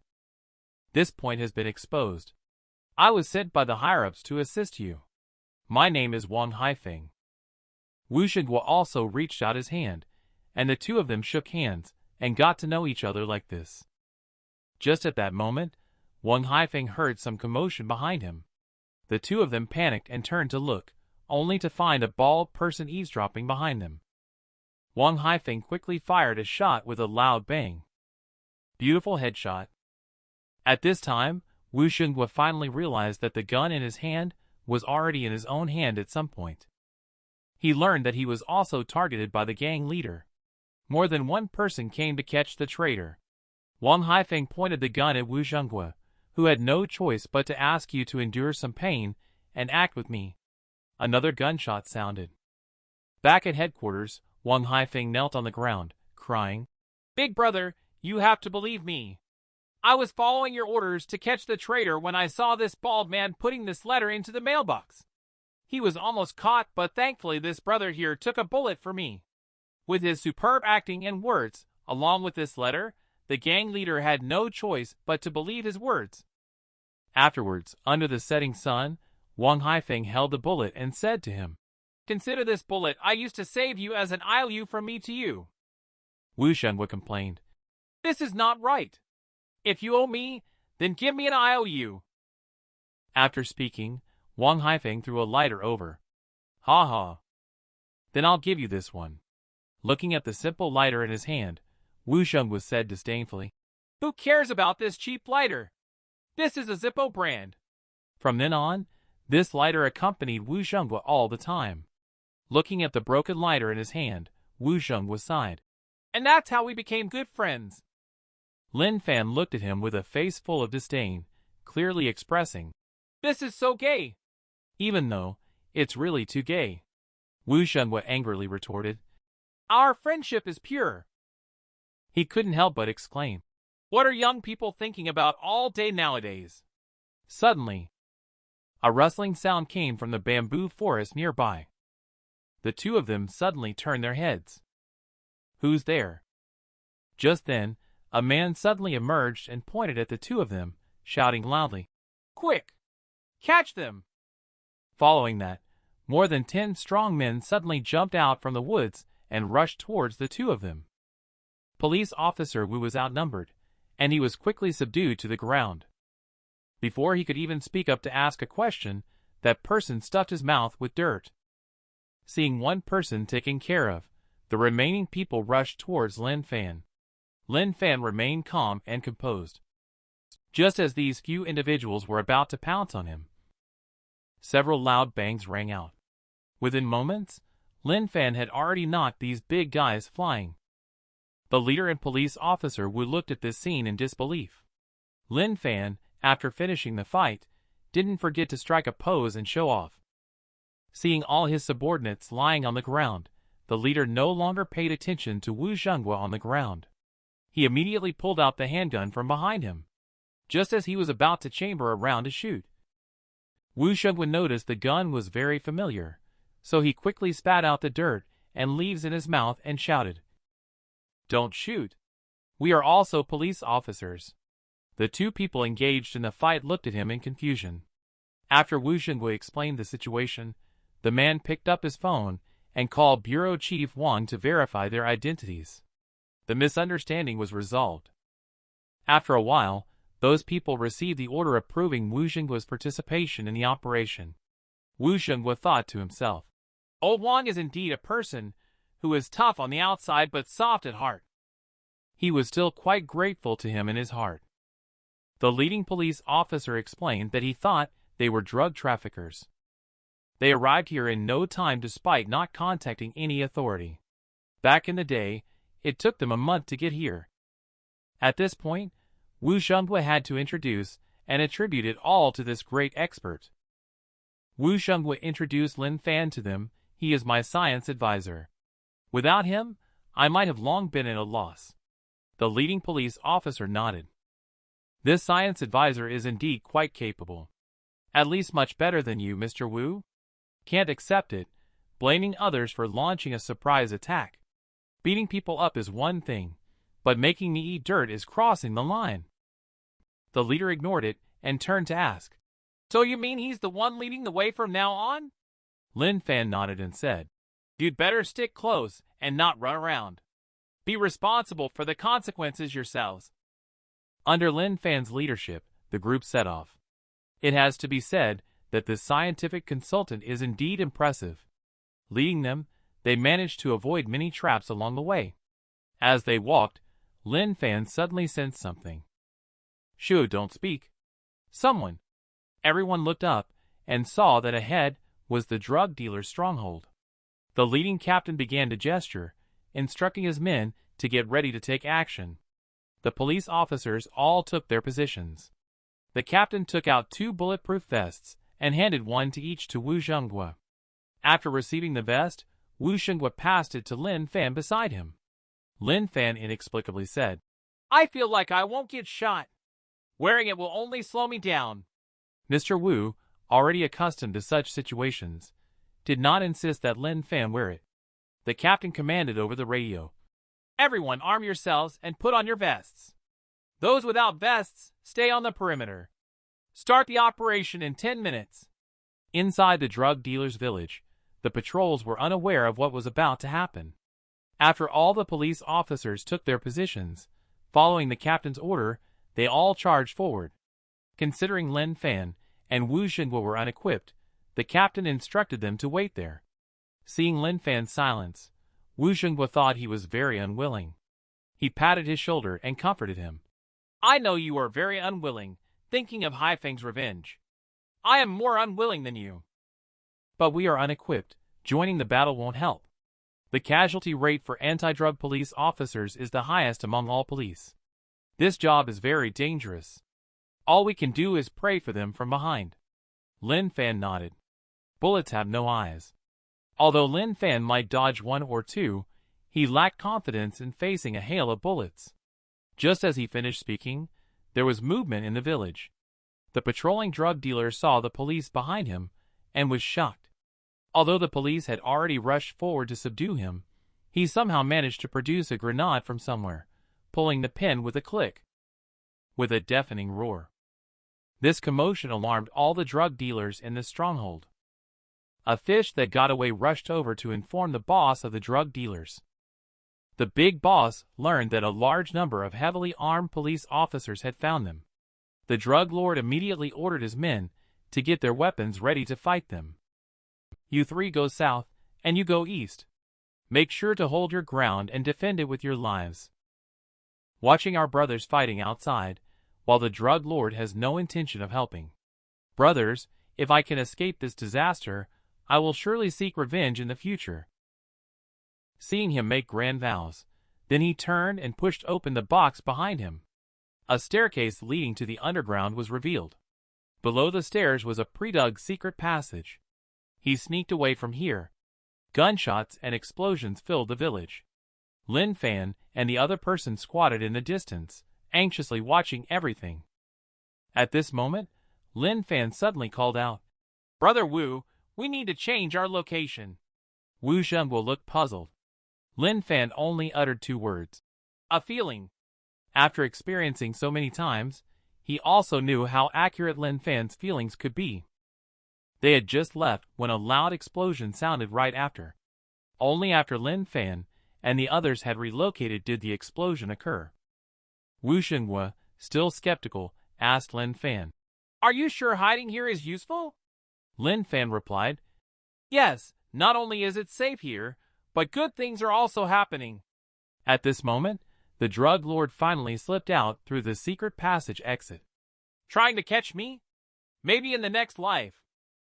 Speaker 1: This point has been exposed. I was sent by the higher-ups to assist you. My name is Wang Haifeng. Wu Xingguo also reached out his hand, and the two of them shook hands and got to know each other like this. Just at that moment, Wang Haifeng heard some commotion behind him. The two of them panicked and turned to look, only to find a bald person eavesdropping behind them. Wang Haifeng quickly fired a shot with a loud bang. Beautiful headshot. At this time, Wu Xingguo finally realized that the gun in his hand was already in his own hand at some point. He learned that he was also targeted by the gang leader. More than one person came to catch the traitor. Wang Haifeng pointed the gun at Wu Xingguo, who had no choice but to ask you to endure some pain and act with me. Another gunshot sounded. Back at headquarters, Wang Haifeng knelt on the ground, crying,
Speaker 2: Big brother, you have to believe me. I was following your orders to catch the traitor when I saw this bald man putting this letter into the mailbox. He was almost caught, but thankfully this brother here took a bullet for me. With his superb acting and words, along with this letter, the gang leader had no choice but to believe his words.
Speaker 1: Afterwards, under the setting sun, Wang Haifeng held the bullet and said to him,
Speaker 2: Consider this bullet I used to save you as an IOU from me to you.
Speaker 1: Wu Xingguo complained,
Speaker 2: This is not right. If you owe me, then give me an IOU.
Speaker 1: After speaking, Wang Haifeng threw a lighter over. Ha ha. Then I'll give you this one. Looking at the simple lighter in his hand, Wu Xingguo said disdainfully,
Speaker 2: Who cares about this cheap lighter? This is a Zippo brand.
Speaker 1: From then on, this lighter accompanied Wu Xingguo all the time. Looking at the broken lighter in his hand, Wu Xingguo sighed.
Speaker 2: And that's how we became good friends.
Speaker 1: Lin Fan looked at him with a face full of disdain, clearly expressing,
Speaker 2: This is so gay.
Speaker 1: Even though, it's really too gay. Wu Xingguo angrily retorted,
Speaker 2: Our friendship is pure.
Speaker 1: He couldn't help but exclaim,
Speaker 2: What are young people thinking about all day nowadays?
Speaker 1: Suddenly, a rustling sound came from the bamboo forest nearby. The two of them suddenly turned their heads. Who's there? Just then, a man suddenly emerged and pointed at the two of them, shouting loudly,
Speaker 2: Quick! Catch them!
Speaker 1: Following that, more than 10 strong men suddenly jumped out from the woods and rushed towards the two of them. Police officer Wu was outnumbered, and he was quickly subdued to the ground. Before he could even speak up to ask a question, that person stuffed his mouth with dirt. Seeing one person taken care of, the remaining people rushed towards Lin Fan. Lin Fan remained calm and composed. Just as these few individuals were about to pounce on him, several loud bangs rang out. Within moments, Lin Fan had already knocked these big guys flying. The leader and police officer Wu looked at this scene in disbelief. Lin Fan, after finishing the fight, didn't forget to strike a pose and show off. Seeing all his subordinates lying on the ground, the leader no longer paid attention to Wu Xingguo on the ground. He immediately pulled out the handgun from behind him, just as he was about to chamber a round to shoot. Wu Xingguo noticed the gun was very familiar, so he quickly spat out the dirt and leaves in his mouth and shouted, Don't shoot. We are also police officers. The two people engaged in the fight looked at him in confusion. After Wu Xingui explained the situation, the man picked up his phone and called Bureau Chief Wang to verify their identities. The misunderstanding was resolved. After a while, those people received the order approving Wu Xinggui's participation in the operation. Wu Xingui thought to himself,
Speaker 2: Old Wang is indeed a person who is tough on the outside but soft at heart.
Speaker 1: He was still quite grateful to him in his heart. The leading police officer explained that he thought they were drug traffickers. They arrived here in no time despite not contacting any authority. Back in the day, it took them a month to get here. At this point, Wu Xingui had to introduce and attribute it all to this great expert. Wu Xingui introduced Lin Fan to them. He is my science advisor. Without him, I might have long been at a loss. The leading police officer nodded. This science advisor is indeed quite capable. At least much better than you, Mr. Wu. Can't accept it, blaming others for launching a surprise attack. Beating people up is one thing, but making me eat dirt is crossing the line. The leader ignored it and turned to ask,
Speaker 2: So you mean he's the one leading the way from now on?
Speaker 1: Lin Fan nodded and said,
Speaker 2: You'd better stick close and not run around. Be responsible for the consequences yourselves.
Speaker 1: Under Lin Fan's leadership, the group set off. It has to be said that this scientific consultant is indeed impressive. Leading them, they managed to avoid many traps along the way. As they walked, Lin Fan suddenly sensed something. Shoo, don't speak. Someone. Everyone looked up and saw that ahead was the drug dealer's stronghold. The leading captain began to gesture, instructing his men to get ready to take action. The police officers all took their positions. The captain took out 2 bulletproof vests and handed one to each to Wu Xingui. After receiving the vest, Wu Xingui passed it to Lin Fan beside him. Lin Fan inexplicably said,
Speaker 2: I feel like I won't get shot. Wearing it will only slow me down.
Speaker 1: Mr. Wu, already accustomed to such situations, did not insist that Lin Fan wear it. The captain commanded over the radio.
Speaker 2: Everyone arm yourselves and put on your vests. Those without vests, stay on the perimeter. Start the operation in 10 minutes.
Speaker 1: Inside the drug dealer's village, the patrols were unaware of what was about to happen. After all the police officers took their positions, following the captain's order, they all charged forward. Considering Lin Fan and Wu Xingui were unequipped, the captain instructed them to wait there. Seeing Lin Fan's silence, Wu Xingui thought he was very unwilling. He patted his shoulder and comforted him.
Speaker 2: I know you are very unwilling, thinking of Haifeng's revenge. I am more unwilling than you.
Speaker 1: But we are unequipped. Joining the battle won't help. The casualty rate for anti-drug police officers is the highest among all police. This job is very dangerous. All we can do is pray for them from behind. Lin Fan nodded. Bullets have no eyes. Although Lin Fan might dodge 1 or 2, he lacked confidence in facing a hail of bullets. Just as he finished speaking, there was movement in the village. The patrolling drug dealer saw the police behind him and was shocked. Although the police had already rushed forward to subdue him, he somehow managed to produce a grenade from somewhere, pulling the pin with a click. With a deafening roar. This commotion alarmed all the drug dealers in the stronghold. A fish that got away rushed over to inform the boss of the drug dealers. The big boss learned that a large number of heavily armed police officers had found them. The drug lord immediately ordered his men to get their weapons ready to fight them. You 3 go south, and you go east. Make sure to hold your ground and defend it with your lives. Watching our brothers fighting outside, while the drug lord has no intention of helping. Brothers, if I can escape this disaster, I will surely seek revenge in the future. Seeing him make grand vows, then he turned and pushed open the box behind him. A staircase leading to the underground was revealed. Below the stairs was a pre-dug secret passage. He sneaked away from here. Gunshots and explosions filled the village. Lin Fan and the other person squatted in the distance, anxiously watching everything. At this moment, Lin Fan suddenly called out,
Speaker 2: Brother Wu, we need to change our location.
Speaker 1: Wu Xingui looked puzzled. Lin Fan only uttered 2 words.
Speaker 2: A feeling.
Speaker 1: After experiencing so many times, he also knew how accurate Lin Fan's feelings could be. They had just left when a loud explosion sounded right after. Only after Lin Fan and the others had relocated did the explosion occur. Xianxia, still skeptical, asked Lin Fan,
Speaker 2: "Are you sure hiding here is useful?"
Speaker 1: Lin Fan replied,
Speaker 2: "Yes, not only is it safe here, but good things are also happening."
Speaker 1: At this moment, the drug lord finally slipped out through the secret passage exit.
Speaker 2: "Trying to catch me? Maybe in the next life."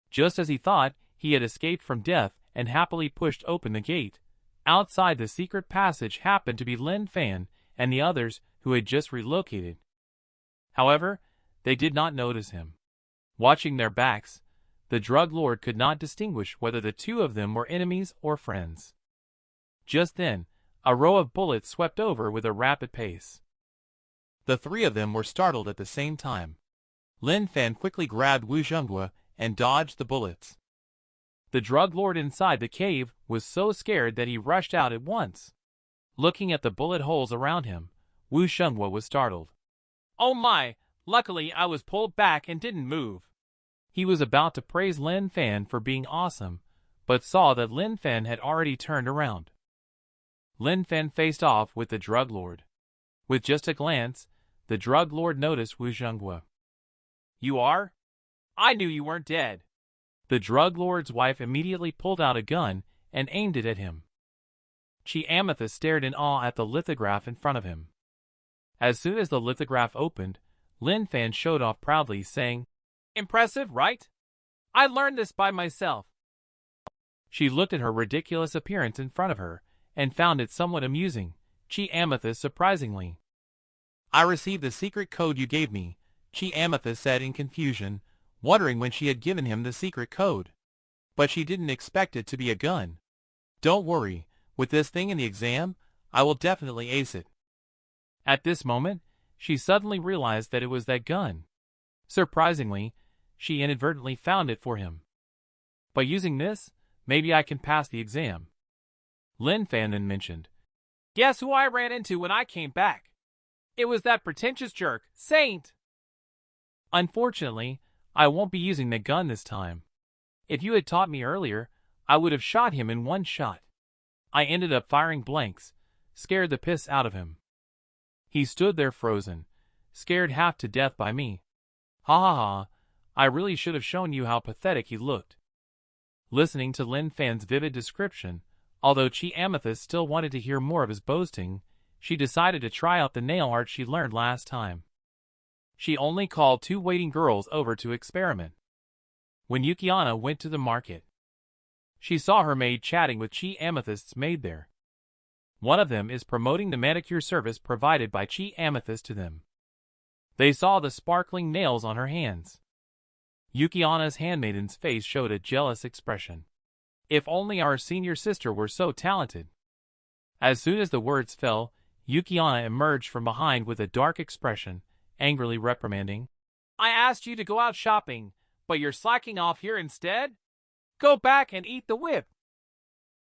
Speaker 1: Just as he thought he had escaped from death and happily pushed open the gate, outside the secret passage happened to be Lin Fan and the others who had just relocated. However, they did not notice him. Watching their backs, the drug lord could not distinguish whether the two of them were enemies or friends. Just then, a row of bullets swept over with a rapid pace. The three of them were startled at the same time. Lin Fan quickly grabbed Xianxia and dodged the bullets. The drug lord inside the cave was so scared that he rushed out at once. Looking at the bullet holes around him, Xianxia was startled.
Speaker 2: "Oh my, luckily I was pulled back and didn't move."
Speaker 1: He was about to praise Lin Fan for being awesome, but saw that Lin Fan had already turned around. Lin Fan faced off with the drug lord. With just a glance, the drug lord noticed Xianxia.
Speaker 2: "You are? I knew you weren't dead."
Speaker 1: The drug lord's wife immediately pulled out a gun and aimed it at him. Chi Amethyst stared in awe at the lithograph in front of him. As soon as the lithograph opened, Lin Fan showed off proudly, saying,
Speaker 2: "Impressive, right? I learned this by myself."
Speaker 1: She looked at her ridiculous appearance in front of her and found it somewhat amusing, Chi Amethyst surprisingly. "I received the secret code you gave me," Chi Amethyst said in confusion, wondering when she had given him the secret code. But she didn't expect it to be a gun. "Don't worry, with this thing in the exam, I will definitely ace it." At this moment, she suddenly realized that it was that gun. Surprisingly, she inadvertently found it for him. "By using this, maybe I can pass the exam," Lin Fan then mentioned.
Speaker 2: "Guess who I ran into when I came back? It was that pretentious jerk, Saint."
Speaker 1: "Unfortunately, I won't be using the gun this time. If you had taught me earlier, I would have shot him in one shot. I ended up firing blanks, scared the piss out of him. He stood there frozen, scared half to death by me. Ha ha ha, I really should have shown you how pathetic he looked." Listening to Lin Fan's vivid description, although Chi Amethyst still wanted to hear more of his boasting, she decided to try out the nail art she learned last time. She only called 2 waiting girls over to experiment. When Yukiana went to the market, she saw her maid chatting with Chi Amethyst's maid there. One of them is promoting the manicure service provided by Chi Amethyst to them. They saw the sparkling nails on her hands. Yukiana's handmaiden's face showed a jealous expression. "If only our senior sister were so talented." As soon as the words fell, Yukiana emerged from behind with a dark expression, angrily reprimanding,
Speaker 2: "I asked you to go out shopping, but you're slacking off here instead? Go back and eat the whip."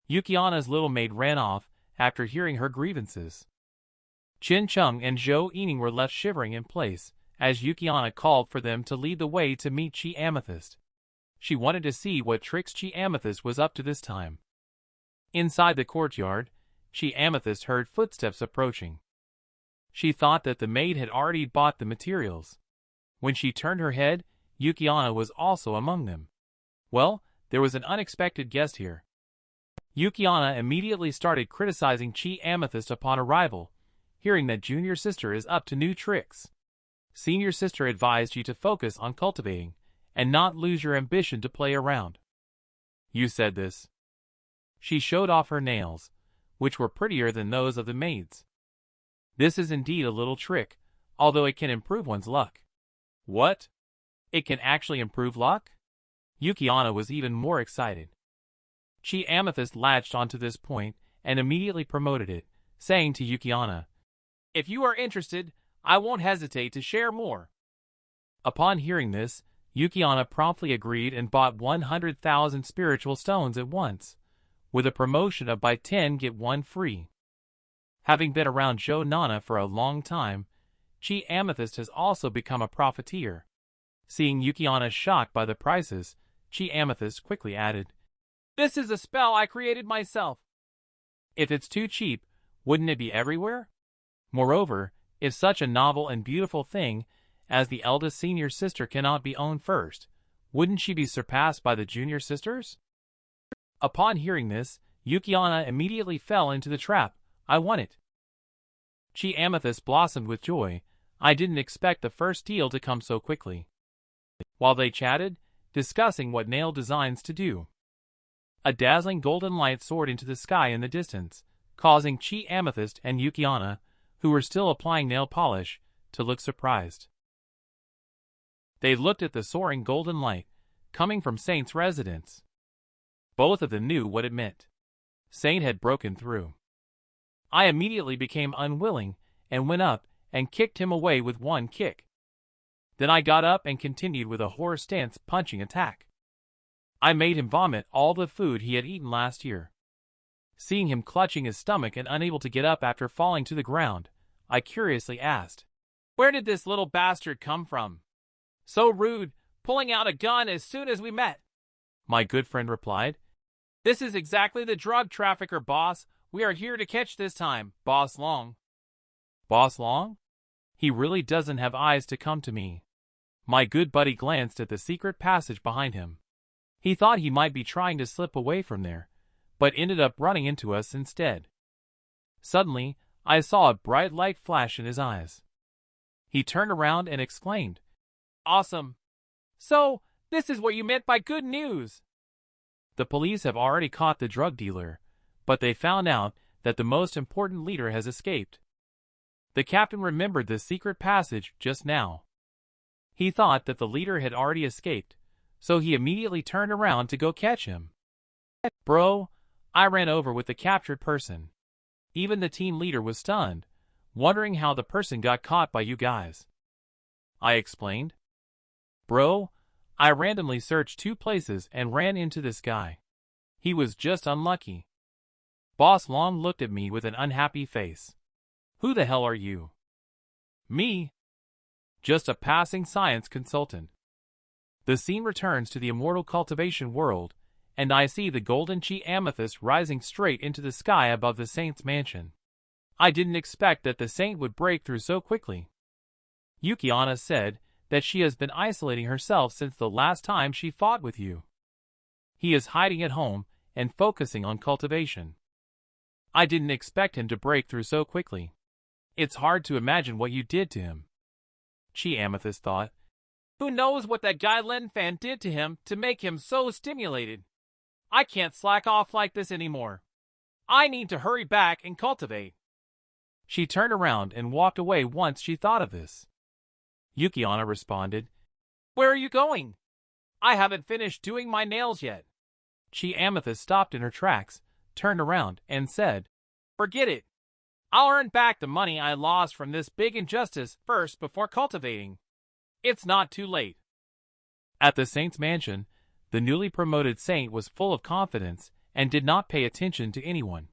Speaker 1: Yukiana's little maid ran off after hearing her grievances. Qin Chung and Zhou Yining were left shivering in place as Yukiana called for them to lead the way to meet Chi Amethyst. She wanted to see what tricks Chi Amethyst was up to this time. Inside the courtyard, Chi Amethyst heard footsteps approaching. She thought that the maid had already bought the materials. When she turned her head, Yukiana was also among them. Well, there was an unexpected guest here. Yukiana immediately started criticizing Chi Amethyst upon arrival, hearing that junior sister is up to new tricks. Senior sister advised you to focus on cultivating, and not lose your ambition to play around. You said this. She showed off her nails, which were prettier than those of the maids. This is indeed a little trick, although it can improve one's luck. What? It can actually improve luck? Yukiana was even more excited. Chi Amethyst latched onto this point and immediately promoted it, saying to Yukiana,
Speaker 2: "If you are interested, I won't hesitate to share more."
Speaker 1: Upon hearing this, Yukiana promptly agreed and bought 100,000 spiritual stones at once, with a promotion of buy 10 get 1 free. Having been around Joe Nana for a long time, Chi Amethyst has also become a profiteer. Seeing Yukiana shocked by the prices, Chi Amethyst quickly added,
Speaker 2: "This is a spell I created myself."
Speaker 1: "If it's too cheap, wouldn't it be everywhere? Moreover, if such a novel and beautiful thing as the eldest senior sister cannot be owned first, wouldn't she be surpassed by the junior sisters?" Upon hearing this, Yukiana immediately fell into the trap. "I want it." Chi Amethyst blossomed with joy. I didn't expect the first deal to come so quickly. While they chatted, discussing what nail designs to do, a dazzling golden light soared into the sky in the distance, causing Chi Amethyst and Yukiana, who were still applying nail polish, to look surprised. They looked at the soaring golden light, coming from Saint's residence. Both of them knew what it meant. Saint had broken through. I immediately became unwilling and went up and kicked him away with one kick. Then I got up and continued with a horror stance punching attack. I made him vomit all the food he had eaten last year. Seeing him clutching his stomach and unable to get up after falling to the ground, I curiously asked,
Speaker 2: "Where did this little bastard come from? So rude, pulling out a gun as soon as we met."
Speaker 1: My good friend replied,
Speaker 2: "This is exactly the drug trafficker, boss. We are here to catch this time, Boss Long."
Speaker 1: "Boss Long? He really doesn't have eyes to come to me." My good buddy glanced at the secret passage behind him. He thought he might be trying to slip away from there, but ended up running into us instead. Suddenly, I saw a bright light flash in his eyes. He turned around and exclaimed,
Speaker 2: "Awesome. So, this is what you meant by good news."
Speaker 1: "The police have already caught the drug dealer, but they found out that the most important leader has escaped." The captain remembered the secret passage just now. He thought that the leader had already escaped, so he immediately turned around to go catch him. "Bro, I ran over with the captured person." Even the team leader was stunned, wondering how the person got caught by you guys. I explained, "Bro, I randomly searched 2 places and ran into this guy. He was just unlucky." Boss Long looked at me with an unhappy face. "Who the hell are you?" "Me? Just a passing science consultant." The scene returns to the immortal cultivation world, and I see the golden Chi Amethyst rising straight into the sky above the Saint's mansion. I didn't expect that the Saint would break through so quickly. Yukiana said that she has been isolating herself since the last time she fought with you. He is hiding at home and focusing on cultivation. I didn't expect him to break through so quickly. It's hard to imagine what you did to him. Chi Amethyst thought,
Speaker 2: "Who knows what that guy Lin Fan did to him to make him so stimulated? I can't slack off like this anymore. I need to hurry back and cultivate."
Speaker 1: She turned around and walked away once she thought of this. Yukiana responded,
Speaker 2: "Where are you going? I haven't finished doing my nails yet."
Speaker 1: Chi Amethyst stopped in her tracks, turned around, and said,
Speaker 2: "Forget it. I'll earn back the money I lost from this big injustice first before cultivating. It's not too late."
Speaker 1: At the Saint's mansion, the newly promoted Saint was full of confidence and did not pay attention to anyone.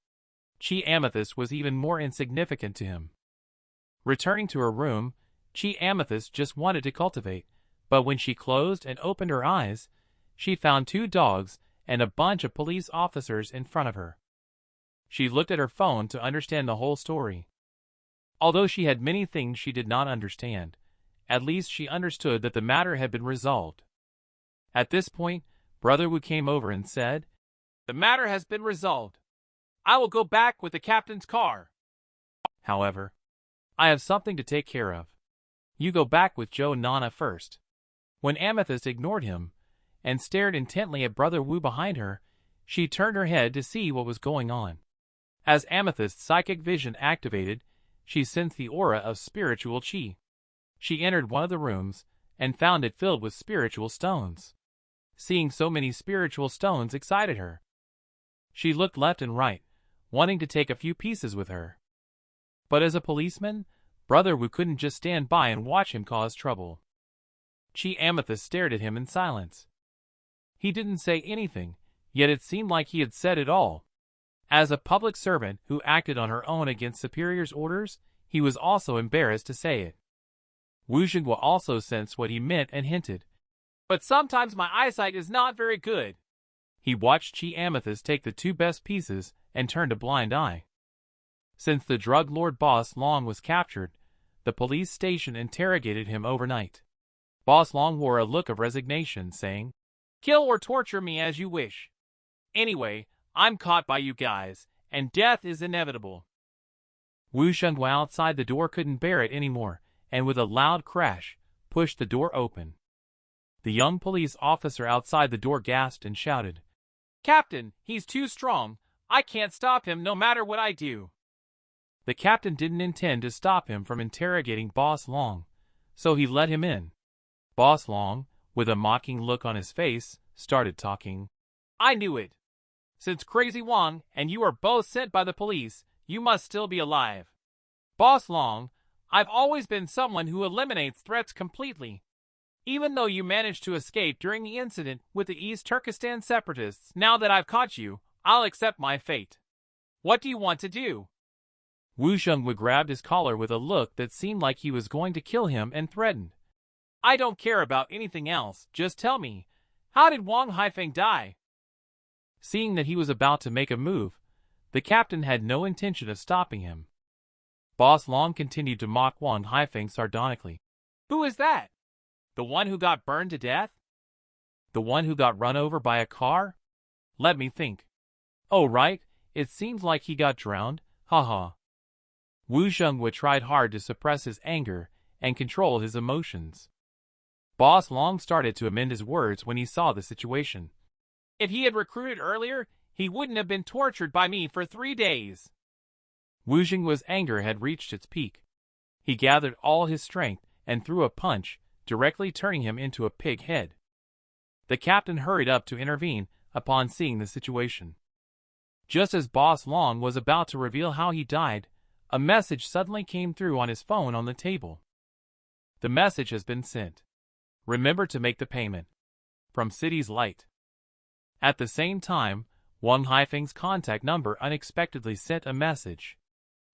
Speaker 1: Chi Amethyst was even more insignificant to him. Returning to her room, Chi Amethyst just wanted to cultivate, but when she closed and opened her eyes, she found 2 dogs and a bunch of police officers in front of her. She looked at her phone to understand the whole story. Although she had many things she did not understand, at least she understood that the matter had been resolved. At this point, Brother Wu came over and said,
Speaker 2: "The matter has been resolved. I will go back with the captain's car.
Speaker 1: However, I have something to take care of. You go back with Joe Nana first." When Amethyst ignored him and stared intently at Brother Wu behind her, she turned her head to see what was going on. As Amethyst's psychic vision activated, she sensed the aura of spiritual chi. She entered one of the rooms and found it filled with spiritual stones. Seeing so many spiritual stones excited her. She looked left and right, wanting to take a few pieces with her. But as a policeman, Brother Wu couldn't just stand by and watch him cause trouble. Chi Amethyst stared at him in silence. He didn't say anything, yet it seemed like he had said it all. As a public servant who acted on her own against superior's orders, he was also embarrassed to say it. Wu Zhenghua also sensed what he meant and hinted.
Speaker 2: But sometimes my eyesight is not very good.
Speaker 1: He watched Chi Amethyst take the two best pieces and turned a blind eye. Since the drug lord Boss Long was captured, the police station interrogated him overnight. Boss Long wore a look of resignation, saying,
Speaker 2: "Kill or torture me as you wish. Anyway, I'm caught by you guys, and death is inevitable."
Speaker 1: Wu Zhenghua outside the door couldn't bear it anymore, and with a loud crash, pushed the door open. The young police officer outside the door gasped and shouted,
Speaker 2: "Captain, he's too strong. I can't stop him no matter what I do."
Speaker 1: The captain didn't intend to stop him from interrogating Boss Long, so he let him in. Boss Long, with a mocking look on his face, started talking.
Speaker 2: "I knew it. Since Crazy Wang and you are both sent by the police, you must still be alive. Boss Long, I've always been someone who eliminates threats completely. Even though you managed to escape during the incident with the East Turkestan separatists, now that I've caught you, I'll accept my fate. What do you want to do?"
Speaker 1: Wu Zhenghua grabbed his collar with a look that seemed like he was going to kill him and threatened.
Speaker 2: "I don't care about anything else, just tell me, how did Wang Haifeng die?"
Speaker 1: Seeing that he was about to make a move, the captain had no intention of stopping him. Boss Long continued to mock Wang Haifeng sardonically.
Speaker 2: "Who is that? The one who got burned to death?
Speaker 1: The one who got run over by a car? Let me think. Oh right, it seems like he got drowned, haha." Wu Zhenghua tried hard to suppress his anger and control his emotions. Boss Long started to amend his words when he saw the situation.
Speaker 2: "If he had recruited earlier, he wouldn't have been tortured by me for 3 days."
Speaker 1: Wu Zhenghua's anger had reached its peak. He gathered all his strength and threw a punch, directly turning him into a pig head. The captain hurried up to intervene upon seeing the situation. Just as Boss Long was about to reveal how he died, a message suddenly came through on his phone on the table. "The message has been sent. Remember to make the payment. From City's Light." At the same time, Wang Haifeng's contact number unexpectedly sent a message.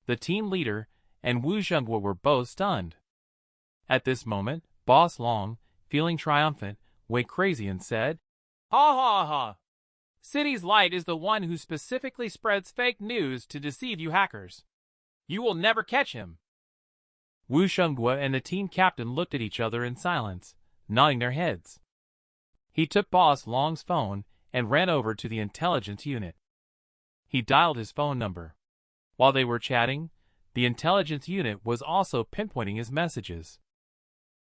Speaker 1: The team leader and Wu Zhenghua were both stunned. At this moment, Boss Long, feeling triumphant, went crazy and said,
Speaker 2: "Ha ha ha! City's Light is the one who specifically spreads fake news to deceive you hackers. You will never catch him."
Speaker 1: Wu Zhenghua and the team captain looked at each other in silence, nodding their heads. He took Boss Long's phone and ran over to the intelligence unit. He dialed his phone number. While they were chatting, the intelligence unit was also pinpointing his messages.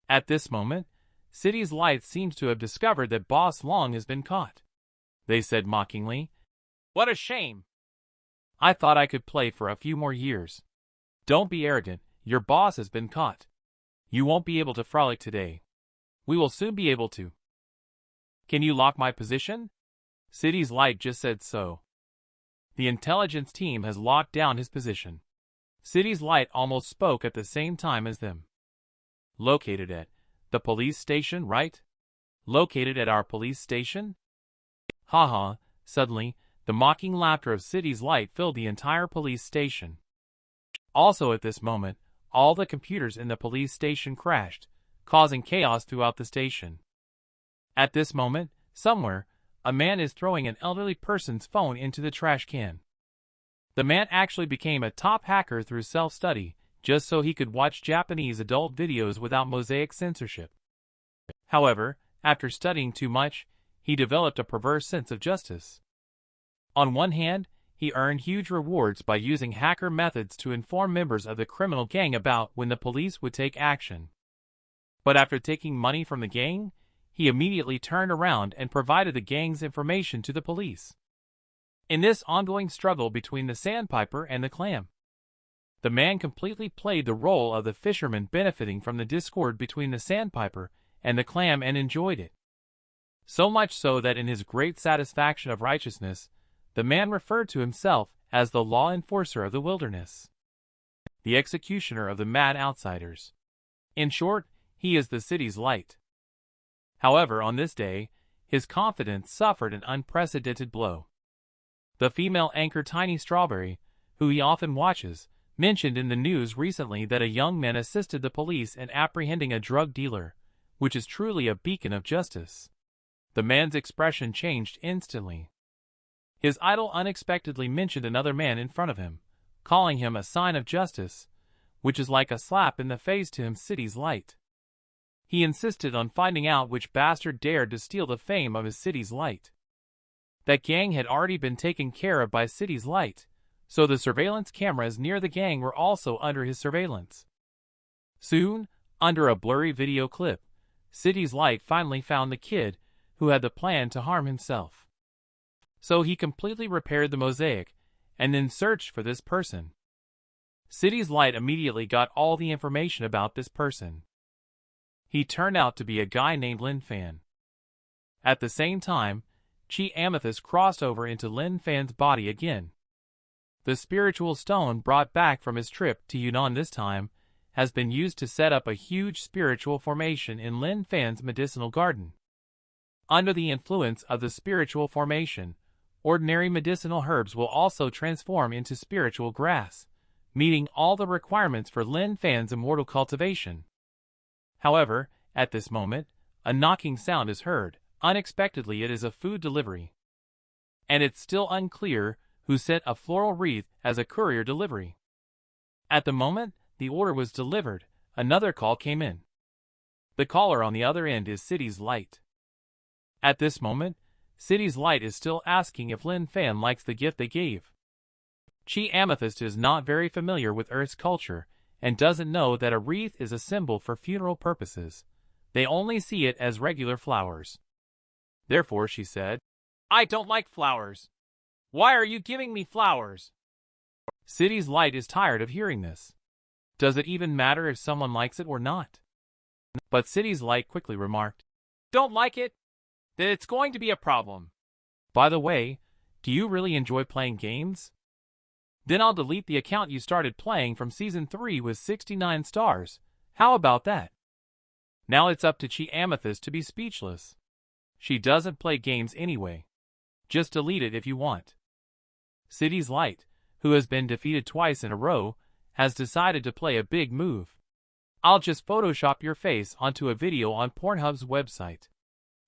Speaker 1: At this moment, City's Light seems to have discovered that Boss Long has been caught. They said mockingly,
Speaker 2: "What a shame.
Speaker 1: I thought I could play for a few more years. Don't be arrogant, your boss has been caught. You won't be able to frolic today. We will soon be able to." "Can you lock my position?" City's Light just said so. The intelligence team has locked down his position. City's Light almost spoke at the same time as them. "Located at the police station, right? Located at our police station?" Haha, suddenly, the mocking laughter of City's Light filled the entire police station. Also at this moment, all the computers in the police station crashed, causing chaos throughout the station. At this moment, somewhere, a man is throwing an elderly person's phone into the trash can. The man actually became a top hacker through self-study, just so he could watch Japanese adult videos without mosaic censorship. However, after studying too much, he developed a perverse sense of justice. On one hand, he earned huge rewards by using hacker methods to inform members of the criminal gang about when the police would take action. But after taking money from the gang, he immediately turned around and provided the gang's information to the police. In this ongoing struggle between the sandpiper and the clam, the man completely played the role of the fisherman benefiting from the discord between the sandpiper and the clam and enjoyed it. So much so that in his great satisfaction of righteousness, the man referred to himself as the law enforcer of the wilderness, the executioner of the mad outsiders. In short, he is the city's light. However, on this day, his confidence suffered an unprecedented blow. The female anchor Tiny Strawberry, who he often watches, mentioned in the news recently that a young man assisted the police in apprehending a drug dealer, which is truly a beacon of justice. The man's expression changed instantly. His idol unexpectedly mentioned another man in front of him, calling him a sign of justice, which is like a slap in the face to him. City's light. He insisted on finding out which bastard dared to steal the fame of his City's light. That gang had already been taken care of by City's light, so the surveillance cameras near the gang were also under his surveillance. Soon, under a blurry video clip, City's light finally found the kid who had the plan to harm himself. So he completely repaired the mosaic and then searched for this person. City's light immediately got all the information about this person. He turned out to be a guy named Lin Fan. At the same time, Chi Amethyst crossed over into Lin Fan's body again. The spiritual stone brought back from his trip to Yunnan this time has been used to set up a huge spiritual formation in Lin Fan's medicinal garden. Under the influence of the spiritual formation, ordinary medicinal herbs will also transform into spiritual grass, meeting all the requirements for Lin Fan's immortal cultivation. However, at this moment, a knocking sound is heard. Unexpectedly, it is a food delivery. And it's still unclear who sent a floral wreath as a courier delivery. At the moment the order was delivered, another call came in. The caller on the other end is City's light. At this moment, City's light is still asking if Lin Fan likes the gift they gave. Chi Amethyst is not very familiar with Earth's culture and doesn't know that a wreath is a symbol for funeral purposes. They only see it as regular flowers. Therefore, she said,
Speaker 2: "I don't like flowers. Why are you giving me flowers?"
Speaker 1: City's light is tired of hearing this. Does it even matter if someone likes it or not? But City's light quickly remarked,
Speaker 2: "Don't like it? Then it's going to be a problem.
Speaker 1: By the way, do you really enjoy playing games? Then I'll delete the account you started playing from Season 3 with 69 stars. How about that?" Now it's up to Chi Amethyst to be speechless. She doesn't play games anyway. Just delete it if you want. City's light, who has been defeated twice in a row, has decided to play a big move. I'll just Photoshop your face onto a video on Pornhub's website.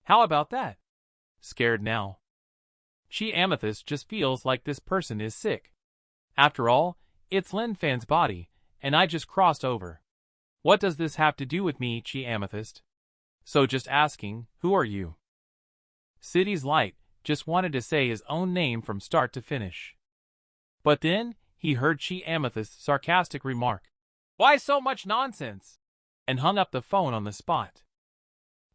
Speaker 1: How about that? Scared now? Chi Amethyst just feels like this person is sick. After all, it's Lin Fan's body, and I just crossed over. What does this have to do with me, Chi Amethyst? So just asking, who are you? City's light just wanted to say his own name from start to finish. But then, he heard Chi Amethyst's sarcastic remark,
Speaker 2: "Why so much nonsense?"
Speaker 1: and hung up the phone on the spot.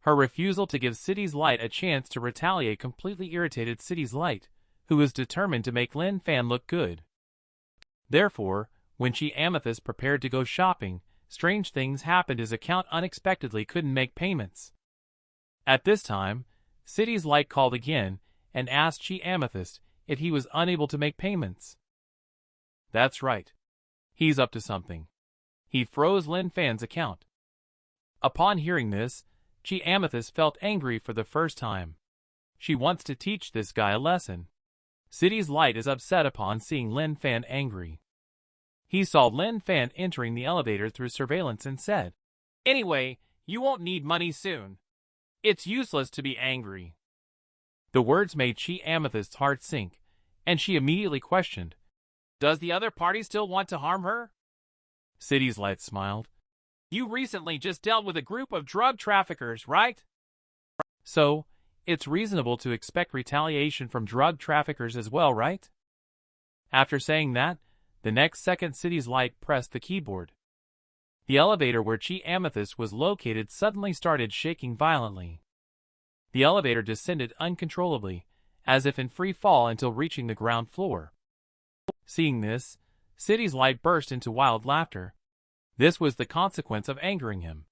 Speaker 1: Her refusal to give City's light a chance to retaliate completely irritated City's light, who was determined to make Lin Fan look good. Therefore, when Chi Amethyst prepared to go shopping, strange things happened. His account unexpectedly couldn't make payments. At this time, City's light called again and asked Chi Amethyst if he was unable to make payments. That's right. He's up to something. He froze Lin Fan's account. Upon hearing this, Chi Amethyst felt angry for the first time. She wants to teach this guy a lesson. City's light is upset upon seeing Lin Fan angry. He saw Lin Fan entering the elevator through surveillance and said,
Speaker 2: "Anyway, you won't need money soon. It's useless to be angry."
Speaker 1: The words made Chi Amethyst's heart sink, and she immediately questioned,
Speaker 2: "Does the other party still want to harm her?"
Speaker 1: City's light smiled.
Speaker 2: "You recently just dealt with a group of drug traffickers, right?"
Speaker 1: So, it's reasonable to expect retaliation from drug traffickers as well, right? After saying that, the next second City's light pressed the keyboard. The elevator where Chi Amethyst was located suddenly started shaking violently. The elevator descended uncontrollably, as if in free fall until reaching the ground floor. Seeing this, City's light burst into wild laughter. This was the consequence of angering him.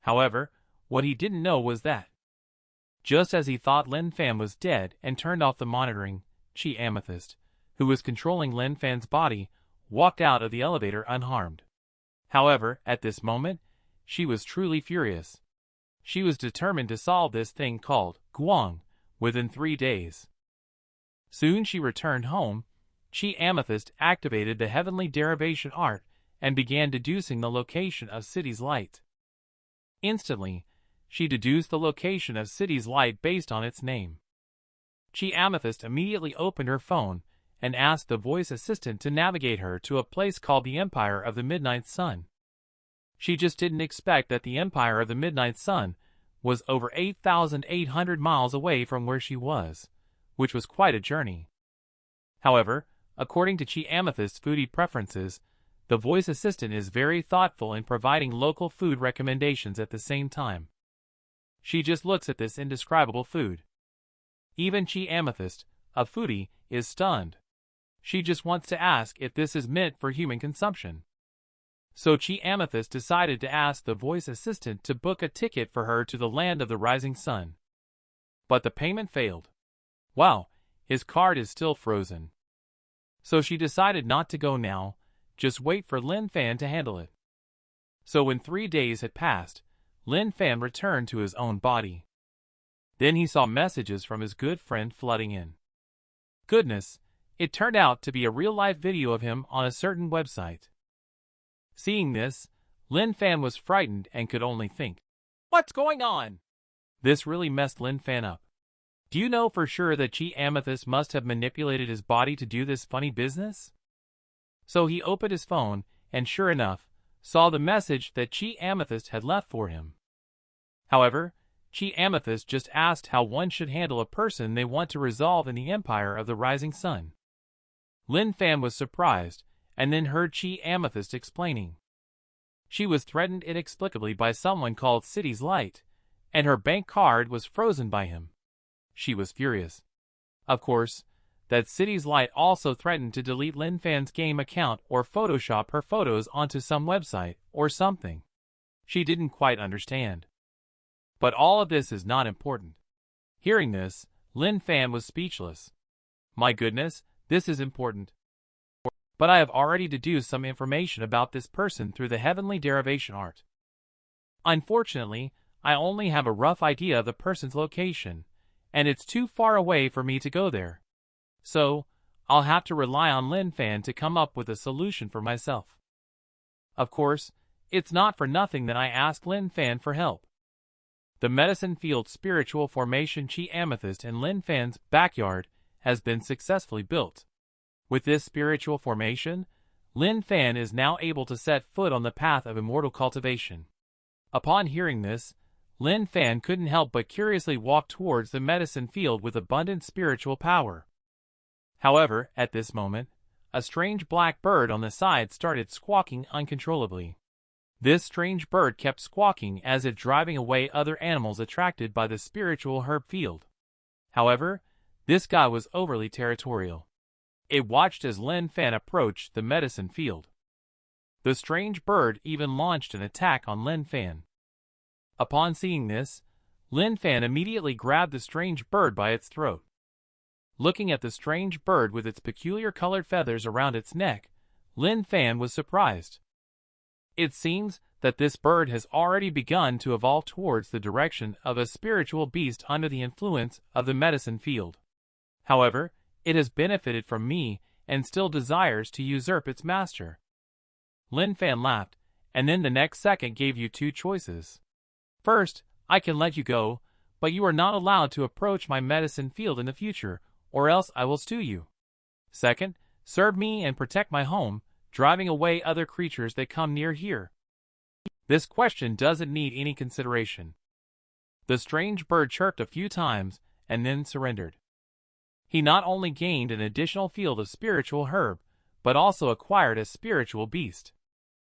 Speaker 1: However, what he didn't know was that, just as he thought Lin Fan was dead and turned off the monitoring, Chi Amethyst, who was controlling Lin Fan's body, walked out of the elevator unharmed. However, at this moment, she was truly furious. She was determined to solve this thing called Guang within 3 days. Soon she returned home. Chi Amethyst activated the heavenly derivation art and began deducing the location of City's light. Instantly, she deduced the location of City's light based on its name. Chi Amethyst immediately opened her phone and asked the voice assistant to navigate her to a place called the Empire of the Midnight Sun. She just didn't expect that the Empire of the Midnight Sun was over 8,800 miles away from where she was, which was quite a journey. However, according to Chi Amethyst's foodie preferences, the voice assistant is very thoughtful in providing local food recommendations at the same time. She just looks at this indescribable food. Even Chi Amethyst, a foodie, is stunned. She just wants to ask if this is meant for human consumption. So Chi Amethyst decided to ask the voice assistant to book a ticket for her to the land of the rising sun. But the payment failed. Wow, his card is still frozen. So she decided not to go now, just wait for Lin Fan to handle it. So when 3 days had passed, Lin Fan returned to his own body. Then he saw messages from his good friend flooding in. Goodness, it turned out to be a real-life video of him on a certain website. Seeing this, Lin Fan was frightened and could only think, "What's going on?" This really messed Lin Fan up. Do you know for sure that Chi Amethyst must have manipulated his body to do this funny business? So he opened his phone and sure enough, saw the message that Chi Amethyst had left for him. However, Chi Amethyst just asked how one should handle a person they want to resolve in the Empire of the Rising Sun. Lin Fan was surprised and then heard Chi Amethyst explaining. She was threatened inexplicably by someone called City's Light, and her bank card was frozen by him. She was furious. Of course, that City's Light also threatened to delete Lin Fan's game account or Photoshop her photos onto some website or something. She didn't quite understand. But all of this is not important. Hearing this, Lin Fan was speechless. My goodness, this is important. But I have already deduced some information about this person through the heavenly derivation art. Unfortunately, I only have a rough idea of the person's location, and it's too far away for me to go there. So, I'll have to rely on Lin Fan to come up with a solution for myself. Of course, it's not for nothing that I asked Lin Fan for help. The medicine field spiritual formation Chi Amethyst in Lin Fan's backyard has been successfully built. With this spiritual formation, Lin Fan is now able to set foot on the path of immortal cultivation. Upon hearing this, Lin Fan couldn't help but curiously walk towards the medicine field with abundant spiritual power. However, at this moment, a strange black bird on the side started squawking uncontrollably. This strange bird kept squawking as if driving away other animals attracted by the spiritual herb field. However, this guy was overly territorial. It watched as Lin Fan approached the medicine field. The strange bird even launched an attack on Lin Fan. Upon seeing this, Lin Fan immediately grabbed the strange bird by its throat. Looking at the strange bird with its peculiar colored feathers around its neck, Lin Fan was surprised. It seems that this bird has already begun to evolve towards the direction of a spiritual beast under the influence of the medicine field. However, it has benefited from me and still desires to usurp its master. Lin Fan laughed, and then the next second gave you two choices. First, I can let you go, but you are not allowed to approach my medicine field in the future, or else I will stew you. Second, serve me and protect my home, driving away other creatures that come near here. This question doesn't need any consideration. The strange bird chirped a few times and then surrendered. He not only gained an additional field of spiritual herb, but also acquired a spiritual beast.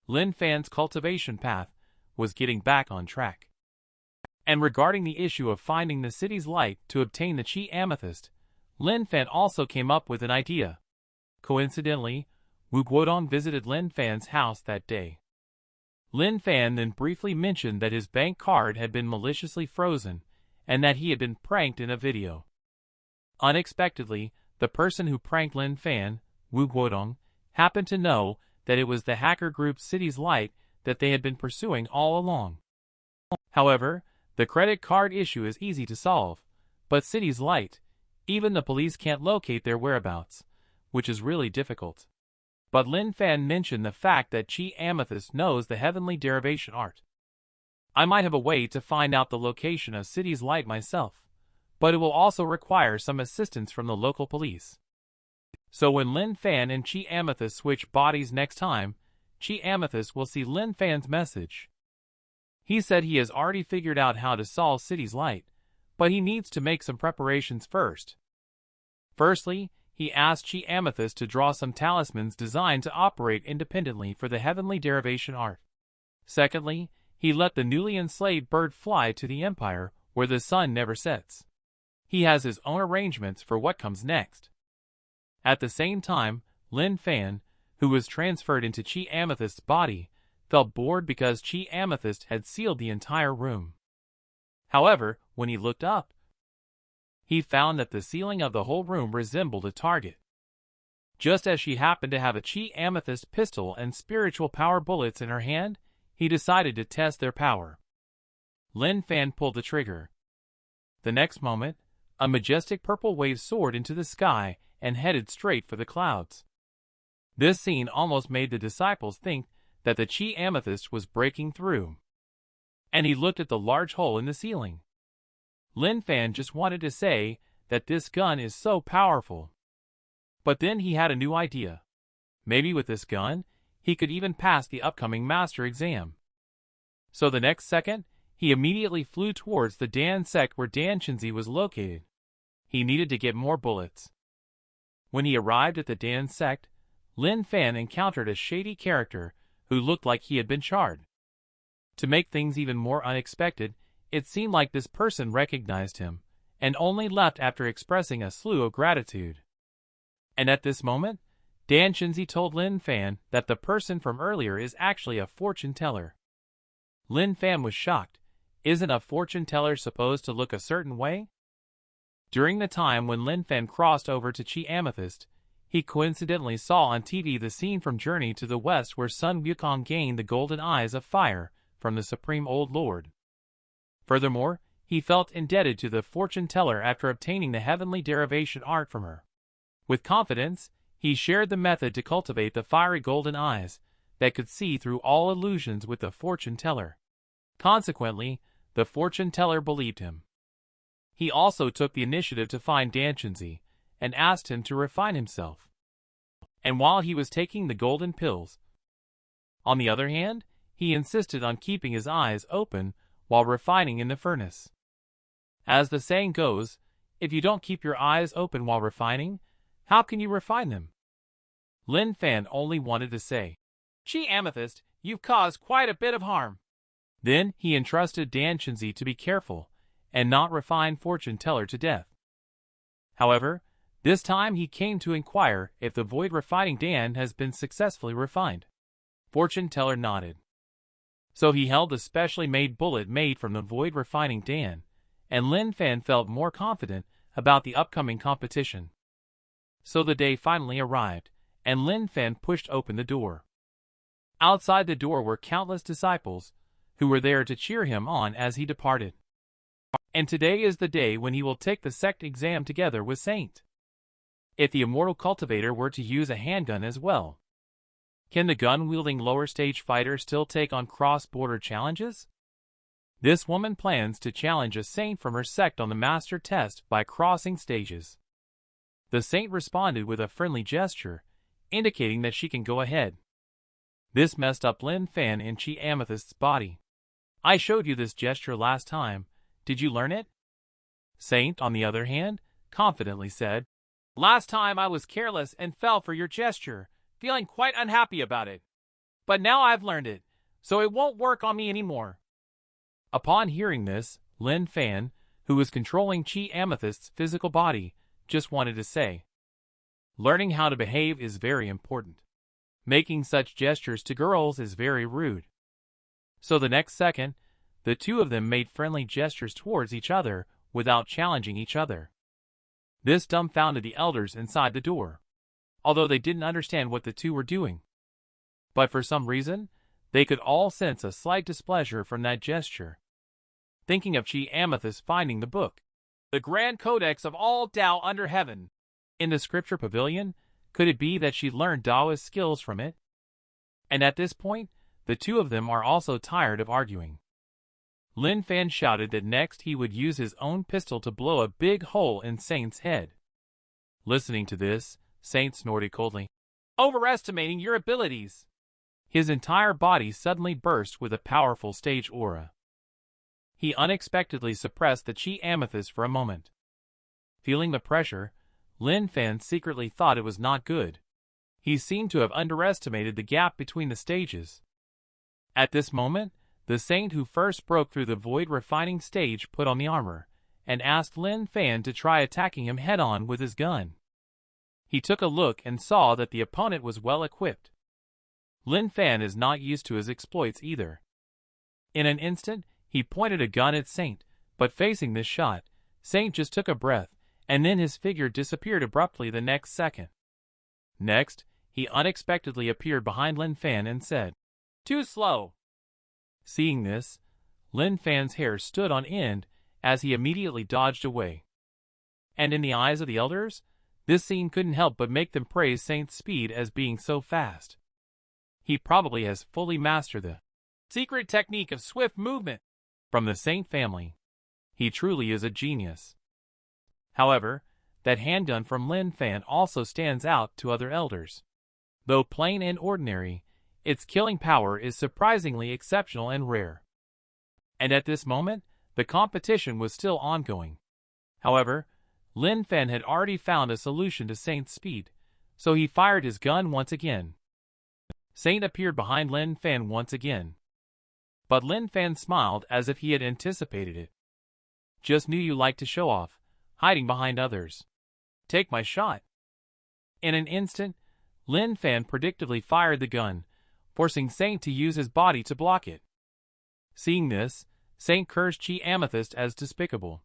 Speaker 1: Lin Fan's cultivation path was getting back on track. And regarding the issue of finding the city's light to obtain the Chi Amethyst, Lin Fan also came up with an idea. Coincidentally, Wu Guodong visited Lin Fan's house that day. Lin Fan then briefly mentioned that his bank card had been maliciously frozen and that he had been pranked in a video. Unexpectedly, the person who pranked Lin Fan, Wu Guodong, happened to know that it was the hacker group City's Light that they had been pursuing all along. However, the credit card issue is easy to solve, but City's Light, Even the police can't locate their whereabouts, which is really difficult. But Lin Fan mentioned the fact that Chi Amethyst knows the heavenly derivation art. I might have a way to find out the location of City's Light myself, but it will also require some assistance from the local police. So when Lin Fan and Chi Amethyst switch bodies next time, Chi Amethyst will see Lin Fan's message. He said he has already figured out how to solve City's Light, but he needs to make some preparations first. Firstly, he asked Chi Amethyst to draw some talismans designed to operate independently for the heavenly derivation art. Secondly, he let the newly enslaved bird fly to the Empire, where the sun never sets. He has his own arrangements for what comes next. At the same time, Lin Fan, who was transferred into Chi Amethyst's body, felt bored because Chi Amethyst had sealed the entire room. However, when he looked up, he found that the ceiling of the whole room resembled a target. Just as she happened to have a Chi Amethyst pistol and spiritual power bullets in her hand, he decided to test their power. Lin Fan pulled the trigger. The next moment, a majestic purple wave soared into the sky and headed straight for the clouds. This scene almost made the disciples think that the Chi Amethyst was breaking through. And he looked at the large hole in the ceiling. Lin Fan just wanted to say that this gun is so powerful. But then he had a new idea. Maybe with this gun, he could even pass the upcoming master exam. So the next second, he immediately flew towards the Dan sect where Dan Chenzi was located. He needed to get more bullets. When he arrived at the Dan sect, Lin Fan encountered a shady character who looked like he had been charred. To make things even more unexpected, it seemed like this person recognized him, and only left after expressing a slew of gratitude. And at this moment, Dan Chenzi told Lin Fan that the person from earlier is actually a fortune teller. Lin Fan was shocked. Isn't a fortune teller supposed to look a certain way? During the time when Lin Fan crossed over to Chi Amethyst, he coincidentally saw on TV the scene from Journey to the West where Sun Wukong gained the golden eyes of fire from the Supreme Old Lord. Furthermore, he felt indebted to the fortune teller after obtaining the heavenly derivation art from her. With confidence, he shared the method to cultivate the fiery golden eyes that could see through all illusions with the fortune teller. Consequently, the fortune teller believed him. He also took the initiative to find Dan Chenzi and asked him to refine himself. And while he was taking the golden pills, on the other hand, he insisted on keeping his eyes open while refining in the furnace. As the saying goes, if you don't keep your eyes open while refining, how can you refine them? Lin Fan only wanted to say,
Speaker 2: Chi Amethyst, you've caused quite a bit of harm.
Speaker 1: Then he entrusted Dan Chenzi to be careful and not refine fortune teller to death. However, this time he came to inquire if the void refining Dan has been successfully refined. Fortune teller nodded. So he held a specially made bullet made from the void refining Dan, and Lin Fan felt more confident about the upcoming competition. So the day finally arrived, and Lin Fan pushed open the door. Outside the door were countless disciples, who were there to cheer him on as he departed. And today is the day when he will take the sect exam together with Saint. If the immortal cultivator were to use a handgun as well, can the gun-wielding lower-stage fighter still take on cross-border challenges? This woman plans to challenge a saint from her sect on the master test by crossing stages. The saint responded with a friendly gesture, indicating that she can go ahead. This messed up Lin Fan and Chi Amethyst's body. I showed you this gesture last time. Did you learn it? Saint, on the other hand, confidently said,
Speaker 2: Last time I was careless and fell for your gesture, feeling quite unhappy about it. But now I've learned it, so it won't work on me anymore.
Speaker 1: Upon hearing this, Lin Fan, who was controlling Chi Amethyst's physical body, just wanted to say, learning how to behave is very important. Making such gestures to girls is very rude. So the next second, the two of them made friendly gestures towards each other without challenging each other. This dumbfounded the elders inside the door, although they didn't understand what the two were doing. But for some reason, they could all sense a slight displeasure from that gesture. Thinking of Chi Amethyst finding the book,
Speaker 2: The grand codex of all Tao under heaven.
Speaker 1: In the scripture pavilion, could it be that she learned Taoist skills from it? And at this point, the two of them are also tired of arguing. Lin Fan shouted that next he would use his own pistol to blow a big hole in Saint's head. Listening to this, Saint snorted coldly,
Speaker 2: overestimating your abilities.
Speaker 1: His entire body suddenly burst with a powerful stage aura. He unexpectedly suppressed the Chi Amethyst for a moment. Feeling the pressure, Lin Fan secretly thought it was not good. He seemed to have underestimated the gap between the stages. At this moment, the saint who first broke through the void refining stage put on the armor, and asked Lin Fan to try attacking him head-on with his gun. He took a look and saw that the opponent was well equipped. Lin Fan is not used to his exploits either. In an instant, he pointed a gun at Saint, but facing this shot, Saint just took a breath, and then his figure disappeared abruptly the next second. Next, he unexpectedly appeared behind Lin Fan and said,
Speaker 2: "Too slow."
Speaker 1: Seeing this, Lin Fan's hair stood on end as he immediately dodged away. And in the eyes of the elders, this scene couldn't help but make them praise Saint's speed as being so fast. He probably has fully mastered the
Speaker 2: secret technique of swift movement
Speaker 1: from the Saint family. He truly is a genius. However, that handgun from Lin Fan also stands out to other elders. Though plain and ordinary, its killing power is surprisingly exceptional and rare. And at this moment, the competition was still ongoing. However, Lin Fan had already found a solution to Saint's speed, so he fired his gun once again. Saint appeared behind Lin Fan once again. But Lin Fan smiled as if he had anticipated it. Just knew you liked to show off, hiding behind others. Take my shot. In an instant, Lin Fan predictably fired the gun, forcing Saint to use his body to block it. Seeing this, Saint cursed Chi Amethyst as despicable.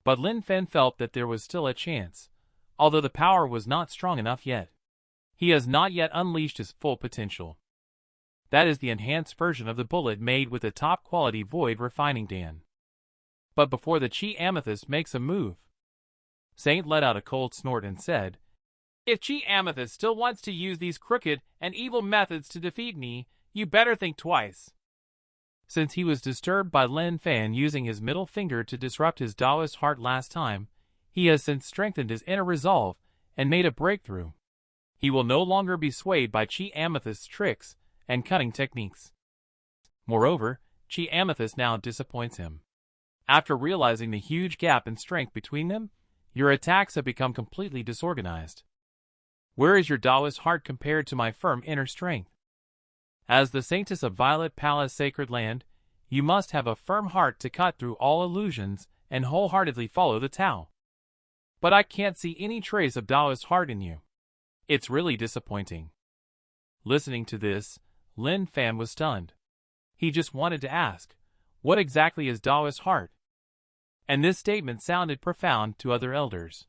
Speaker 1: But Lin Fan felt that there was still a chance, although the power was not strong enough yet. He has not yet unleashed his full potential. That is the enhanced version of the bullet made with the top-quality void refining Dan. But before the Chi Amethyst makes a move, Saint let out a cold snort and said,
Speaker 2: "If Chi Amethyst still wants to use these crooked and evil methods to defeat me, you better think twice."
Speaker 1: Since he was disturbed by Lin Fan using his middle finger to disrupt his Taoist heart last time, he has since strengthened his inner resolve and made a breakthrough. He will no longer be swayed by Chi Amethyst's tricks and cunning techniques. Moreover, Chi Amethyst now disappoints him. After realizing the huge gap in strength between them, your attacks have become completely disorganized. Where is your Taoist heart compared to my firm inner strength? As the saintess of Violet Palace Sacred Land, you must have a firm heart to cut through all illusions and wholeheartedly follow the Tao. But I can't see any trace of Taoist heart in you. It's really disappointing. Listening to this, Lin Fan was stunned. He just wanted to ask, what exactly is Taoist heart? And this statement sounded profound to other elders.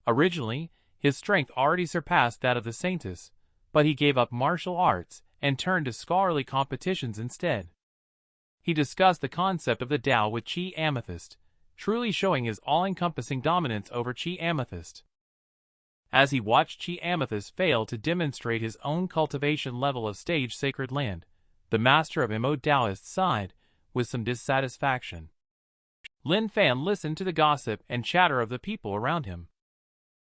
Speaker 1: Originally, his strength already surpassed that of the saintess, but he gave up martial arts and turned to scholarly competitions instead. He discussed the concept of the Tao with Chi Amethyst, truly showing his all-encompassing dominance over Chi Amethyst. As he watched Chi Amethyst fail to demonstrate his own cultivation level of stage Sacred Land, the master of Imo Taoist sighed with some dissatisfaction. Lin Fan listened to the gossip and chatter of the people around him.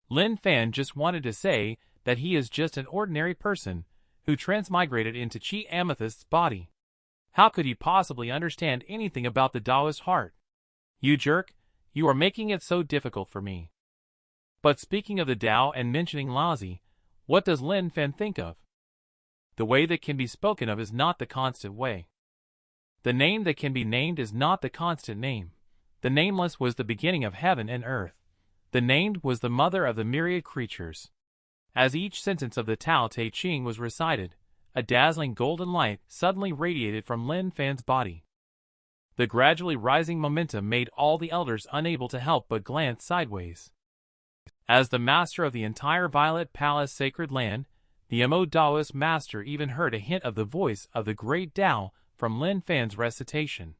Speaker 1: Lin Fan just wanted to say that he is just an ordinary person who transmigrated into Chi Amethyst's body. How could he possibly understand anything about the Taoist heart? You jerk, you are making it so difficult for me. But speaking of the Tao and mentioning Laozi, what does Lin Fan think of? The way that can be spoken of is not the constant way. The name that can be named is not the constant name. The nameless was the beginning of heaven and earth. The named was the mother of the myriad creatures. As each sentence of the Tao Te Ching was recited, a dazzling golden light suddenly radiated from Lin Fan's body. The gradually rising momentum made all the elders unable to help but glance sideways. As the master of the entire Violet Palace Sacred Land, the Imo Taoist master even heard a hint of the voice of the great Tao from Lin Fan's recitation.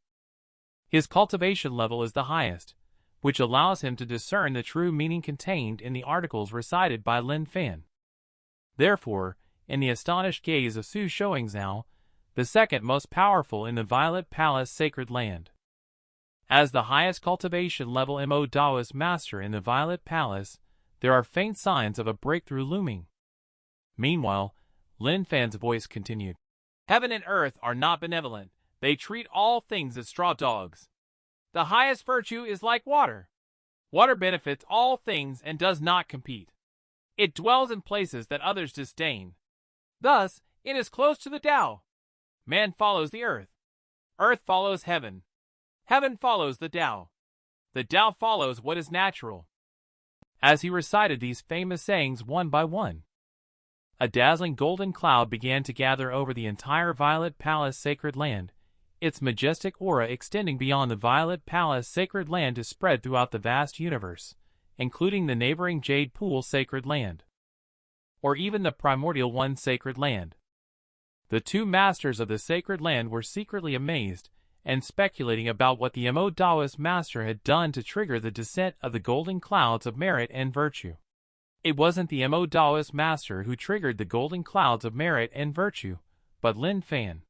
Speaker 1: His cultivation level is the highest, which allows him to discern the true meaning contained in the articles recited by Lin Fan. Therefore, in the astonished gaze of Su Xianxia, the second most powerful in the Violet Palace Sacred Land. As the highest cultivation level Mo Daoist master in the Violet Palace, there are faint signs of a breakthrough looming. Meanwhile, Lin Fan's voice continued.
Speaker 2: Heaven and earth are not benevolent. They treat all things as straw dogs. The highest virtue is like water. Water benefits all things and does not compete. It dwells in places that others disdain. Thus, it is close to the Tao. Man follows the earth. Earth follows heaven. Heaven follows the Tao. The Tao follows what is natural.
Speaker 1: As he recited these famous sayings one by one, a dazzling golden cloud began to gather over the entire Violet Palace Sacred Land, its majestic aura extending beyond the Violet Palace Sacred Land to spread throughout the vast universe, including the neighboring Jade Pool Sacred Land, or even the Primordial One Sacred Land. The two masters of the Sacred Land were secretly amazed and speculating about what the Mo Daoist master had done to trigger the descent of the golden clouds of merit and virtue. It wasn't the Mo Daoist master who triggered the golden clouds of merit and virtue, but Lin Fan.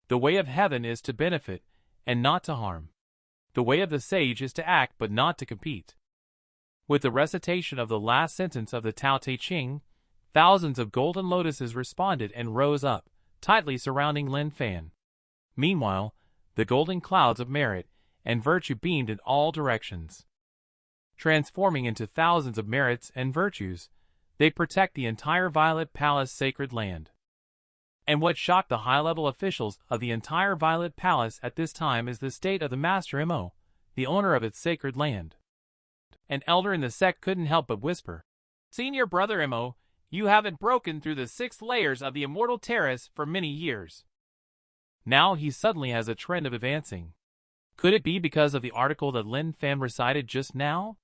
Speaker 1: The way of heaven is to benefit and not to harm. The way of the sage is to act but not to compete. With the recitation of the last sentence of the Tao Te Ching, thousands of golden lotuses responded and rose up, tightly surrounding Lin Fan. Meanwhile, the golden clouds of merit and virtue beamed in all directions. Transforming into thousands of merits and virtues, they protect the entire Violet Palace Sacred Land. And what shocked the high-level officials of the entire Violet Palace at this time is the state of the Master Mo, the owner of its sacred land. An elder in the sect couldn't help but whisper,
Speaker 2: Senior Brother Mo, you haven't broken through the 6 layers of the immortal terrace for many years.
Speaker 1: Now he suddenly has a trend of advancing. Could it be because of the article that Lin Fan recited just now?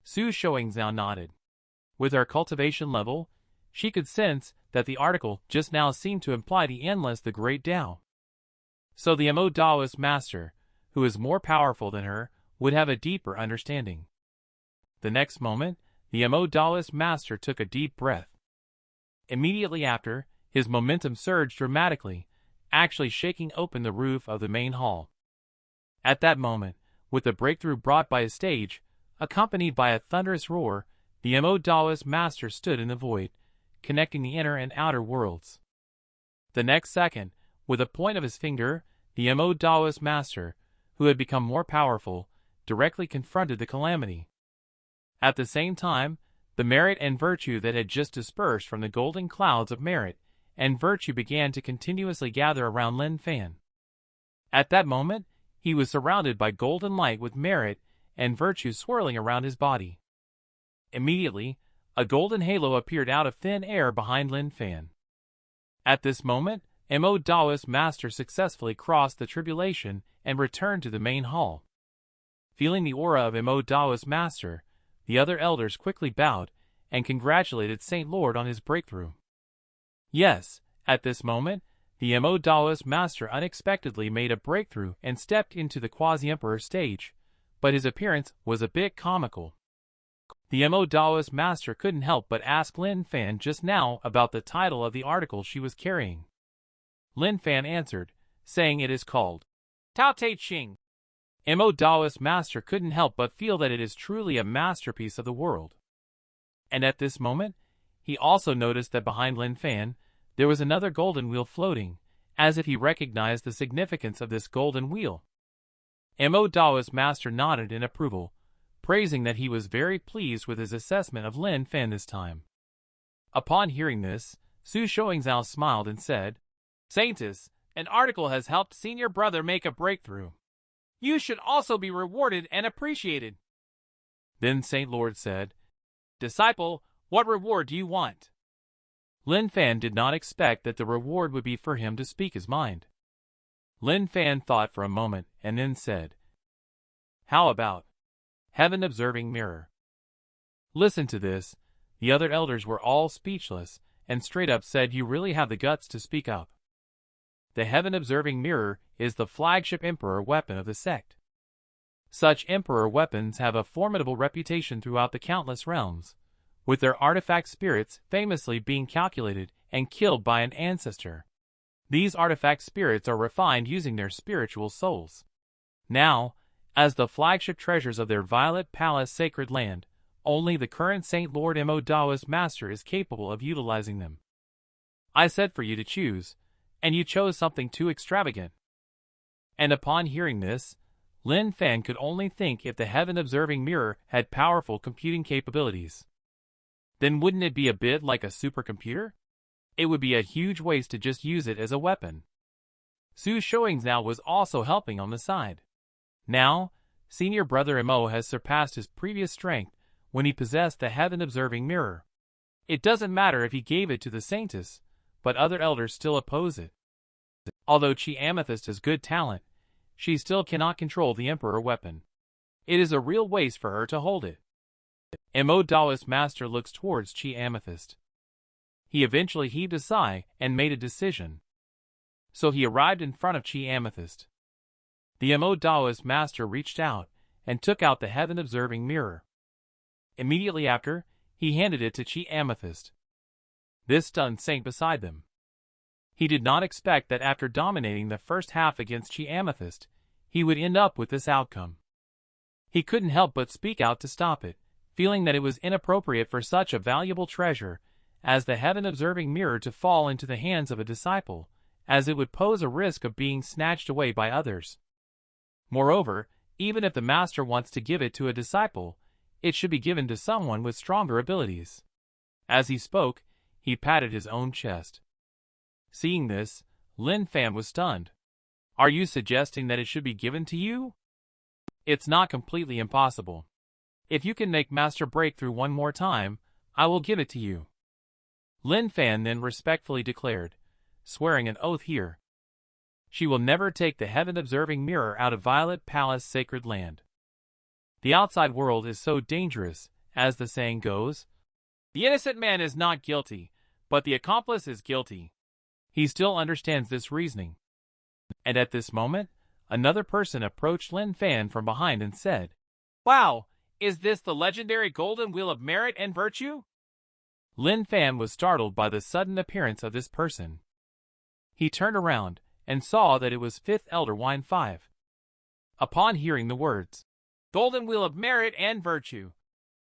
Speaker 1: Su Xianxia nodded. With her cultivation level, she could sense that the article just now seemed to imply the endless the great Tao. So the Mo Daoist master, who is more powerful than her, would have a deeper understanding. The next moment, the Mo Daoist master took a deep breath. Immediately after, his momentum surged dramatically, actually shaking open the roof of the main hall. At that moment, with the breakthrough brought by a stage, accompanied by a thunderous roar, the Mo Daoist master stood in the void, connecting the inner and outer worlds. The next second, with a point of his finger, the Mo Daoist master, who had become more powerful, directly confronted the calamity. At the same time, the merit and virtue that had just dispersed from the golden clouds of merit and virtue began to continuously gather around Lin Fan. At that moment, he was surrounded by golden light with merit and virtue swirling around his body. Immediately, a golden halo appeared out of thin air behind Lin Fan. At this moment, Mo Daoist master successfully crossed the tribulation and returned to the main hall. Feeling the aura of Mo Daoist master, the other elders quickly bowed and congratulated Saint Lord on his breakthrough. Yes, at this moment, the Mo Daoist master unexpectedly made a breakthrough and stepped into the quasi-emperor stage, but his appearance was a bit comical. The Mo Daoist master couldn't help but ask Lin Fan just now about the title of the article she was carrying. Lin Fan answered, saying it is called
Speaker 2: Tao Te Ching.
Speaker 1: Mo Daoist master couldn't help but feel that it is truly a masterpiece of the world. And at this moment, he also noticed that behind Lin Fan, there was another golden wheel floating, as if he recognized the significance of this golden wheel. Mo Daoist master nodded in approval, praising that he was very pleased with his assessment of Lin Fan this time. Upon hearing this, Su Xianxia smiled and said,
Speaker 2: Saintess, an article has helped Senior Brother make a breakthrough. You should also be rewarded and appreciated.
Speaker 1: Then Saint Lord said,
Speaker 2: Disciple, what reward do you want?
Speaker 1: Lin Fan did not expect that the reward would be for him to speak his mind. Lin Fan thought for a moment and then said, How about Heaven Observing Mirror? Listen to this. The other elders were all speechless and straight up said, You really have the guts to speak up. The Heaven Observing Mirror is the flagship emperor weapon of the sect. Such emperor weapons have a formidable reputation throughout the countless realms, with their artifact spirits famously being calculated and killed by an ancestor. These artifact spirits are refined using their spiritual souls. Now, as the flagship treasures of their Violet Palace sacred land, only the current Saint Lord Mo Daoist Master is capable of utilizing them. I said for you to choose, and you chose something too extravagant. And upon hearing this, Lin Fan could only think if the heaven-observing mirror had powerful computing capabilities. Then wouldn't it be a bit like a supercomputer? It would be a huge waste to just use it as a weapon. Su Xianxia was also helping on the side. Now, senior brother Mo has surpassed his previous strength when he possessed the heaven-observing mirror. It doesn't matter if he gave it to the Saintess, but other elders still oppose it. Although Chi Amethyst has good talent, she still cannot control the Emperor weapon. It is a real waste for her to hold it. Mo Daoist Master looks towards Chi Amethyst. He eventually heaved a sigh and made a decision. So he arrived in front of Chi Amethyst. The Mo Daoist Master reached out and took out the heaven-observing mirror. Immediately after, he handed it to Chi Amethyst. This stunned Saint beside them. He did not expect that after dominating the first half against Chi Amethyst, he would end up with this outcome. He couldn't help but speak out to stop it, feeling that it was inappropriate for such a valuable treasure as the heaven-observing mirror to fall into the hands of a disciple, as it would pose a risk of being snatched away by others. Moreover, even if the master wants to give it to a disciple, it should be given to someone with stronger abilities. As he spoke, he patted his own chest. Seeing this, Lin Fan was stunned. Are you suggesting that it should be given to you? It's not completely impossible. If you can make Master break through one more time, I will give it to you. Lin Fan then respectfully declared, swearing an oath here. She will never take the heaven-observing mirror out of Violet Palace sacred land. The outside world is so dangerous, as the saying goes.
Speaker 2: The innocent man is not guilty, but the accomplice is guilty.
Speaker 1: He still understands this reasoning. And at this moment, another person approached Lin Fan from behind and said,
Speaker 2: Wow, is this the legendary Golden Wheel of Merit and Virtue?
Speaker 1: Lin Fan was startled by the sudden appearance of this person. He turned around and saw that it was 5th Elder Wine 5. Upon hearing the words,
Speaker 2: Golden Wheel of Merit and Virtue,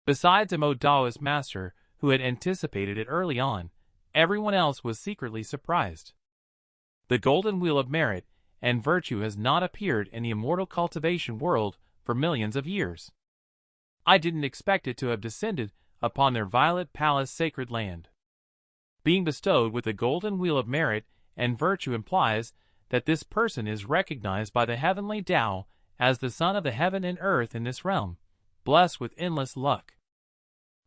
Speaker 1: besides Mo Daoist Master, who had anticipated it early on, everyone else was secretly surprised. The Golden Wheel of Merit and Virtue has not appeared in the immortal cultivation world for millions of years. I didn't expect it to have descended upon their Violet Palace sacred land. Being bestowed with the Golden Wheel of Merit and Virtue implies that this person is recognized by the heavenly Tao as the son of the heaven and earth in this realm, blessed with endless luck.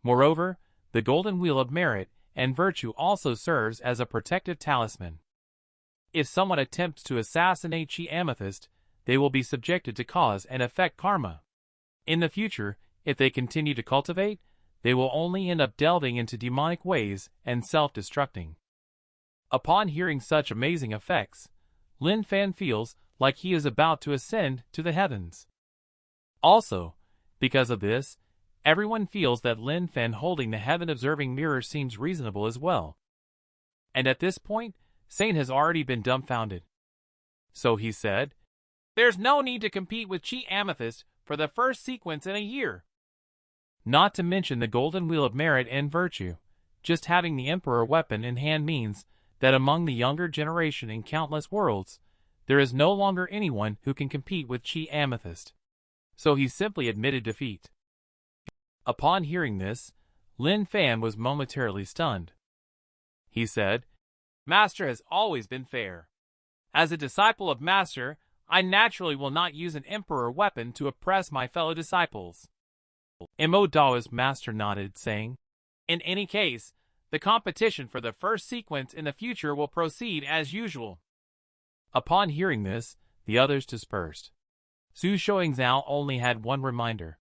Speaker 1: Moreover, the Golden Wheel of Merit and Virtue also serves as a protective talisman. If someone attempts to assassinate Chi Amethyst, they will be subjected to cause and effect karma. In the future, if they continue to cultivate, they will only end up delving into demonic ways and self-destructing. Upon hearing such amazing effects, Lin Fan feels like he is about to ascend to the heavens. Also, because of this, everyone feels that Lin Fan holding the heaven-observing mirror seems reasonable as well. And at this point, Saint has already been dumbfounded. So he said,
Speaker 2: There's no need to compete with Chi Amethyst for the first sequence in a year.
Speaker 1: Not to mention the Golden Wheel of Merit and Virtue. Just having the Emperor weapon in hand means that among the younger generation in countless worlds, there is no longer anyone who can compete with Chi Amethyst. So he simply admitted defeat. Upon hearing this, Lin Fan was momentarily stunned. He said,
Speaker 2: Master has always been fair. As a disciple of Master, I naturally will not use an Emperor weapon to oppress my fellow disciples.
Speaker 1: Mo Daoist Master nodded, saying,
Speaker 2: In any case, the competition for the first sequence in the future will proceed as usual.
Speaker 1: Upon hearing this, the others dispersed. Su Xianxia only had one reminder.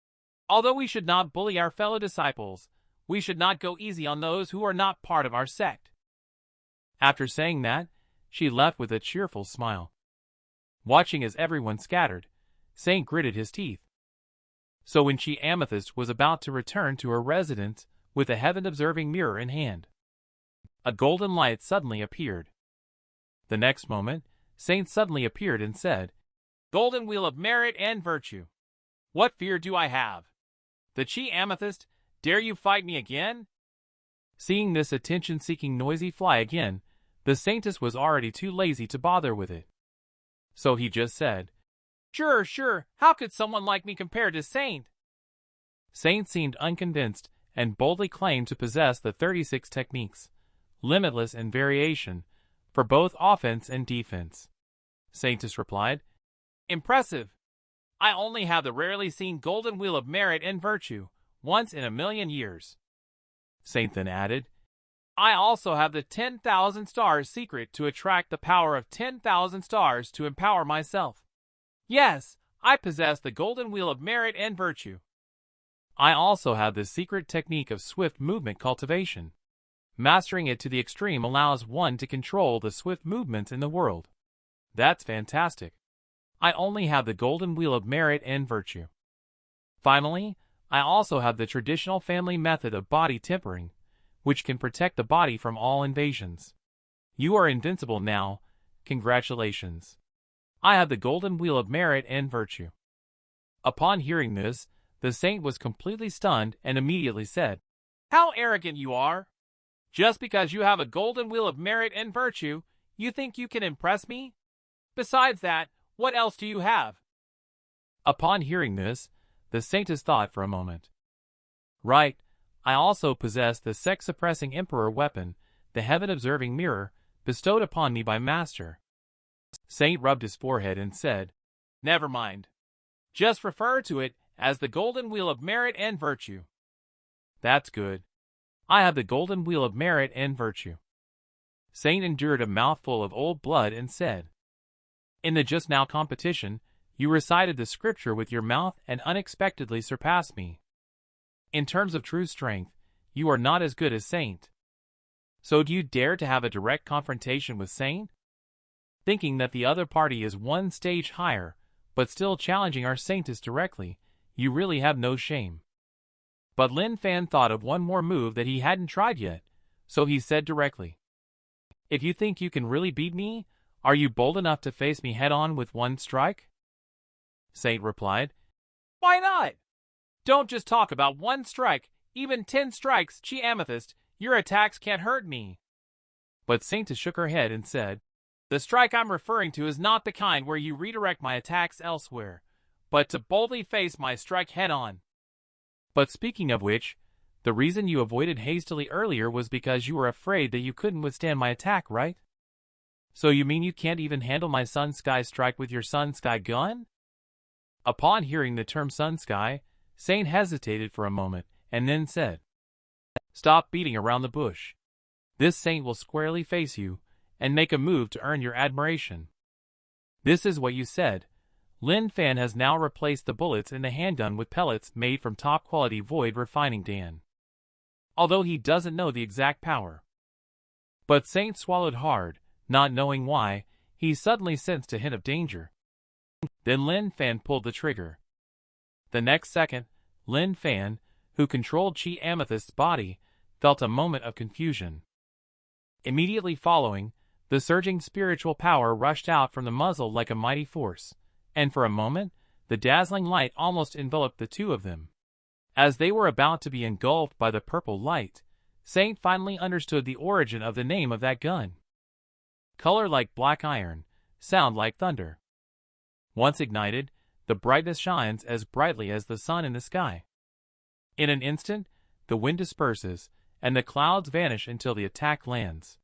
Speaker 2: Although we should not bully our fellow disciples, we should not go easy on those who are not part of our sect.
Speaker 1: After saying that, she left with a cheerful smile. Watching as everyone scattered, Saint gritted his teeth. So when Chi Amethyst was about to return to her residence with a heaven-observing mirror in hand, a golden light suddenly appeared. The next moment, Saint suddenly appeared and said,
Speaker 2: "Golden wheel of merit and virtue. What fear do I have? The Chi Amethyst, dare you fight me again?"
Speaker 1: Seeing this attention-seeking noisy fly again, the Saintess was already too lazy to bother with it. So he just said,
Speaker 2: Sure, how could someone like me compare to Saint?
Speaker 1: Saint seemed unconvinced and boldly claimed to possess the 36 techniques, limitless in variation, for both offense and defense. Saintess replied,
Speaker 2: Impressive. I only have the rarely seen golden wheel of merit and virtue, once in a million years.
Speaker 1: Saint then added,
Speaker 2: I also have the 10,000 stars secret to attract the power of 10,000 stars to empower myself. Yes, I possess the golden wheel of merit and virtue.
Speaker 1: I also have the secret technique of swift movement cultivation. Mastering it to the extreme allows one to control the swift movements in the world. That's fantastic. I only have the golden wheel of merit and virtue. Finally, I also have the traditional family method of body tempering, which can protect the body from all invasions. You are invincible now. Congratulations. I have the golden wheel of merit and virtue. Upon hearing this, the saint was completely stunned and immediately said,
Speaker 2: How arrogant you are! Just because you have a golden wheel of merit and virtue, you think you can impress me? Besides that, what else do you have?
Speaker 1: Upon hearing this, the saintess thought for a moment. Right, I also possess the sex-suppressing emperor weapon, the heaven-observing mirror, bestowed upon me by Master. Saint rubbed his forehead and said,
Speaker 2: Never mind. Just refer to it as the golden wheel of merit and virtue.
Speaker 1: That's good. I have the golden wheel of merit and virtue. Saint endured a mouthful of old blood and said, In the just now competition, you recited the scripture with your mouth and unexpectedly surpassed me. In terms of true strength, you are not as good as Saint. So do you dare to have a direct confrontation with Saint? Thinking that the other party is one stage higher, but still challenging our Saintess directly, you really have no shame. But Lin Fan thought of one more move that he hadn't tried yet, so he said directly, If you think you can really beat me, are you bold enough to face me head-on with one strike? Saint replied,
Speaker 2: Why not? Don't just talk about one strike, even 10 strikes, Chi Amethyst, your attacks can't hurt me.
Speaker 1: But Saintess shook her head and said,
Speaker 2: The strike I'm referring to is not the kind where you redirect my attacks elsewhere, but to boldly face my strike head-on.
Speaker 1: But speaking of which, the reason you avoided hastily earlier was because you were afraid that you couldn't withstand my attack, right? So you mean you can't even handle my Sun Sky strike with your Sun Sky gun? Upon hearing the term Sun Sky, Saint hesitated for a moment and then said, Stop beating around the bush. This saint will squarely face you and make a move to earn your admiration. This is what you said. Lin Fan has now replaced the bullets in the handgun with pellets made from top-quality void refining Dan. Although he doesn't know the exact power. But Saint swallowed hard, not knowing why. He suddenly sensed a hint of danger. Then Lin Fan pulled the trigger. The next second, Lin Fan, who controlled Chi Amethyst's body, felt a moment of confusion. Immediately following, the surging spiritual power rushed out from the muzzle like a mighty force, and for a moment, the dazzling light almost enveloped the two of them. As they were about to be engulfed by the purple light, Saint finally understood the origin of the name of that gun. Color like black iron, sound like thunder. Once ignited, the brightness shines as brightly as the sun in the sky. In an instant, the wind disperses, and the clouds vanish until the attack lands.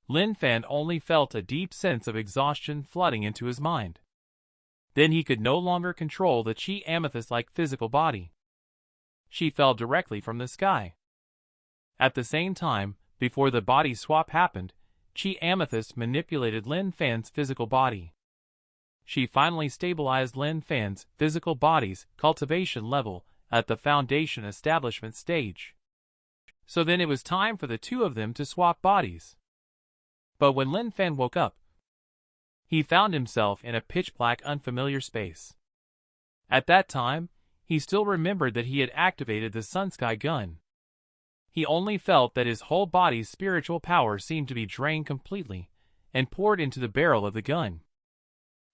Speaker 1: Lin Fan only felt a deep sense of exhaustion flooding into his mind. Then he could no longer control the Chi Amethyst-like physical body. She fell directly from the sky. At the same time, before the body swap happened, Chi Amethyst manipulated Lin Fan's physical body. She finally stabilized Lin Fan's physical body's cultivation level at the foundation establishment stage. So then it was time for the two of them to swap bodies. But when Lin Fan woke up, he found himself in a pitch-black unfamiliar space. At that time, he still remembered that he had activated the Sunsky gun. He only felt that his whole body's spiritual power seemed to be drained completely and poured into the barrel of the gun.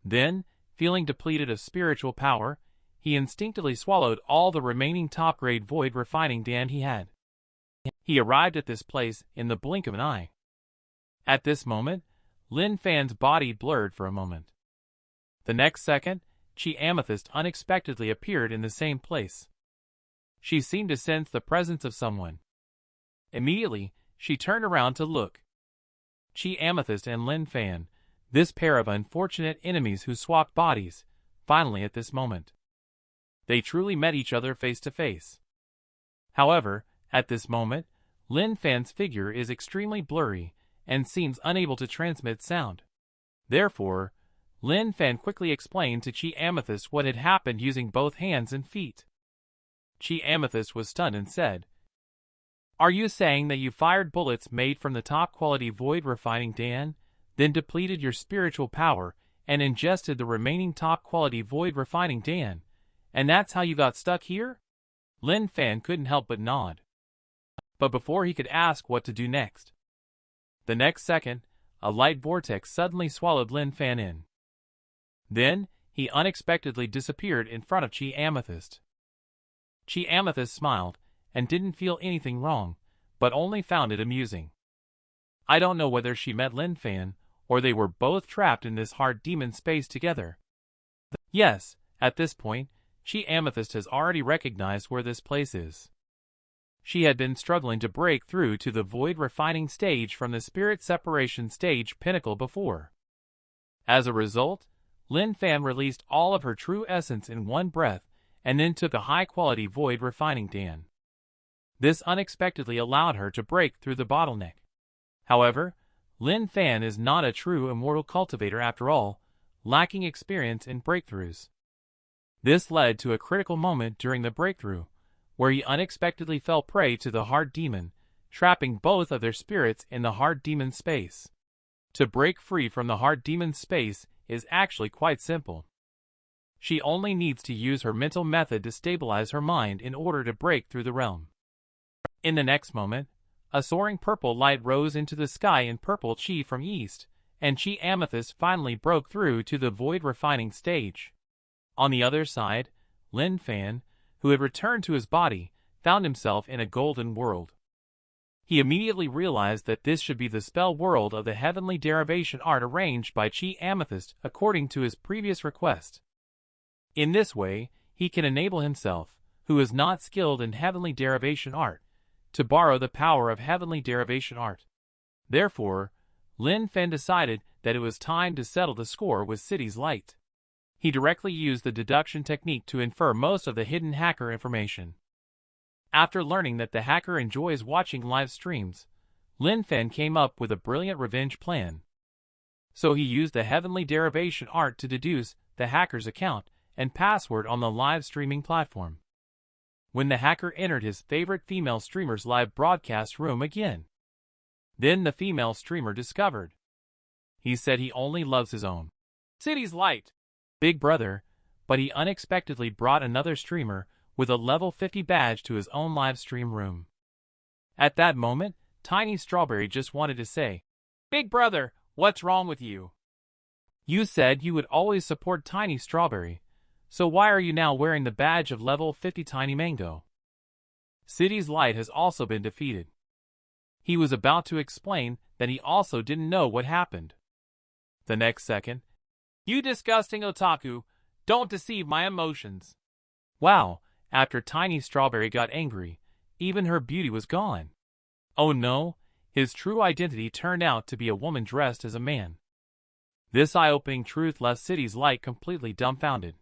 Speaker 1: Then, feeling depleted of spiritual power, he instinctively swallowed all the remaining top-grade void refining Dan he had. He arrived at this place in the blink of an eye. At this moment, Lin Fan's body blurred for a moment. The next second, Chi Amethyst unexpectedly appeared in the same place. She seemed to sense the presence of someone. Immediately, she turned around to look. Chi Amethyst and Lin Fan, this pair of unfortunate enemies who swapped bodies, finally at this moment. They truly met each other face to face. However, at this moment, Lin Fan's figure is extremely blurry and seems unable to transmit sound. Therefore, Lin Fan quickly explained to Chi Amethyst what had happened using both hands and feet. Chi Amethyst was stunned and said, "Are you saying that you fired bullets made from the top-quality void refining Dan, then depleted your spiritual power and ingested the remaining top-quality void refining Dan, and that's how you got stuck here?" Lin Fan couldn't help but nod. But before he could ask what to do next, the next second, a light vortex suddenly swallowed Lin Fan in. Then, he unexpectedly disappeared in front of Chi Amethyst. Chi Amethyst smiled and didn't feel anything wrong, but only found it amusing. I don't know whether she met Lin Fan, or they were both trapped in this hard demon space together. Yes, at this point, Chi Amethyst has already recognized where this place is. She had been struggling to break through to the void refining stage from the spirit separation stage pinnacle before. As a result, Lin Fan released all of her true essence in one breath and then took a high-quality void refining Dan. This unexpectedly allowed her to break through the bottleneck. However, Lin Fan is not a true immortal cultivator after all, lacking experience in breakthroughs. This led to a critical moment during the breakthrough, where he unexpectedly fell prey to the hard demon, trapping both of their spirits in the hard demon space. To break free from the hard demon space is actually quite simple. She only needs to use her mental method to stabilize her mind in order to break through the realm. In the next moment, a soaring purple light rose into the sky in purple chi from east, and Chi Amethyst finally broke through to the void refining stage. On the other side, Lin Fan, who had returned to his body, found himself in a golden world. He immediately realized that this should be the spell world of the heavenly derivation art arranged by Chi Amethyst according to his previous request. In this way, he can enable himself, who is not skilled in heavenly derivation art, to borrow the power of heavenly derivation art. Therefore, Lin Fan decided that it was time to settle the score with City's Light. He directly used the deduction technique to infer most of the hidden hacker information. After learning that the hacker enjoys watching live streams, Lin Fan came up with a brilliant revenge plan. So he used the heavenly derivation art to deduce the hacker's account and password on the live streaming platform. When the hacker entered his favorite female streamer's live broadcast room again, then the female streamer discovered. He said he only loves his own City's Light Big Brother, but he unexpectedly brought another streamer with a level 50 badge to his own live stream room. At that moment, Tiny Strawberry just wanted to say, "Big Brother, what's wrong with you? You said you would always support Tiny Strawberry, so why are you now wearing the badge of level 50 Tiny Mango?" City's Light has also been defeated. He was about to explain that he also didn't know what happened. The next second, "You disgusting otaku, don't deceive my emotions." Wow, after Tiny Strawberry got angry, even her beauty was gone. Oh no, his true identity turned out to be a woman dressed as a man. This eye-opening truth left City's Light completely dumbfounded.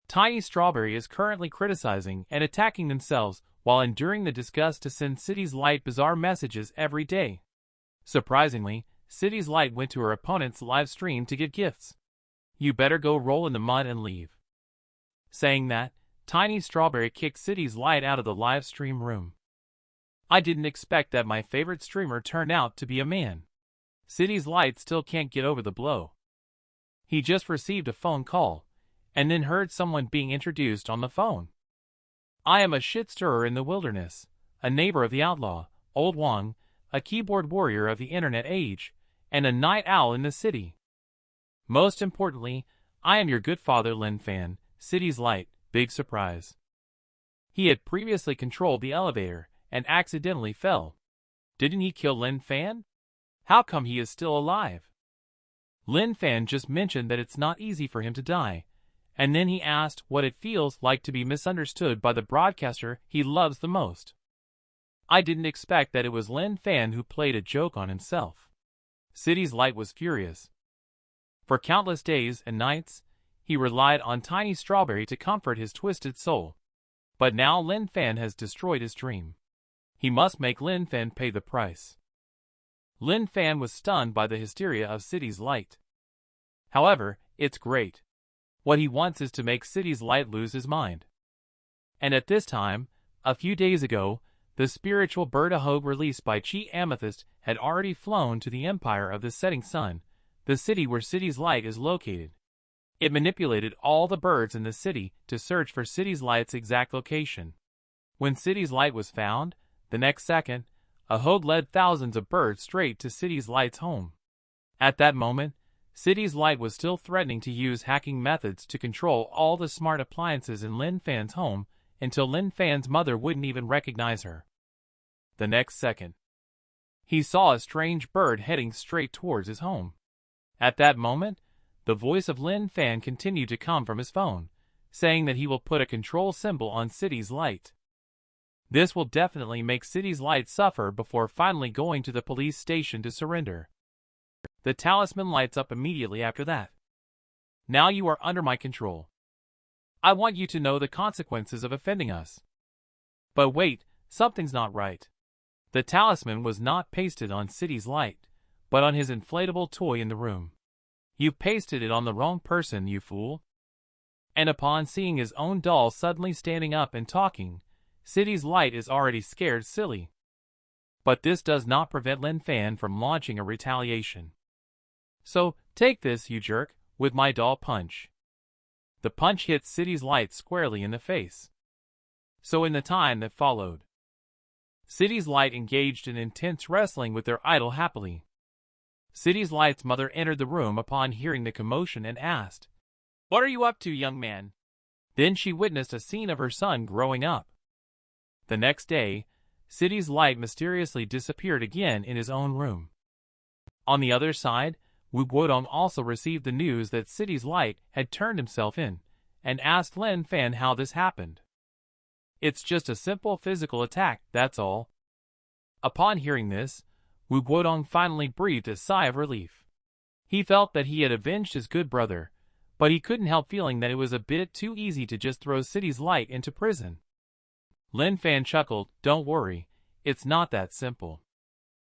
Speaker 1: Tiny Strawberry is currently criticizing and attacking themselves while enduring the disgust to send City's Light bizarre messages every day. Surprisingly, City's Light went to her opponent's live stream to give gifts. "You better go roll in the mud and leave." Saying that, Tiny Strawberry kicked City's Light out of the live stream room. I didn't expect that my favorite streamer turned out to be a man. City's Light still can't get over the blow. He just received a phone call, and then heard someone being introduced on the phone. I am a shit-stirrer in the wilderness, a neighbor of the outlaw, Old Wang, a keyboard warrior of the internet age, and a night owl in the city. Most importantly, I am your good father Lin Fan, city's light, big surprise. He had previously controlled the elevator, and accidentally fell. Didn't he kill Lin Fan? How come he is still alive? Lin Fan just mentioned that it's not easy for him to die, and then he asked what it feels like to be misunderstood by the broadcaster he loves the most. I didn't expect that it was Lin Fan who played a joke on himself. City's light was furious. For countless days and nights, he relied on Tiny Strawberry to comfort his twisted soul. But now Lin Fan has destroyed his dream. He must make Lin Fan pay the price. Lin Fan was stunned by the hysteria of City's light. However, it's great. What he wants is to make City's light lose his mind. And at this time, a few days ago, the spiritual bird Ahog released by Chi Amethyst had already flown to the empire of the setting sun, the city where City's light is located. It manipulated all the birds in the city to search for City's light's exact location. When City's light was found, the next second, Ahog led thousands of birds straight to City's light's home. At that moment, City's light was still threatening to use hacking methods to control all the smart appliances in Lin Fan's home until Lin Fan's mother wouldn't even recognize her. The next second, he saw a strange bird heading straight towards his home. At that moment, the voice of Lin Fan continued to come from his phone, saying that he will put a control symbol on City's light. This will definitely make City's light suffer before finally going to the police station to surrender. The talisman lights up immediately after that. Now you are under my control. I want you to know the consequences of offending us. But wait, something's not right. The talisman was not pasted on City's light, but on his inflatable toy in the room. You pasted it on the wrong person, you fool. And upon seeing his own doll suddenly standing up and talking, City's light is already scared silly. But this does not prevent Lin Fan from launching a retaliation. So, take this, you jerk, with my doll punch. The punch hit City's light squarely in the face. So in the time that followed, City's light engaged in intense wrestling with their idol happily. City's light's mother entered the room upon hearing the commotion and asked, "What are you up to, young man?" Then she witnessed a scene of her son growing up. The next day, City's light mysteriously disappeared again in his own room. On the other side, Wu Guodong also received the news that City's light had turned himself in, and asked Lin Fan how this happened. It's just a simple physical attack, that's all. Upon hearing this, Wu Guodong finally breathed a sigh of relief. He felt that he had avenged his good brother, but he couldn't help feeling that it was a bit too easy to just throw City's light into prison. Lin Fan chuckled, "Don't worry, it's not that simple.